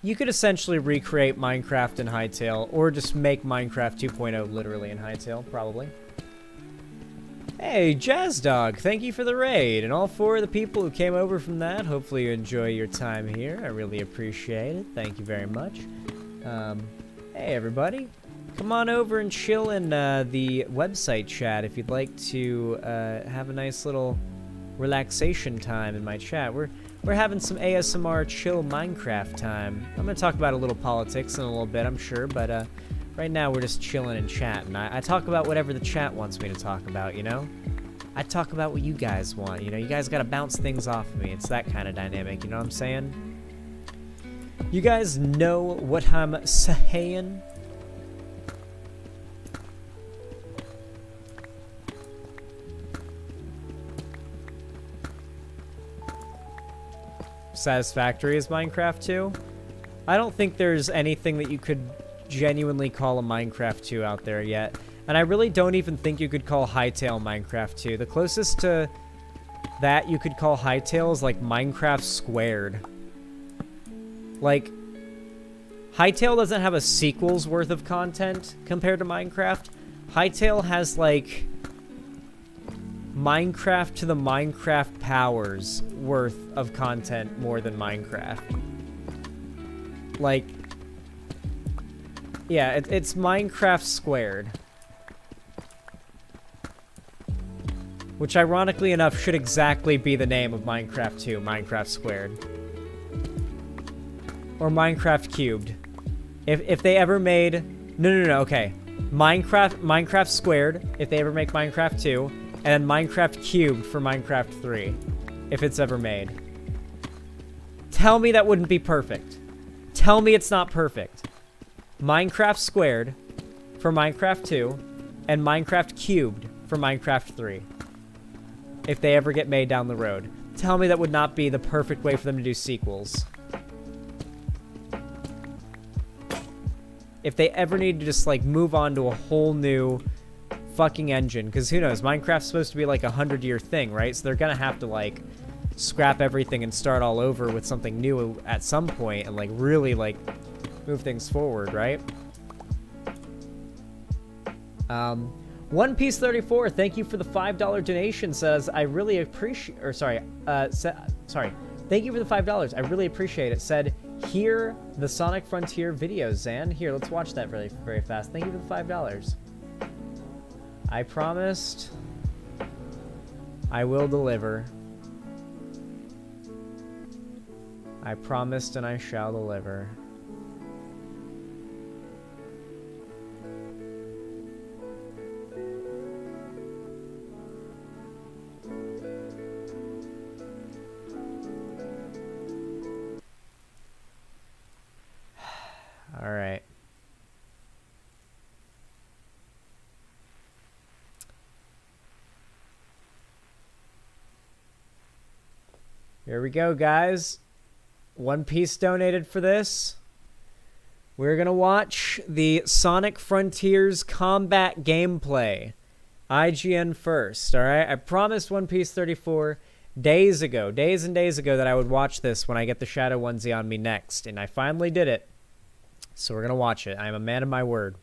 You could essentially recreate Minecraft in Hytale, or just make Minecraft 2.0 literally in Hytale, probably. Hey, Jazz Dog, thank you for the raid. And all 4 of the people who came over from that, hopefully you enjoy your time here. I really appreciate it. Thank you very much. Hey, everybody. Come on over and chill in the website chat if you'd like to have a nice little relaxation time in my chat. We're having some ASMR chill Minecraft time. I'm going to talk about a little politics in a little bit, I'm sure, but right now we're just chilling and chatting. I talk about whatever the chat wants me to talk about, you know? I talk about what you guys want, you know? You guys gotta bounce things off of me. It's that kind of dynamic, you know what I'm saying? You guys know what I'm saying? Satisfactory is Minecraft 2? I don't think there's anything that you could genuinely call a Minecraft 2 out there yet. And I really don't even think you could call Hytale Minecraft 2. The closest to that you could call Hytale is like Minecraft Squared. Like, Hytale doesn't have a sequel's worth of content compared to Minecraft. Hytale has like Minecraft to the Minecraft powers worth of content more than Minecraft. Like, yeah, it's Minecraft Squared. Which, ironically enough, should exactly be the name of Minecraft 2, Minecraft Squared. Or Minecraft Cubed. If they ever made... No, okay. Minecraft Squared, if they ever make Minecraft 2, and then Minecraft Cubed for Minecraft 3, if it's ever made. Tell me that wouldn't be perfect. Tell me it's not perfect. Minecraft Squared for Minecraft 2, and Minecraft Cubed for Minecraft 3. If they ever get made down the road. Tell me that would not be the perfect way for them to do sequels. If they ever need to just, like, move on to a whole new fucking engine. Because who knows, Minecraft's supposed to be, like, a 100-year thing, right? So they're gonna have to, like, scrap everything and start all over with something new at some point and, like, really, like, move things forward, right? One Piece 34, thank you for the $5 donation. Says I really appreciate, or sorry, thank you for the $5. I really appreciate it. Said hear the Sonic Frontier videos, Zan. Here, let's watch that really very fast. Thank you for the $5. I promised I will deliver. I promised and I shall deliver. All right. Here we go, guys. One Piece donated for this. We're going to watch the Sonic Frontiers combat gameplay. IGN first, all right? I promised One Piece 34 days and days ago that I would watch this when I get the Shadow onesie on me next, and I finally did it. So we're going to watch it. I am a man of my word.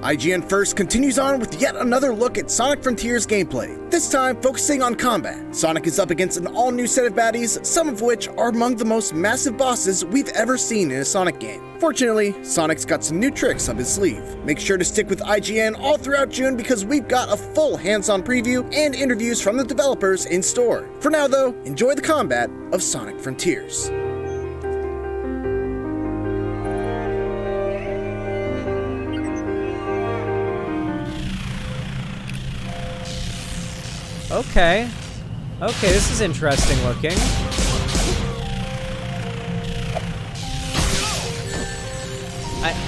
IGN First continues on with yet another look at Sonic Frontiers gameplay, this time focusing on combat. Sonic is up against an all-new set of baddies, some of which are among the most massive bosses we've ever seen in a Sonic game. Fortunately, Sonic's got some new tricks up his sleeve. Make sure to stick with IGN all throughout June because we've got a full hands-on preview and interviews from the developers in store. For now though, enjoy the combat of Sonic Frontiers. Okay. Okay, this is interesting looking.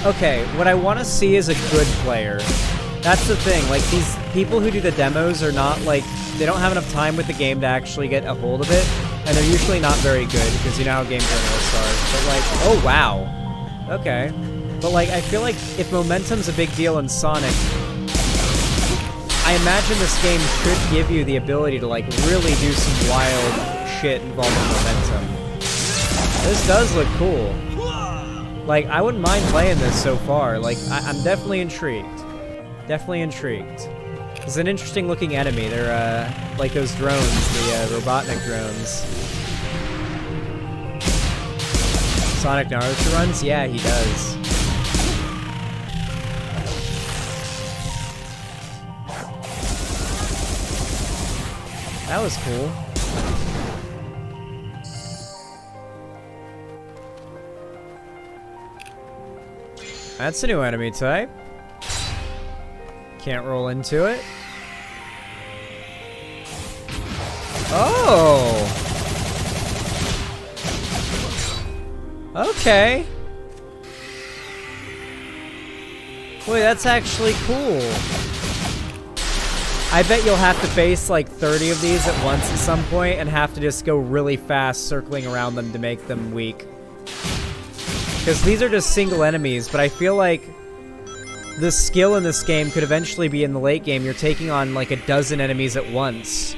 Okay, what I want to see is a good player. That's the thing, like, these people who do the demos are not, like, they don't have enough time with the game to actually get a hold of it, and they're usually not very good, because you know how games are in All-Stars. But, like, oh, wow. Okay. But, like, I feel like if momentum's a big deal in Sonic, I imagine this game could give you the ability to, like, really do some wild shit involving momentum. This does look cool. Like, I wouldn't mind playing this so far. Like, I'm definitely intrigued. Definitely intrigued. It's an interesting looking enemy. They're like those drones, the Robotnik drones. Sonic Naruto runs? Yeah, he does. That was cool. That's a new enemy type. Can't roll into it. Oh! Okay. Wait, that's actually cool. I bet you'll have to face like 30 of these at once at some point and have to just go really fast circling around them to make them weak. Because these are just single enemies, but I feel like the skill in this game could eventually be in the late game. You're taking on like a dozen enemies at once,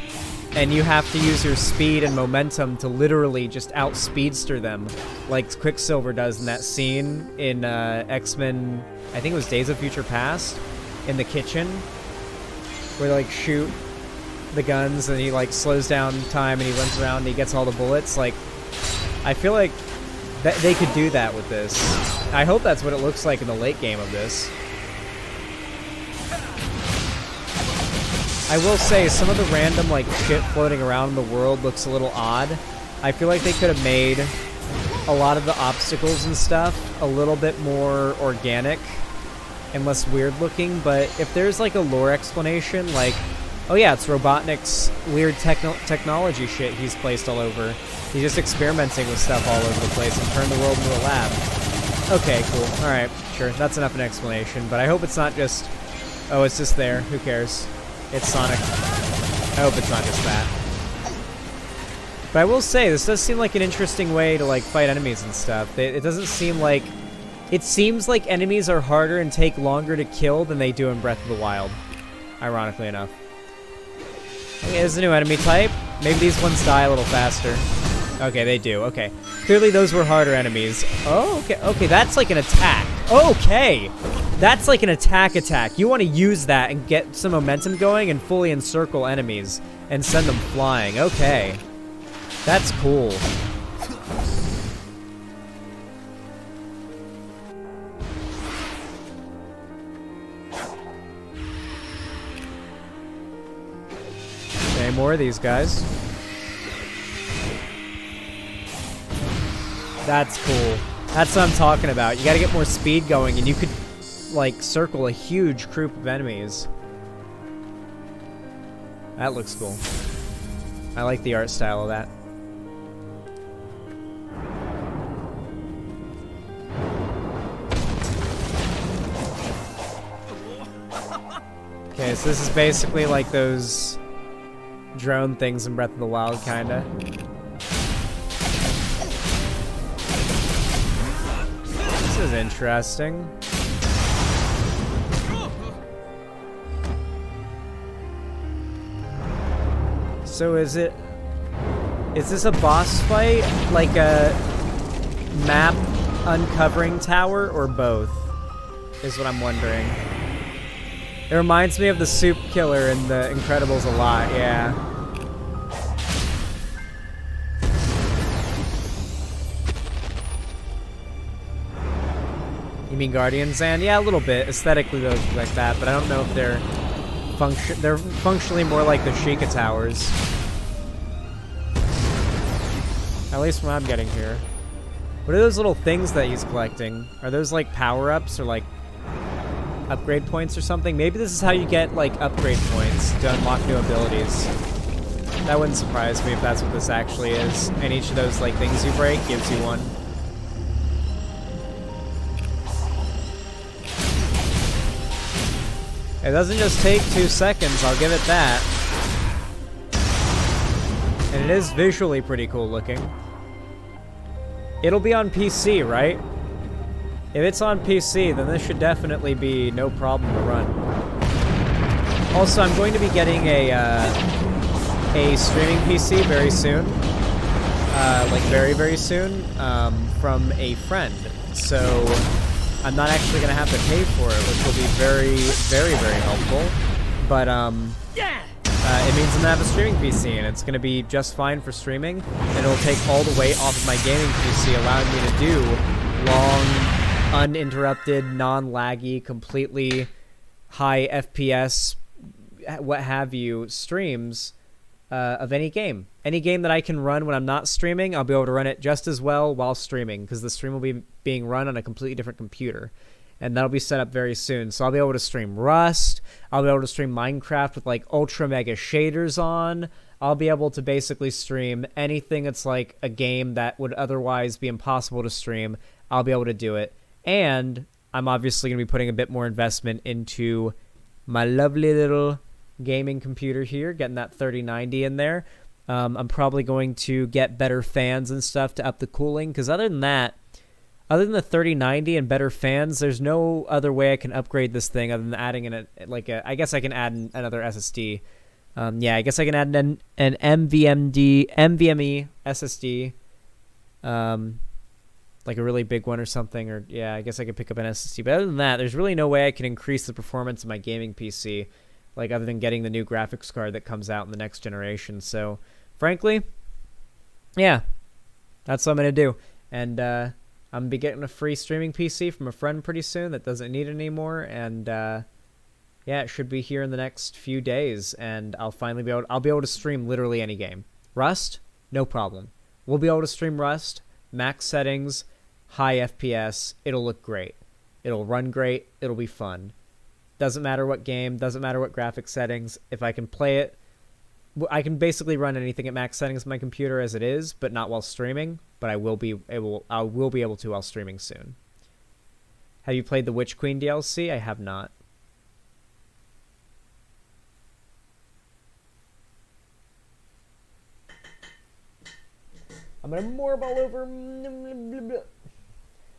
and you have to use your speed and momentum to literally just outspeedster them, like Quicksilver does in that scene in X-Men, I think it was Days of Future Past, in the kitchen, where they like shoot the guns and he like slows down time and he runs around and he gets all the bullets. Like, I feel like they could do that with this. I hope that's what it looks like in the late game of this. I will say, some of the random, like, shit floating around in the world looks a little odd. I feel like they could have made a lot of the obstacles and stuff a little bit more organic and less weird looking, but if there's, like, a lore explanation, like, oh yeah, it's Robotnik's weird technology shit he's placed all over. He's just experimenting with stuff all over the place and turned the world into a lab. Okay, cool. Alright, sure. That's enough an explanation, but I hope it's not just, oh, it's just there. Who cares? It's Sonic. I hope it's not just that. But I will say, this does seem like an interesting way to, like, fight enemies and stuff. It doesn't seem like... It seems like enemies are harder and take longer to kill than they do in Breath of the Wild. Ironically enough. Okay, there's a new enemy type. Maybe these ones die a little faster. Okay, they do. Okay. Clearly those were harder enemies. Oh, okay. Okay, that's like an attack. Okay! That's like an attack. You want to use that and get some momentum going and fully encircle enemies and send them flying. Okay. That's cool. Okay, more of these guys. That's cool. That's what I'm talking about. You gotta get more speed going, and you could, like, circle a huge group of enemies. That looks cool. I like the art style of that. Okay, so this is basically like those drone things in Breath of the Wild, kinda. This is interesting. So is this a boss fight, like a map uncovering tower, or both? Is what I'm wondering. It reminds me of the soup killer in The Incredibles a lot, yeah. You mean Guardians End? Yeah, a little bit. Aesthetically, they look like that, but I don't know if they're functionally more like the Sheikah Towers. At least from what I'm getting here. What are those little things that he's collecting? Are those like power-ups or like upgrade points or something? Maybe this is how you get like upgrade points to unlock new abilities. That wouldn't surprise me if that's what this actually is. And each of those like things you break gives you one. It doesn't just take 2 seconds, I'll give it that. And it is visually pretty cool looking. It'll be on PC, right? If it's on PC, then this should definitely be no problem to run. Also, I'm going to be getting a streaming PC very soon. Like very, very soon, from a friend. So I'm not actually going to have to pay for it, which will be very, very, very helpful. But it means I'm going to have a streaming PC, and it's going to be just fine for streaming, and it'll take all the weight off of my gaming PC, allowing me to do long, uninterrupted, non-laggy, completely high FPS, what have you, streams of any game. Any game that I can run when I'm not streaming, I'll be able to run it just as well while streaming, because the stream will be being run on a completely different computer. And that'll be set up very soon. So I'll be able to stream Rust. I'll be able to stream Minecraft with like ultra mega shaders on. I'll be able to basically stream anything that's like a game that would otherwise be impossible to stream. I'll be able to do it. And I'm obviously going to be putting a bit more investment into my lovely little gaming computer here, getting that 3090 in there. I'm probably going to get better fans and stuff to up the cooling, because other than that, other than the 3090 and better fans, there's no other way I can upgrade this thing other than adding in I guess I can add another SSD. Yeah, I guess I can add an NVMe SSD, like a really big one or something, or yeah, I guess I could pick up an SSD. But other than that, there's really no way I can increase the performance of my gaming PC, like other than getting the new graphics card that comes out in the next generation. So, frankly, yeah, that's what I'm gonna do. And I'm gonna be getting a free streaming PC from a friend pretty soon that doesn't need it anymore, and yeah, it should be here in the next few days, and I'll finally be able to stream literally any game. Rust, no problem. We'll be able to stream Rust, max settings, high FPS. It'll look great. It'll run great. It'll be fun. Doesn't matter what game, doesn't matter what graphics settings. If I can play it, I can basically run anything at max settings on my computer as it is, but not while streaming. But I will be able to while streaming soon. Have you played the Witch Queen DLC? I have not. I'm gonna morb all over.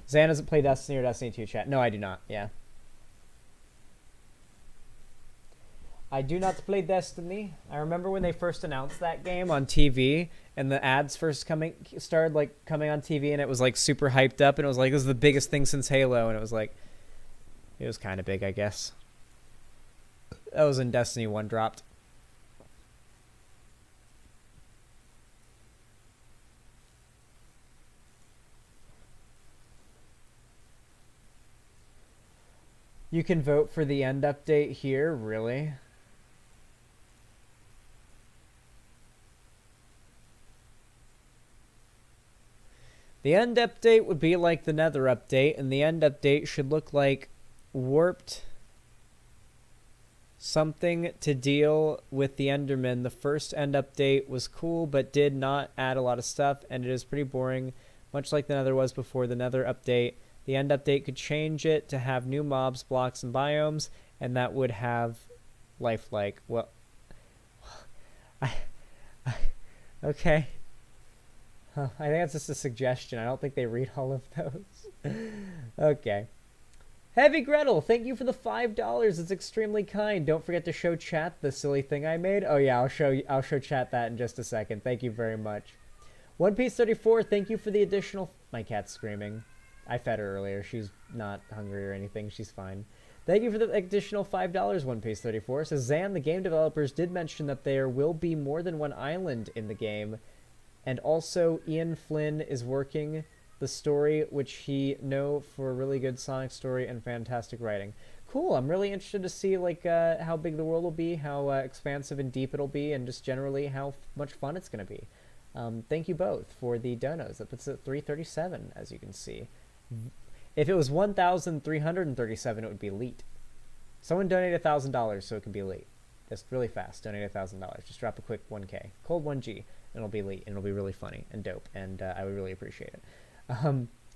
Zan doesn't play Destiny or Destiny 2 chat. No, I do not. Yeah. I do not play Destiny. I remember when they first announced that game on TV, and the ads first started coming on TV, and it was like super hyped up, and it was like, this is the biggest thing since Halo, and it was like, it was kind of big, I guess. That was when Destiny 1 dropped. You can vote for the end update here, really? The end update would be like the Nether update, and the end update should look like warped something to deal with the Enderman. The first end update was cool, but did not add a lot of stuff, and it is pretty boring, much like the Nether was before the Nether update. The end update could change it to have new mobs, blocks, and biomes, and that would have lifelike. Well, okay. Huh, I think that's just a suggestion. I don't think they read all of those. Okay. Heavy Gretel, thank you for the $5. It's extremely kind. Don't forget to show chat the silly thing I made. Oh yeah, I'll show chat that in just a second. Thank you very much. One Piece 34, thank you for the additional. My cat's screaming. I fed her earlier. She's not hungry or anything. She's fine. Thank you for the additional $5, One Piece 34. Says Zan, the game developers did mention that there will be more than one island in the game. And also, Ian Flynn is working the story, which he know for a really good Sonic story and fantastic writing. Cool. I'm really interested to see how big the world will be, how expansive and deep it'll be, and just generally how much fun it's going to be. Thank you both for the donos. That puts it at 337, as you can see. If it was 1,337, it would be elite. Someone donate $1,000 so it can be elite. Just really fast. Donate $1,000. Just drop a quick 1K. Cold 1G. And it'll be elite, and it'll be really funny and dope, and I would really appreciate it.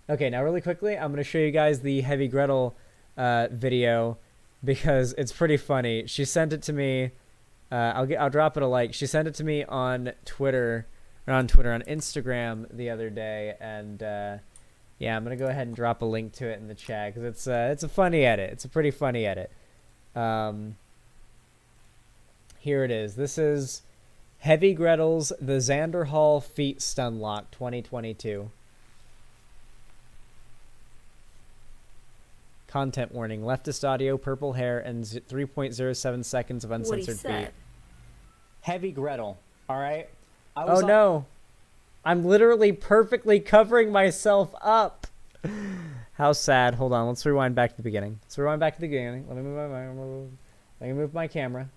Okay, now really quickly, I'm going to show you guys the Heavy Gretel video, because it's pretty funny. She sent it to me. I'll drop it a like. She sent it to me on Twitter, on Instagram the other day, and yeah, I'm going to go ahead and drop a link to it in the chat, because it's a funny edit. It's a pretty funny edit. Here it is. This is Heavy Gretel's The Xanderhal Feet Stunlock 2022. Content warning. Leftist audio, purple hair, and 3.07 seconds of uncensored beat. Heavy Gretel. All right? Oh, no. I'm literally perfectly covering myself up. How sad. Hold on. Let's rewind back to the beginning. Let me move my camera.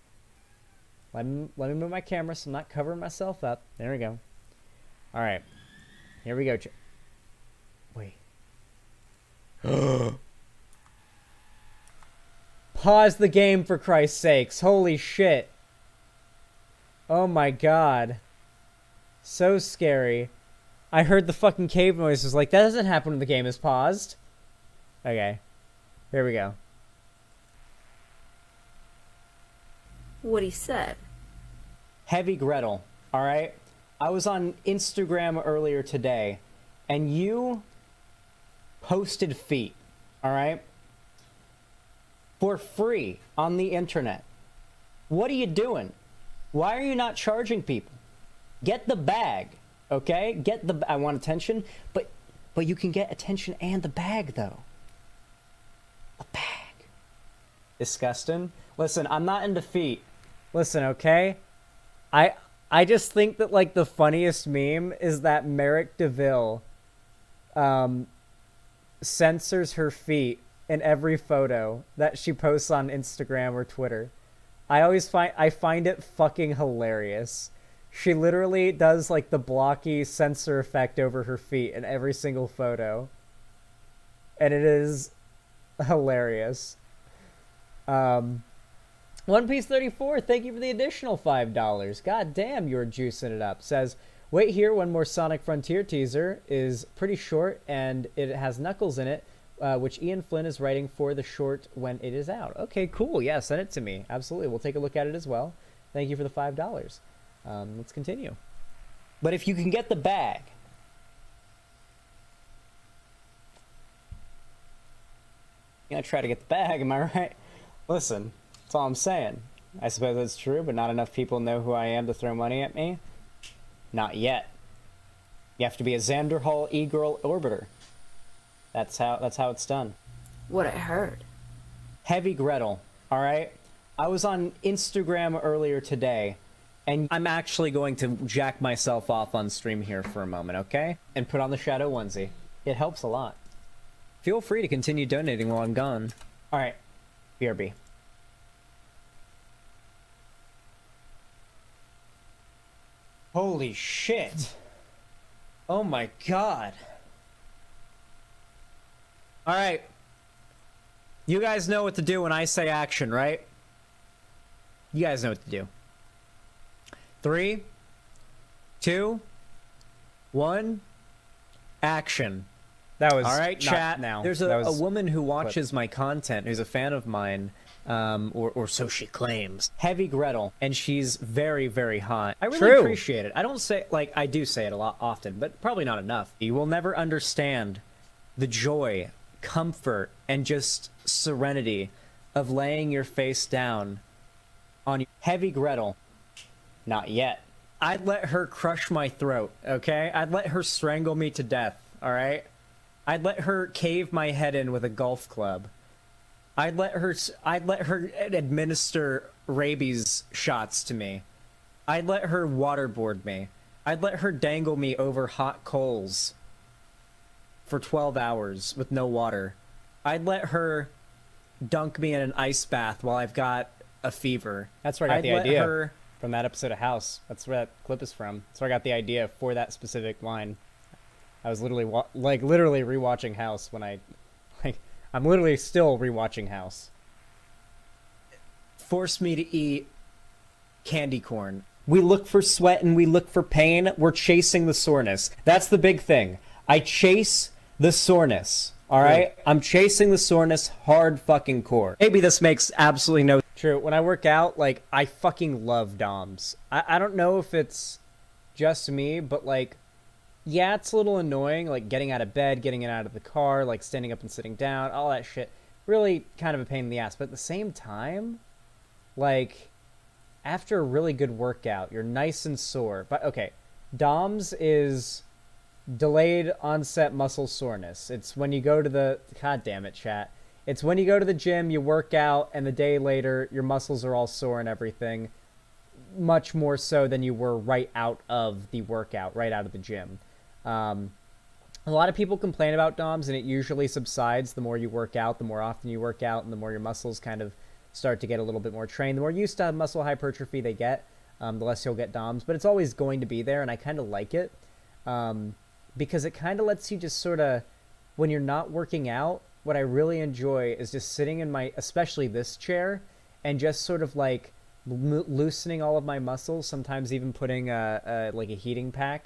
Let me move my camera so I'm not covering myself up. There we go. All right. Here we go. Wait. Pause the game, for Christ's sakes. Holy shit. Oh my god. So scary. I heard the fucking cave noises. Like, that doesn't happen when the game is paused. Okay. Here we go. What he said. Heavy Gretel. Alright? I was on Instagram earlier today, and you posted feet. Alright? For free on the internet. What are you doing? Why are you not charging people? Get the bag, okay? I want attention, but you can get attention and the bag, though. A bag. Disgusting. Listen, I'm not into feet. Listen, okay? I just think that, like, the funniest meme is that Merrick DeVille censors her feet in every photo that she posts on Instagram or Twitter. I find it fucking hilarious. She literally does, like, the blocky censor effect over her feet in every single photo. And it is hilarious. One Piece 34, thank you for the additional $5. God damn, you're juicing it up. Says, wait here, one more Sonic Frontier teaser is pretty short, and it has Knuckles in it, which Ian Flynn is writing for the short when it is out. Okay, cool. Yeah, send it to me. Absolutely. We'll take a look at it as well. Thank you for the $5. Let's continue. But if you can get the bag, you're gonna try to get the bag, am I right? Listen, that's all I'm saying. I suppose that's true, but not enough people know who I am to throw money at me. Not yet. You have to be a Xanderhal E-Girl Orbiter. That's how it's done. What I heard. Heavy Gretel, all right? I was on Instagram earlier today, and I'm actually going to jack myself off on stream here for a moment, okay? And put on the Shadow onesie. It helps a lot. Feel free to continue donating while I'm gone. All right, BRB. Holy shit. Oh my god. All right. You guys know what to do when I say action, right? You guys know what to do. 3, 2, 1, action. That was all right, chat. Now. There's a woman who watches my content, who's a fan of mine, or so she claims. Heavy Gretel, and she's very, very hot. I really appreciate it. I don't say, like, I do say it a lot often, but probably not enough. You will never understand the joy, comfort, and just serenity of laying your face down on Heavy Gretel. Not yet. I'd let her crush my throat, okay? I'd let her strangle me to death, all right? I'd let her cave my head in with a golf club. I'd let her administer rabies shots to me. I'd let her waterboard me. I'd let her dangle me over hot coals for 12 hours with no water. I'd let her dunk me in an ice bath while I've got a fever. That's where I got the idea from that episode of House. That's where that clip is from. That's where I got the idea for that specific line. I was literally literally rewatching House when I'm literally still rewatching House. Force me to eat candy corn. We look for sweat and we look for pain. We're chasing the soreness. That's the big thing. I chase the soreness. All right? Yeah. I'm chasing the soreness hard fucking core. Maybe this makes absolutely no... True. When I work out, like, I fucking love DOMs. I don't know if it's just me, but, like, yeah, it's a little annoying, like, getting out of bed, getting it out of the car, like, standing up and sitting down, all that shit. Really kind of a pain in the ass. But at the same time, like, after a really good workout, you're nice and sore. But, okay, DOMs is delayed onset muscle soreness. It's when you go to the... God damn it, chat. It's when you go to the gym, you work out, and the day later, your muscles are all sore and everything. Much more so than you were right out of the workout, right out of the gym. A lot of people complain about DOMS, and it usually subsides the more you work out, the more often you work out, and the more your muscles kind of start to get a little bit more trained. The more used to muscle hypertrophy they get, the less you'll get DOMS. But it's always going to be there, and I kind of like it because it kind of lets you just sort of, when you're not working out, what I really enjoy is just sitting in my, especially this chair, and just sort of like loosening all of my muscles, sometimes even putting like a heating pad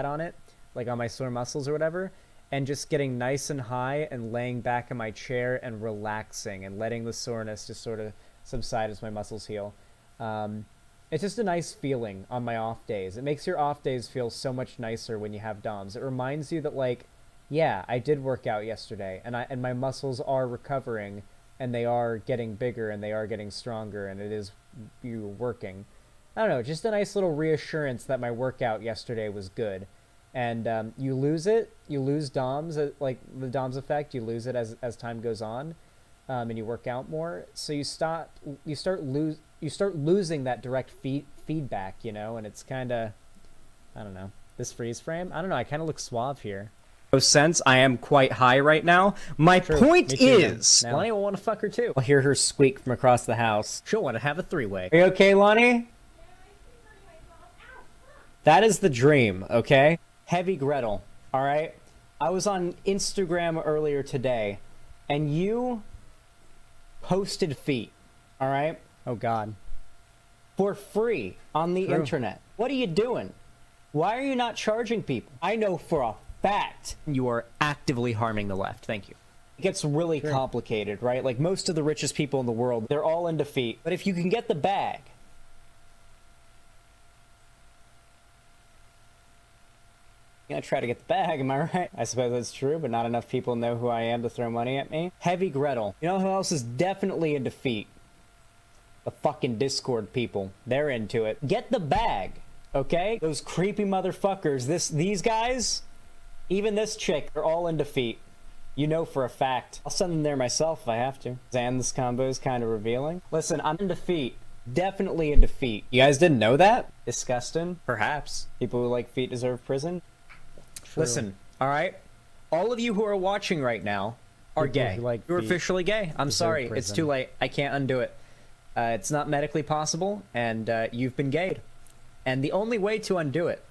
on it, like on my sore muscles or whatever, and just getting nice and high and laying back in my chair and relaxing and letting the soreness just sort of subside as my muscles heal. It's just a nice feeling on my off days. It makes your off days feel so much nicer when you have DOMS. It reminds you that, like, yeah, I did work out yesterday, and my muscles are recovering, and they are getting bigger, and they are getting stronger, and it is you working. I don't know, just a nice little reassurance that my workout yesterday was good. And you lose DOMS, like the DOMS effect, you lose it as time goes on, and you work out more. So you start losing that direct feedback, you know, and it's kind of, I don't know, this freeze frame. I don't know, I kind of look suave here. No sense. I am quite high right now. My point is, Lonnie will want to fuck her too. I'll hear her squeak from across the house. She'll want to have a three-way. Are you okay, Lonnie? That is the dream, okay? Heavy Gretel, all right? I was on Instagram earlier today, and you posted feet, all right? Oh, God. For free on the internet. What are you doing? Why are you not charging people? I know for a fact you are actively harming the left. Thank you. It gets really complicated, right? Like, most of the richest people in the world, they're all into feet. But if you can get the bag, I'm gonna try to get the bag, am I right? I suppose that's true, but not enough people know who I am to throw money at me. Heavy Gretel. You know who else is definitely into feet? The fucking Discord people. They're into it. Get the bag, okay? Those creepy motherfuckers. These guys, even this chick, they're all into feet. You know for a fact. I'll send them there myself if I have to. And this combo is kind of revealing. Listen, I'm into feet. Definitely into feet. You guys didn't know that? Disgusting? Perhaps. People who like feet deserve prison? Listen, all right? All of you who are watching right now are gay. You're officially gay. I'm sorry. It's too late. I can't undo it. It's not medically possible, and you've been gayed. And the only way to undo it,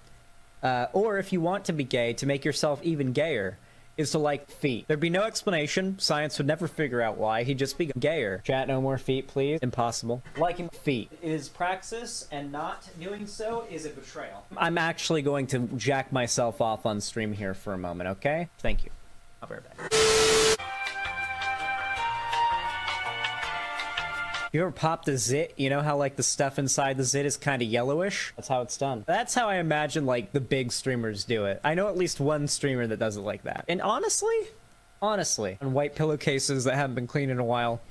or if you want to be gay, to make yourself even gayer, is to like feet. There'd be no explanation. Science would never figure out why. He'd just be gayer. Chat, no more feet, please. Impossible. Liking feet. It is praxis, and not doing so is a betrayal. I'm actually going to jack myself off on stream here for a moment, okay? Thank you. I'll be right back. You ever popped a zit? You know how, like, the stuff inside the zit is kind of yellowish? That's how it's done. That's how I imagine, like, the big streamers do it. I know at least one streamer that does it like that. And honestly, on white pillowcases that haven't been cleaned in a while,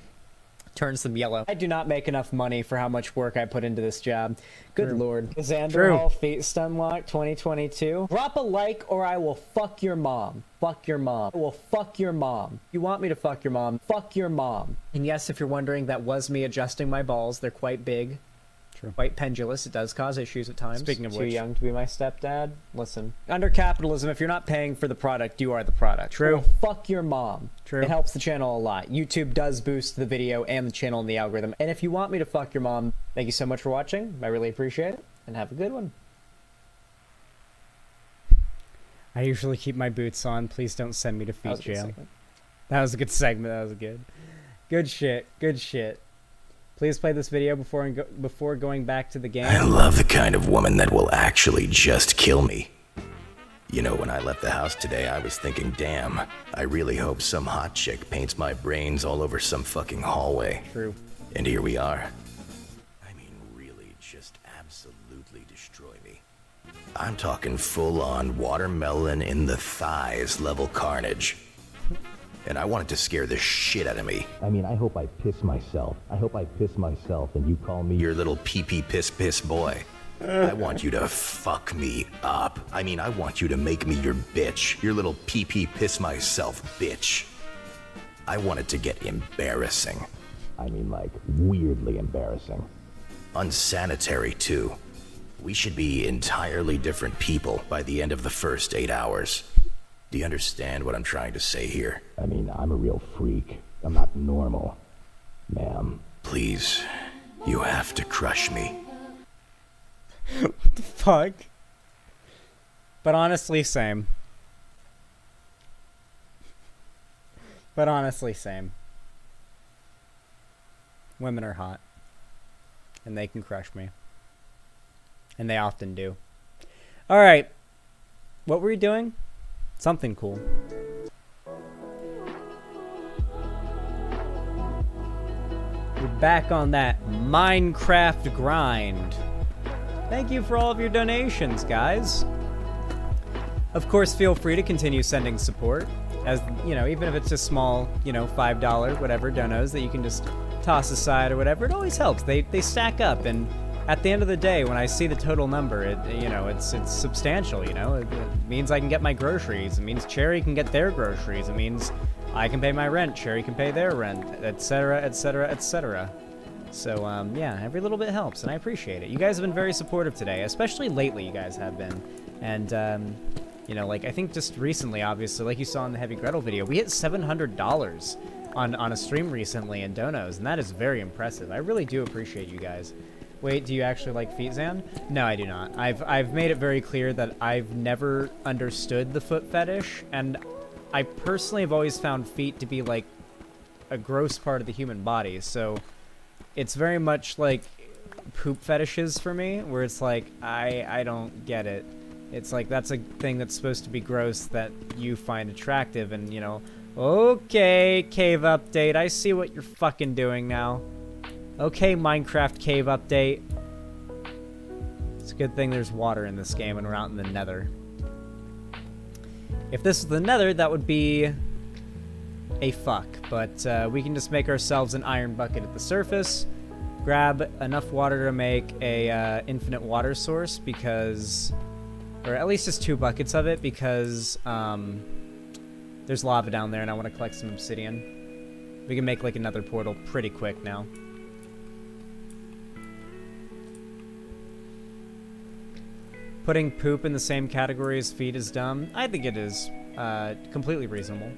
turns them yellow. I do not make enough money for how much work I put into this job. Good lord. Xanderhal Feet Stunlock 2022. Drop a like or I will fuck your mom. Fuck your mom. I will fuck your mom. You want me to fuck your mom? Fuck your mom. And yes, if you're wondering, that was me adjusting my balls. They're quite big. Quite pendulous. It does cause issues at times. Speaking of which, too young to be my stepdad. Listen, under capitalism, if you're not paying for the product, you are the product. True. Well, fuck your mom. True. It helps the channel a lot. YouTube does boost the video and the channel and the algorithm. And if you want me to fuck your mom, thank you so much for watching. I really appreciate it. And have a good one. I usually keep my boots on. Please don't send me to feet jail. That was a good segment. That was good. Good shit. Good shit. Please play this video before going back to the game. I love the kind of woman that will actually just kill me. You know, when I left the house today, I was thinking, damn, I really hope some hot chick paints my brains all over some fucking hallway. True. And here we are. I mean, really, just absolutely destroy me. I'm talking full-on watermelon in the thighs level carnage. And I want it to scare the shit out of me. I mean, I hope I piss myself. I hope I piss myself and you call me your little pee-pee piss boy. I want you to fuck me up. I mean, I want you to make me your bitch. Your little pee-pee piss myself bitch. I want it to get embarrassing. I mean, like, weirdly embarrassing. Unsanitary, too. We should be entirely different people by the end of the first 8 hours. Do you understand what I'm trying to say here? I mean, I'm a real freak. I'm not normal. Ma'am, please, you have to crush me. What the fuck? But honestly, same. But honestly, same. Women are hot. And they can crush me. And they often do. Alright. What were you doing? Something cool. We're back on that Minecraft grind. Thank you for all of your donations, guys. Of course, feel free to continue sending support. As, you know, even if it's just small, you know, $5, whatever, donos that you can just toss aside or whatever, it always helps. They stack up, and at the end of the day, when I see the total number, it's substantial, you know? It means I can get my groceries. It means Cherry can get their groceries. It means I can pay my rent, Cherry can pay their rent, etc., etc., etc. So, yeah, every little bit helps, and I appreciate it. You guys have been very supportive today, especially lately you guys have been. And, you know, like, I think just recently, obviously, like you saw in the Heavy Gretel video, we hit $700 on a stream recently in donos, and that is very impressive. I really do appreciate you guys. Wait, do you actually like feet, Zan? No, I do not. I've made it very clear that I've never understood the foot fetish, and I personally have always found feet to be, like, a gross part of the human body, so it's very much like poop fetishes for me, where it's like, I don't get it. It's like, that's a thing that's supposed to be gross that you find attractive, and, you know, okay, cave update, I see what you're fucking doing now. Okay, Minecraft cave update. It's a good thing there's water in this game and we're out in the nether. If this was the nether, that would be a fuck, but we can just make ourselves an iron bucket at the surface, grab enough water to make a infinite water source, because, or at least just 2 buckets of it, because there's lava down there and I want to collect some obsidian. We can make like another portal pretty quick now. Putting poop in the same category as feet is dumb. I think it is completely reasonable.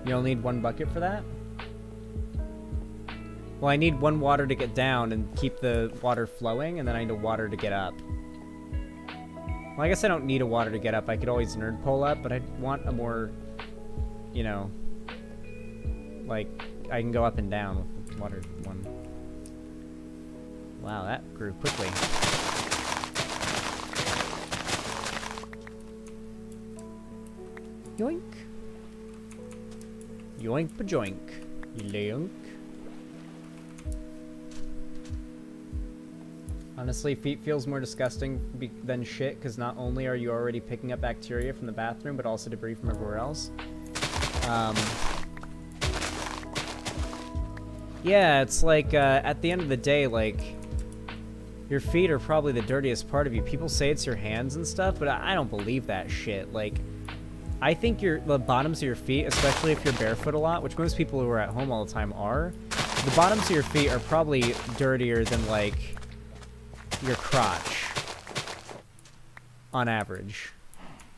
You'll need 1 bucket for that? Well, I need 1 water to get down and keep the water flowing, and then I need a water to get up. Well, I guess I don't need a water to get up. I could always nerd pole up, but I want a more, you know, like, I can go up and down with water 1. Wow, that grew quickly. Yoink. Yoink bajoink. Yoink. Honestly, feet feels more disgusting than shit, because not only are you already picking up bacteria from the bathroom, but also debris from everywhere else. Yeah, it's like, at the end of the day, like, your feet are probably the dirtiest part of you. People say it's your hands and stuff, but I don't believe that shit. Like, I think the bottoms of your feet, especially if you're barefoot a lot, which most people who are at home all the time are, the bottoms of your feet are probably dirtier than, like, your crotch, on average.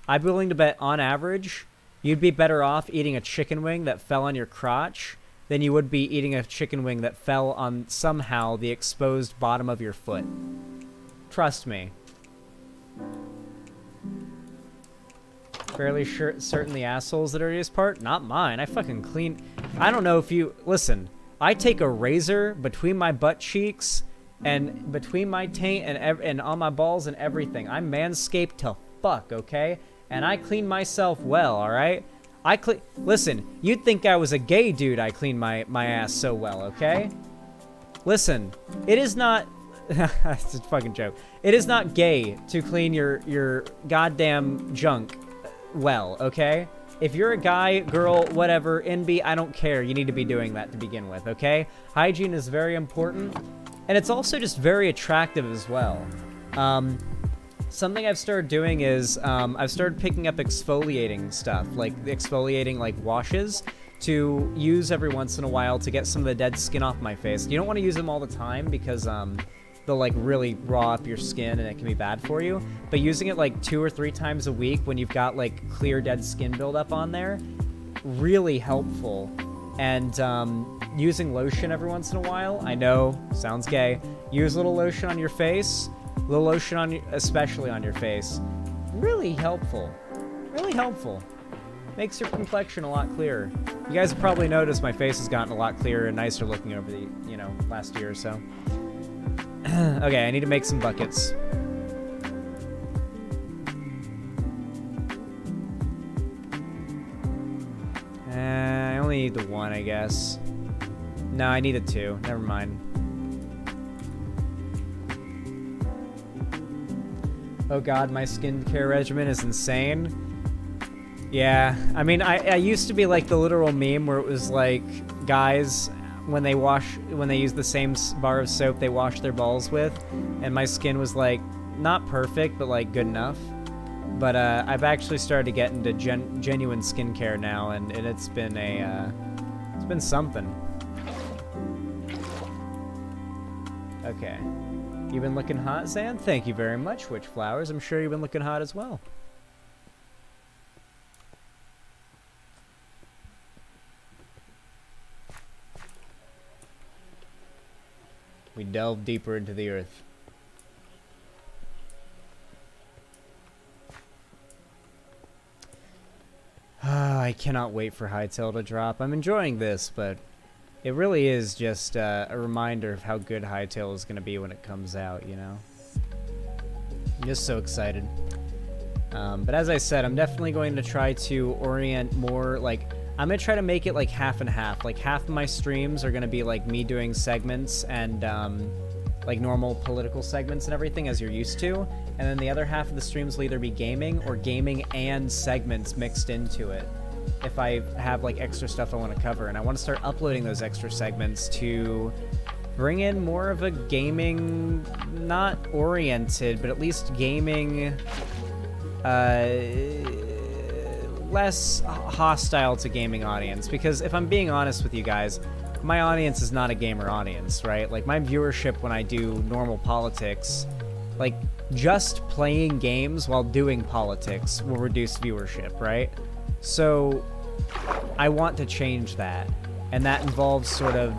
I'm willing to bet, on average, you'd be better off eating a chicken wing that fell on your crotch than you would be eating a chicken wing that fell on, somehow, the exposed bottom of your foot. Trust me. Fairly sure, certain the asshole's the dirtiest part? Not mine. I fucking clean... I don't know if you... Listen, I take a razor between my butt cheeks and between my taint and on my balls and everything. I'm manscaped to fuck, okay? And I clean myself well, alright? Listen, you'd think I was a gay dude, I clean my ass so well, okay? Listen, it is not... That's a fucking joke. It is not gay to clean your goddamn junk well, okay? If you're a guy, girl, whatever, NB, I don't care. You need to be doing that to begin with, okay? Hygiene is very important, and it's also just very attractive as well. Something I've started doing is I've started picking up exfoliating stuff, like exfoliating like washes, to use every once in a while to get some of the dead skin off my face. You don't want to use them all the time because they'll like really raw up your skin and it can be bad for you. But using it like 2 or 3 times a week when you've got like clear dead skin buildup on there, really helpful. And using lotion every once in a while, I know, sounds gay. Use a little lotion on your face, a little lotion on especially on your face. Really helpful. Really helpful. Makes your complexion a lot clearer. You guys have probably noticed my face has gotten a lot clearer and nicer looking over the, last year or so. Okay, I need to make some buckets. I only need the 1, I guess. No, I need a 2. Never mind. Oh god, my skincare regimen is insane. Yeah, I mean, I used to be like the literal meme where it was like guys when they use the same bar of soap they wash their balls with, and my skin was like not perfect but like good enough. But I've actually started to get into genuine skincare now, and it's been something. Okay, you've been looking hot, Zan. Thank you very much, Witch Flowers. I'm sure you've been looking hot as well. We delve deeper into the earth. I cannot wait for Hytale to drop. I'm enjoying this, but it really is just a reminder of how good Hytale is going to be when it comes out, you know? I'm just so excited. But as I said, I'm definitely going to try to orient more, like, I'm going to try to make it like half and half. Like half of my streams are going to be like me doing segments and like normal political segments and everything as you're used to. And then the other half of the streams will either be gaming or gaming and segments mixed into it. If I have like extra stuff I want to cover. And I want to start uploading those extra segments to bring in more of a gaming, not oriented, but at least gaming, less hostile to gaming audience, because if I'm being honest with you guys, my audience is not a gamer audience, right? Like my viewership when I do normal politics, like just playing games while doing politics will reduce viewership, right? So I want to change that, and that involves sort of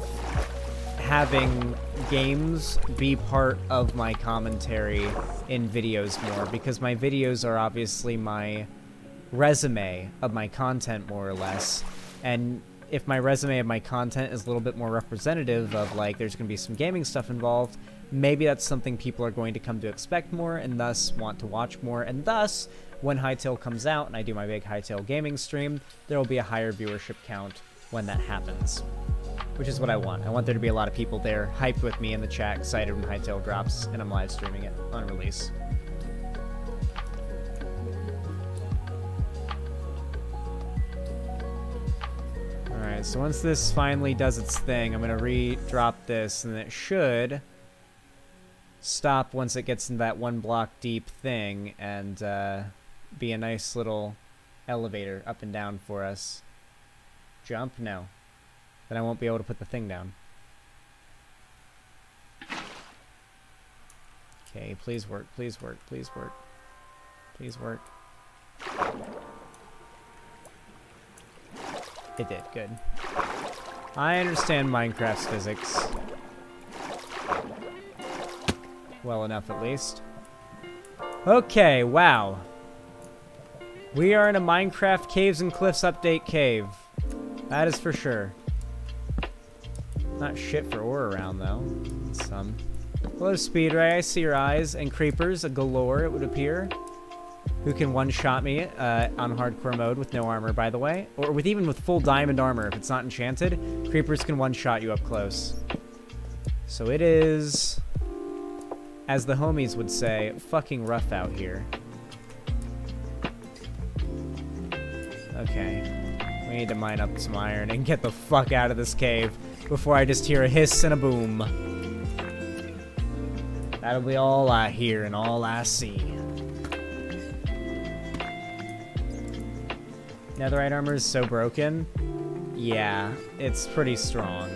having games be part of my commentary in videos more, because my videos are obviously my resume of my content, more or less. And if my resume of my content is a little bit more representative of like there's going to be some gaming stuff involved, maybe that's something people are going to come to expect more and thus want to watch more, and thus when Hytale comes out and I do my big Hytale gaming stream, there will be a higher viewership count when that happens, which is what I want. I want there to be a lot of people there hyped with me in the chat, excited when Hytale drops and I'm live streaming it on release. Alright, so once this finally does its thing, I'm going to re-drop this, and it should stop once it gets into that 1 block deep thing, and be a nice little elevator up and down for us. Jump? No. Then I won't be able to put the thing down. Okay, please work, please work, please work. Please work. It did, good. I understand Minecraft's physics. Well enough, at least. Okay, wow. We are in a Minecraft Caves and Cliffs update cave. That is for sure. Not shit for ore around, though. Some. Hello, Speedray. I see your eyes. And creepers, a galore, it would appear. Who can one-shot me on hardcore mode with no armor, by the way. Or even with full diamond armor, if it's not enchanted. Creepers can one-shot you up close. So it is, as the homies would say, fucking rough out here. Okay. We need to mine up some iron and get the fuck out of this cave before I just hear a hiss and a boom. That'll be all I hear and all I see. Netherite armor is so broken. Yeah, it's pretty strong.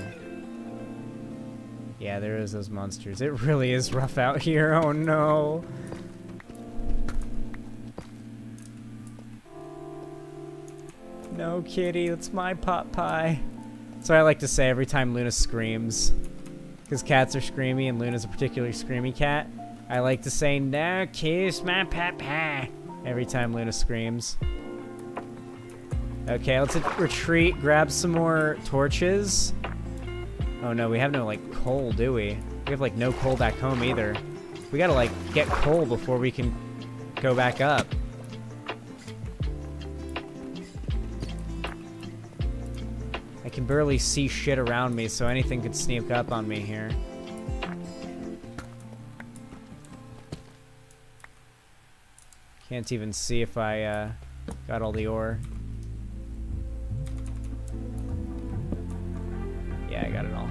Yeah, there is those monsters. It really is rough out here. Oh no. No, kitty, that's my pot pie. That's what I like to say every time Luna screams. Because cats are screamy and Luna's a particularly screamy cat. I like to say, no, kiss my pot pie. Every time Luna screams. Okay, let's retreat, grab some more torches. Oh no, we have no, like, coal, do we? We have, like, no coal back home either. We gotta, like, get coal before we can go back up. I can barely see shit around me, so anything could sneak up on me here. Can't even see if I, got all the ore. Yeah, I got it all.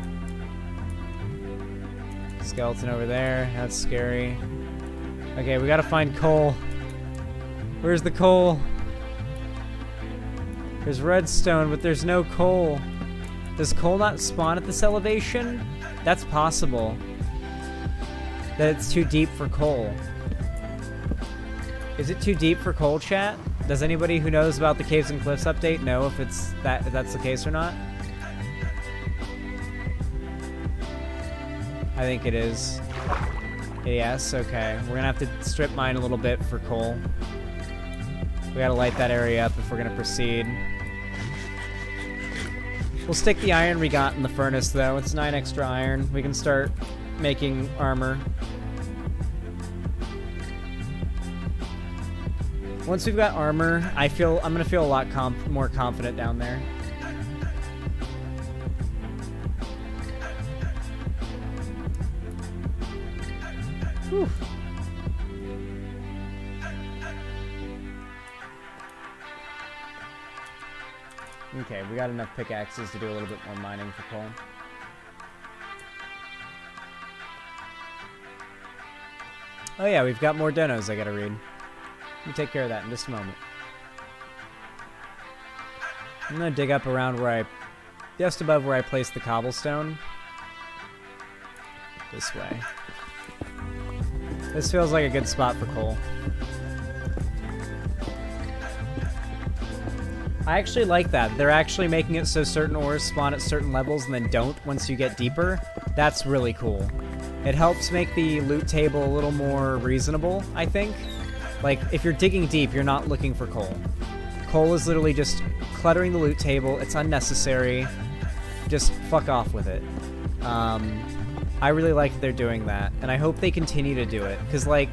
Skeleton over there. That's scary. Okay, we gotta find coal. Where's the coal? There's redstone, but there's no coal. Does coal not spawn at this elevation? That's possible. That it's too deep for coal. Is it too deep for coal, chat? Does anybody who knows about the Caves and Cliffs update know if it's if that's the case or not? I think it is. Yes, okay. We're gonna have to strip mine a little bit for coal. We gotta light that area up if we're gonna proceed. We'll stick the iron we got in the furnace, though. It's 9 extra iron. We can start making armor. Once we've got armor, I'm gonna feel a lot more confident down there. Whew. Okay, we got enough pickaxes to do a little bit more mining for coal. Oh yeah, we've got more donos I gotta read. Let me take care of that in just a moment. I'm gonna dig up around where just above where I placed the cobblestone. This way. This feels like a good spot for coal. I actually like that. They're actually making it so certain ores spawn at certain levels and then don't once you get deeper. That's really cool. It helps make the loot table a little more reasonable, I think. Like, if you're digging deep, you're not looking for coal. Coal is literally just cluttering the loot table. It's unnecessary. Just fuck off with it. I really like that they're doing that, and I hope they continue to do it, because, like,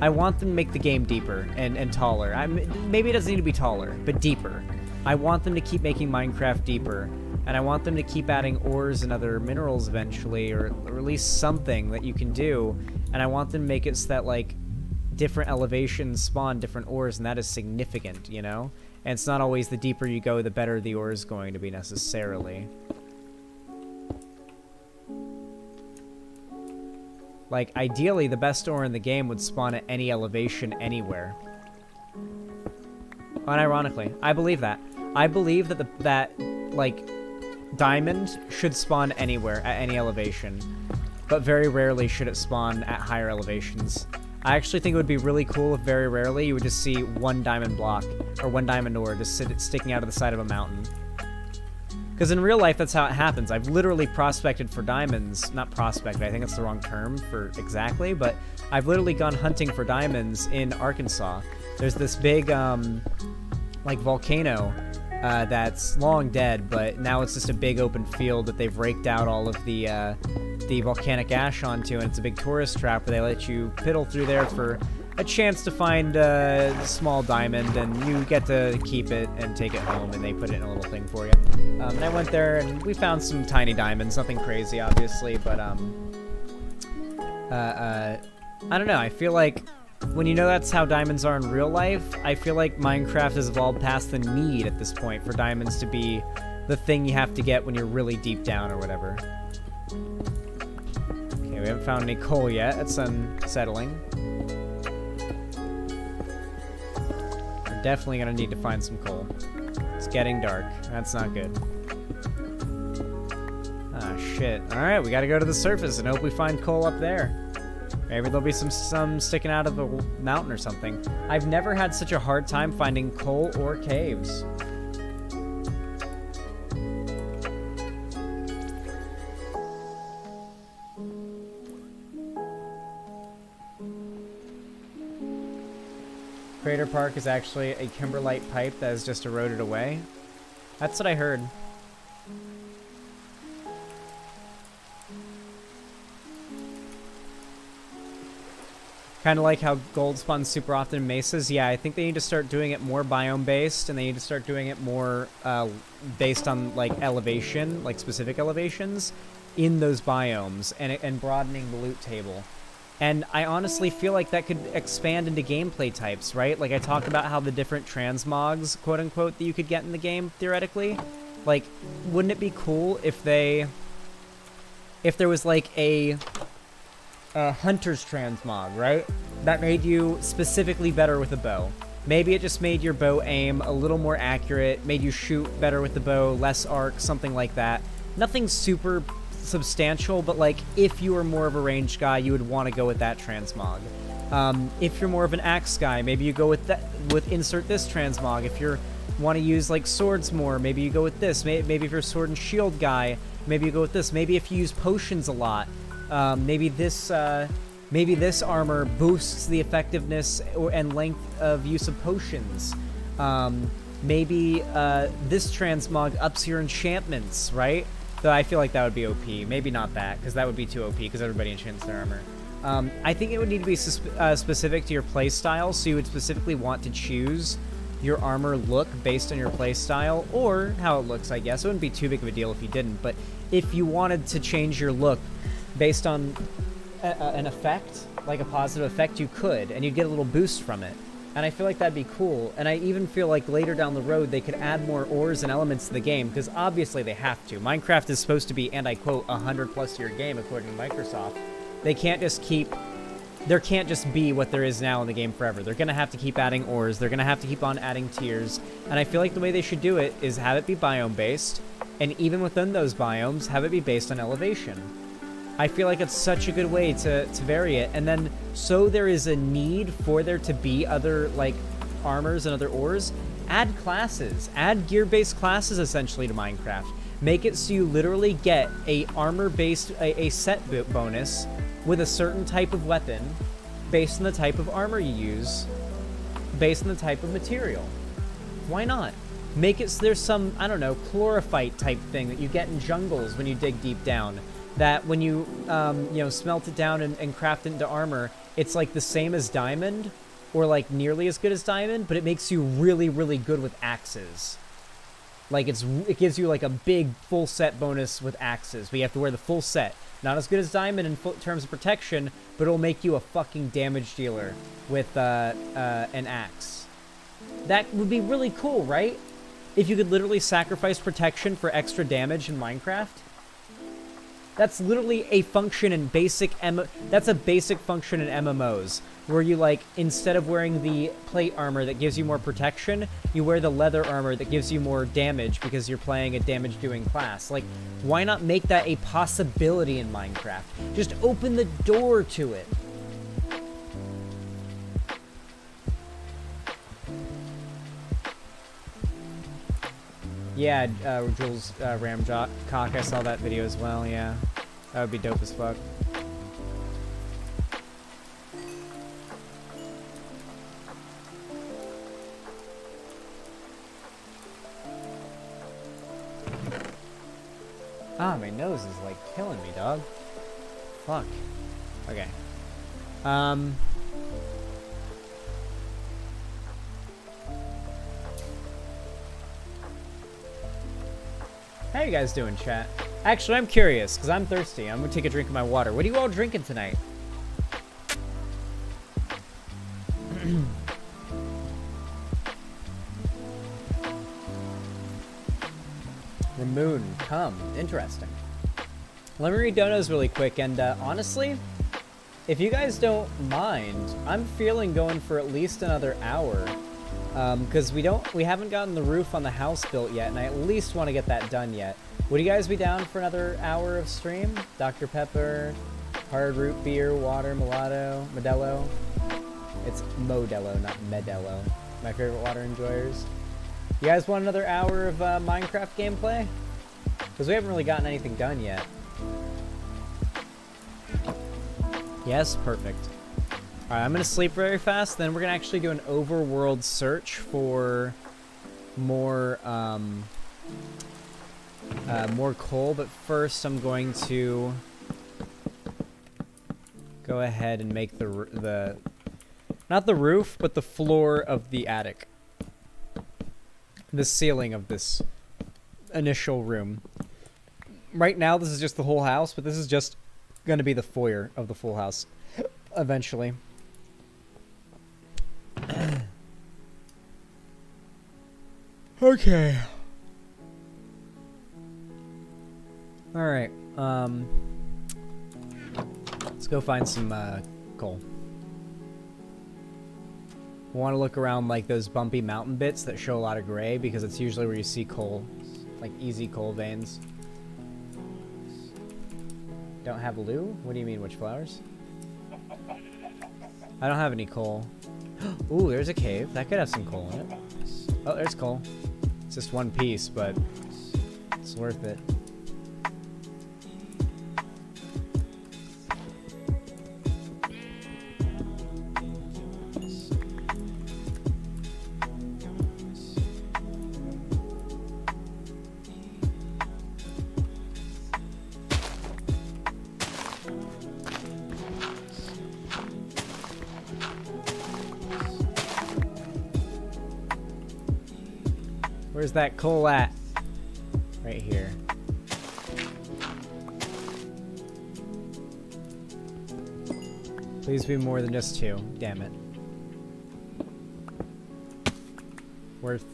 I want them to make the game deeper and taller. Maybe it doesn't need to be taller, but deeper. I want them to keep making Minecraft deeper, and I want them to keep adding ores and other minerals eventually, or at least something that you can do, and I want them to make it so that, like, different elevations spawn different ores, and that is significant, you know? And it's not always the deeper you go, the better the ore is going to be necessarily. Like, ideally, the best ore in the game would spawn at any elevation anywhere. Unironically, I believe that. I believe that like, diamond should spawn anywhere at any elevation, but very rarely should it spawn at higher elevations. I actually think it would be really cool if very rarely you would just see one diamond block, or one diamond ore just sticking out of the side of a mountain. Because in real life, that's how it happens. I've literally prospected for diamonds. Not prospected, I think that's the wrong term for exactly, but I've literally gone hunting for diamonds in Arkansas. There's this big, like, volcano that's long dead, but now it's just a big open field that they've raked out all of the volcanic ash onto, and it's a big tourist trap where they let you piddle through there for a chance to find a small diamond, and you get to keep it and take it home, and they put it in a little thing for you. And I went there, and we found some tiny diamonds, nothing crazy, obviously, but, I don't know, I feel like when you know that's how diamonds are in real life, I feel like Minecraft has evolved past the need at this point for diamonds to be the thing you have to get when you're really deep down or whatever. Okay, we haven't found any coal yet. It's unsettling. We're definitely gonna need to find some coal. It's getting dark. That's not good. Ah, shit. Alright, we gotta go to the surface and hope we find coal up there. Maybe there'll be some sticking out of a mountain or something. I've never had such a hard time finding coal or caves. Crater Park is actually a kimberlite pipe that is just eroded away. That's what I heard. Kind of like how gold spawns super often in mesas. Yeah, I think they need to start doing it more biome-based, and they need to start doing it more based on, like, elevation, like specific elevations in those biomes, and broadening the loot table. And I honestly feel like that could expand into gameplay types, right? Like, I talked about how the different transmogs, quote-unquote, that you could get in the game, theoretically. Like, wouldn't it be cool if there was, like, a hunter's transmog, right? That made you specifically better with a bow. Maybe it just made your bow aim a little more accurate, made you shoot better with the bow, less arc, something like that. Nothing super substantial, but like if you were more of a ranged guy, you would want to go with that transmog. If you're more of an axe guy, maybe you go with that, with insert this transmog. If you want to use like swords more, maybe you go with this. Maybe if you're a sword and shield guy, maybe you go with this. Maybe if you use potions a lot, maybe this armor boosts the effectiveness and length of use of potions. Maybe this transmog ups your enchantments, right? Though I feel like that would be OP. Maybe not that, because that would be too OP, because everybody enchants their armor. I think it would need to be specific to your playstyle, so you would specifically want to choose your armor look based on your playstyle, or how it looks, I guess. It wouldn't be too big of a deal if you didn't, but if you wanted to change your look based on an effect, like a positive effect, you could, and you'd get a little boost from it. And I feel like that'd be cool. And I even feel like later down the road they could add more ores and elements to the game, because obviously they have to. Minecraft is supposed to be, and I quote, 100+ year game according to Microsoft. They can't just keep... There can't just be what there is now in the game forever. They're going to have to keep adding ores. They're going to have to keep on adding tiers. And I feel like the way they should do it is have it be biome-based, and even within those biomes, have it be based on elevation. I feel like it's such a good way to vary it. And then, so there is a need for there to be other, like, armors and other ores, add classes. Add gear-based classes, essentially, to Minecraft. Make it so you literally get a armor-based, a set bonus with a certain type of weapon based on the type of armor you use, based on the type of material. Why not? Make it so there's some, I don't know, chlorophyte type thing that you get in jungles when you dig deep down. That when you, smelt it down and craft it into armor, it's like the same as diamond, or like nearly as good as diamond, but it makes you really, really good with axes. Like it gives you like a big full set bonus with axes, but you have to wear the full set. Not as good as diamond in terms of protection, but it'll make you a fucking damage dealer with an axe. That would be really cool, right? If you could literally sacrifice protection for extra damage in Minecraft. That's literally a function in that's a basic function in MMOs, where you, like, instead of wearing the plate armor that gives you more protection, you wear the leather armor that gives you more damage because you're playing a damage-doing class. Like, why not make that a possibility in Minecraft? Just open the door to it. Yeah, Jules Ramcock, I saw that video as well, yeah. That would be dope as fuck. Ah, my nose is like killing me, dog. Fuck. Okay. How you guys doing, chat? Actually, I'm curious, because I'm thirsty. I'm gonna take a drink of my water. What are you all drinking tonight? The moon. Come. Interesting. Let me read donos really quick, and honestly, if you guys don't mind, I'm feeling going for at least another hour. Because we haven't gotten the roof on the house built yet, and I at least want to get that done yet. Would you guys be down for another hour of stream? Dr. Pepper, hard root beer, water, Mulatto, Modelo. It's Modelo, not Medello. My favorite water enjoyers. You guys want another hour of Minecraft gameplay? Because we haven't really gotten anything done yet. Yes, perfect. Alright, I'm gonna sleep very fast, then we're gonna actually do an overworld search for more, more coal, but first I'm going to go ahead and make the not the roof, but the floor of the attic. The ceiling of this initial room. Right now, this is just the whole house, but this is just going to be the foyer of the full house eventually. Okay. Alright, let's go find some coal. We want to look around like those bumpy mountain bits that show a lot of gray, because it's usually where you see coal, like easy coal veins. Don't have loo? What do you mean, which flowers? I don't have any coal. Ooh, there's a cave. That could have some coal in it. Oh, there's coal. It's just one piece, but it's worth it. Where's that coal at? Right here. Please be more than just 2. Damn it. Worth.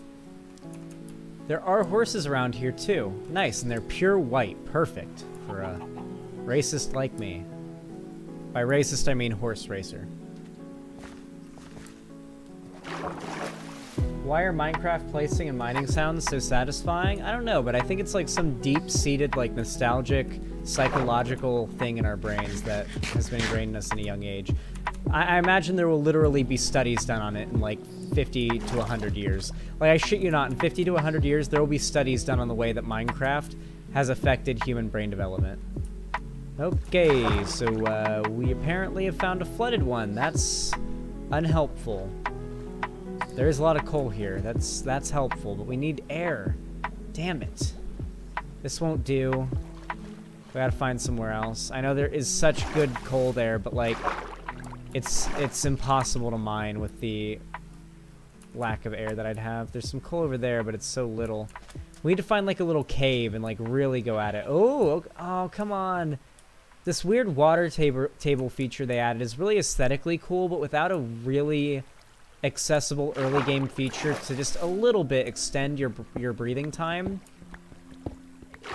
There are horses around here too. Nice, and they're pure white. Perfect for a racist like me. By racist, I mean horse racer. Why are Minecraft placing and mining sounds so satisfying? I don't know, but I think it's like some deep-seated, like, nostalgic, psychological thing in our brains that has been ingrained in us in a young age. I imagine there will literally be studies done on it in, like, 50 to 100 years. Like, I shit you not, in 50 to 100 years, there will be studies done on the way that Minecraft has affected human brain development. Okay, so, we apparently have found a flooded one. That's unhelpful. There is a lot of coal here. That's helpful, but we need air. Damn it. This won't do. We gotta find somewhere else. I know there is such good coal there, but like, it's impossible to mine with the lack of air that I'd have. There's some coal over there, but it's so little. We need to find like a little cave and like really go at it. Oh, come on. This weird water table feature they added is really aesthetically cool, but without a really accessible early game feature to just a little bit extend your breathing time,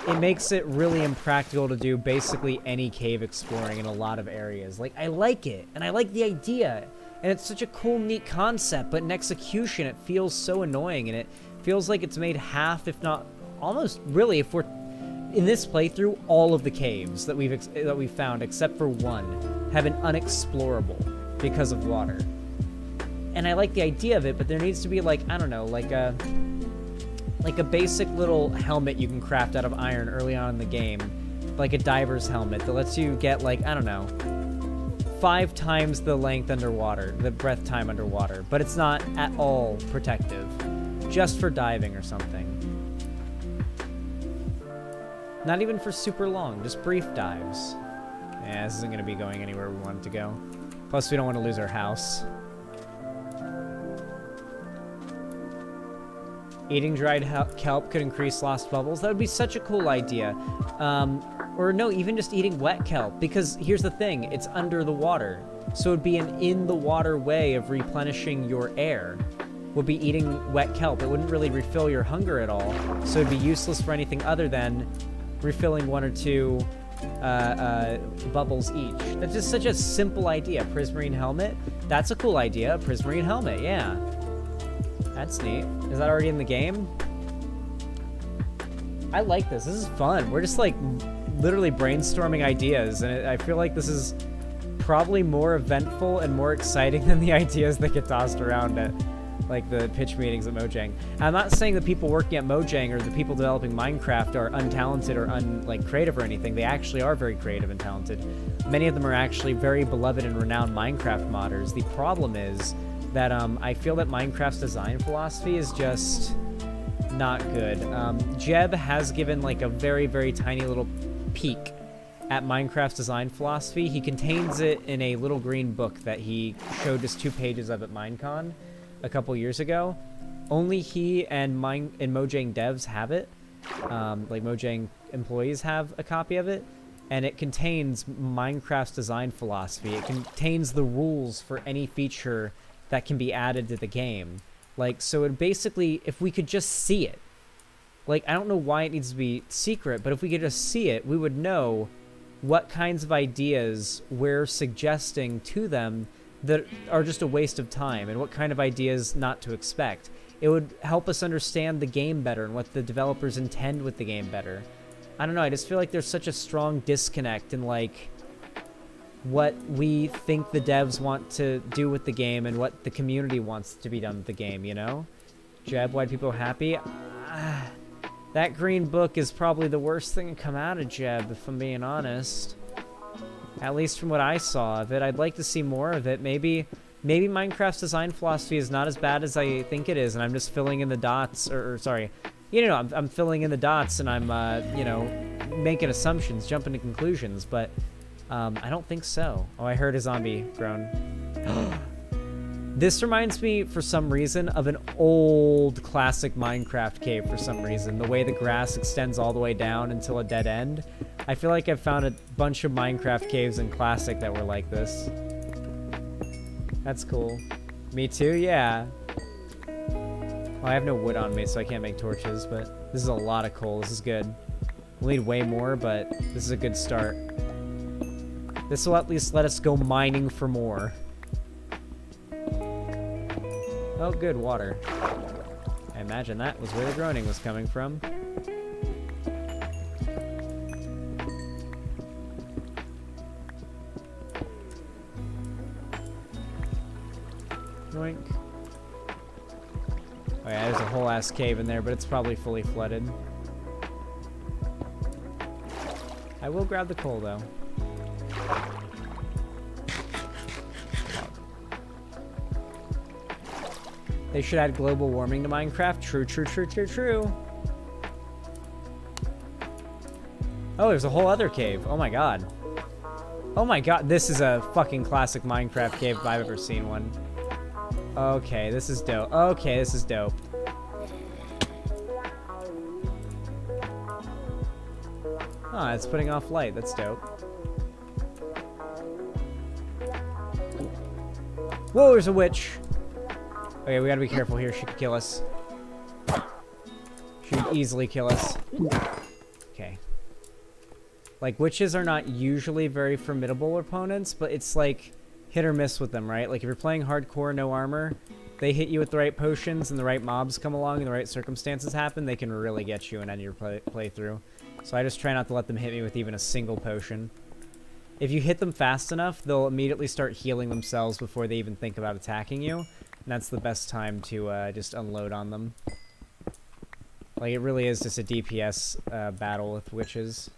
it makes it really impractical to do basically any cave exploring in a lot of areas. Like, I like it, and I like the idea, and it's such a cool, neat concept, but in execution it feels so annoying, and it feels like it's made half, if not almost, really, if we're in this playthrough, all of the caves that we've found, except for one, have been unexplorable because of water. And I like the idea of it, but there needs to be like, I don't know, like a basic little helmet you can craft out of iron early on in the game. Like a diver's helmet that lets you get like, I don't know, 5 times the length underwater, the breath time underwater. But it's not at all protective. Just for diving or something. Not even for super long, just brief dives. Yeah, this isn't going to be going anywhere we want it to go. Plus, we don't want to lose our house. Eating dried kelp could increase lost bubbles. That would be such a cool idea. Or no, even just eating wet kelp. Because here's the thing, it's under the water. So it would be an in-the-water way of replenishing your air. would be eating wet kelp. It wouldn't really refill your hunger at all, so it'd be useless for anything other than refilling 1 or 2 bubbles each. That's just such a simple idea. Prismarine helmet? That's a cool idea. A Prismarine helmet, yeah. That's neat. Is that already in the game? I like this. This is fun. We're just like literally brainstorming ideas, and I feel like this is probably more eventful and more exciting than the ideas that get tossed around at like the pitch meetings at Mojang. And I'm not saying the people working at Mojang or the people developing Minecraft are untalented or creative or anything. They actually are very creative and talented. Many of them are actually very beloved and renowned Minecraft modders. The problem is that I feel that Minecraft's design philosophy is just not good. Jeb has given like a very, very tiny little peek at Minecraft's design philosophy. He contains it in a little green book that he showed just 2 pages of at Minecon a couple years ago. Only he and Mojang devs have it. Like Mojang employees have a copy of it, and it contains Minecraft's design philosophy. It contains the rules for any feature that can be added to the game. Like, so it basically, if we could just see it, like, I don't know why it needs to be secret, but if we could just see it, we would know what kinds of ideas we're suggesting to them that are just a waste of time, and what kind of ideas not to expect. It would help us understand the game better and what the developers intend with the game better. I don't know, I just feel like there's such a strong disconnect in, like, what we think the devs want to do with the game and what the community wants to be done with the game, you know? Jeb, why people happy? That green book is probably the worst thing to come out of Jeb, if I'm being honest. At least from what I saw of it. I'd like to see more of it. Maybe Minecraft's design philosophy is not as bad as I think it is, and I'm just filling in the dots, or sorry, you know, I'm filling in the dots, and I'm, you know, making assumptions, jumping to conclusions, but I don't think so. Oh, I heard a zombie groan. This reminds me, for some reason, of an old classic Minecraft cave for some reason. The way the grass extends all the way down until a dead end. I feel like I've found a bunch of Minecraft caves in Classic that were like this. That's cool. Me too? Yeah. Well, I have no wood on me, so I can't make torches, but this is a lot of coal. This is good. We'll need way more, but this is a good start. This will at least let us go mining for more. Oh, good, water. I imagine that was where the groaning was coming from. Yoink. Oh yeah, there's a whole ass cave in there, but it's probably fully flooded. I will grab the coal, though. They should add global warming to Minecraft. True, true, true, true, true. Oh, there's a whole other cave. Oh my god. Oh my god, this is a fucking classic Minecraft cave if I've ever seen one. Okay, this is dope. Okay, this is dope. Oh, it's putting off light. That's dope. Whoa, there's a witch. Okay, we gotta be careful here. She could kill us. She could easily kill us. Okay. Like, witches are not usually very formidable opponents, but it's like hit or miss with them, right? Like, if you're playing hardcore, no armor, they hit you with the right potions and the right mobs come along and the right circumstances happen, they can really get you and end your playthrough. So I just try not to let them hit me with even a single potion. If you hit them fast enough, they'll immediately start healing themselves before they even think about attacking you. And that's the best time to just unload on them. Like, it really is just a DPS battle with witches.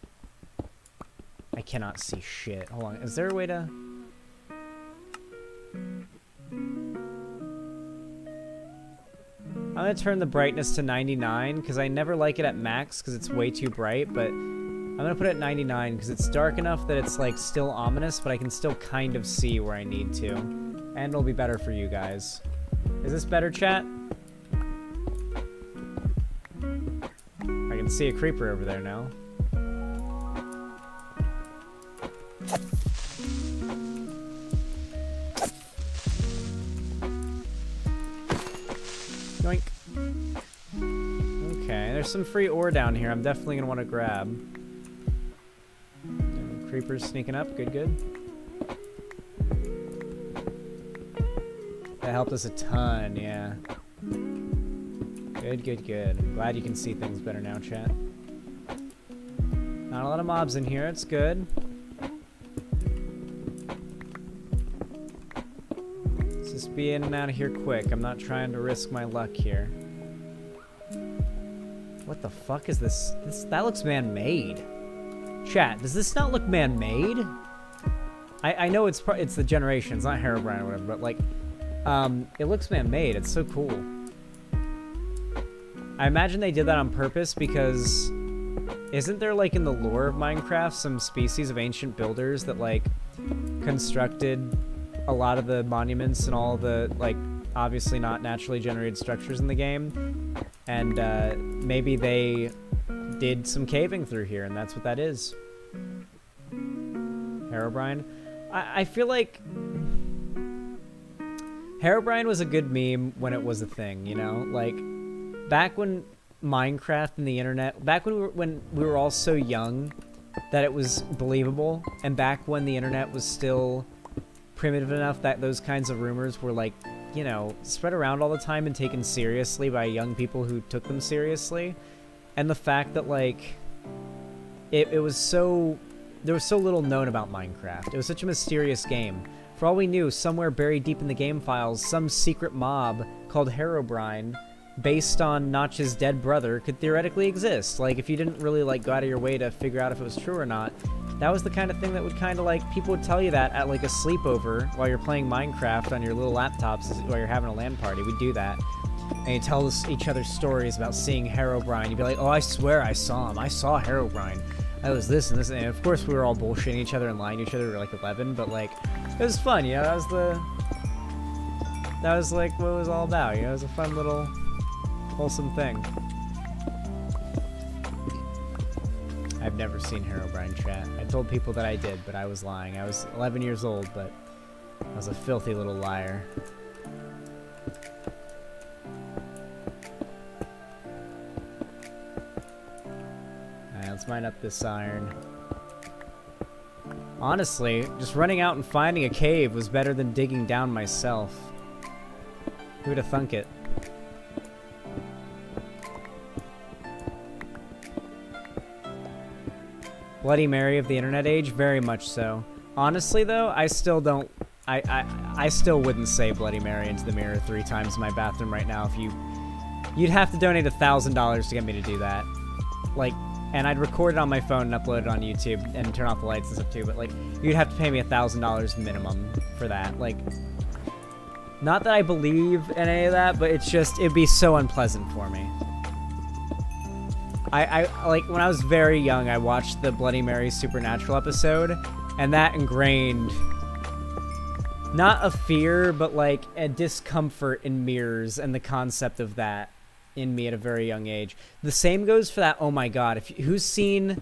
I cannot see shit. Hold on, is there a way to... I'm gonna turn the brightness to 99, because I never like it at max, because it's way too bright, but I'm gonna put it at 99, because it's dark enough that it's, like, still ominous, but I can still kind of see where I need to. And it'll be better for you guys. Is this better, chat? I can see a creeper over there now. Okay, there's some free ore down here I'm definitely going to want to grab. Creepers sneaking up. Good, good. That helped us a ton, yeah. Good, good, good. I'm glad you can see things better now, chat. Not a lot of mobs in here. It's good. Let's just be in and out of here quick. I'm not trying to risk my luck here. What the fuck is this? That looks man-made. Chat, does this not look man-made? I know it's the generation. It's not Herobrine or whatever, but like, it looks man-made. It's so cool. I imagine they did that on purpose because isn't there, like, in the lore of Minecraft some species of ancient builders that, like, constructed a lot of the monuments and all the, like, obviously not naturally generated structures in the game? And maybe they did some caving through here, and that's what that is. Herobrine. I feel like Herobrine was a good meme when it was a thing, you know? Like, back when Minecraft and the internet, back when we were all so young that it was believable, and back when the internet was still primitive enough that those kinds of rumors were, like, you know, spread around all the time and taken seriously by young people who took them seriously. And the fact that, like, it was so, there was so little known about Minecraft. It was such a mysterious game. For all we knew, somewhere buried deep in the game files, some secret mob called Herobrine, based on Notch's dead brother, could theoretically exist. Like, if you didn't really, like, go out of your way to figure out if it was true or not, that was the kind of thing that would kind of, like, people would tell you that at, like, a sleepover while you're playing Minecraft on your little laptops while you're having a LAN party. We'd do that. And you tell each other stories about seeing Herobrine. You'd be like, oh, I swear I saw him. I saw Herobrine. I was this and this. And of course, we were all bullshitting each other and lying to each other. We were like 11, but, like, it was fun, you know? That was, like, what it was all about, you know? It was a fun little wholesome thing. I've never seen Herobrine, chat. I told people that I did, but I was lying. I was 11 years old, but I was a filthy little liar. Alright, let's mine up this iron. Honestly, just running out and finding a cave was better than digging down myself. Who would have thunk it? Bloody Mary of the internet age? Very much so. Honestly, though, I still don't... I still wouldn't say Bloody Mary into the mirror 3 times in my bathroom right now if you... You'd have to donate $1,000 to get me to do that. Like, and I'd record it on my phone and upload it on YouTube and turn off the lights and stuff too, but, like, you'd have to pay me $1,000 minimum for that. Like, not that I believe in any of that, but it's just, it'd be so unpleasant for me. I like, when I was very young, I watched the Bloody Mary Supernatural episode, and that ingrained not a fear, but, like, a discomfort in mirrors and the concept of that in me at a very young age. The same goes for that, oh my god, who's seen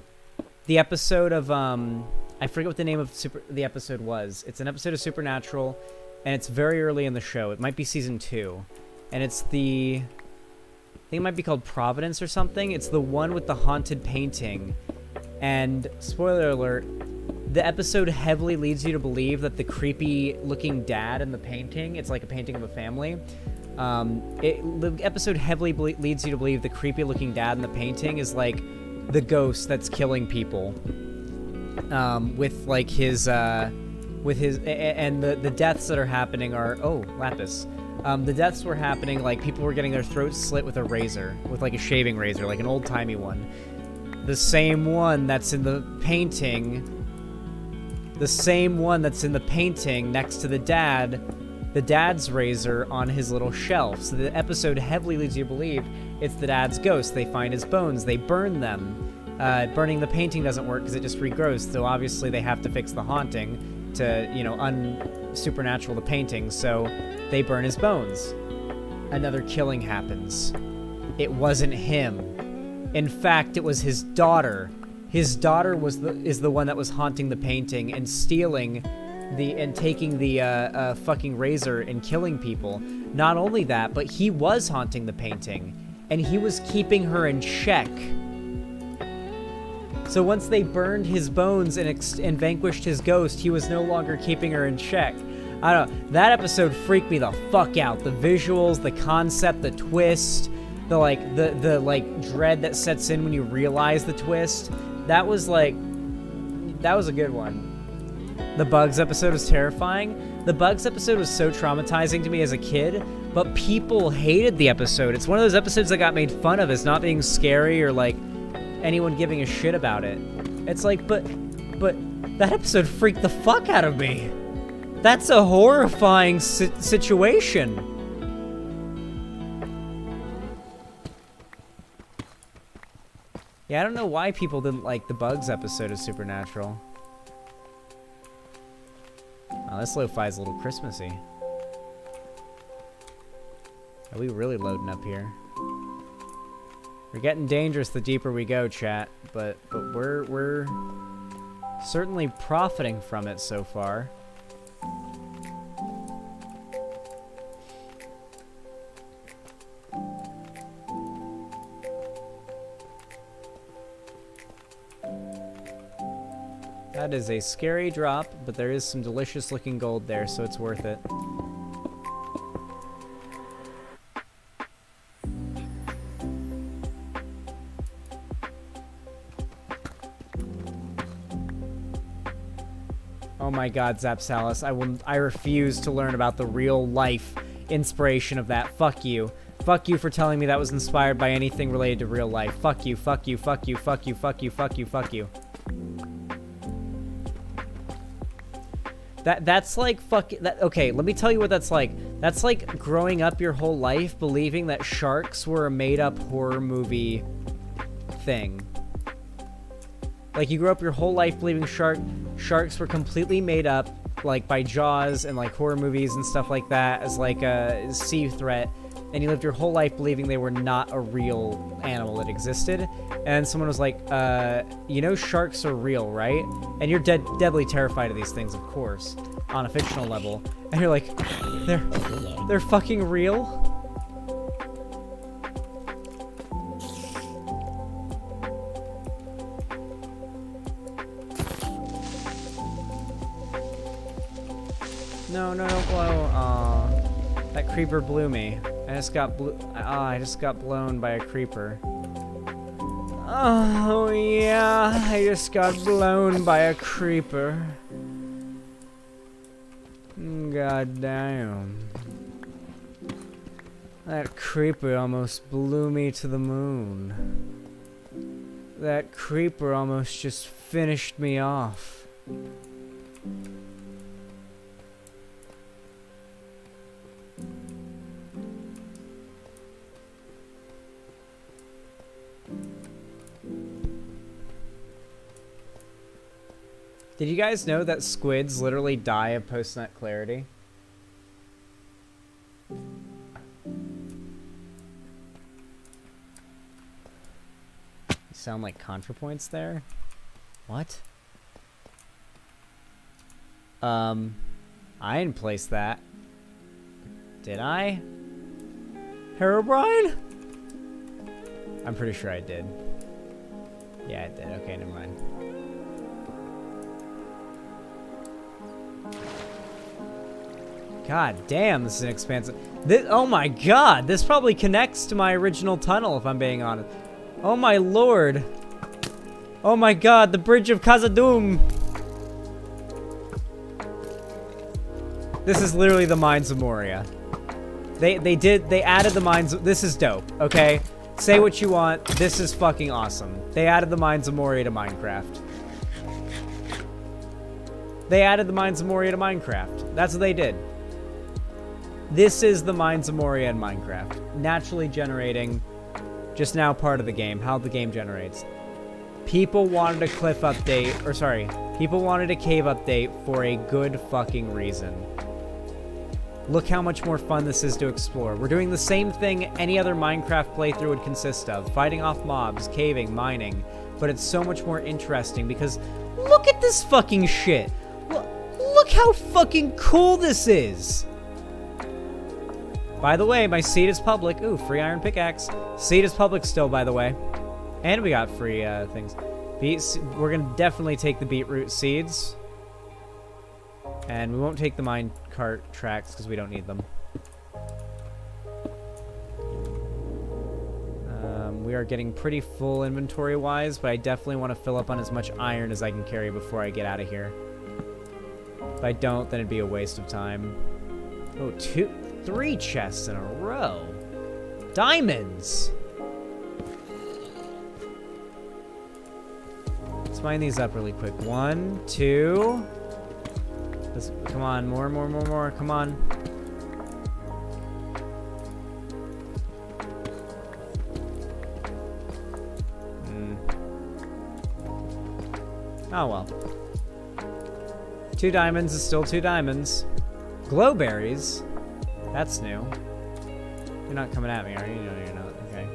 the episode of, I forget what the name of the episode was. It's an episode of Supernatural, and it's very early in the show. It might be season 2, and it's the... I think it might be called Providence or something. It's the one with the haunted painting. And, spoiler alert, the episode heavily leads you to believe that the creepy-looking dad in the painting, it's like a painting of a family, the episode heavily leads you to believe the creepy-looking dad in the painting is, like, the ghost that's killing people. With, like, his, and the deaths that are happening are, oh, Lapis. The deaths were happening, like, people were getting their throats slit with a razor, with, like, a shaving razor, like an old-timey one. The same one that's in the painting, next to the dad's razor on his little shelf. So the episode heavily leads you to believe it's the dad's ghost. They find his bones, they burn them. Burning the painting doesn't work because it just regrows, so obviously they have to fix the haunting to, you know, unsupernatural the painting, so they burn his bones. Another killing happens. It wasn't him. In fact, it was his daughter. His daughter is the one that was haunting the painting and stealing taking the fucking razor and killing people. Not only that, but he was haunting the painting, and he was keeping her in check. So once they burned his bones and vanquished his ghost, he was no longer keeping her in check. I don't know. That episode freaked me the fuck out. The visuals, the concept, the twist, the dread that sets in when you realize the twist. That was a good one. The Bugs episode was terrifying. The Bugs episode was so traumatizing to me as a kid, but people hated the episode. It's one of those episodes that got made fun of as not being scary or like anyone giving a shit about it. It's like, but that episode freaked the fuck out of me. That's a horrifying situation. Yeah, I don't know why people didn't like the Bugs episode of Supernatural. Oh, this lo-fi's a little Christmassy. Are we really loading up here? We're getting dangerous the deeper we go, chat, but we're certainly profiting from it so far. That is a scary drop, but there is some delicious looking gold there, so it's worth it. Oh my god, Zapsalis, I refuse to learn about the real life inspiration of that. Fuck you. Fuck you for telling me that was inspired by anything related to real life. Fuck you, fuck you, fuck you, fuck you, fuck you, fuck you, fuck you. That's like okay, let me tell you what that's like. That's like growing up your whole life believing that sharks were a made-up horror movie thing. Like, you grew up your whole life believing sharks were completely made up, like, by Jaws and, like, horror movies and stuff like that as, like, a sea threat, and you lived your whole life believing they were not a real animal that existed, and someone was like, you know sharks are real, right? And you're deadly terrified of these things, of course, on a fictional level, and you're like, they're fucking real? No, don't blow. Aw. That creeper blew me. I just got blown by a creeper. Oh, yeah. I just got blown by a creeper. God damn. That creeper almost blew me to the moon. That creeper almost just finished me off. Did you guys know that squids literally die of post-nut clarity? You sound like ContraPoints there? What? I didn't place that. Did I? Herobrine? I'm pretty sure I did. Yeah, I did. Okay, never mind. God damn, this is an expansive... oh my god, this probably connects to my original tunnel, if I'm being honest. Oh my lord. Oh my god, the bridge of Khazad-dûm. This is literally the Mines of Moria. They added the Mines... This is dope, okay? Say what you want, this is fucking awesome. They added the Mines of Moria to Minecraft. They added the Mines of Moria to Minecraft. That's what they did. This is the Mines of Moria in Minecraft. Naturally generating, just now part of the game, how the game generates. People wanted a cliff update, people wanted a cave update for a good fucking reason. Look how much more fun this is to explore. We're doing the same thing any other Minecraft playthrough would consist of. Fighting off mobs, caving, mining. But it's so much more interesting because look at this fucking shit. Look Look how fucking cool this is! By the way, my seed is public. Ooh, free iron pickaxe. Seed is public still, by the way. And we got free things. We're gonna definitely take the beetroot seeds. And we won't take the minecart tracks because we don't need them. We are getting pretty full inventory-wise, but I definitely want to fill up on as much iron as I can carry before I get out of here. If I don't, then it'd be a waste of time. Oh, 3 chests in a row. Diamonds! Let's mine these up really quick. 1, 2... come on, more, come on. Oh well. 2 diamonds is still 2 diamonds. Glowberries? That's new. You're not coming at me, are you? No, you're not. Okay.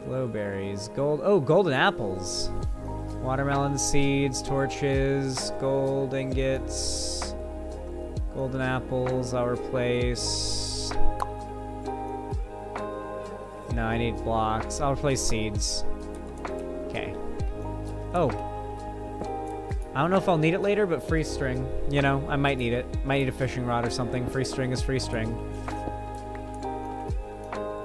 Glowberries. Gold. Oh, golden apples. Watermelon seeds, torches, gold ingots, golden apples. I'll replace. No, I need blocks. I'll replace seeds. Okay. Oh. I don't know if I'll need it later, but free string. You know, I might need it. Might need a fishing rod or something. Free string is free string.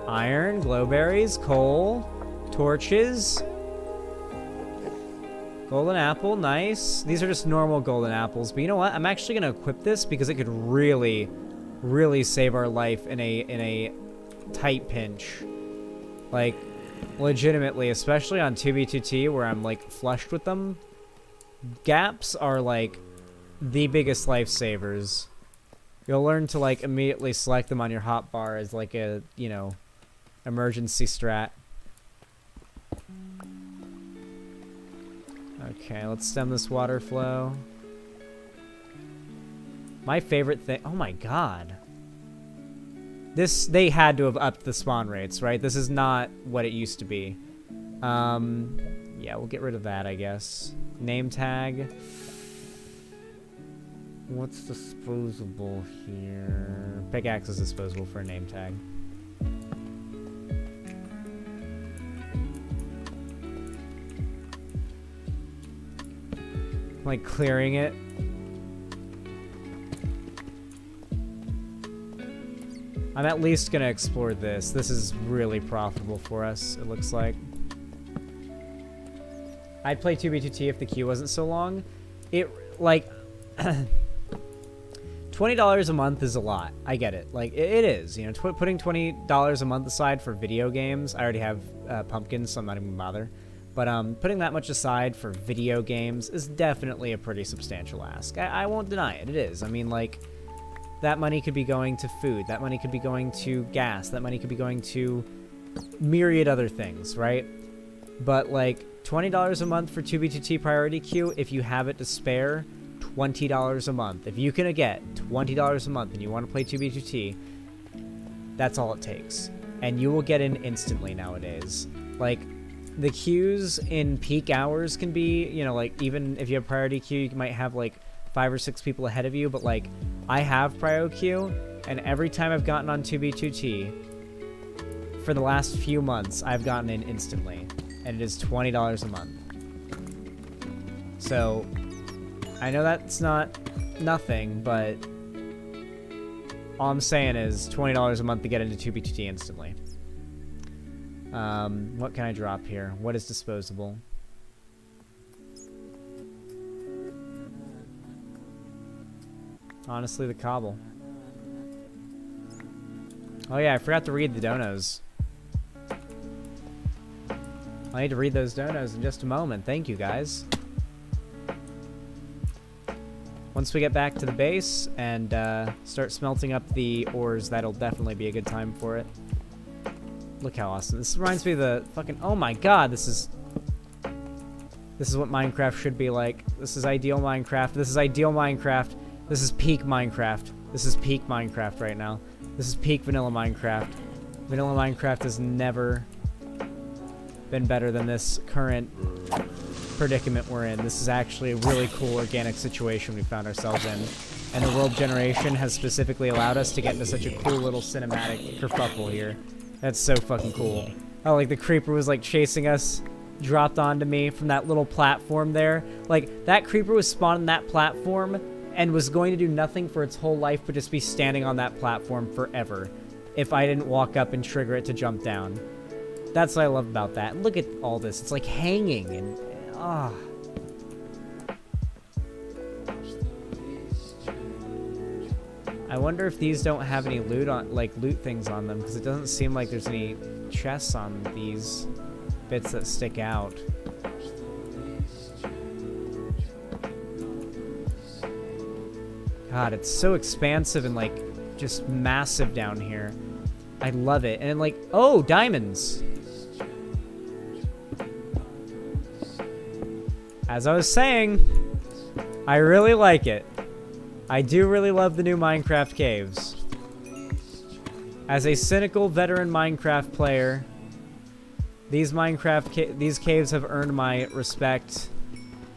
Iron, glowberries, coal, torches. Golden apple, nice. These are just normal golden apples. But you know what? I'm actually going to equip this because it could really, really save our life in a tight pinch. Like, legitimately, especially on 2B2T where I'm, like, flushed with them. Gaps are, like, the biggest lifesavers. You'll learn to, like, immediately select them on your hotbar as, like, a, you know, emergency strat. Okay, let's stem this water flow. My favorite thing... Oh my god. They had to have upped the spawn rates, right? This is not what it used to be. Yeah, we'll get rid of that, I guess. Name tag. What's disposable here? Pickaxe is disposable for a name tag. Like clearing it. I'm at least gonna explore this. This is really profitable for us, it looks like. I'd play 2B2T if the queue wasn't so long. It, like... $20 a month is a lot. I get it. Like, it is. You know, putting $20 a month aside for video games... I already have pumpkins, so I'm not even gonna bother. But putting that much aside for video games is definitely a pretty substantial ask. I won't deny it. It is. I mean, like... That money could be going to food. That money could be going to gas. That money could be going to myriad other things, right? But, like, $20 a month for 2B2T priority queue, if you have it to spare, $20 a month. If you can get $20 a month and you want to play 2B2T, that's all it takes. And you will get in instantly nowadays. Like, the queues in peak hours can be, you know, like, even if you have priority queue, you might have, like, 5 or 6 people ahead of you, but, like, I have prio queue, and every time I've gotten on 2B2T, for the last few months, I've gotten in instantly, and it is $20 a month. So, I know that's not nothing, but all I'm saying is $20 a month to get into 2B2T instantly. What can I drop here? What is disposable? Honestly, the cobble. Oh yeah, I forgot to read the donos. I need to read those donos in just a moment. Thank you, guys. Once we get back to the base and start smelting up the ores, that'll definitely be a good time for it. Look how awesome. This reminds me of the fucking... Oh my god, this is what Minecraft should be like. This is ideal Minecraft. This is ideal Minecraft. This is peak Minecraft. This is peak Minecraft right now. This is peak vanilla Minecraft. Vanilla Minecraft has never been better than this current predicament we're in. This is actually a really cool organic situation we found ourselves in. and the world generation has specifically allowed us to get into such a cool little cinematic kerfuffle here. That's so fucking cool. Oh, like the creeper was like chasing us, dropped onto me from that little platform there. Like that creeper was spawned on that platform and was going to do nothing for its whole life but just be standing on that platform forever if I didn't walk up and trigger it to jump down. That's what I love about that. Look at all this. It's like hanging and ah. I wonder if these don't have any loot on, like loot things on them, because it doesn't seem like there's any chests on these bits that stick out. God, it's so expansive and like just massive down here. I love it. And like, oh, diamonds. As I was saying, I really like it. I do really love the new Minecraft caves. As a cynical veteran Minecraft player, these caves have earned my respect.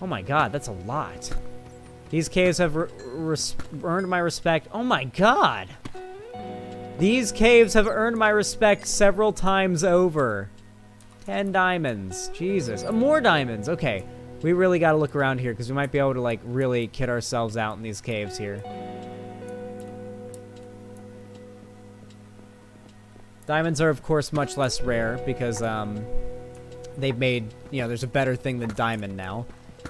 Oh my god, that's a lot. These caves have earned my respect. Oh my god! These caves have earned my respect several times over. 10 diamonds. Jesus. More diamonds. Okay. We really got to look around here because we might be able to, like, really kid ourselves out in these caves here. Diamonds are, of course, much less rare because they've made, you know, there's a better thing than diamond now.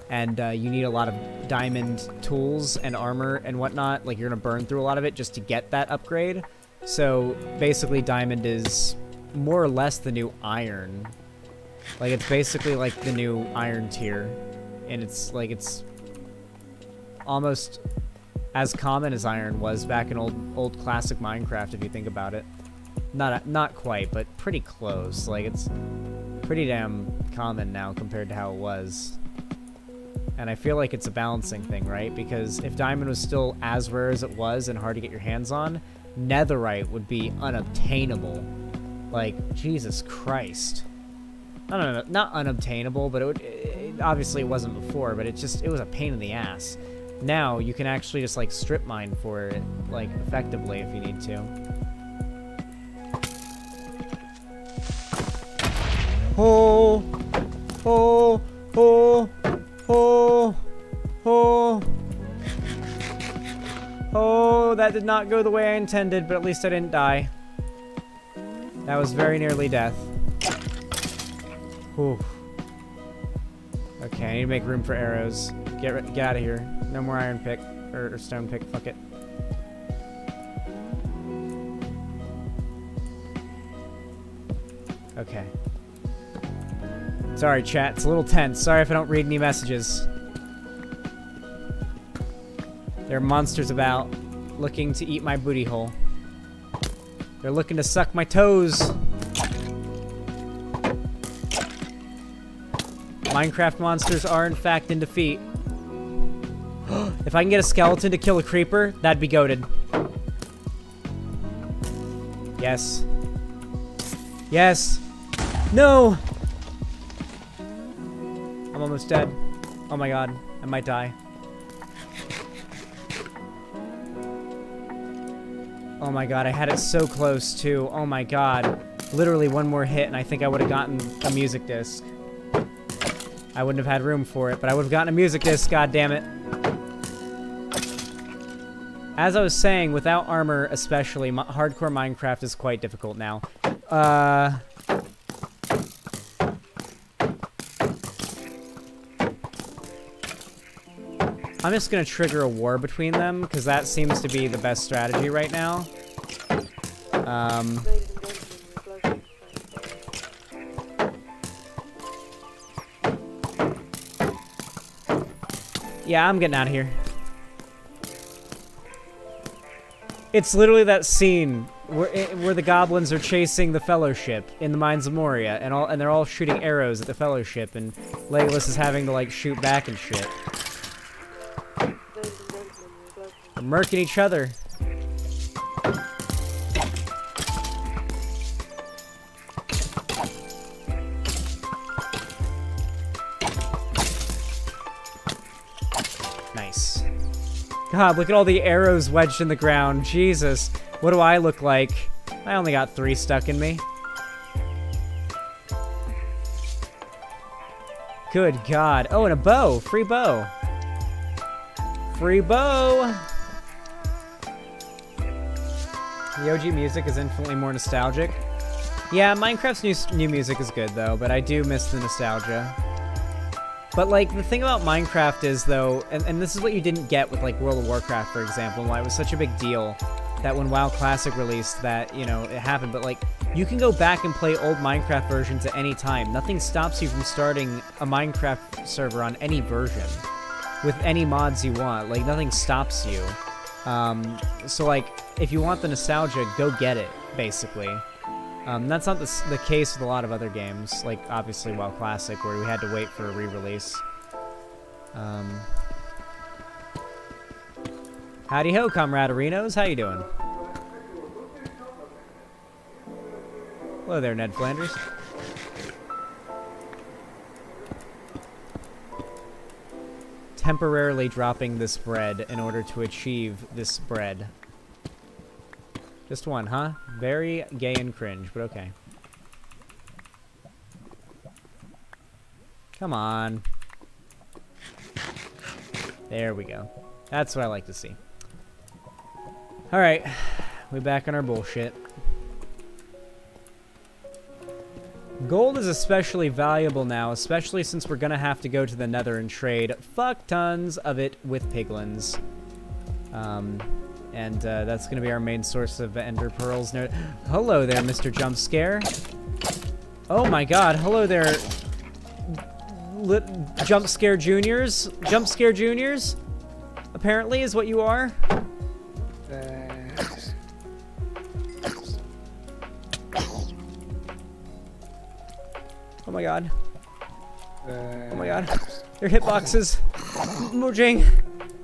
And you need a lot of diamond tools and armor and whatnot. Like, you're going to burn through a lot of it just to get that upgrade. So, basically, diamond is more or less the new iron. Like, it's basically like the new iron tier. And it's, like, it's almost as common as iron was back in old classic Minecraft, if you think about it. Not quite, but pretty close. Like, it's pretty damn common now compared to how it was. And I feel like it's a balancing thing, right? Because if diamond was still as rare as it was and hard to get your hands on, netherite would be unobtainable. Like, Jesus Christ. No, not unobtainable, but it obviously it wasn't before, but it was a pain in the ass. Now, you can actually just, like, strip mine for it, like, effectively if you need to. Oh! Oh! Oh! Oh! Oh! Oh, that did not go the way I intended, but at least I didn't die. That was very nearly death. Whew. Okay, I need to make room for arrows. Get out of here. No more iron pick. Or stone pick. Fuck it. Okay. Sorry, chat. It's a little tense. Sorry if I don't read any messages. There are monsters about looking to eat my booty hole. They're looking to suck my toes. Minecraft monsters are, in fact, in defeat. If I can get a skeleton to kill a creeper, that'd be goated. Yes. Yes. No! I'm almost dead. Oh my god. I might die. Oh my god, I had it so close, too. Oh my god. Literally one more hit, and I think I would have gotten a music disc. I wouldn't have had room for it, but I would have gotten a music disc, god damn it. As I was saying, without armor especially, hardcore Minecraft is quite difficult now. I'm just gonna trigger a war between them, because that seems to be the best strategy right now. Yeah, I'm getting out of here. It's literally that scene where the goblins are chasing the Fellowship in the Mines of Moria, and they're all shooting arrows at the Fellowship, and Legolas is having to, like, shoot back and shit. They're murking each other. Nice. God, look at all the arrows wedged in the ground. Jesus. What do I look like? I only got 3 stuck in me. Good God. Oh, and a bow. Free bow. Free bow. The OG music is infinitely more nostalgic. Yeah, Minecraft's new music is good, though, but I do miss the nostalgia. But, like, the thing about Minecraft is, though, and this is what you didn't get with, like, World of Warcraft, for example, and why it was such a big deal that when WoW Classic released that, you know, it happened, but, like, you can go back and play old Minecraft versions at any time. Nothing stops you from starting a Minecraft server on any version with any mods you want. Like, nothing stops you. So, like, if you want the nostalgia, go get it, basically. That's not the case with a lot of other games, like, obviously, WoW Classic, where we had to wait for a re-release. Howdy ho, Comraderinos. How you doing? Hello there, Ned Flanders. Temporarily dropping this bread in order to achieve this bread. Just one, huh? Very gay and cringe, but okay. Come on. There we go. That's what I like to see. Alright. We back on our bullshit. Gold is especially valuable now, especially since we're gonna have to go to the Nether and trade fuck tons of it with piglins. And that's going to be our main source of ender pearls. No, hello there, Mr. Jumpscare. Oh my god, hello there, Jumpscare Juniors. Jumpscare Juniors, apparently, is what you are. Oh my god. Oh my god. Their hitboxes. Mojang.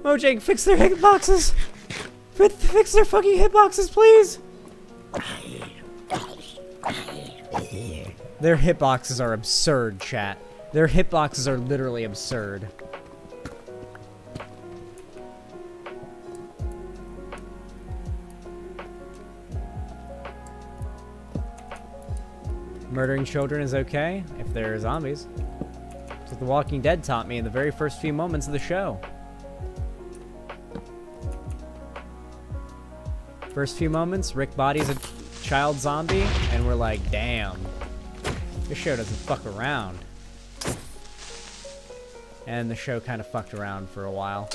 Mojang, fix their hitboxes. Fix their fucking hitboxes, please! Their hitboxes are absurd, chat. Their hitboxes are literally absurd. Murdering children is okay if they're zombies. That's what The Walking Dead taught me in the very first few moments of the show. First few moments, Rick bodies a child zombie, and we're like, damn, this show doesn't fuck around. And the show kind of fucked around for a while.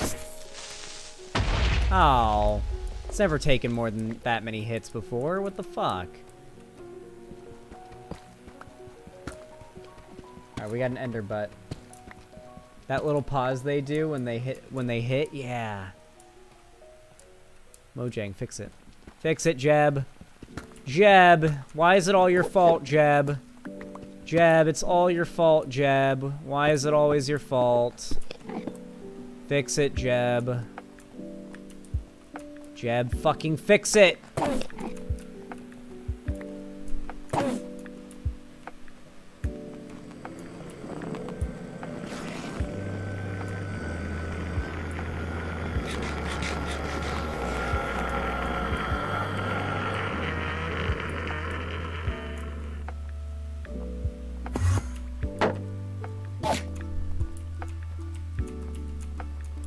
Oh, it's never taken more than that many hits before. What the fuck? Alright, we got an ender butt. That little pause they do when they hit, yeah. Mojang, fix it. Fix it, Jeb. Jeb, why is it all your fault, Jeb? Jeb, it's all your fault, Jeb. Why is it always your fault? Fix it, Jeb. Jeb, fucking fix it!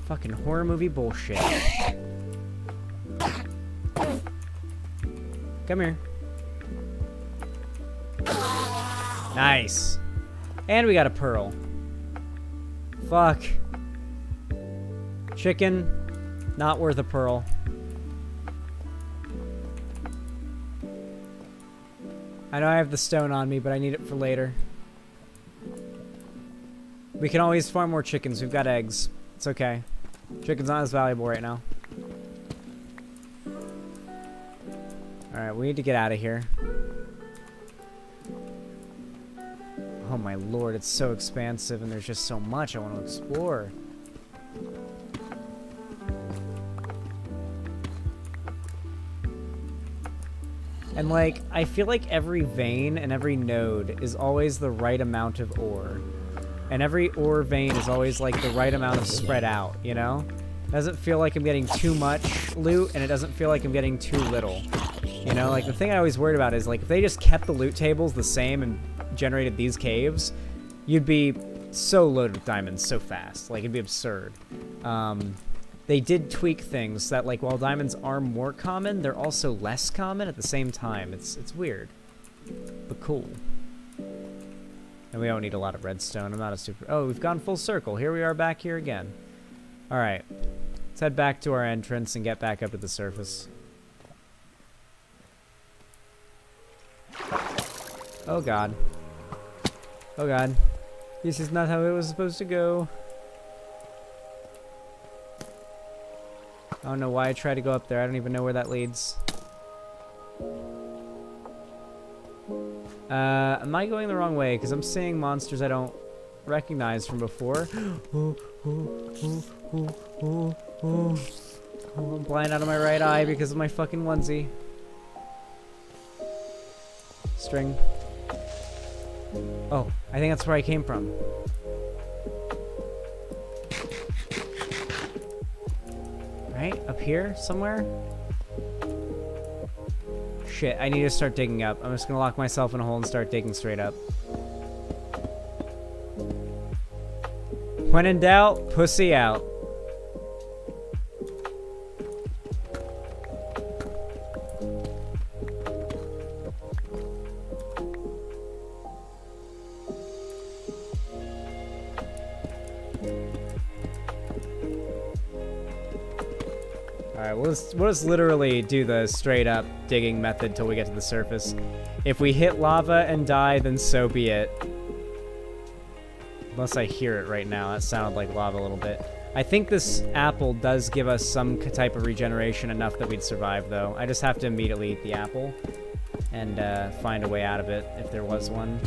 Fucking horror movie bullshit. Come here. Nice. And we got a pearl. Fuck. Chicken, not worth a pearl. I know I have the stone on me, but I need it for later. We can always farm more chickens. We've got eggs. It's okay. Chicken's not as valuable right now. Alright, we need to get out of here. Oh my lord, it's so expansive and there's just so much I want to explore. And like, I feel like every vein and every node is always the right amount of ore. And every ore vein is always like the right amount of spread out, you know? doesn't feel like I'm getting too much loot, and it doesn't feel like I'm getting too little. You know, like the thing I always worried about is like if they just kept the loot tables the same and generated these caves, you'd be so loaded with diamonds so fast. Like it'd be absurd. They did tweak things that like while diamonds are more common, they're also less common at the same time. It's weird, but cool. And we don't need a lot of redstone. I'm not a super... Oh, we've gone full circle. Here we are back here again. All right. Let's head back to our entrance and get back up to the surface. Oh, God. Oh, God. This is not how it was supposed to go. I don't know why I tried to go up there. I don't even know where that leads. Am I going the wrong way? Because I'm seeing monsters I don't recognize from before. I'm blind out of my right eye because of my fucking onesie. String. Oh, I think that's where I came from. Right? Up here somewhere? Shit, I need to start digging up. I'm just gonna lock myself in a hole and start digging straight up. When in doubt, pussy out. Alright, we'll just literally do the straight up digging method till we get to the surface. If we hit lava and die, then so be it. Unless I hear it right now. That sounded like lava a little bit. I think this apple does give us some type of regeneration enough that we'd survive, though. I just have to immediately eat the apple and find a way out of it if there was one.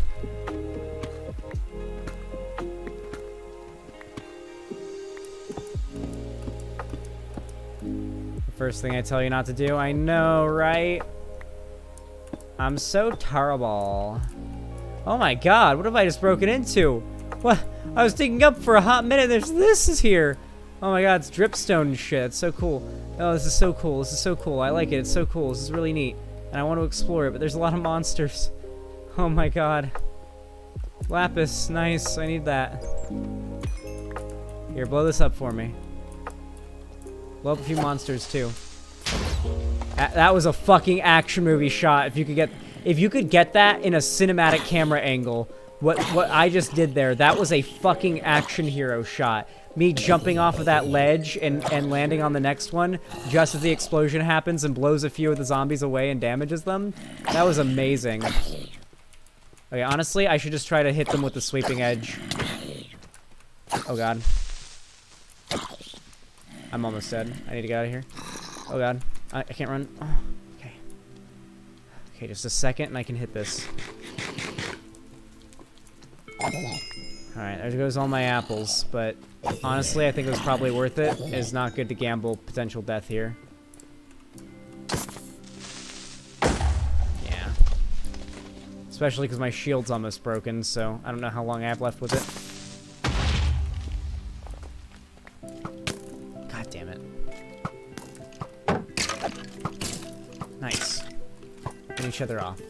First thing I tell you not to do. I know, right? I'm so terrible. Oh my god, what have I just broken into? What? I was digging up for a hot minute. This is here. Oh my god, it's dripstone and shit. It's so cool. Oh, this is so cool. This is so cool. I like it. It's so cool. This is really neat. And I want to explore it, but there's a lot of monsters. Oh my god. Lapis, nice. I need that. Here, blow this up for me. Blow up a few monsters too. That was a fucking action movie shot. If you could get that in a cinematic camera angle, what I just did there, that was a fucking action hero shot. Me jumping off of that ledge and landing on the next one just as the explosion happens and blows a few of the zombies away and damages them. That was amazing. Okay, honestly, I should just try to hit them with the sweeping edge. Oh god. I'm almost dead. I need to get out of here. Oh god. I can't run. Oh, okay. Okay, just a second and I can hit this. Alright, there goes all my apples, but honestly I think it was probably worth it. It's not good to gamble potential death here. Yeah. Especially because my shield's almost broken, so I don't know how long I have left with it. Nice. Get each other off.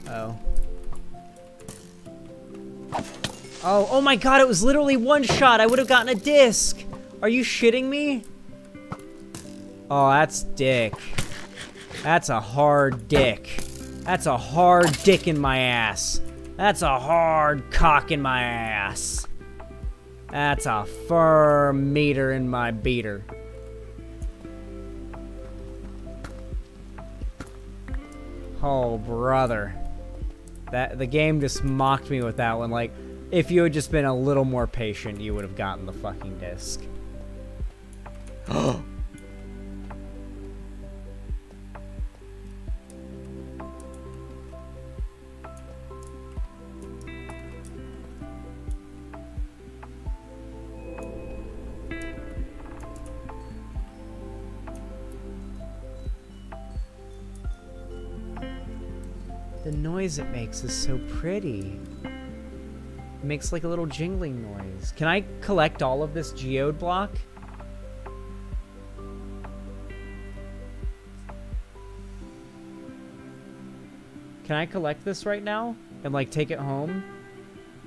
Oh. Oh my god, it was literally one shot. I would have gotten a disc. Are you shitting me? Oh, that's dick. That's a hard dick. That's a hard dick in my ass. That's a hard cock in my ass. That's a firm meter in my beater. Oh, brother. The game just mocked me with that one. Like, if you had just been a little more patient, you would have gotten the fucking disc. The noise it makes is so pretty. It makes like a little jingling noise. Can I collect all of this geode block? Can I collect this right now and like take it home?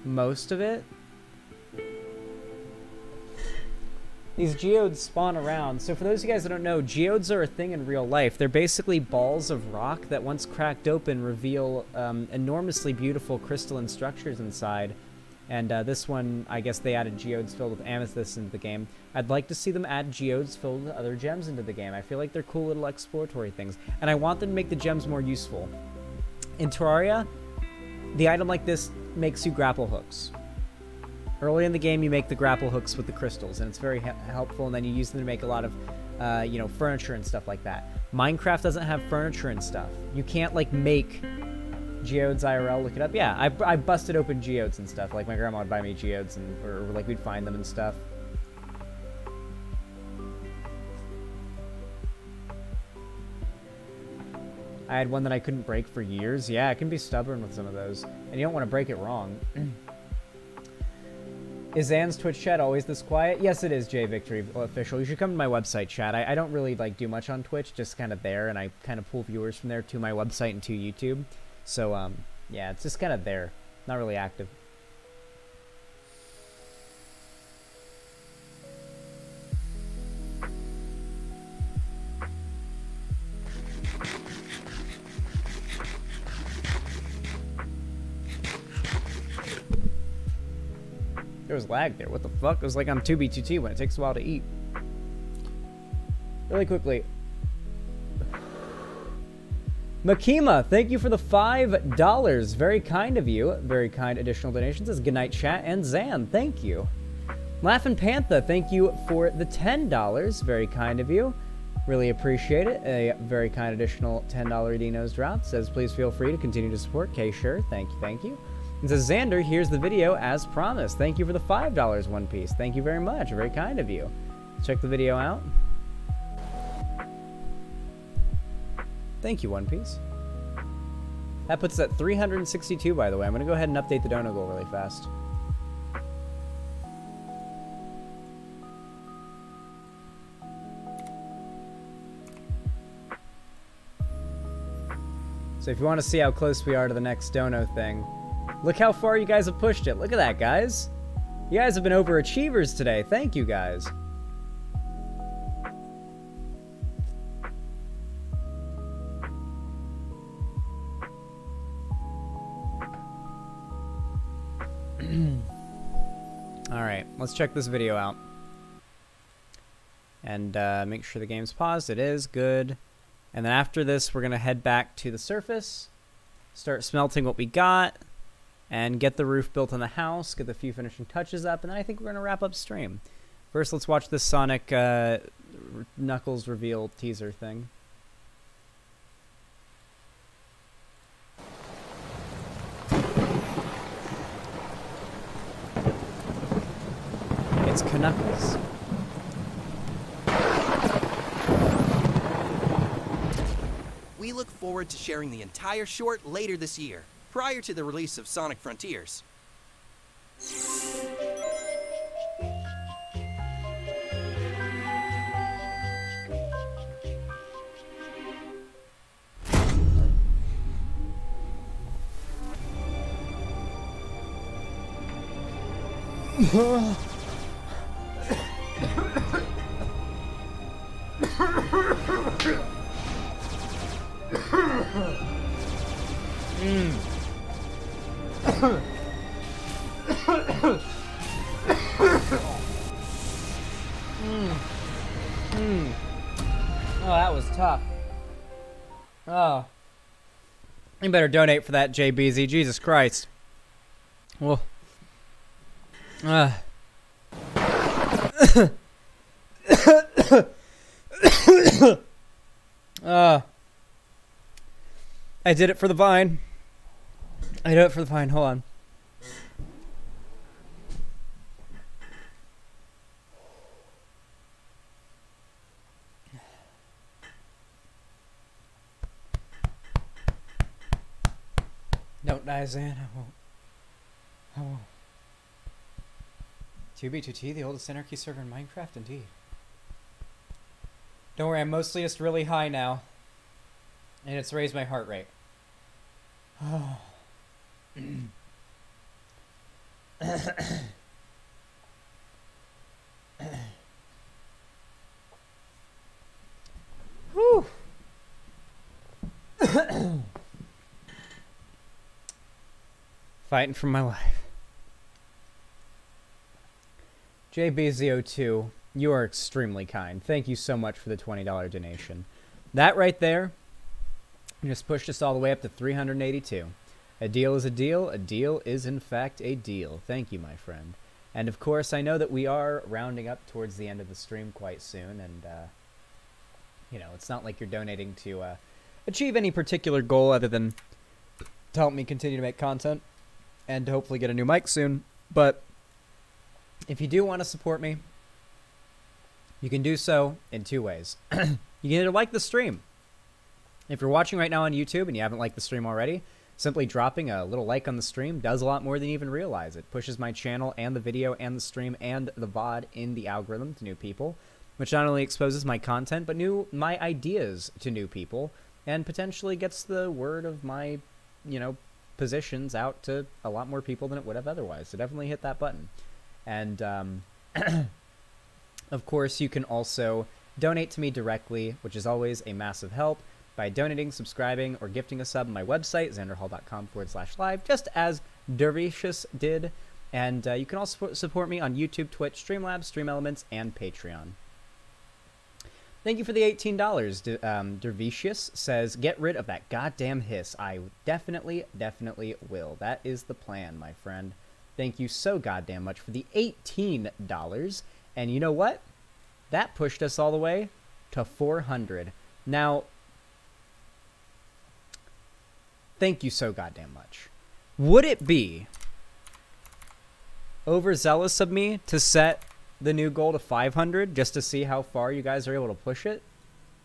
Most of it? These geodes spawn around. So for those of you guys that don't know, geodes are a thing in real life. They're basically balls of rock that once cracked open reveal enormously beautiful crystalline structures inside. And this one, I guess they added geodes filled with amethyst into the game. I'd like to see them add geodes filled with other gems into the game. I feel like they're cool little exploratory things. And I want them to make the gems more useful. In Terraria, the item like this makes you grapple hooks. Early in the game, you make the grapple hooks with the crystals, and it's very helpful, and then you use them to make a lot of, you know, furniture and stuff like that. Minecraft doesn't have furniture and stuff. You can't, like, make geodes IRL. Look it up. Yeah, I busted open geodes and stuff. Like, my grandma would buy me geodes, and or like, we'd find them and stuff. I had one that I couldn't break for years. Yeah, it can be stubborn with some of those, and you don't want to break it wrong. Is Zan's Twitch chat always this quiet? Yes, it is, J Victory Official. You should come to my website chat. I don't really like do much on Twitch, just kind of there, and I kind of pull viewers from there to my website and to YouTube. So, yeah, it's just kind of there. Not really active. There was lag there. What the fuck? It was like on 2B2T when it takes a while to eat. Really quickly. Makima, thank you for the $5. Very kind of you. Very kind additional donations. As Goodnight Chat. And Zan, thank you. Laughin' Pantha, thank you for the $10. Very kind of you. Really appreciate it. A very kind additional $10 Dino's drop. Says, please feel free to continue to support. K, sure. Thank you, thank you. And says, Xander, here's the video as promised. Thank you for the $5 One Piece. Thank you very much. Very kind of you. Check the video out. Thank you, One Piece. That puts us at 362, by the way. I'm going to go ahead and update the dono goal really fast. So if you want to see how close we are to the next dono thing, look how far you guys have pushed it. Look at that, guys. You guys have been overachievers today. Thank you, guys. Alright, let's check this video out. And make sure the game's paused. It is. Good. And then after this, we're going to head back to the surface, start smelting what we got, and get the roof built on the house, get the few finishing touches up, and then I think we're going to wrap up stream. First, let's watch this Sonic Knuckles reveal teaser thing. It's Knuckles. We look forward to sharing the entire short later this year, prior to the release of Sonic Frontiers. Oh, that was tough. Oh. You better donate for that, JBZ. Jesus Christ. Well. I did it for the vine. I did it for the vine. Hold on. Don't die, Zan. I won't. 2B2T, the oldest anarchy server in Minecraft, indeed. Don't worry, I'm mostly just really high now. And it's raised my heart rate. Whew. Fighting for my life. JBZO2, you are extremely kind. Thank you so much for the $20 donation. That right there just pushed us all the way up to 382. A deal is a deal. A deal is, in fact, a deal. Thank you, my friend. And, of course, I know that we are rounding up towards the end of the stream quite soon, and, you know, it's not like you're donating to achieve any particular goal other than to help me continue to make content and to hopefully get a new mic soon. But if you do want to support me, you can do so in two ways. You can either like the stream. If you're watching right now on YouTube and you haven't liked the stream already, simply dropping a little like on the stream does a lot more than you even realize. It pushes my channel and the video and the stream and the VOD in the algorithm to new people, which not only exposes my content, but my ideas to new people, and potentially gets the word of my, you know, positions out to a lot more people than it would have otherwise. So definitely hit that button. And, of course, you can also donate to me directly, which is always a massive help, by donating, subscribing, or gifting a sub on my website, xanderhal.com/live, just as Dervicious did. And you can also support me on YouTube, Twitch, Streamlabs, Stream Elements, and Patreon. Thank you for the $18. Dervicious says, get rid of that goddamn hiss. I definitely will. That is the plan, my friend. Thank you so goddamn much for the $18. And you know what? That pushed us all the way to 400. Now, thank you so goddamn much. Would it be overzealous of me to set the new goal to 500 just to see how far you guys are able to push it?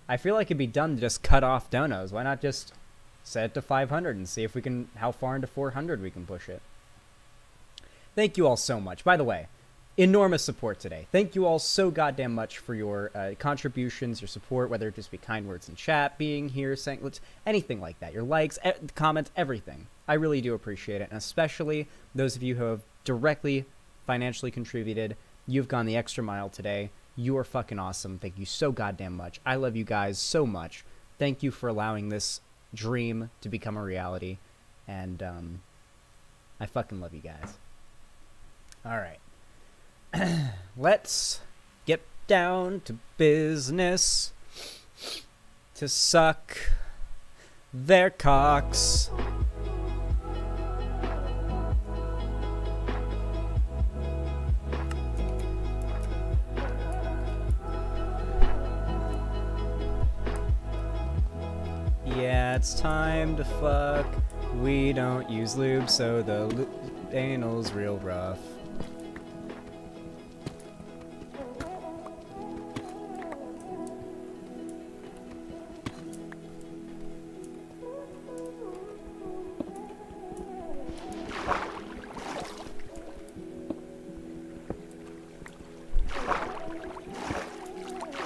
I feel like it'd be dumb to just cut off donos. Why not just set it to 500 and see if we can, how far into 400 we can push it? Thank you all so much. By the way, enormous support today. Thank you all so goddamn much for your contributions, your support, whether it just be kind words in chat, being here, saying anything like that, your likes, comments, everything. I really do appreciate it, and especially those of you who have directly financially contributed. You've gone the extra mile today. You are fucking awesome. Thank you so goddamn much. I love you guys so much. Thank you for allowing this dream to become a reality, and I fucking love you guys. All right. Let's get down to business to suck their cocks. Yeah, it's time to fuck. We don't use lube, so the anal's real rough.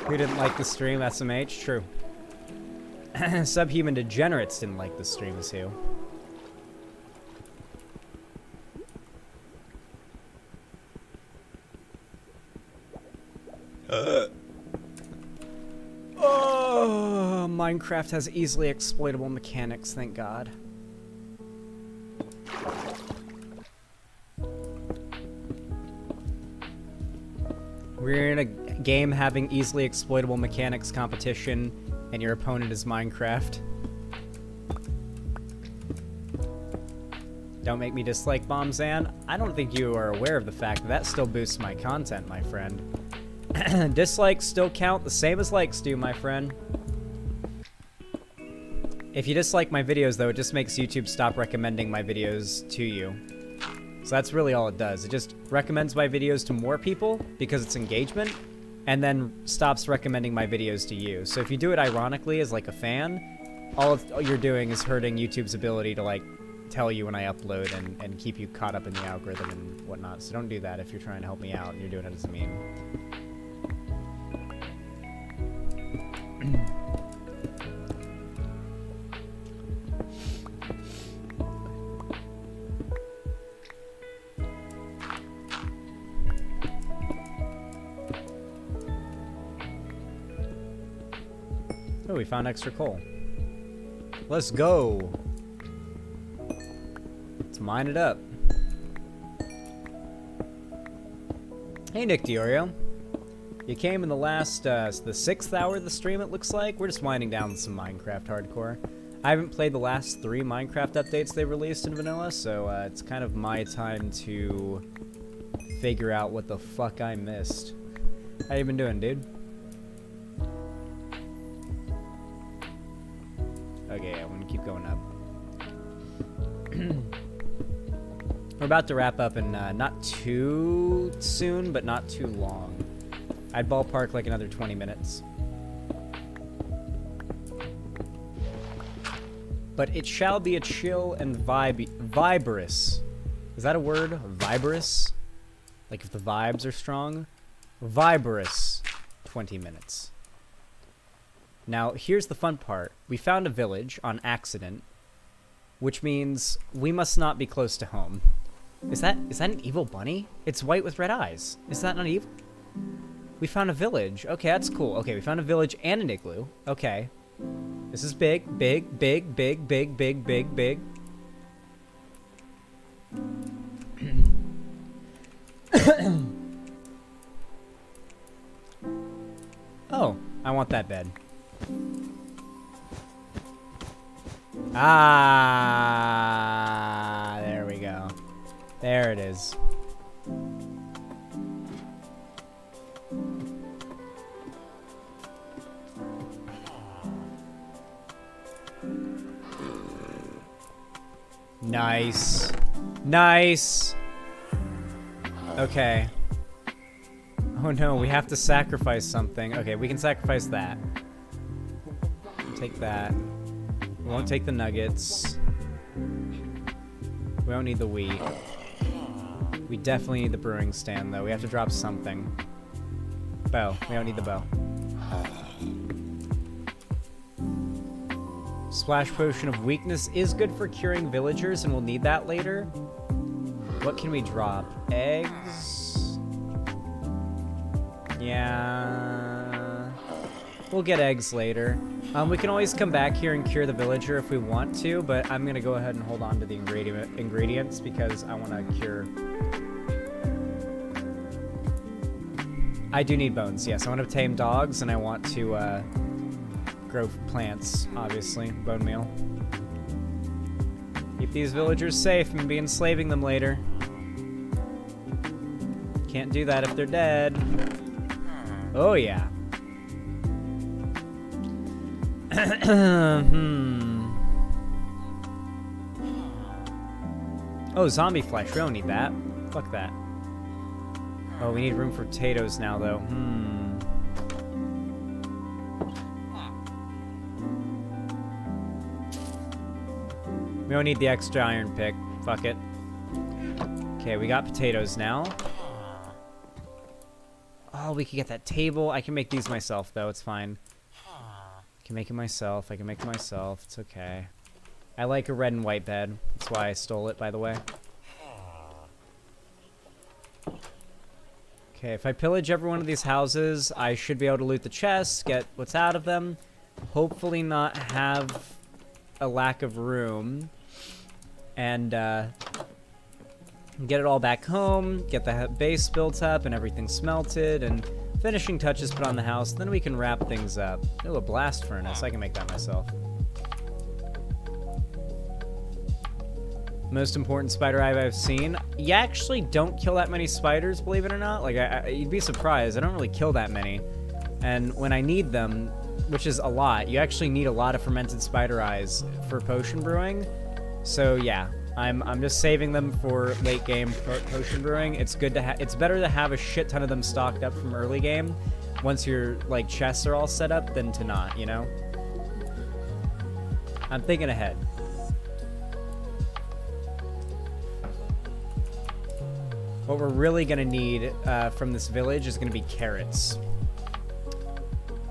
Who didn't like the stream? SMH? True. Subhuman Degenerates didn't like the stream as who? Oh, Minecraft has easily exploitable mechanics, thank God. We're in a game having easily exploitable mechanics competition, and your opponent is Minecraft. Don't make me dislike Bombzan. I don't think you are aware of the fact that that still boosts my content, my friend. Dislikes still count the same as likes do, my friend. If you dislike my videos, though, it just makes YouTube stop recommending my videos to you. So that's really all it does. It just recommends my videos to more people because it's engagement, and then stops recommending my videos to you. So if you do it ironically as like a fan, all you're doing is hurting YouTube's ability to like tell you when I upload and keep you caught up in the algorithm and whatnot. So don't do that if you're trying to help me out and you're doing it as a meme. Oh, we found extra coal. Let's go. Let's mine it up. Hey, Nick Diorio. You came in the last, the 6th hour of the stream, it looks like. We're just winding down some Minecraft hardcore. I haven't played the last 3 Minecraft updates they released in vanilla, so it's kind of my time to figure out what the fuck I missed. How you been doing, dude? Okay, I'm gonna keep going up. We're about to wrap up in not too soon, but not too long. I'd ballpark like another 20 minutes. But it shall be a chill and vibrous. Is that a word? Vibrous? Like if the vibes are strong? Vibrous 20 minutes. Now, here's the fun part. We found a village on accident, which means we must not be close to home. Is that an evil bunny? It's white with red eyes. Is that not evil? We found a village. Okay, that's cool. Okay, we found a village and an igloo. Okay. This is big, big, big, big, big, big, big, big. Oh, I want that bed. Ah, there we go. There it is. Nice. Nice. Okay. Oh no, we have to sacrifice something. Okay, we can sacrifice that. Take that. We won't take the nuggets. We don't need the wheat. We definitely need the brewing stand, though. We have to drop something. Bow. We don't need the bow. Splash Potion of Weakness is good for curing villagers, and we'll need that later. What can we drop? Eggs? Yeah. We'll get eggs later. We can always come back here and cure the villager if we want to, but I'm going to go ahead and hold on to the ingredients because I want to cure. I do need bones, yes. I want to tame dogs, and I want to grow plants, obviously. Bone meal. Keep these villagers safe and be enslaving them later. Can't do that if they're dead. Oh, yeah. Oh, zombie flesh. We don't need that. Fuck that. Oh, we need room for potatoes now, though. We don't need the extra iron pick. Fuck it. Okay, we got potatoes now. Oh, we can get that table. I can make these myself, though. It's fine. I can make it myself. I can make it myself. It's okay. I like a red and white bed. That's why I stole it, by the way. Okay, if I pillage every one of these houses, I should be able to loot the chests, get what's out of them. Hopefully not have a lack of room. And, get it all back home, get the base built up and everything smelted, and finishing touches put on the house. Then we can wrap things up. Oh, a blast furnace. I can make that myself. Most important spider eye I've seen. You actually don't kill that many spiders, believe it or not. Like, you'd be surprised. I don't really kill that many. And when I need them, which is a lot, you actually need a lot of fermented spider eyes for potion brewing. So yeah, I'm just saving them for late game potion brewing. It's good to it's better to have a shit ton of them stocked up from early game once your like chests are all set up than to not, you know? I'm thinking ahead. What we're really going to need from this village is going to be carrots.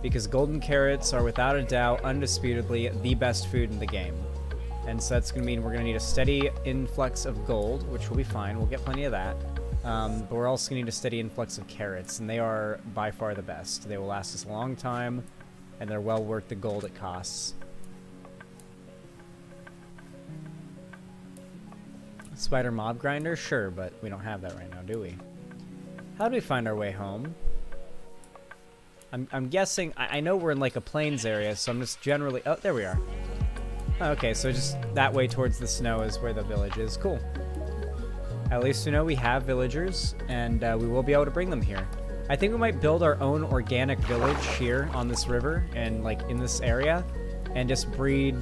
Because golden carrots are without a doubt, undisputedly, the best food in the game. And so that's going to mean we're going to need a steady influx of gold, which will be fine. We'll get plenty of that. But we're also going to need a steady influx of carrots, and they are by far the best. They will last us a long time, and they're well worth the gold it costs. Spider mob grinder? Sure, but we don't have that right now, do we? How do we find our way home? I'm guessing... I know we're in, like, a plains area, so I'm just generally... Oh, there we are. Okay, so just that way towards the snow is where the village is. Cool. At least we know we have villagers, and we will be able to bring them here. I think we might build our own organic village here on this river and, like, in this area, and just breed...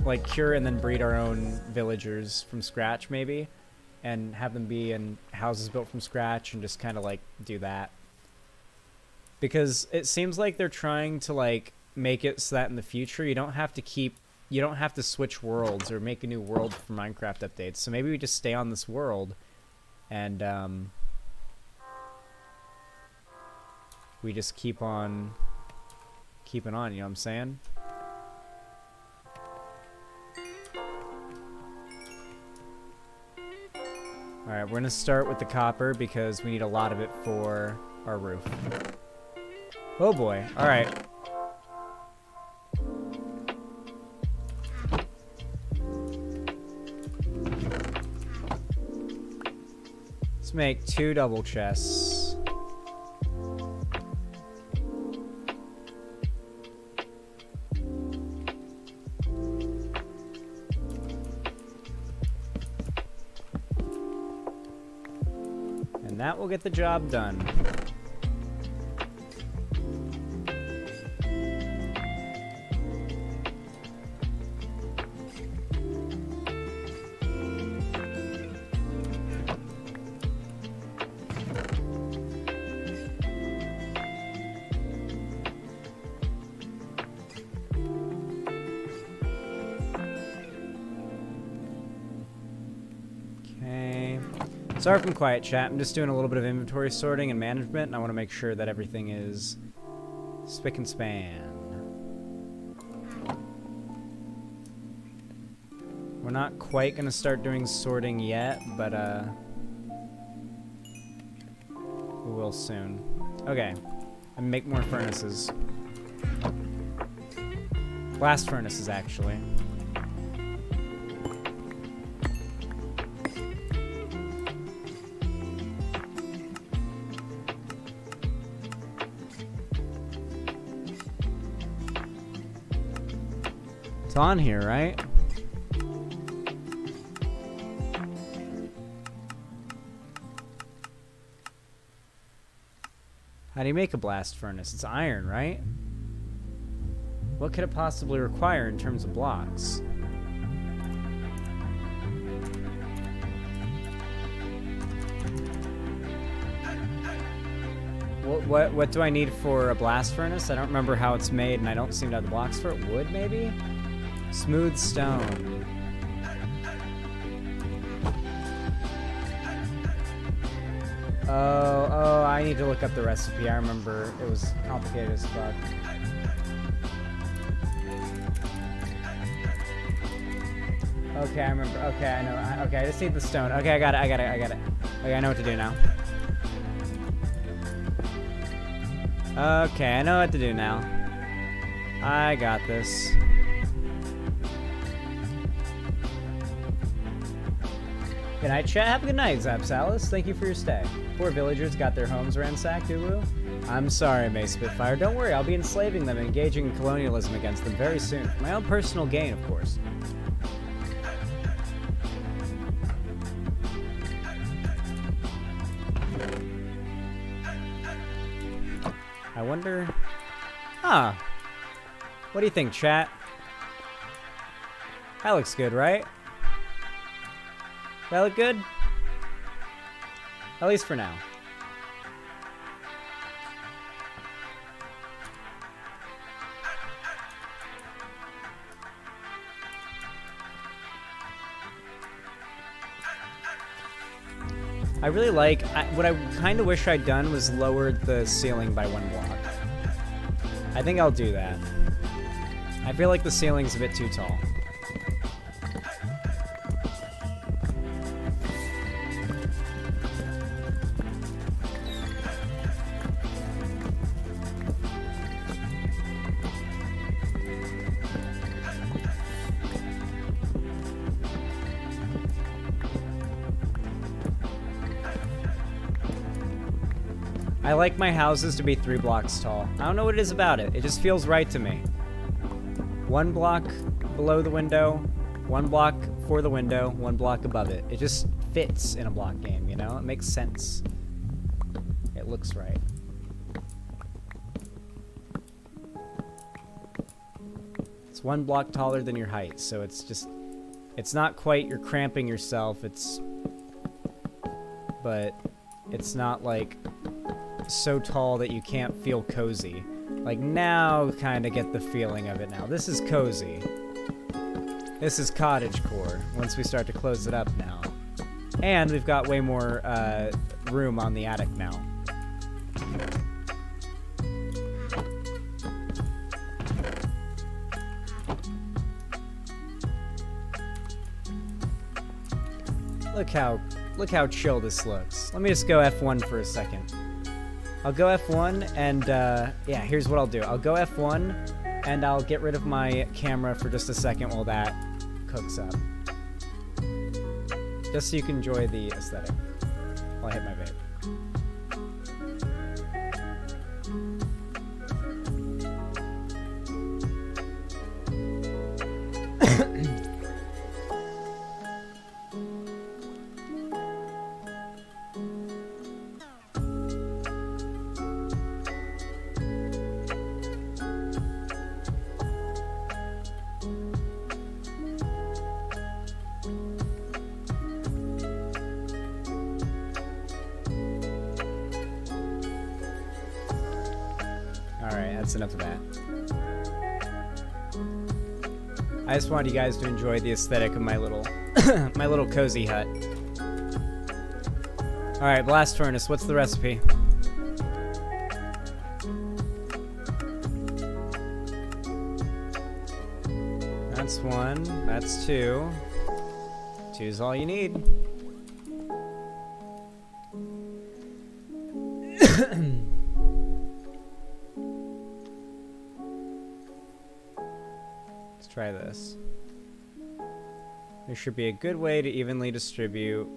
like cure and then breed our own villagers from scratch maybe, and have them be in houses built from scratch and just kind of like do that, because it seems like they're trying to like make it so that in the future you don't have to switch worlds or make a new world for Minecraft updates. So maybe we just stay on this world and we just keep on keeping on, you know what I'm saying? Alright, we're going to start with the copper because we need a lot of it for our roof. Oh boy, alright. Let's make 2 double chests. And that will get the job done. Sorry from quiet chat, I'm just doing a little bit of inventory sorting and management, and I want to make sure that everything is spick and span. We're not quite going to start doing sorting yet, but we will soon. Okay, and make more furnaces. Blast furnaces, actually. On here, right? How do you make a blast furnace? It's iron, right? What could it possibly require in terms of blocks? What do I need for a blast furnace? I don't remember how it's made, and I don't seem to have the blocks for it. Wood, maybe? Smooth stone. Oh, I need to look up the recipe. I remember it was complicated as fuck. Okay, I remember. Okay, I know. Okay, I just need the stone. Okay, I got it. Okay, I know what to do now. Okay, I know what to do now. I got this. Good night, chat. Have a good night, Zapsalis. Thank you for your stay. Poor villagers got their homes ransacked, Uwu. I'm sorry, May Spitfire. Don't worry, I'll be enslaving them and engaging in colonialism against them very soon. For my own personal gain, of course. I wonder... Ah. What do you think, chat? That looks good, right? That look good? At least for now. I really like, what I kind of wish I'd done was lowered the ceiling by 1 block. I think I'll do that. I feel like the ceiling's a bit too tall. I like my houses to be 3 blocks tall. I don't know what it is about it. It just feels right to me. 1 block below the window, 1 block for the window, 1 block above it. It just fits in a block game, you know? It makes sense. It looks right. It's 1 block taller than your height, so it's just... It's not quite you're cramping yourself, but it's not like so tall that you can't feel cozy. Like now, kind of get the feeling of it now. This is cozy. This is cottagecore, once we start to close it up now. And we've got way more room on the attic now. Look how chill this looks. Let me just go F1 for a second. I'll go F1 and yeah, here's what I'll do. I'll go F1 and I'll get rid of my camera for just a second while that cooks up. Just so you can enjoy the aesthetic while I hit my vape. That's enough of that. I just wanted you guys to enjoy the aesthetic of my little my little cozy hut. Alright, blast furnace, what's the recipe? That's 1, that's 2. 2's all you need. Try this. There should be a good way to evenly distribute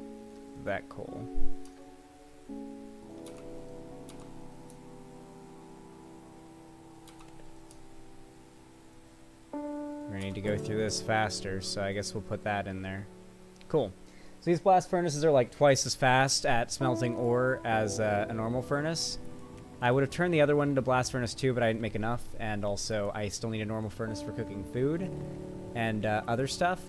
that coal. We're gonna need to go through this faster, so I guess we'll put that in there. Cool. So these blast furnaces are like twice as fast at smelting ore as a normal furnace. I would have turned the other one into blast furnace 2, but I didn't make enough, and also I still need a normal furnace for cooking food and other stuff.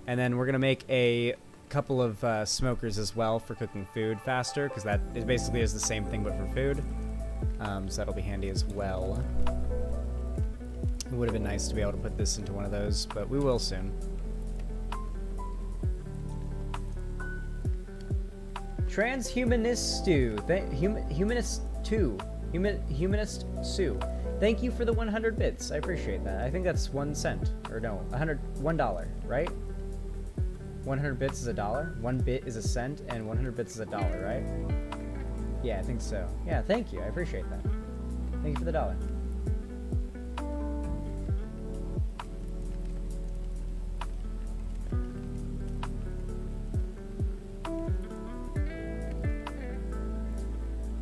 And then we're gonna make a couple of smokers as well for cooking food faster, because that is basically is the same thing but for food. So that'll be handy as well. It would have been nice to be able to put this into one of those, but we will soon. Transhumanist Stew. Humanist 2. Humanist Sue. Thank you for the 100 bits. I appreciate that. I think that's 1 cent. Or no, $1, right? 100 bits is $1. 1 bit is a cent, and 100 bits is $1, right? Yeah, I think so. Yeah, thank you. I appreciate that. Thank you for the $1.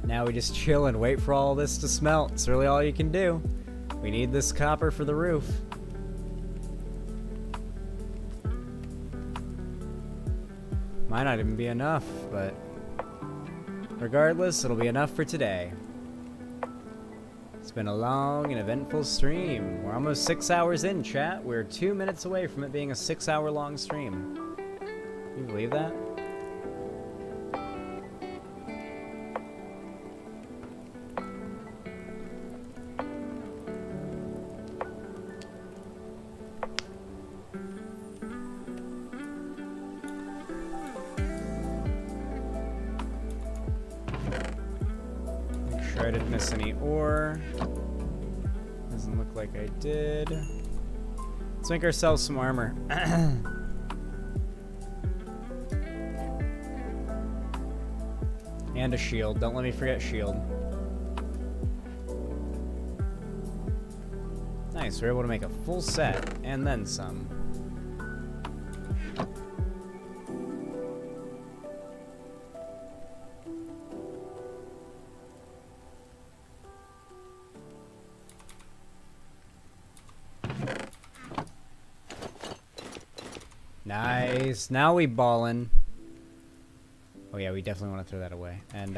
Now we just chill and wait for all this to smelt. It's really all you can do. We need this copper for the roof. Might not even be enough, but regardless, it'll be enough for today. It's been a long and eventful stream. We're almost 6 hours in, chat. We're 2 minutes away from it being a 6-hour long stream. Can you believe that? sure I didn't miss any ore. Doesn't look like I did. Let's make ourselves some armor. And a shield. Don't let me forget shield. Nice, we're able to make a full set, and then some. Nice. Now we ballin'. Oh yeah, we definitely want to throw that away. And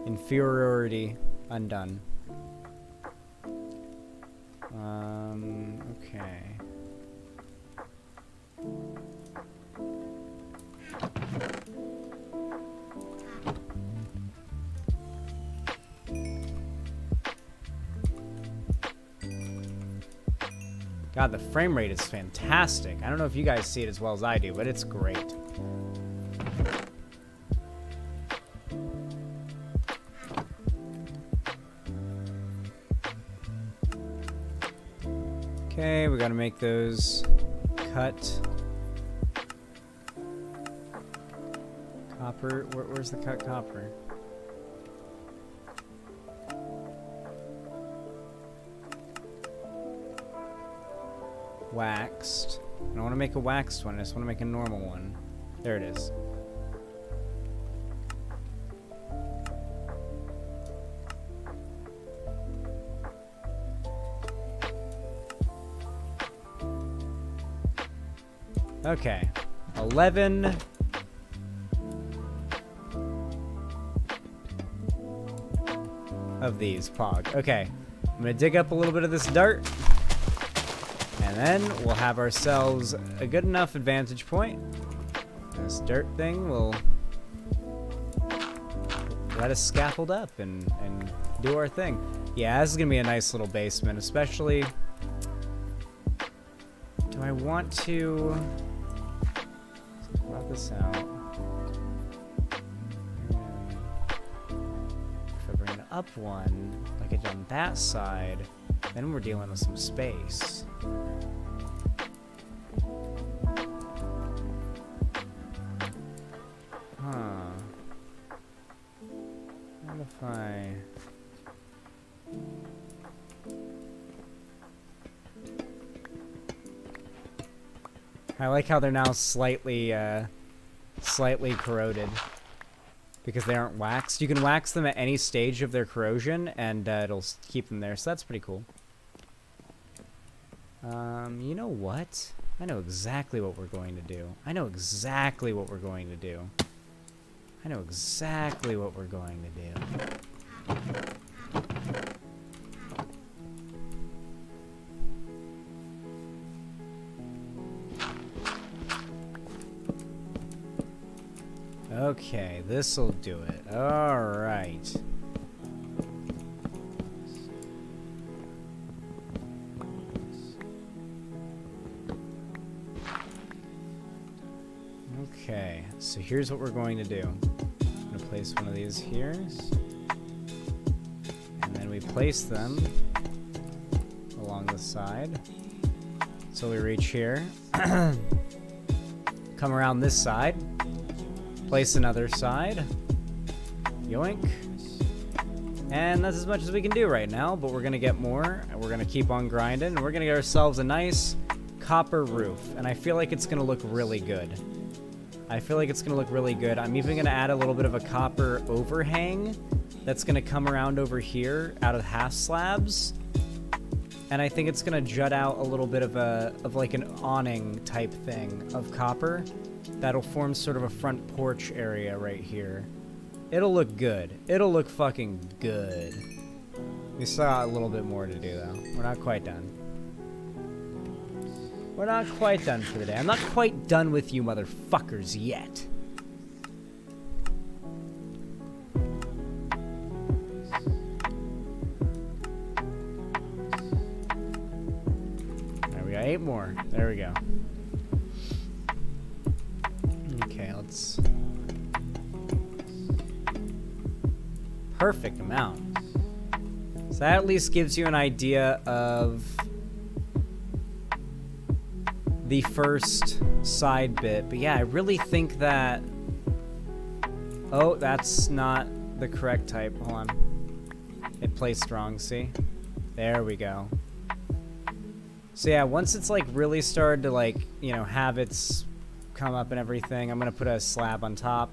inferiority undone. Okay. God, the frame rate is fantastic. I don't know if you guys see it as well as I do, but it's great. Okay, we gotta make those cut copper. Where's the cut copper? Waxed. I don't want to make a waxed one, I just want to make a normal one. There it is. Okay. 11 of these, Pog. Okay. I'm gonna dig up a little bit of this dirt. And then we'll have ourselves a good enough advantage point. This dirt thing will let us scaffold up and do our thing. Yeah, this is going to be a nice little basement, especially... Do I want to... Let's plot this out. If I bring it up one, like I did on that side, then we're dealing with some space. Huh. What if I like how they're now slightly corroded because they aren't waxed. You can wax them at any stage of their corrosion and it'll keep them there, so that's pretty cool. You know what? I know exactly what we're going to do. I know exactly what we're going to do. I know exactly what we're going to do. Okay, this'll do it. All right. Okay, so here's what we're going to do. I'm going to place one of these here. And then we place them along the side. So we reach here. Come around this side. Place another side. Yoink. And that's as much as we can do right now, but we're going to get more. And we're going to keep on grinding. And we're going to get ourselves a nice copper roof. And I feel like it's going to look really good. I feel like it's going to look really good. I'm even going to add a little bit of a copper overhang that's going to come around over here out of half slabs. And I think it's going to jut out a little bit of like an awning type thing of copper that'll form sort of a front porch area right here. It'll look good. It'll look fucking good. We still got a little bit more to do though. We're not quite done. We're not quite done for the day. I'm not quite done with you motherfuckers yet. There we go, 8 more. There we go. Okay, let's perfect amount. So that at least gives you an idea of the first side bit. But yeah, I really think that... Oh, that's not the correct type. Hold on. It placed wrong, see? There we go. So yeah, once it's like really started to like, you know, have its come up and everything, I'm gonna put a slab on top.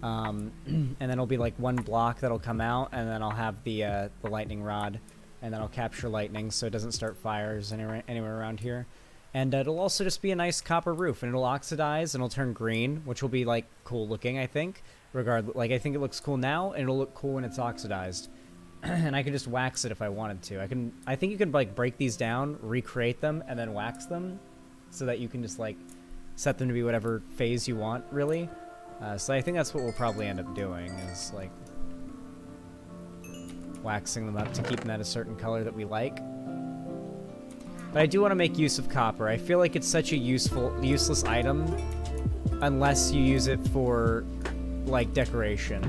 And then it'll be like one block that'll come out, and then I'll have the lightning rod, and then I'll capture lightning so it doesn't start fires anywhere around here. And it'll also just be a nice copper roof, and it'll oxidize and it'll turn green, which will be like cool looking, I think. Regardless, like I think it looks cool now, and it'll look cool when it's oxidized. And I can just wax it if I wanted to. I think you can like break these down, recreate them, and then wax them, so that you can just like set them to be whatever phase you want, really. So I think that's what we'll probably end up doing, is like waxing them up to keep them at a certain color that we like. But I do want to make use of copper. I feel like it's such a useless item unless you use it for like decoration.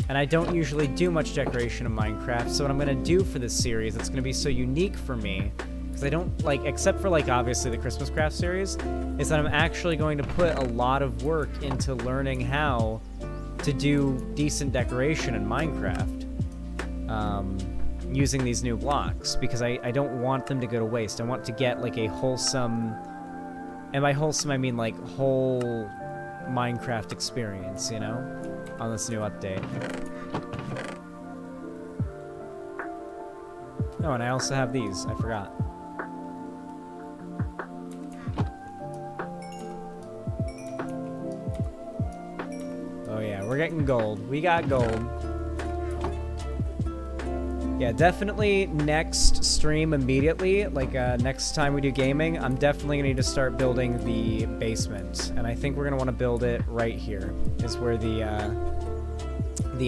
And I don't usually do much decoration in Minecraft, so what I'm going to do for this series that's going to be so unique for me, because I don't, like, except for, like, obviously the Christmas Craft series, is that I'm actually going to put a lot of work into learning how to do decent decoration in Minecraft using these new blocks, because I don't want them to go to waste. I want to get, like, a wholesome, and by wholesome I mean, like, whole Minecraft experience, you know, on this new update. Oh, and I also have these. I forgot. Oh yeah, we're getting gold. We got gold. Yeah, definitely next stream immediately, like next time we do gaming, I'm definitely gonna need to start building the basement. And I think we're gonna want to build it right here, is where the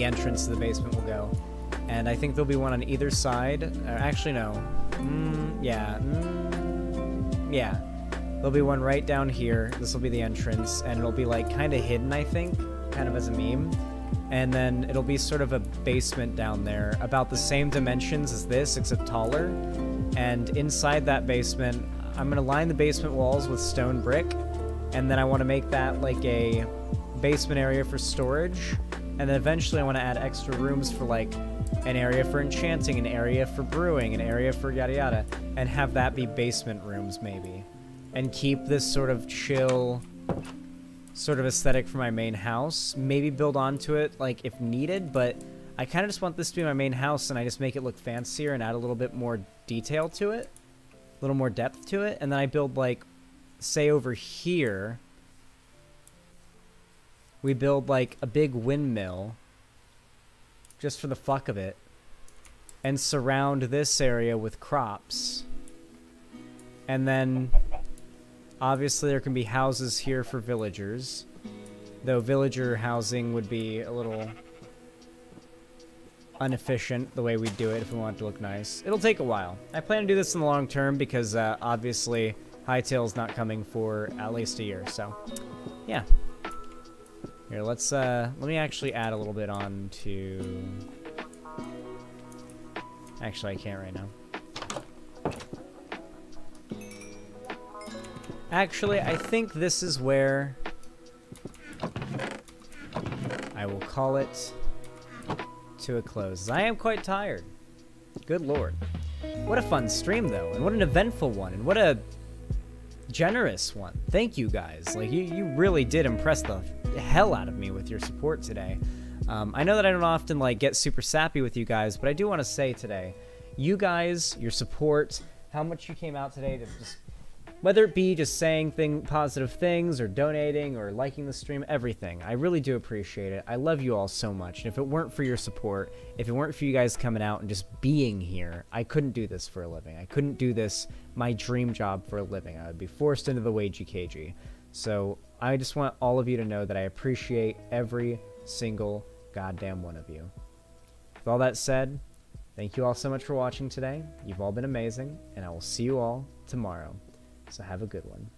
entrance to the basement will go. And I think there'll be one on either side. Actually, no. Yeah. Yeah. There'll be one right down here. This will be the entrance, and it'll be like kind of hidden, I think, kind of as a meme. And then it'll be sort of a basement down there, about the same dimensions as this, except taller. And inside that basement, I'm gonna line the basement walls with stone brick, and then I want to make that like a basement area for storage. And then eventually I want to add extra rooms for like an area for enchanting, an area for brewing, an area for yada yada, and have that be basement rooms maybe. And keep this sort of chill sort of aesthetic for my main house. Maybe build onto it like if needed, but I kind of just want this to be my main house, and I just make it look fancier and add a little bit more detail to it, a little more depth to it. And then I build like, say over here, we build like a big windmill just for the fuck of it, and surround this area with crops. And then obviously there can be houses here for villagers, though villager housing would be a little inefficient the way we do it if we want it to look nice. It'll take a while. I plan to do this in the long term because obviously Hightail's not coming for at least a year, so yeah. Here, let's let me actually add a little bit on to... Actually, I can't right now. Actually, I think this is where I will call it to a close. I am quite tired. Good lord. What a fun stream, though, and what an eventful one, and what a generous one. Thank you, guys. Like, you really did impress the hell out of me with your support today. I know that I don't often, like, get super sappy with you guys, but I do want to say today, you guys, your support, how much you came out today to just... Whether it be just saying positive things, or donating, or liking the stream, everything. I really do appreciate it. I love you all so much. And if it weren't for your support, if it weren't for you guys coming out and just being here, I couldn't do this for a living. I couldn't do this, my dream job, for a living. I would be forced into the wagey cagey. So I just want all of you to know that I appreciate every single goddamn one of you. With all that said, thank you all so much for watching today. You've all been amazing, and I will see you all tomorrow. So have a good one.